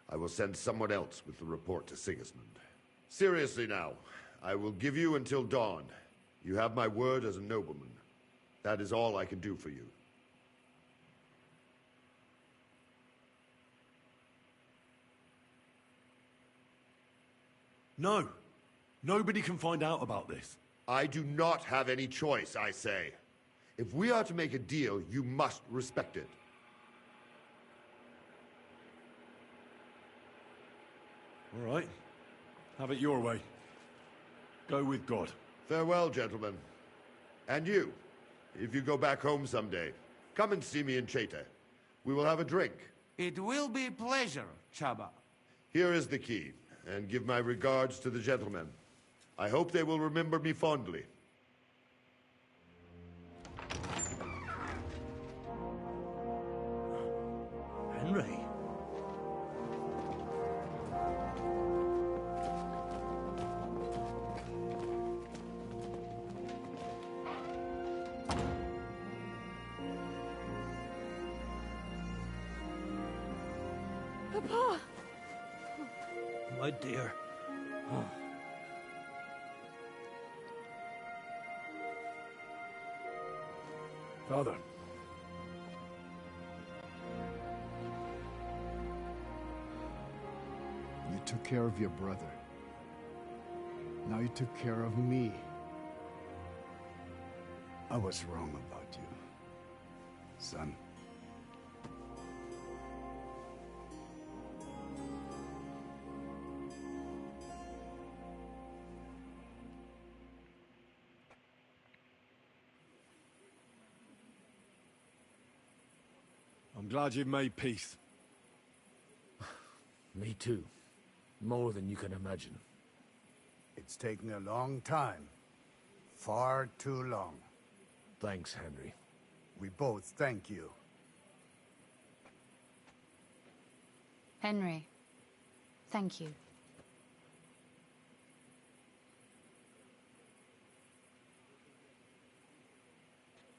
Speaker 9: I will send someone else with the report to Sigismund. Seriously now, I will give you until dawn. You have my word as a nobleman. That is all I can do for you.
Speaker 5: No. Nobody can find out about this.
Speaker 9: I do not have any choice, I say. If we are to make a deal, you must respect it.
Speaker 5: All right. Have it your way. Go with God.
Speaker 9: Farewell, gentlemen. And you, if you go back home someday, come and see me in Cheta. We will have a drink.
Speaker 4: It will be a pleasure, Chaba.
Speaker 9: Here is the key, and give my regards to the gentlemen. I hope they will remember me fondly.
Speaker 2: Henry?
Speaker 19: Papa!
Speaker 2: My dear. Oh.
Speaker 5: Father.
Speaker 14: You took care of your brother. Now you took care of me. I was wrong about you, son.
Speaker 5: I'm glad you've made peace.
Speaker 12: Me too. More than you can imagine.
Speaker 14: It's taken a long time. Far too long.
Speaker 12: Thanks, Henry.
Speaker 14: We both thank you.
Speaker 19: Henry, thank you.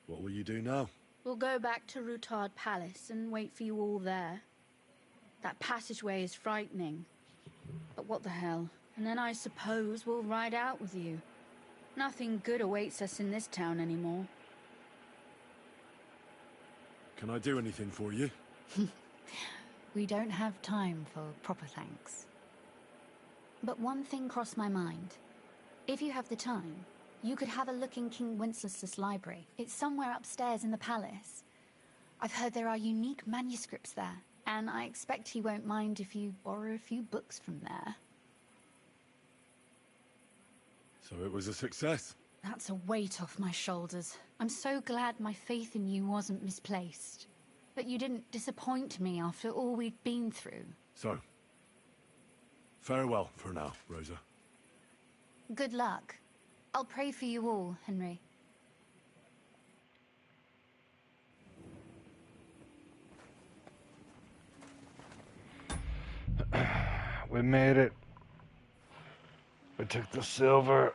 Speaker 5: What will you do now?
Speaker 19: We'll go back to Rutard Palace and wait for you all there. That passageway is frightening. But what the hell? And then I suppose we'll ride out with you. Nothing good awaits us in this town anymore.
Speaker 5: Can I do anything for you?
Speaker 19: We don't have time for proper thanks. But one thing crossed my mind. If you have the time, you could have a look in King Wenceslas' library. It's somewhere upstairs in the palace. I've heard there are unique manuscripts there, and I expect he won't mind if you borrow a few books from there.
Speaker 5: So it was a success?
Speaker 19: That's a weight off my shoulders. I'm so glad my faith in you wasn't misplaced. That you didn't disappoint me after all we'd been through.
Speaker 5: So, farewell for now, Rosa.
Speaker 19: Good luck. I'll pray for you all, Henry.
Speaker 1: We made it. We took the silver,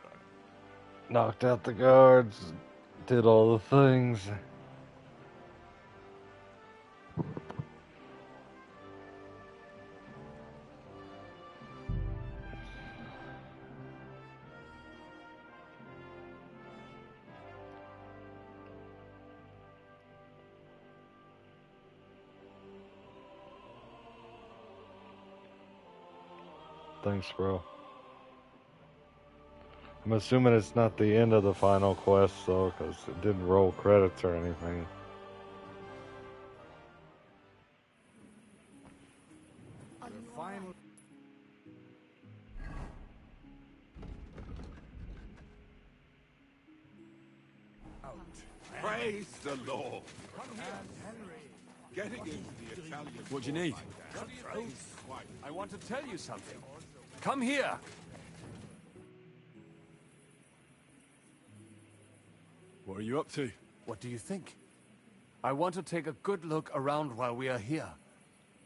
Speaker 1: knocked out the guards, did all the things. Thanks, bro. I'm assuming it's not the end of the final quest, though, because it didn't roll credits or anything.
Speaker 22: Praise the Lord. Getting into the Italian...
Speaker 5: What do you need?
Speaker 10: I want to tell you something. Come here.
Speaker 5: What are you up to?
Speaker 10: What do you think? I want to take a good look around while we are here.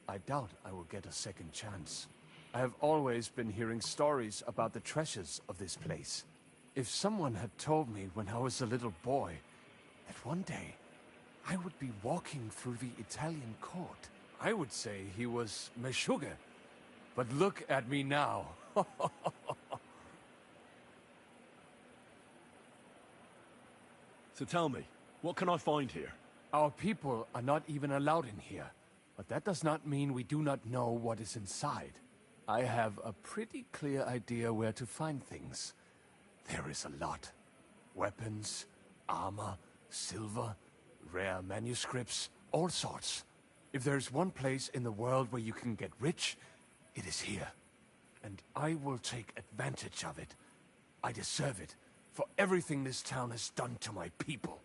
Speaker 10: I doubt I will get a second chance.
Speaker 12: I have always been hearing stories about the treasures of this place. If someone had told me when I was a little boy that one day I would be walking through the Italian court, I would say he was Meshuggah. But look at me now.
Speaker 5: So tell me, what can I find here?
Speaker 12: Our people are not even allowed in here. But that does not mean we do not know what is inside. I have a pretty clear idea where to find things. There is a lot. Weapons, armor, silver, rare manuscripts, all sorts. If there's one place in the world where you can get rich, it is here. And I will take advantage of it. I deserve it for everything this town has done to my people.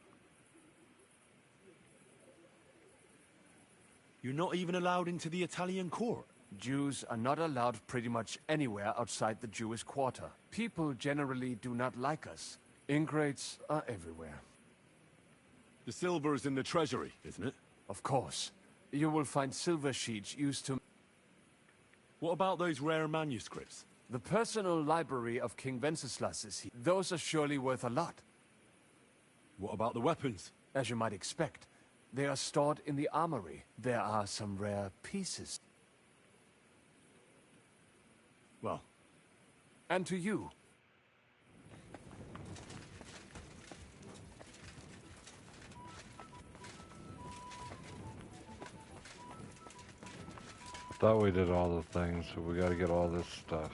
Speaker 5: You're not even allowed into the Italian court?
Speaker 12: Jews are not allowed pretty much anywhere outside the Jewish quarter. People generally do not like us. Ingrates are everywhere.
Speaker 5: The silver is in the treasury, isn't it?
Speaker 12: Of course. You will find silver sheets used to...
Speaker 5: What about those rare manuscripts?
Speaker 12: The personal library of King Wenceslas is here. Those are surely worth a lot.
Speaker 5: What about the weapons?
Speaker 12: As you might expect, they are stored in the armory. There are some rare pieces.
Speaker 5: Well.
Speaker 12: And to you.
Speaker 1: Thought we did all the things, so we gotta get all this stuff.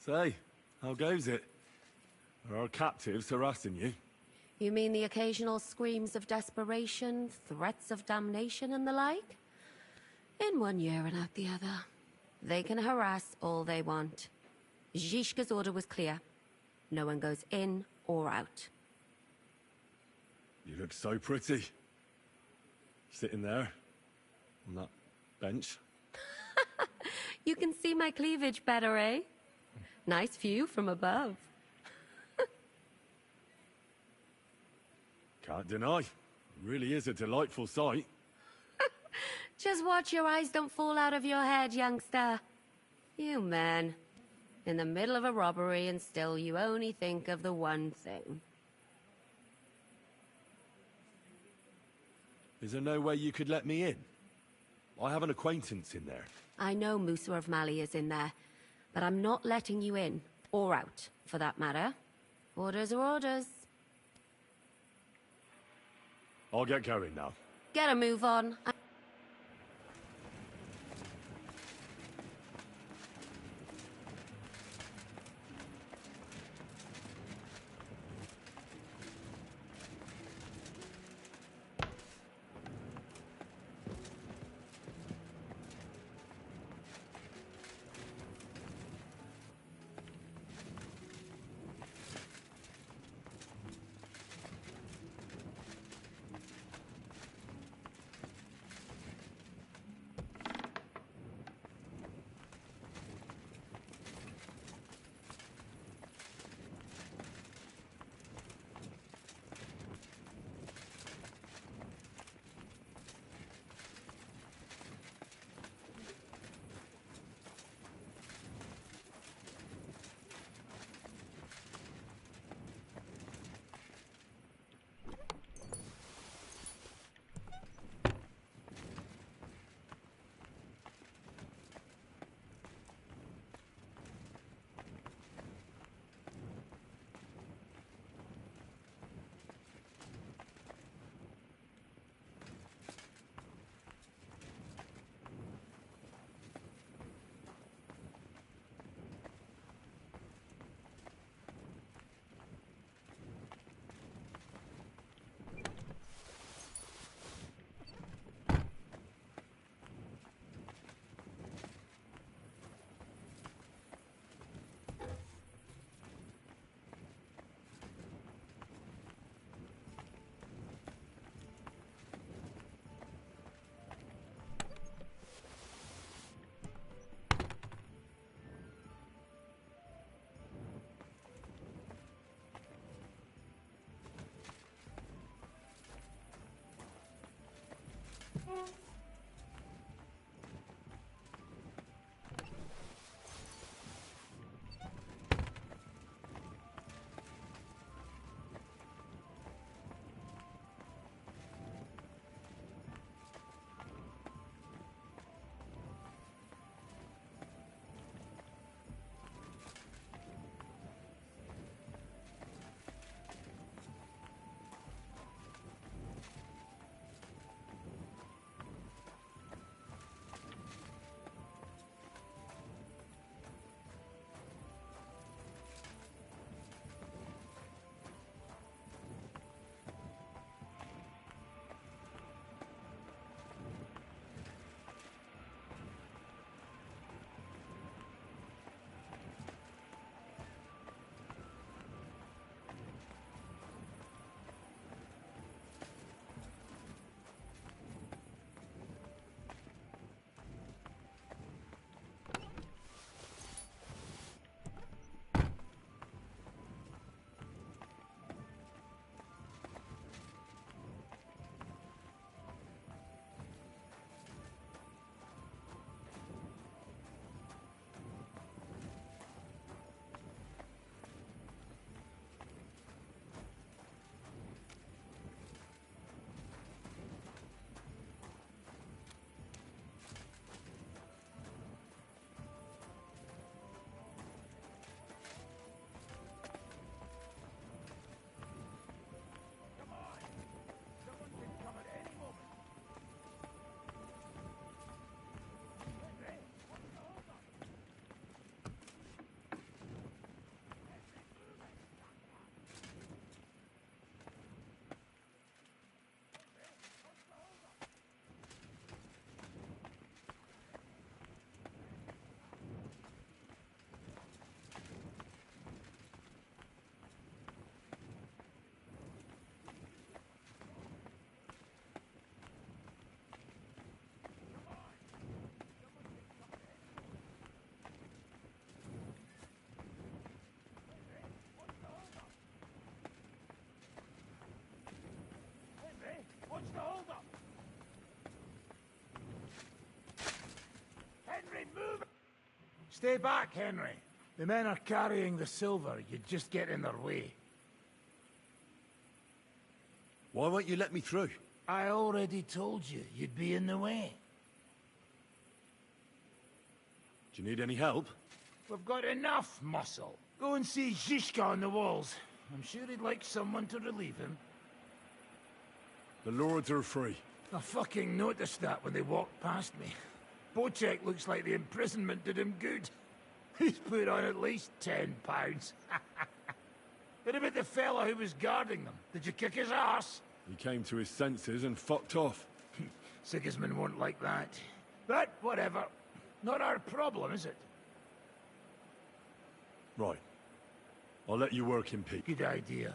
Speaker 5: Say, how goes it? Are our captives harassing you?
Speaker 6: You mean the occasional screams of desperation, threats of damnation and the like? In one ear and out the other. They can harass all they want. Zhishka's order was clear. No one goes in or out.
Speaker 5: You look so pretty. Sitting there, on that bench.
Speaker 6: You can see my cleavage better, eh? Nice view from above.
Speaker 5: Can't deny. It really is a delightful sight.
Speaker 6: Just watch your eyes don't fall out of your head, youngster. You man. In the middle of a robbery and still you only think of the one thing.
Speaker 5: Is there no way you could let me in? I have an acquaintance in there.
Speaker 6: I know Musa of Mali is in there, but I'm not letting you in, or out, for that matter. Orders are orders.
Speaker 5: I'll get going now.
Speaker 6: Get a move on.
Speaker 12: What's the holdup? Henry, move! Stay back, Henry. The men are carrying the silver. You'd just get in their way.
Speaker 5: Why won't you let me through?
Speaker 12: I already told you, you'd be in the way.
Speaker 5: Do you need any help?
Speaker 12: We've got enough muscle. Go and see Zizka on the walls.
Speaker 3: I'm sure he'd like someone to relieve him.
Speaker 5: The lords are free.
Speaker 3: I fucking noticed that when they walked past me. Bocek looks like the imprisonment did him good. He's put on at least £10. What about the fella who was guarding them? Did you kick his ass?
Speaker 5: He came to his senses and fucked off.
Speaker 3: Sigismund won't like that. But whatever. Not our problem, is it?
Speaker 5: Right. I'll let you work in peace.
Speaker 3: Good idea.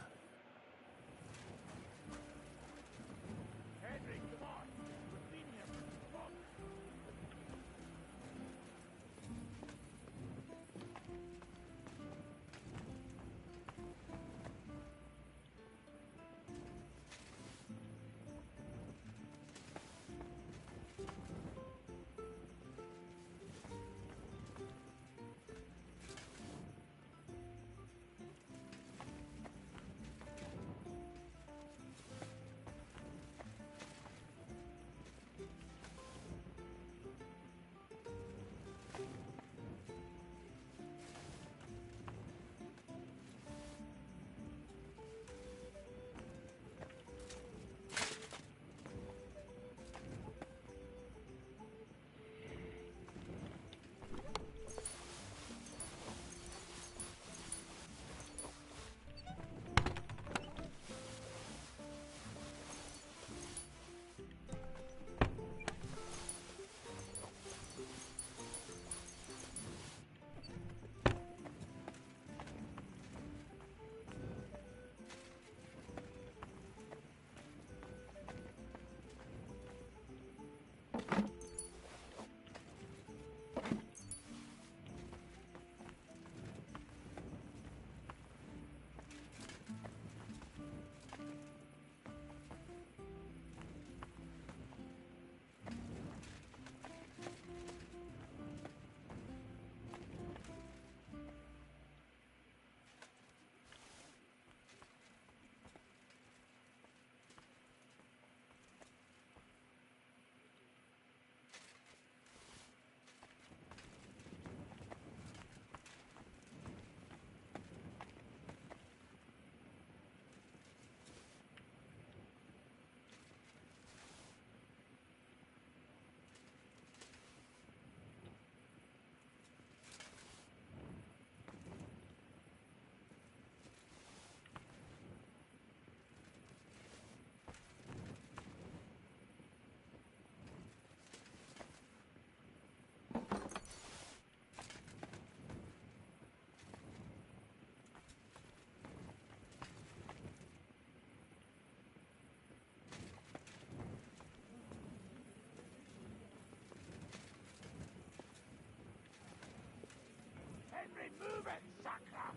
Speaker 3: Move it, sucker!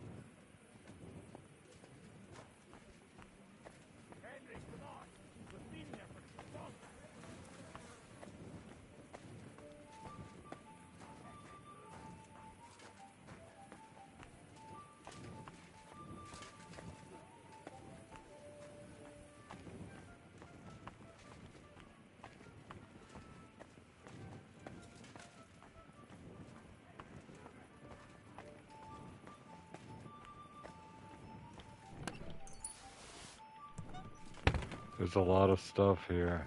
Speaker 3: Henry, come on! We've been here for too long.
Speaker 1: There's a lot of stuff here.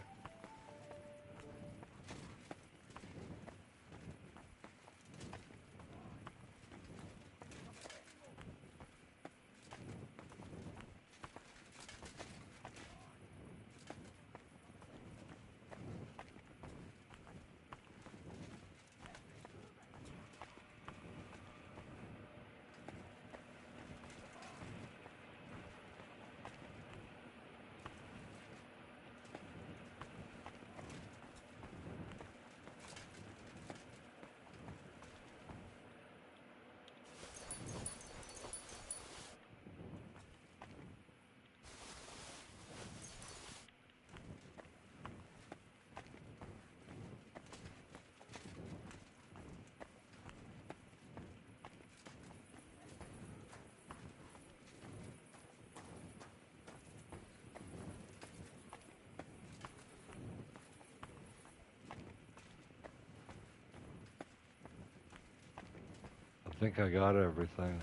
Speaker 1: I think I got everything.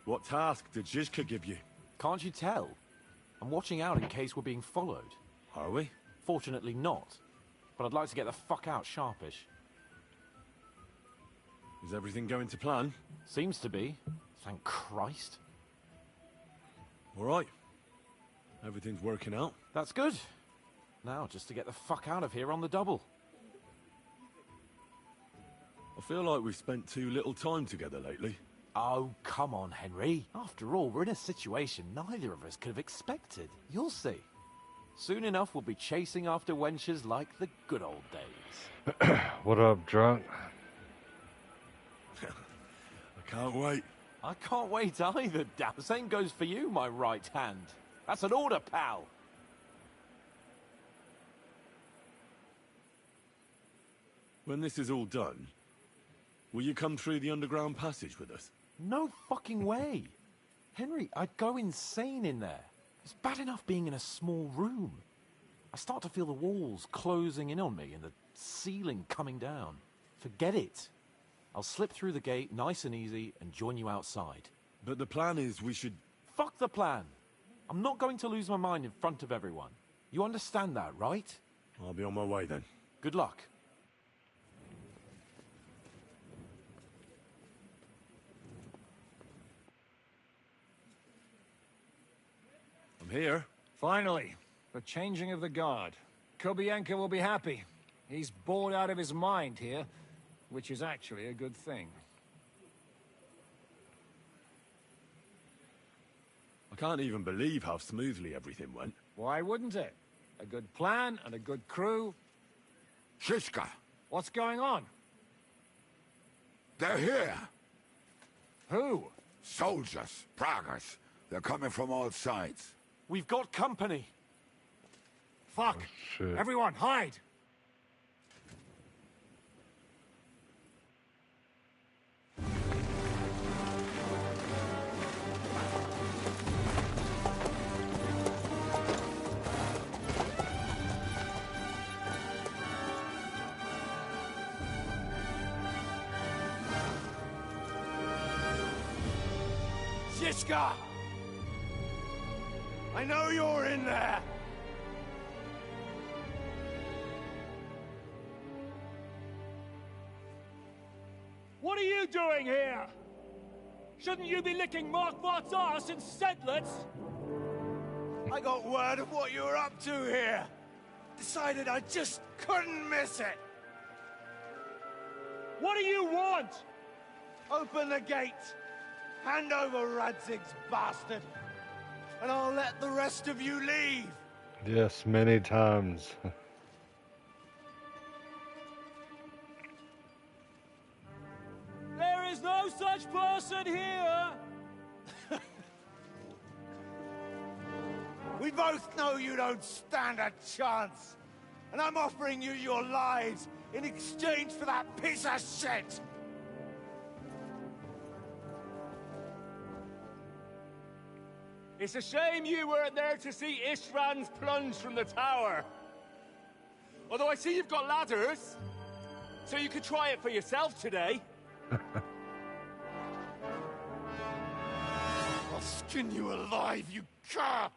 Speaker 5: What task did Zizka give you?
Speaker 18: Can't you tell? I'm watching out in case we're being followed.
Speaker 5: Are we?
Speaker 18: Fortunately not. But I'd like to get the fuck out sharpish.
Speaker 5: Is everything going to plan?
Speaker 18: Seems to be. Thank Christ.
Speaker 5: All right. Everything's working out.
Speaker 18: That's good. Now, just to get the fuck out of here on the double.
Speaker 5: I feel like we've spent too little time together lately.
Speaker 18: Oh, come on, Henry. After all, we're in a situation neither of us could have expected. You'll see. Soon enough, we'll be chasing after wenches like the good old days.
Speaker 1: What up, drunk?
Speaker 5: I can't wait.
Speaker 18: I can't wait either, damn. The same goes for you, my right hand. That's an order, pal.
Speaker 5: When this is all done, will you come through the underground passage with us?
Speaker 18: No fucking way. Henry, I'd go insane in there. It's bad enough being in a small room. I start to feel the walls closing in on me and the ceiling coming down. Forget it. I'll slip through the gate nice and easy and join you outside.
Speaker 5: But the plan is we should...
Speaker 18: Fuck the plan. I'm not going to lose my mind in front of everyone. You understand that, right?
Speaker 5: I'll be on my way then.
Speaker 18: Good luck.
Speaker 5: I'm here.
Speaker 10: Finally, the changing of the guard. Kobienko will be happy. He's bored out of his mind here, which is actually a good thing.
Speaker 5: I can't even believe how smoothly everything went.
Speaker 10: Why wouldn't it? A good plan and a good crew.
Speaker 3: Zizka,
Speaker 10: What's going on?
Speaker 3: they're here.
Speaker 10: Who?
Speaker 3: Soldiers, Pragas. They're coming from all sides.
Speaker 18: We've got company.
Speaker 10: Fuck.
Speaker 1: Shit.
Speaker 10: Everyone, hide!
Speaker 4: Zizka! I know you're in there!
Speaker 10: What are you doing here? Shouldn't you be licking Markvart's arse in Sedlitz?
Speaker 4: I got word of what you were up to here. Decided I just couldn't miss it.
Speaker 10: What do you want?
Speaker 4: Open the gate. Hand over Radzig's bastard. And I'll let the rest of you leave.
Speaker 1: Yes, many times.
Speaker 10: There is no such person here!
Speaker 4: We both know you don't stand a chance. And I'm offering you your lives in exchange for that piece of shit.
Speaker 10: It's a shame you weren't there to see Ishrand's plunge from the tower. Although I see you've got ladders, so you could try it for yourself today.
Speaker 4: I'll skin you alive, you cur!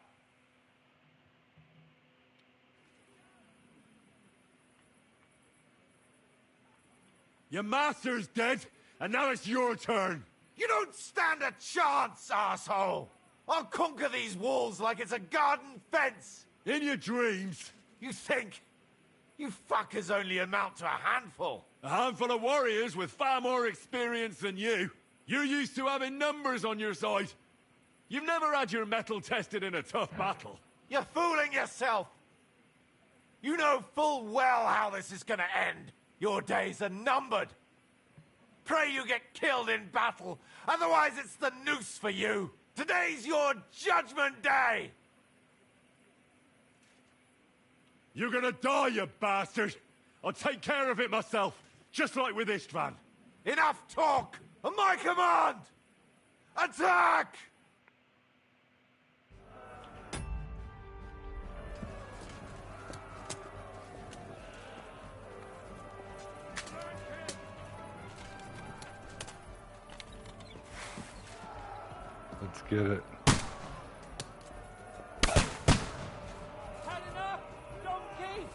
Speaker 5: Your master's dead, and now it's your turn.
Speaker 4: You don't stand a chance, asshole! I'll conquer these walls like it's a garden fence!
Speaker 5: In your dreams.
Speaker 4: You think? You fuckers only amount to a handful.
Speaker 5: A handful of warriors with far more experience than you. You're used to having numbers on your side. You've never had your mettle tested in a tough battle.
Speaker 4: You're fooling yourself! You know full well how this is gonna end. Your days are numbered. Pray you get killed in battle, otherwise it's the noose for you. Today's your judgment day!
Speaker 5: You're gonna die, you bastard! I'll take care of it myself, just like with Istvan.
Speaker 4: Enough talk! On my command! Attack!
Speaker 1: get it.
Speaker 3: Had enough, donkey!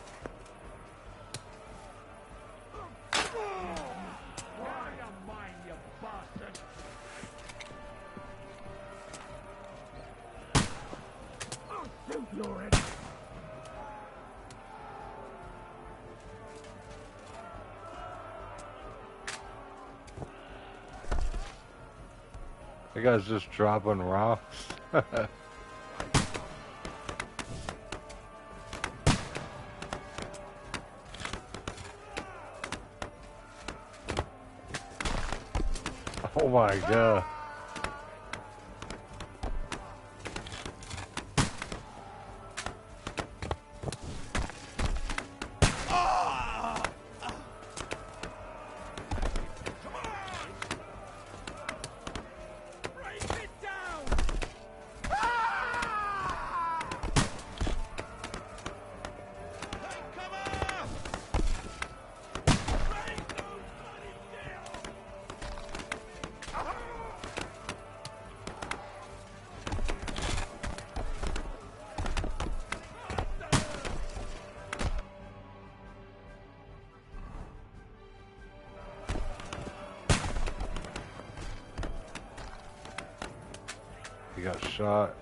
Speaker 3: Why you mind, you bastard? I'll shoot your head.
Speaker 1: The guy's just dropping rocks. Oh my god. He got shot.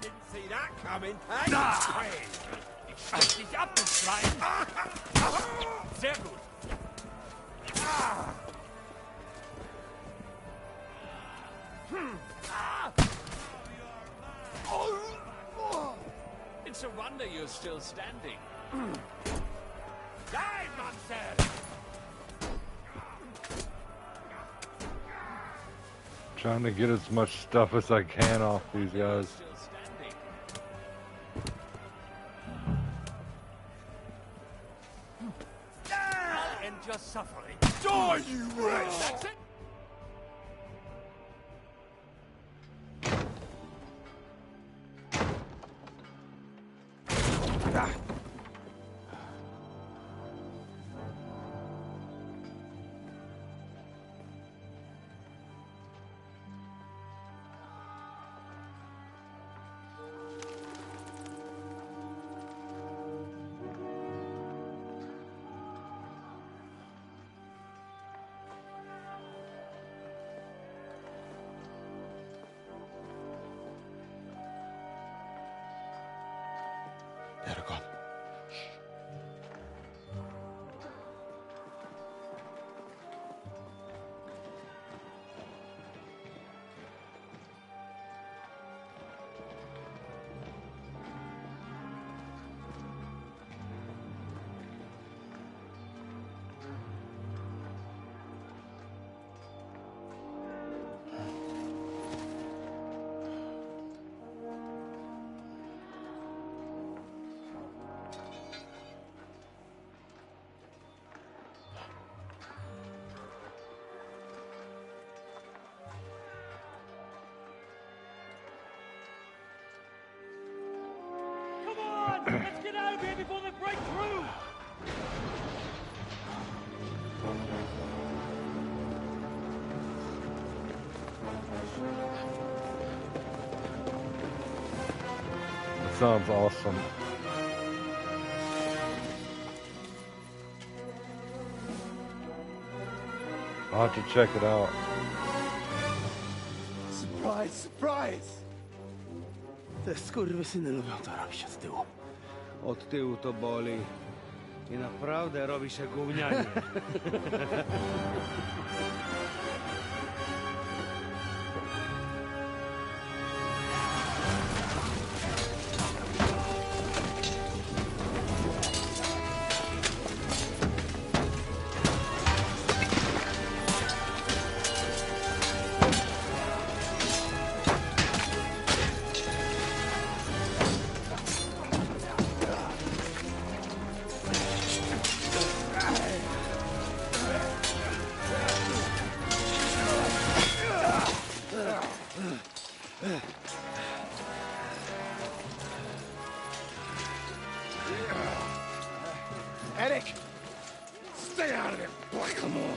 Speaker 3: Didn't see that coming, hey? Ich stech dich ab, du Schwein! Sehr gut.
Speaker 17: It's a wonder you're still standing.
Speaker 3: Die, monster!
Speaker 1: Trying to get as much stuff as I can off these guys.
Speaker 3: I'll end your suffering.
Speaker 12: Die, you wretch!
Speaker 3: That's it!
Speaker 12: Eragon.
Speaker 3: Let's get out of here before they break through!
Speaker 1: That sounds awesome. I'll have to check it out.
Speaker 16: Surprise, surprise! Te skurwysyny lubią to robić od tyłu. Od tyłu to boli. I naprawdę robi się gównianie.
Speaker 3: Eric! Stay out of it, Blackamoor!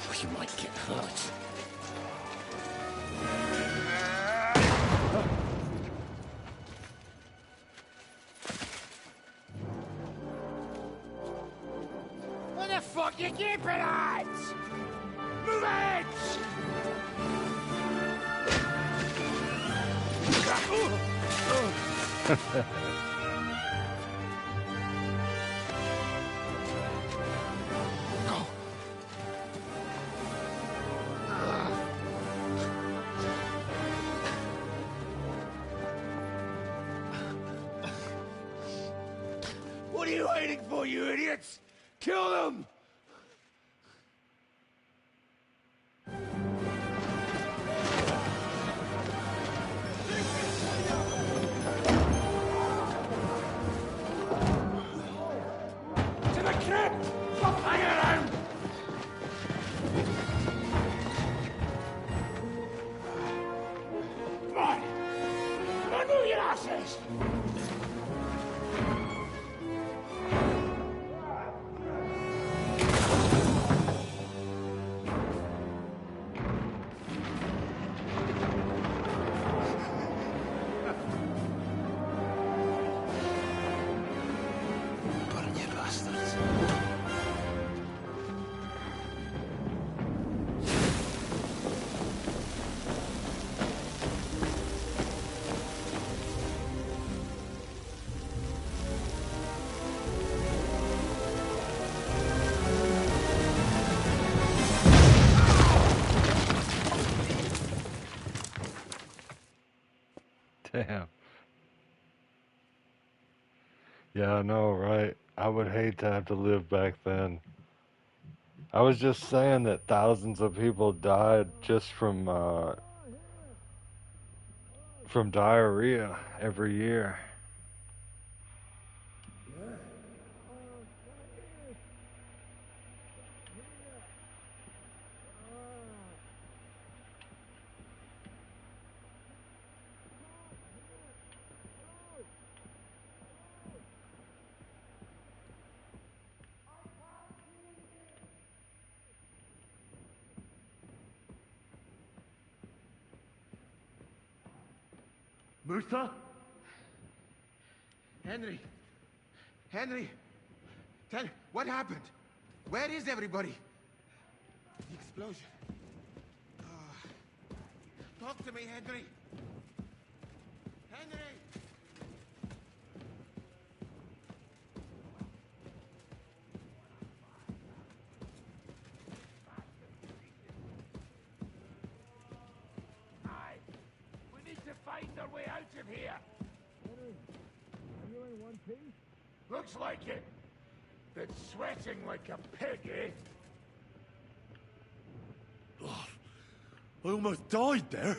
Speaker 3: Or you might get hurt. What the fuck you keeping at? Move it! What are you waiting for, you idiots? Kill them! To the crypt! Stop hanging around! Come on! Come on, move your asses!
Speaker 1: Damn. Yeah, I know, right? I would hate to have to live back then. I was just saying that thousands of people died just from diarrhea every year.
Speaker 3: Musa? Henry! Henry! What happened? Where is everybody? The explosion. Talk to me, Henry! Henry! We need to find our way out of here!
Speaker 10: Henry, are you in one piece?
Speaker 3: Looks like it. Been sweating like a pig, eh?
Speaker 5: I almost died there.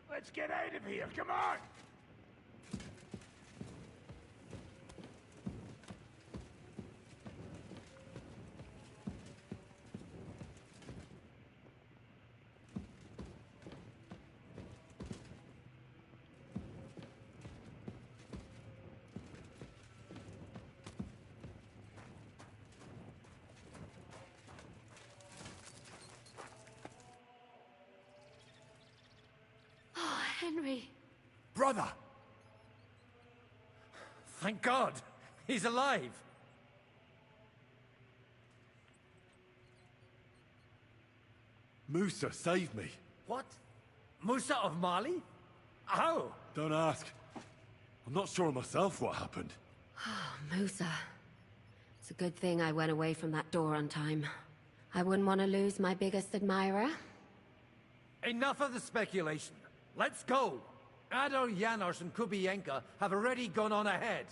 Speaker 3: Let's get out of here, come on!
Speaker 6: Henry.
Speaker 12: Brother! Thank God! He's alive!
Speaker 5: Musa saved me.
Speaker 12: What? Musa of Mali? How?
Speaker 5: Don't ask. I'm not sure myself what happened.
Speaker 6: Musa. It's a good thing I went away from that door on time. I wouldn't want to lose my biggest admirer.
Speaker 17: Enough of the speculation. Let's go. Adar, Janosch, and Kubienka have already gone on ahead.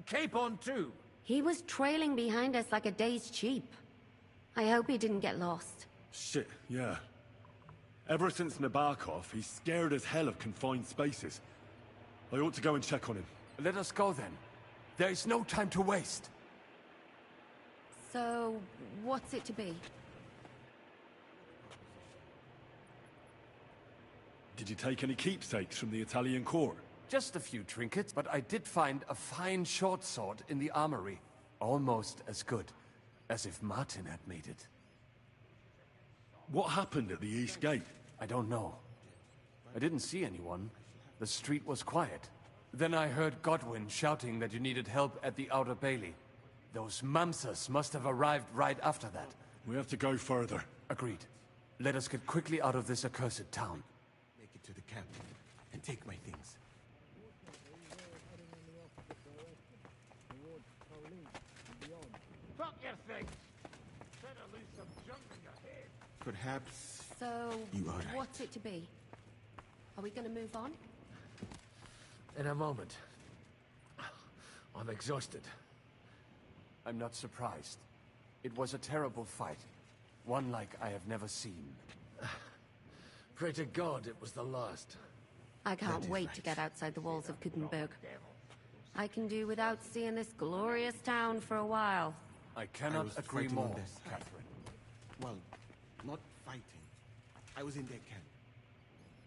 Speaker 17: Capon too.
Speaker 6: He was trailing behind us like a dazed sheep. I hope he didn't get lost.
Speaker 5: Shit, yeah. Ever since Nabokov, he's scared as hell of confined spaces. I ought to go and check on him.
Speaker 12: Let us go then. There is no time to waste.
Speaker 6: So, what's it to be?
Speaker 5: Did you take any keepsakes from the Italian court?
Speaker 12: Just a few trinkets, but I did find a fine short sword in the armory. Almost as good as if Martin had made it.
Speaker 5: What happened at the East Gate?
Speaker 12: I don't know. I didn't see anyone. The street was quiet. Then I heard Godwin shouting that you needed help at the Outer Bailey. Those Mamsas must have arrived right after that.
Speaker 5: We have to go further.
Speaker 12: Agreed. Let us get quickly out of this accursed town.
Speaker 17: Make it to the camp and take my things.
Speaker 3: Fuck your things! Better lose some junk in your head.
Speaker 17: Perhaps
Speaker 6: So,
Speaker 17: you are right.
Speaker 6: what's it to be? Are we gonna move on?
Speaker 17: In a moment. I'm exhausted.
Speaker 12: I'm not surprised. It was a terrible fight. One like I have never seen.
Speaker 17: Pray to God it was the last.
Speaker 6: I can't wait to get outside the walls of Kudenberg. I can do without seeing this glorious town for a while.
Speaker 12: I cannot
Speaker 11: was
Speaker 12: agree
Speaker 11: fighting on
Speaker 12: more,
Speaker 11: their side.
Speaker 12: Catherine.
Speaker 11: Well, not fighting. I was in their camp.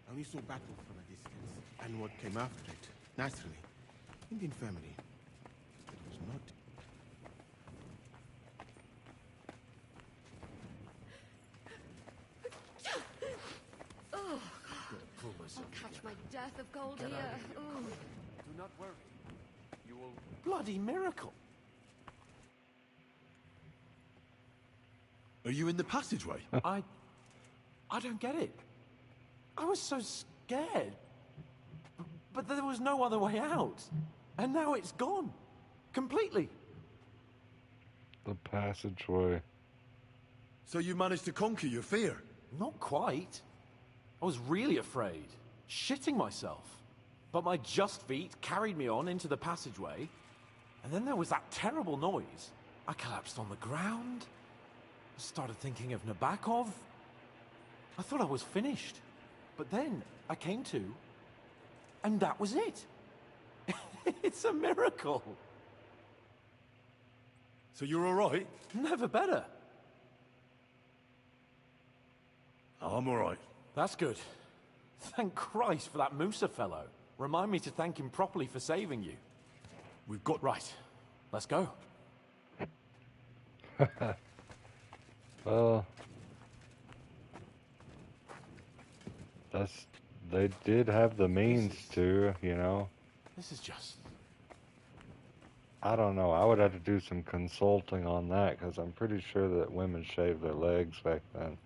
Speaker 11: I only saw battle from a distance. And what came after it, naturally, in the infirmary. It was not...
Speaker 6: Oh, I'll catch my death of cold here. Ooh.
Speaker 12: Do not worry. You will... Bloody miracle!
Speaker 5: Are you in the passageway?
Speaker 18: I don't get it. I was so scared. But there was no other way out. And now it's gone. Completely.
Speaker 1: The passageway.
Speaker 5: So you managed to conquer your fear?
Speaker 18: Not quite. I was really afraid. Shitting myself. But my just feet carried me on into the passageway. And then there was that terrible noise. I collapsed on the ground. I started thinking of Nabokov. I thought I was finished. But then I came to, and that was it. It's a miracle.
Speaker 5: So you're all right?
Speaker 18: Never better.
Speaker 5: I'm all right.
Speaker 18: That's good. Thank Christ for that Musa fellow. Remind me to thank him properly for saving you.
Speaker 5: We've got...
Speaker 18: Right. Let's go.
Speaker 1: Well, they did have the means to, you know.
Speaker 18: This is just...
Speaker 1: I don't know. I would have to do some consulting on that because I'm pretty sure that women shaved their legs back then.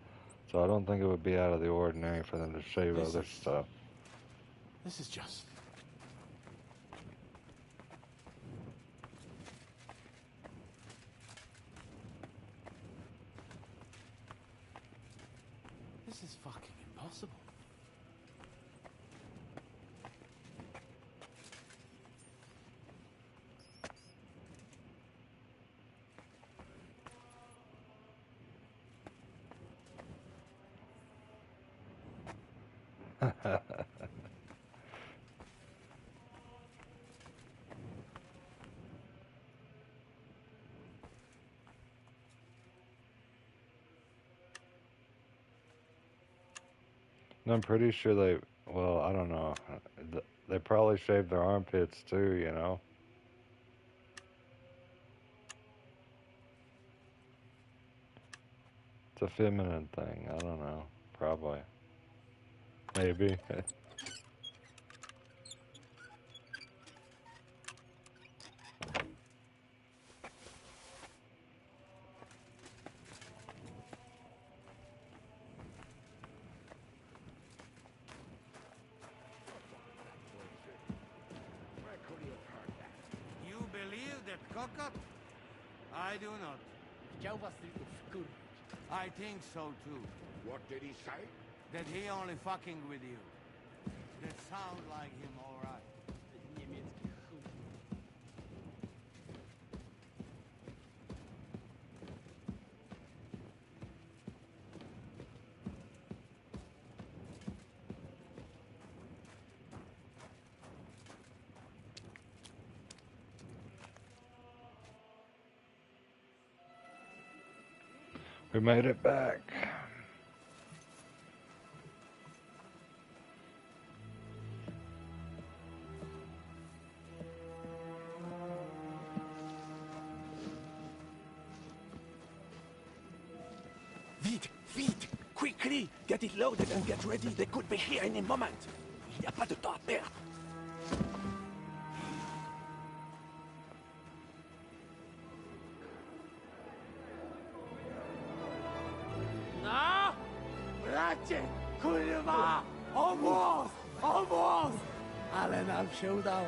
Speaker 1: So I don't think it would be out of the ordinary for them to shave other stuff.
Speaker 18: This is just... This is fucking impossible.
Speaker 1: I'm pretty sure they, well, I don't know. They probably shaved their armpits too, you know. It's a feminine thing. I don't know. Probably. Maybe.
Speaker 4: believe that cockot? I do not.
Speaker 7: Chciał was tylko wkurwić.
Speaker 4: I think so too.
Speaker 22: What did he say?
Speaker 4: That he only fucking with you. That sounds like him, all right.
Speaker 7: Niemiecki chuj.
Speaker 1: We made it back.
Speaker 12: Vite! Quickly! Get it loaded and get ready. They could be here any moment. Il n'y a pas de temps à perdre.
Speaker 7: No! Bracie! Kurwa! Almost! Ale nam się udało.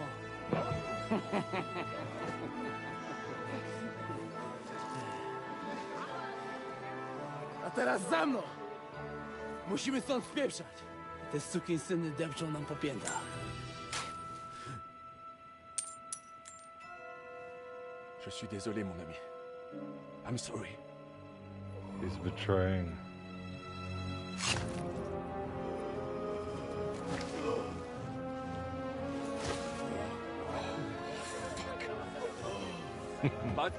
Speaker 7: A teraz za mną! Musimy stąd spieprzać. Te sukinsyny depczą nam po piętach.
Speaker 12: Je suis désolé, mon ami. I'm sorry.
Speaker 1: He's betraying.
Speaker 13: But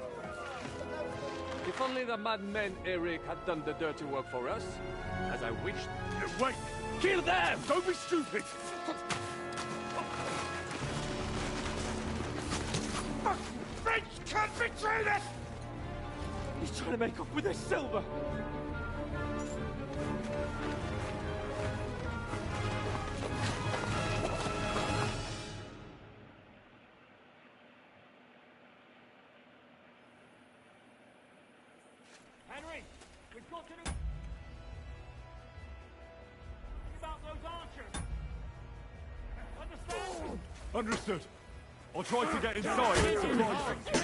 Speaker 13: if only the madman Eric had done the dirty work for us, as I wished.
Speaker 12: Wait! Kill them! Don't be stupid!
Speaker 3: French can't betray us!
Speaker 13: He's trying to make up with his silver.
Speaker 3: Henry, we've got to do... about those archers. Understand?
Speaker 5: Understood. I'll try to get inside and surprise them.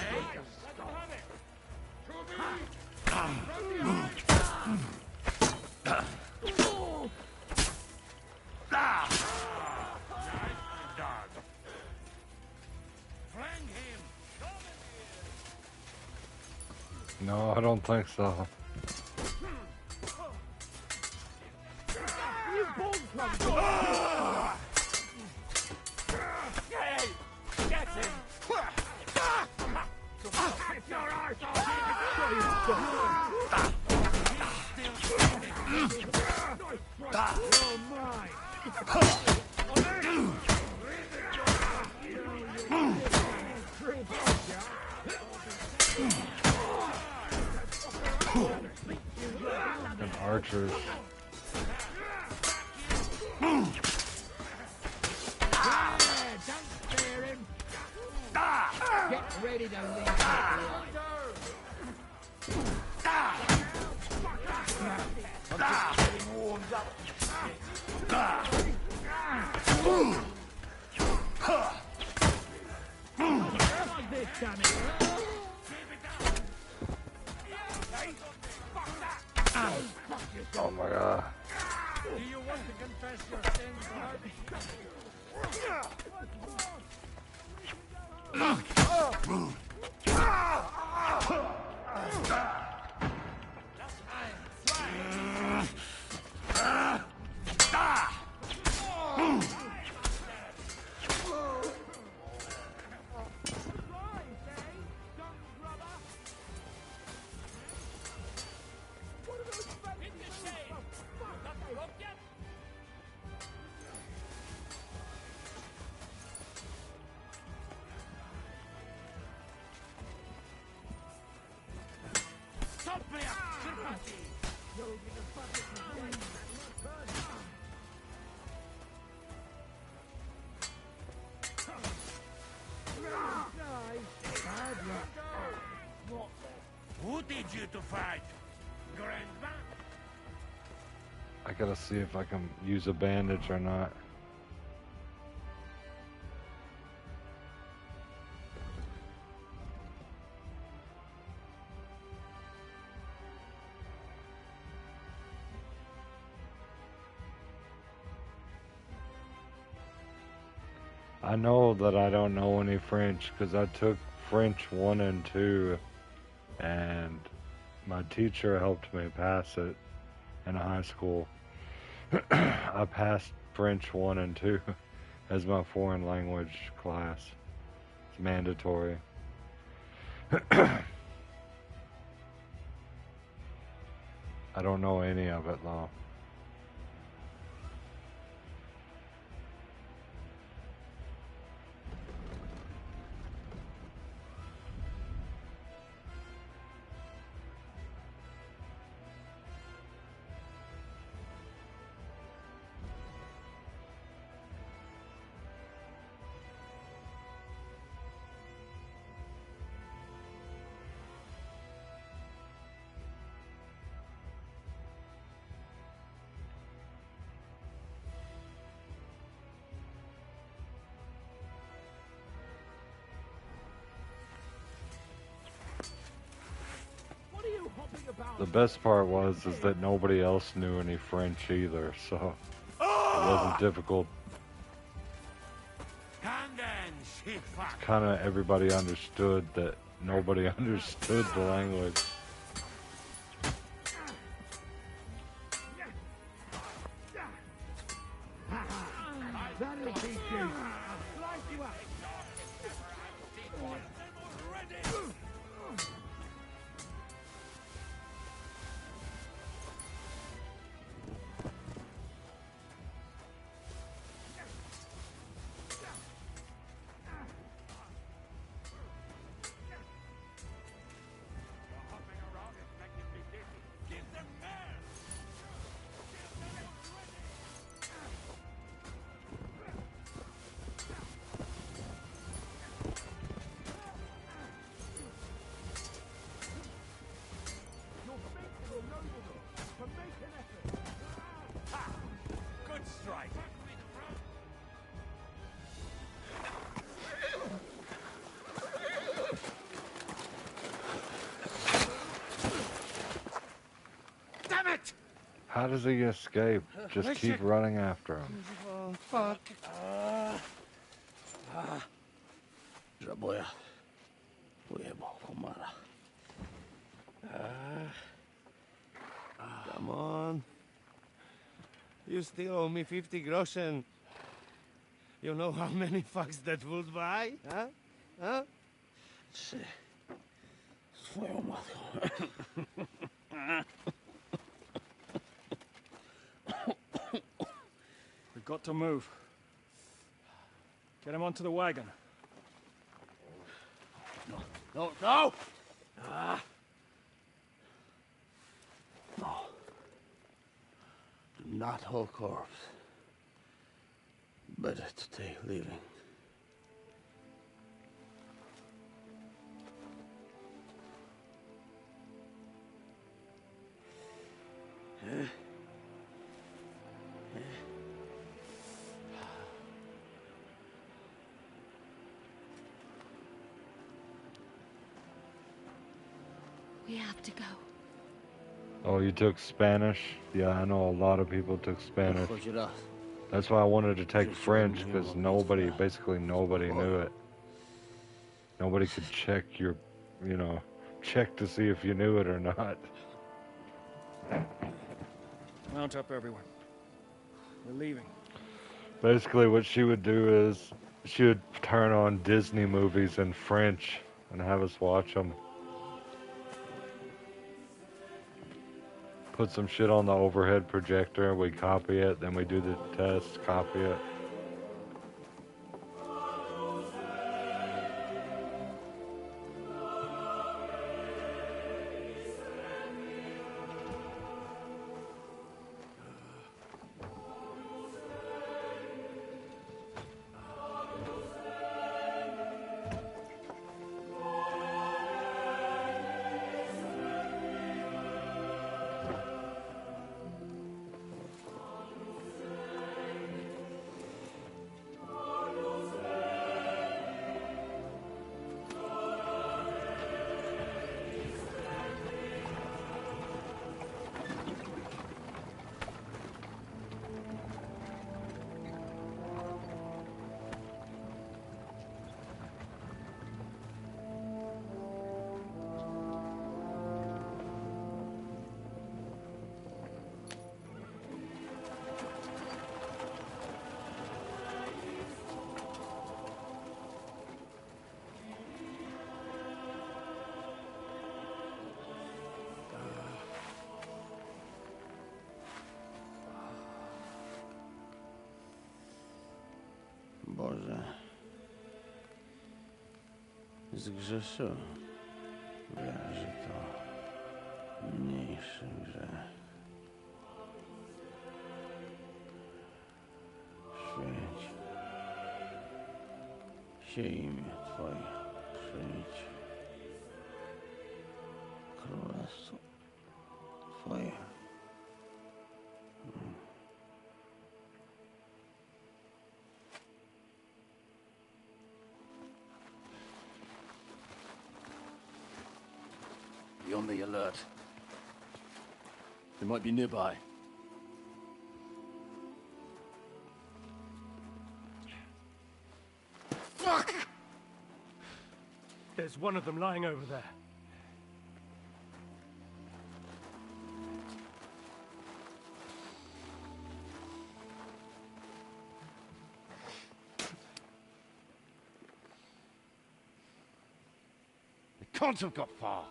Speaker 1: No, I don't think so.
Speaker 3: Hey! Get him!
Speaker 1: And archers.
Speaker 3: Get ready to leave. I'm just getting warmed up. This dummy.
Speaker 1: Oh my god.
Speaker 3: Do you want to confess your sins, Who did you to fight? Grandma?
Speaker 1: I gotta see if I can use a bandage or not. I know that I don't know any French because I took French 1 and 2, and my teacher helped me pass it in high school. I passed French 1 and 2 as my foreign language class. It's mandatory. I don't know any of it though. The best part was that nobody else knew any French either, so it wasn't difficult. Kind of everybody understood that nobody understood the language.
Speaker 3: That'll teach you.
Speaker 1: How does he escape? Just keep running after him.
Speaker 16: Oh, fuck. Zaboja. Ujebał komara. Come on. You still owe me 50 groschen. You know how many fucks that would buy? Huh? Huh? Swoją matką.
Speaker 10: We've got to move. Get him onto the wagon.
Speaker 16: No, no! No. Do not hold corpse. Better to stay living.
Speaker 6: We have to go.
Speaker 1: Oh, you took Spanish? Yeah, I know a lot of people took Spanish. That's why I wanted to take French, because basically nobody knew it. Nobody could check check to see if you knew it or not.
Speaker 10: Mount up, everyone. We're leaving.
Speaker 1: Basically what she would do is, she would turn on Disney movies in French and have us watch them. Put some shit on the overhead projector, we copy it, then we do the test, copy it.
Speaker 15: zgrzeszyłem. Wiem, że to mniejszy grzech. Świeć się imię Twoje, przyjdź królestwo Twoje.
Speaker 12: Be on the alert. They might be nearby.
Speaker 13: Fuck! There's one of them lying over there.
Speaker 11: They can't have got far.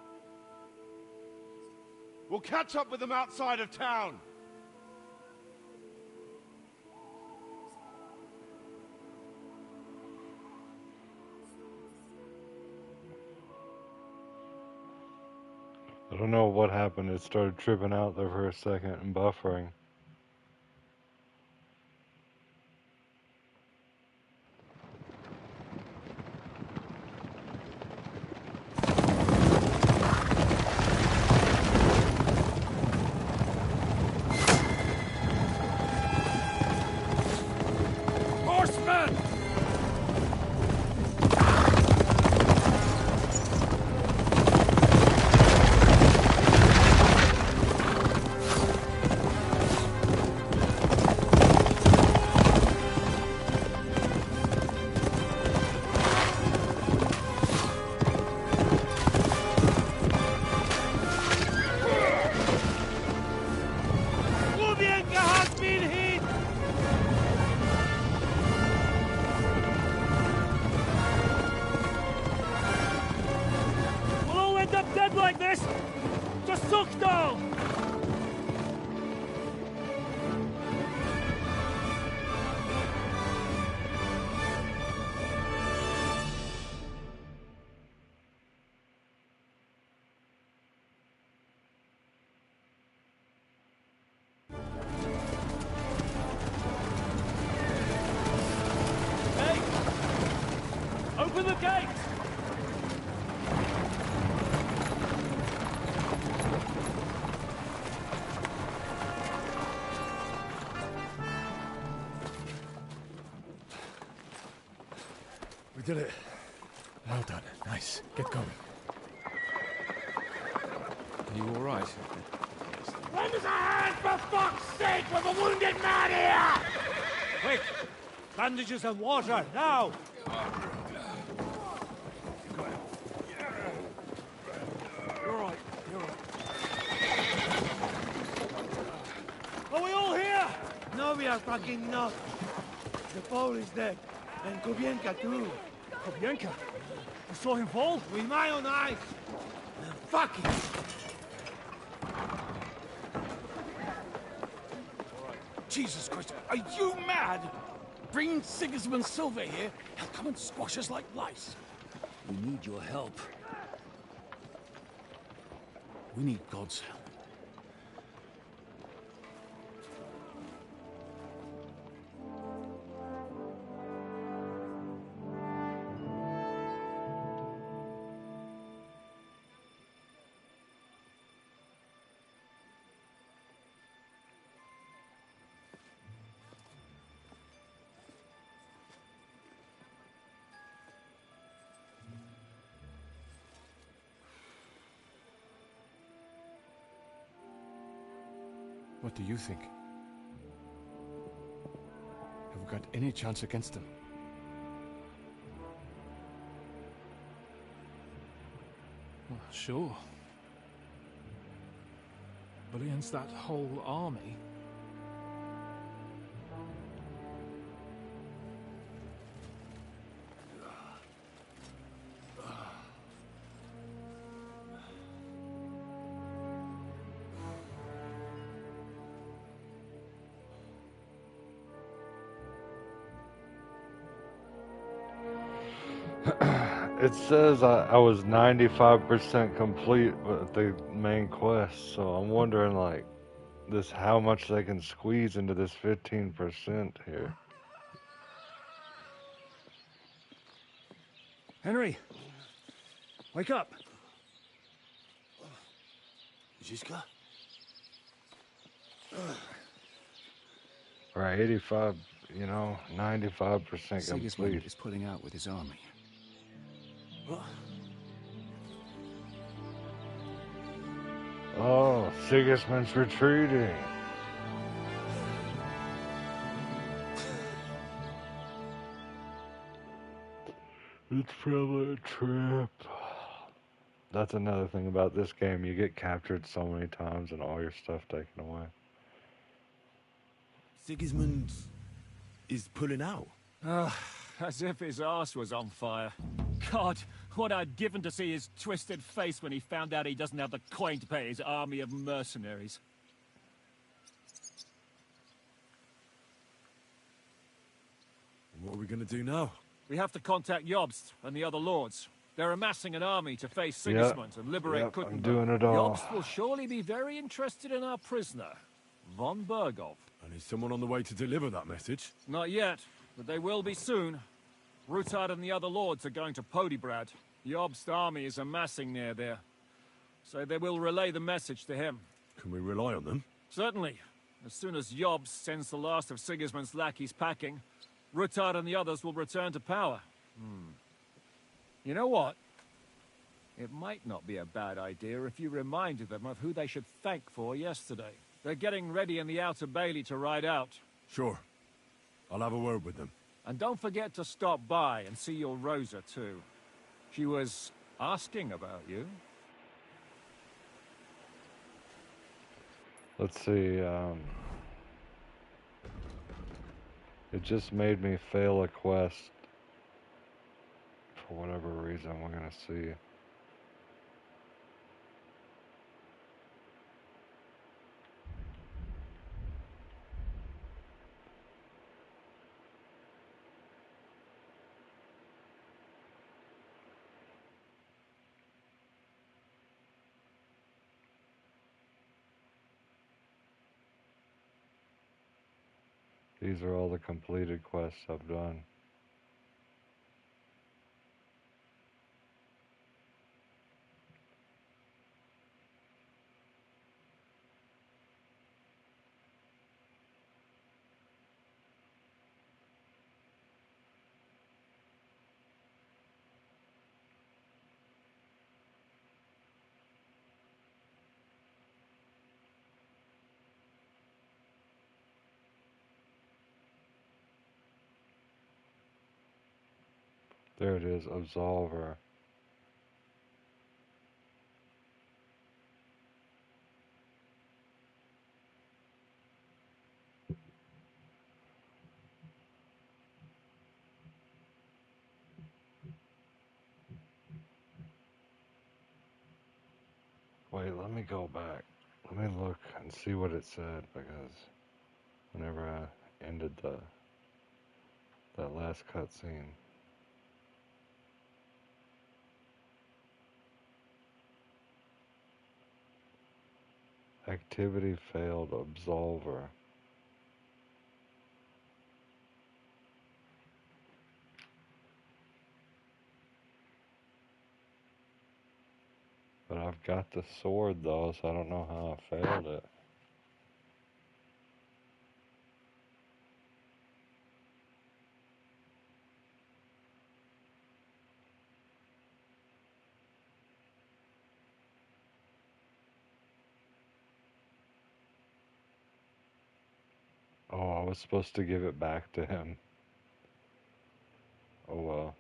Speaker 11: We'll catch up with them outside of town.
Speaker 1: I don't know what happened. It started tripping out there for a second and buffering.
Speaker 3: Horsemen!
Speaker 11: Kubienka has been hit!
Speaker 10: We'll all end up dead like this! Just suck down! Hey! Open the gate!
Speaker 12: We did it. Well done. Nice. Get going.
Speaker 21: Are you all right?
Speaker 3: Lend us a hand, for fuck's sake! We've a wounded man here!
Speaker 11: Quick! Bandages and water, now!
Speaker 10: You're right. You're right.
Speaker 11: Are we all here? No, we are fucking not. The Pole is dead. And Kubienka too.
Speaker 10: Kubienka? You saw him fall?
Speaker 11: With my own eyes. Fucking.
Speaker 12: Jesus Christ, are you mad? Bring Sigismund Silva here, he'll come and squash us like lice.
Speaker 8: We need your help.
Speaker 12: We need God's help.
Speaker 5: What do you think? Have we got any chance against them?
Speaker 23: Well, sure. But against that whole army...
Speaker 1: It says I was 95% complete with the main quest, so I'm wondering like this how much they can squeeze into this 15% here.
Speaker 10: Henry, wake up.
Speaker 5: Zizka?
Speaker 1: Right, 85, 95%
Speaker 9: Sigismund
Speaker 1: complete.
Speaker 9: is pulling out with his army.
Speaker 5: What?
Speaker 1: Oh, Sigismund's retreating. It's probably a trap. That's another thing about this game. You get captured so many times and all your stuff taken away.
Speaker 11: Sigismund is pulling out.
Speaker 10: As if his arse was on fire. God, what I'd given to see his twisted face when he found out he doesn't have the coin to pay his army of mercenaries.
Speaker 5: What are we gonna do now?
Speaker 10: We have to contact Jobst and the other lords. They're amassing an army to face Sigismund and liberate Kuttenberg.
Speaker 1: I'm doing it all.
Speaker 10: Jobst will surely be very interested in our prisoner, von Bergov.
Speaker 5: And is someone on the way to deliver that message?
Speaker 10: Not yet, but they will be soon. Rutard and the other lords are going to Podibrad. Jobst's army is amassing near there. So they will relay the message to him.
Speaker 5: Can we rely on them?
Speaker 10: Certainly. As soon as Jobst sends the last of Sigismund's lackeys packing, Rutard and the others will return to power. You know what? It might not be a bad idea if you reminded them of who they should thank for yesterday. They're getting ready in the Outer Bailey to ride out.
Speaker 5: Sure. I'll have a word with them.
Speaker 10: And don't forget to stop by and see your Rosa, too. She was asking about you.
Speaker 1: Let's see, it just made me fail a quest. For whatever reason, we're gonna see. These are all the completed quests I've done. There it is, Absolver. Wait, let me go back. Let me look and see what it said, because whenever I ended that last cutscene. Activity failed, Absolver. But I've got the sword though, so I don't know how I failed it. Oh, I was supposed to give it back to him. Oh well.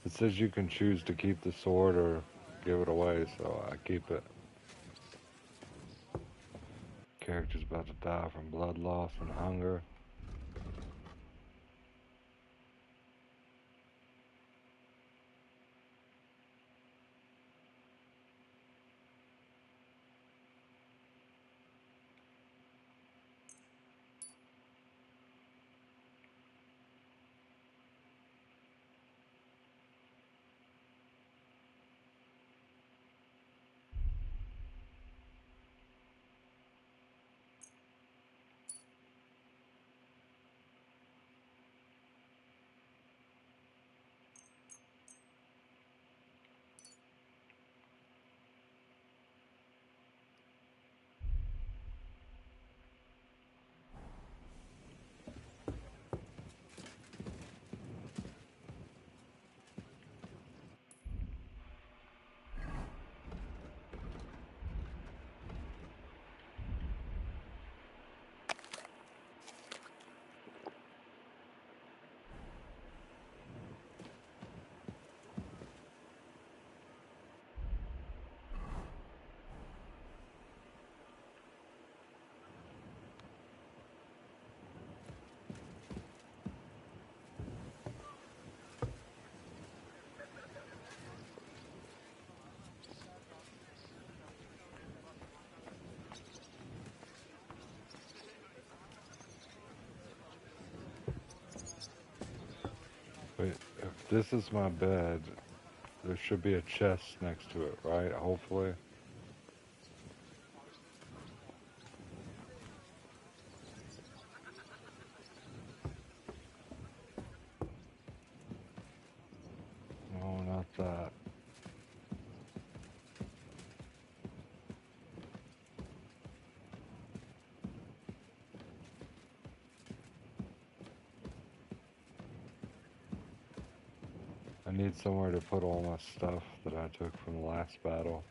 Speaker 1: It says you can choose to keep the sword or give it away, so I keep it. Character's about to die from blood loss and hunger. this is my bed. There should be a chest next to it, right? Hopefully. No, not that. I need somewhere to put all my stuff that I took from the last battle.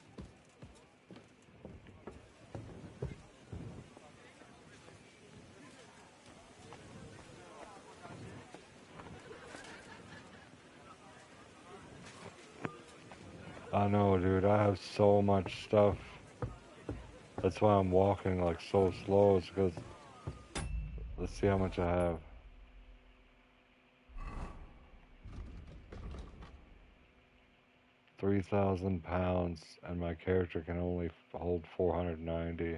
Speaker 1: I know, dude, I have so much stuff. That's why I'm walking like so slow, it's because, let's see how much I have. 3,000 pounds, and my character can only hold 490.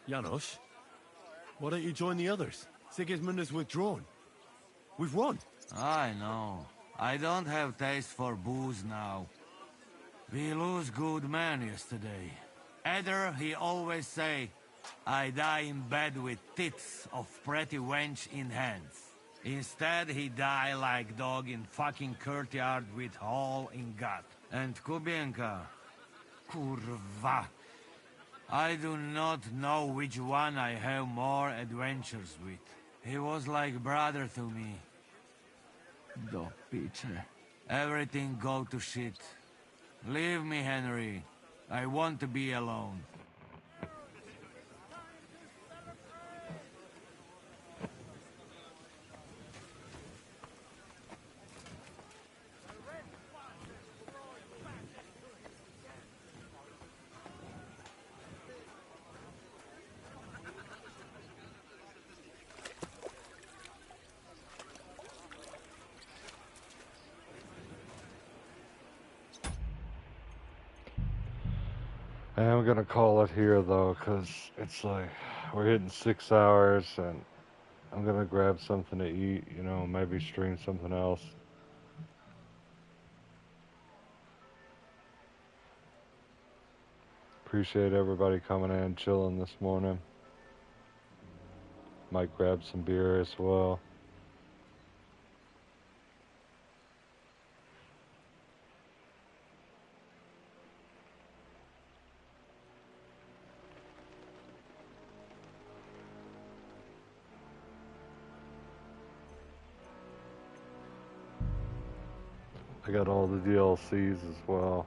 Speaker 5: Janos, why don't you join the others? Sigismund has withdrawn. We've won.
Speaker 4: I know. I don't have taste for booze now. We lose good men yesterday. Eder, he always say, I die in bed with tits of pretty wench in hands. Instead, he die like dog in fucking courtyard with hole in gut. And Kubienka, kurva. I do not know which one I have more adventures with. He was like brother to me. Do piče. Everything go to shit. Leave me, Henry. I want to be alone.
Speaker 1: I am gonna call it here though, cause it's like we're hitting 6 hours, and I'm gonna grab something to eat. You know, maybe stream something else. Appreciate everybody coming in, chilling this morning. Might grab some beer as well. I got all the DLCs as well.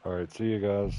Speaker 1: Alright, see you guys.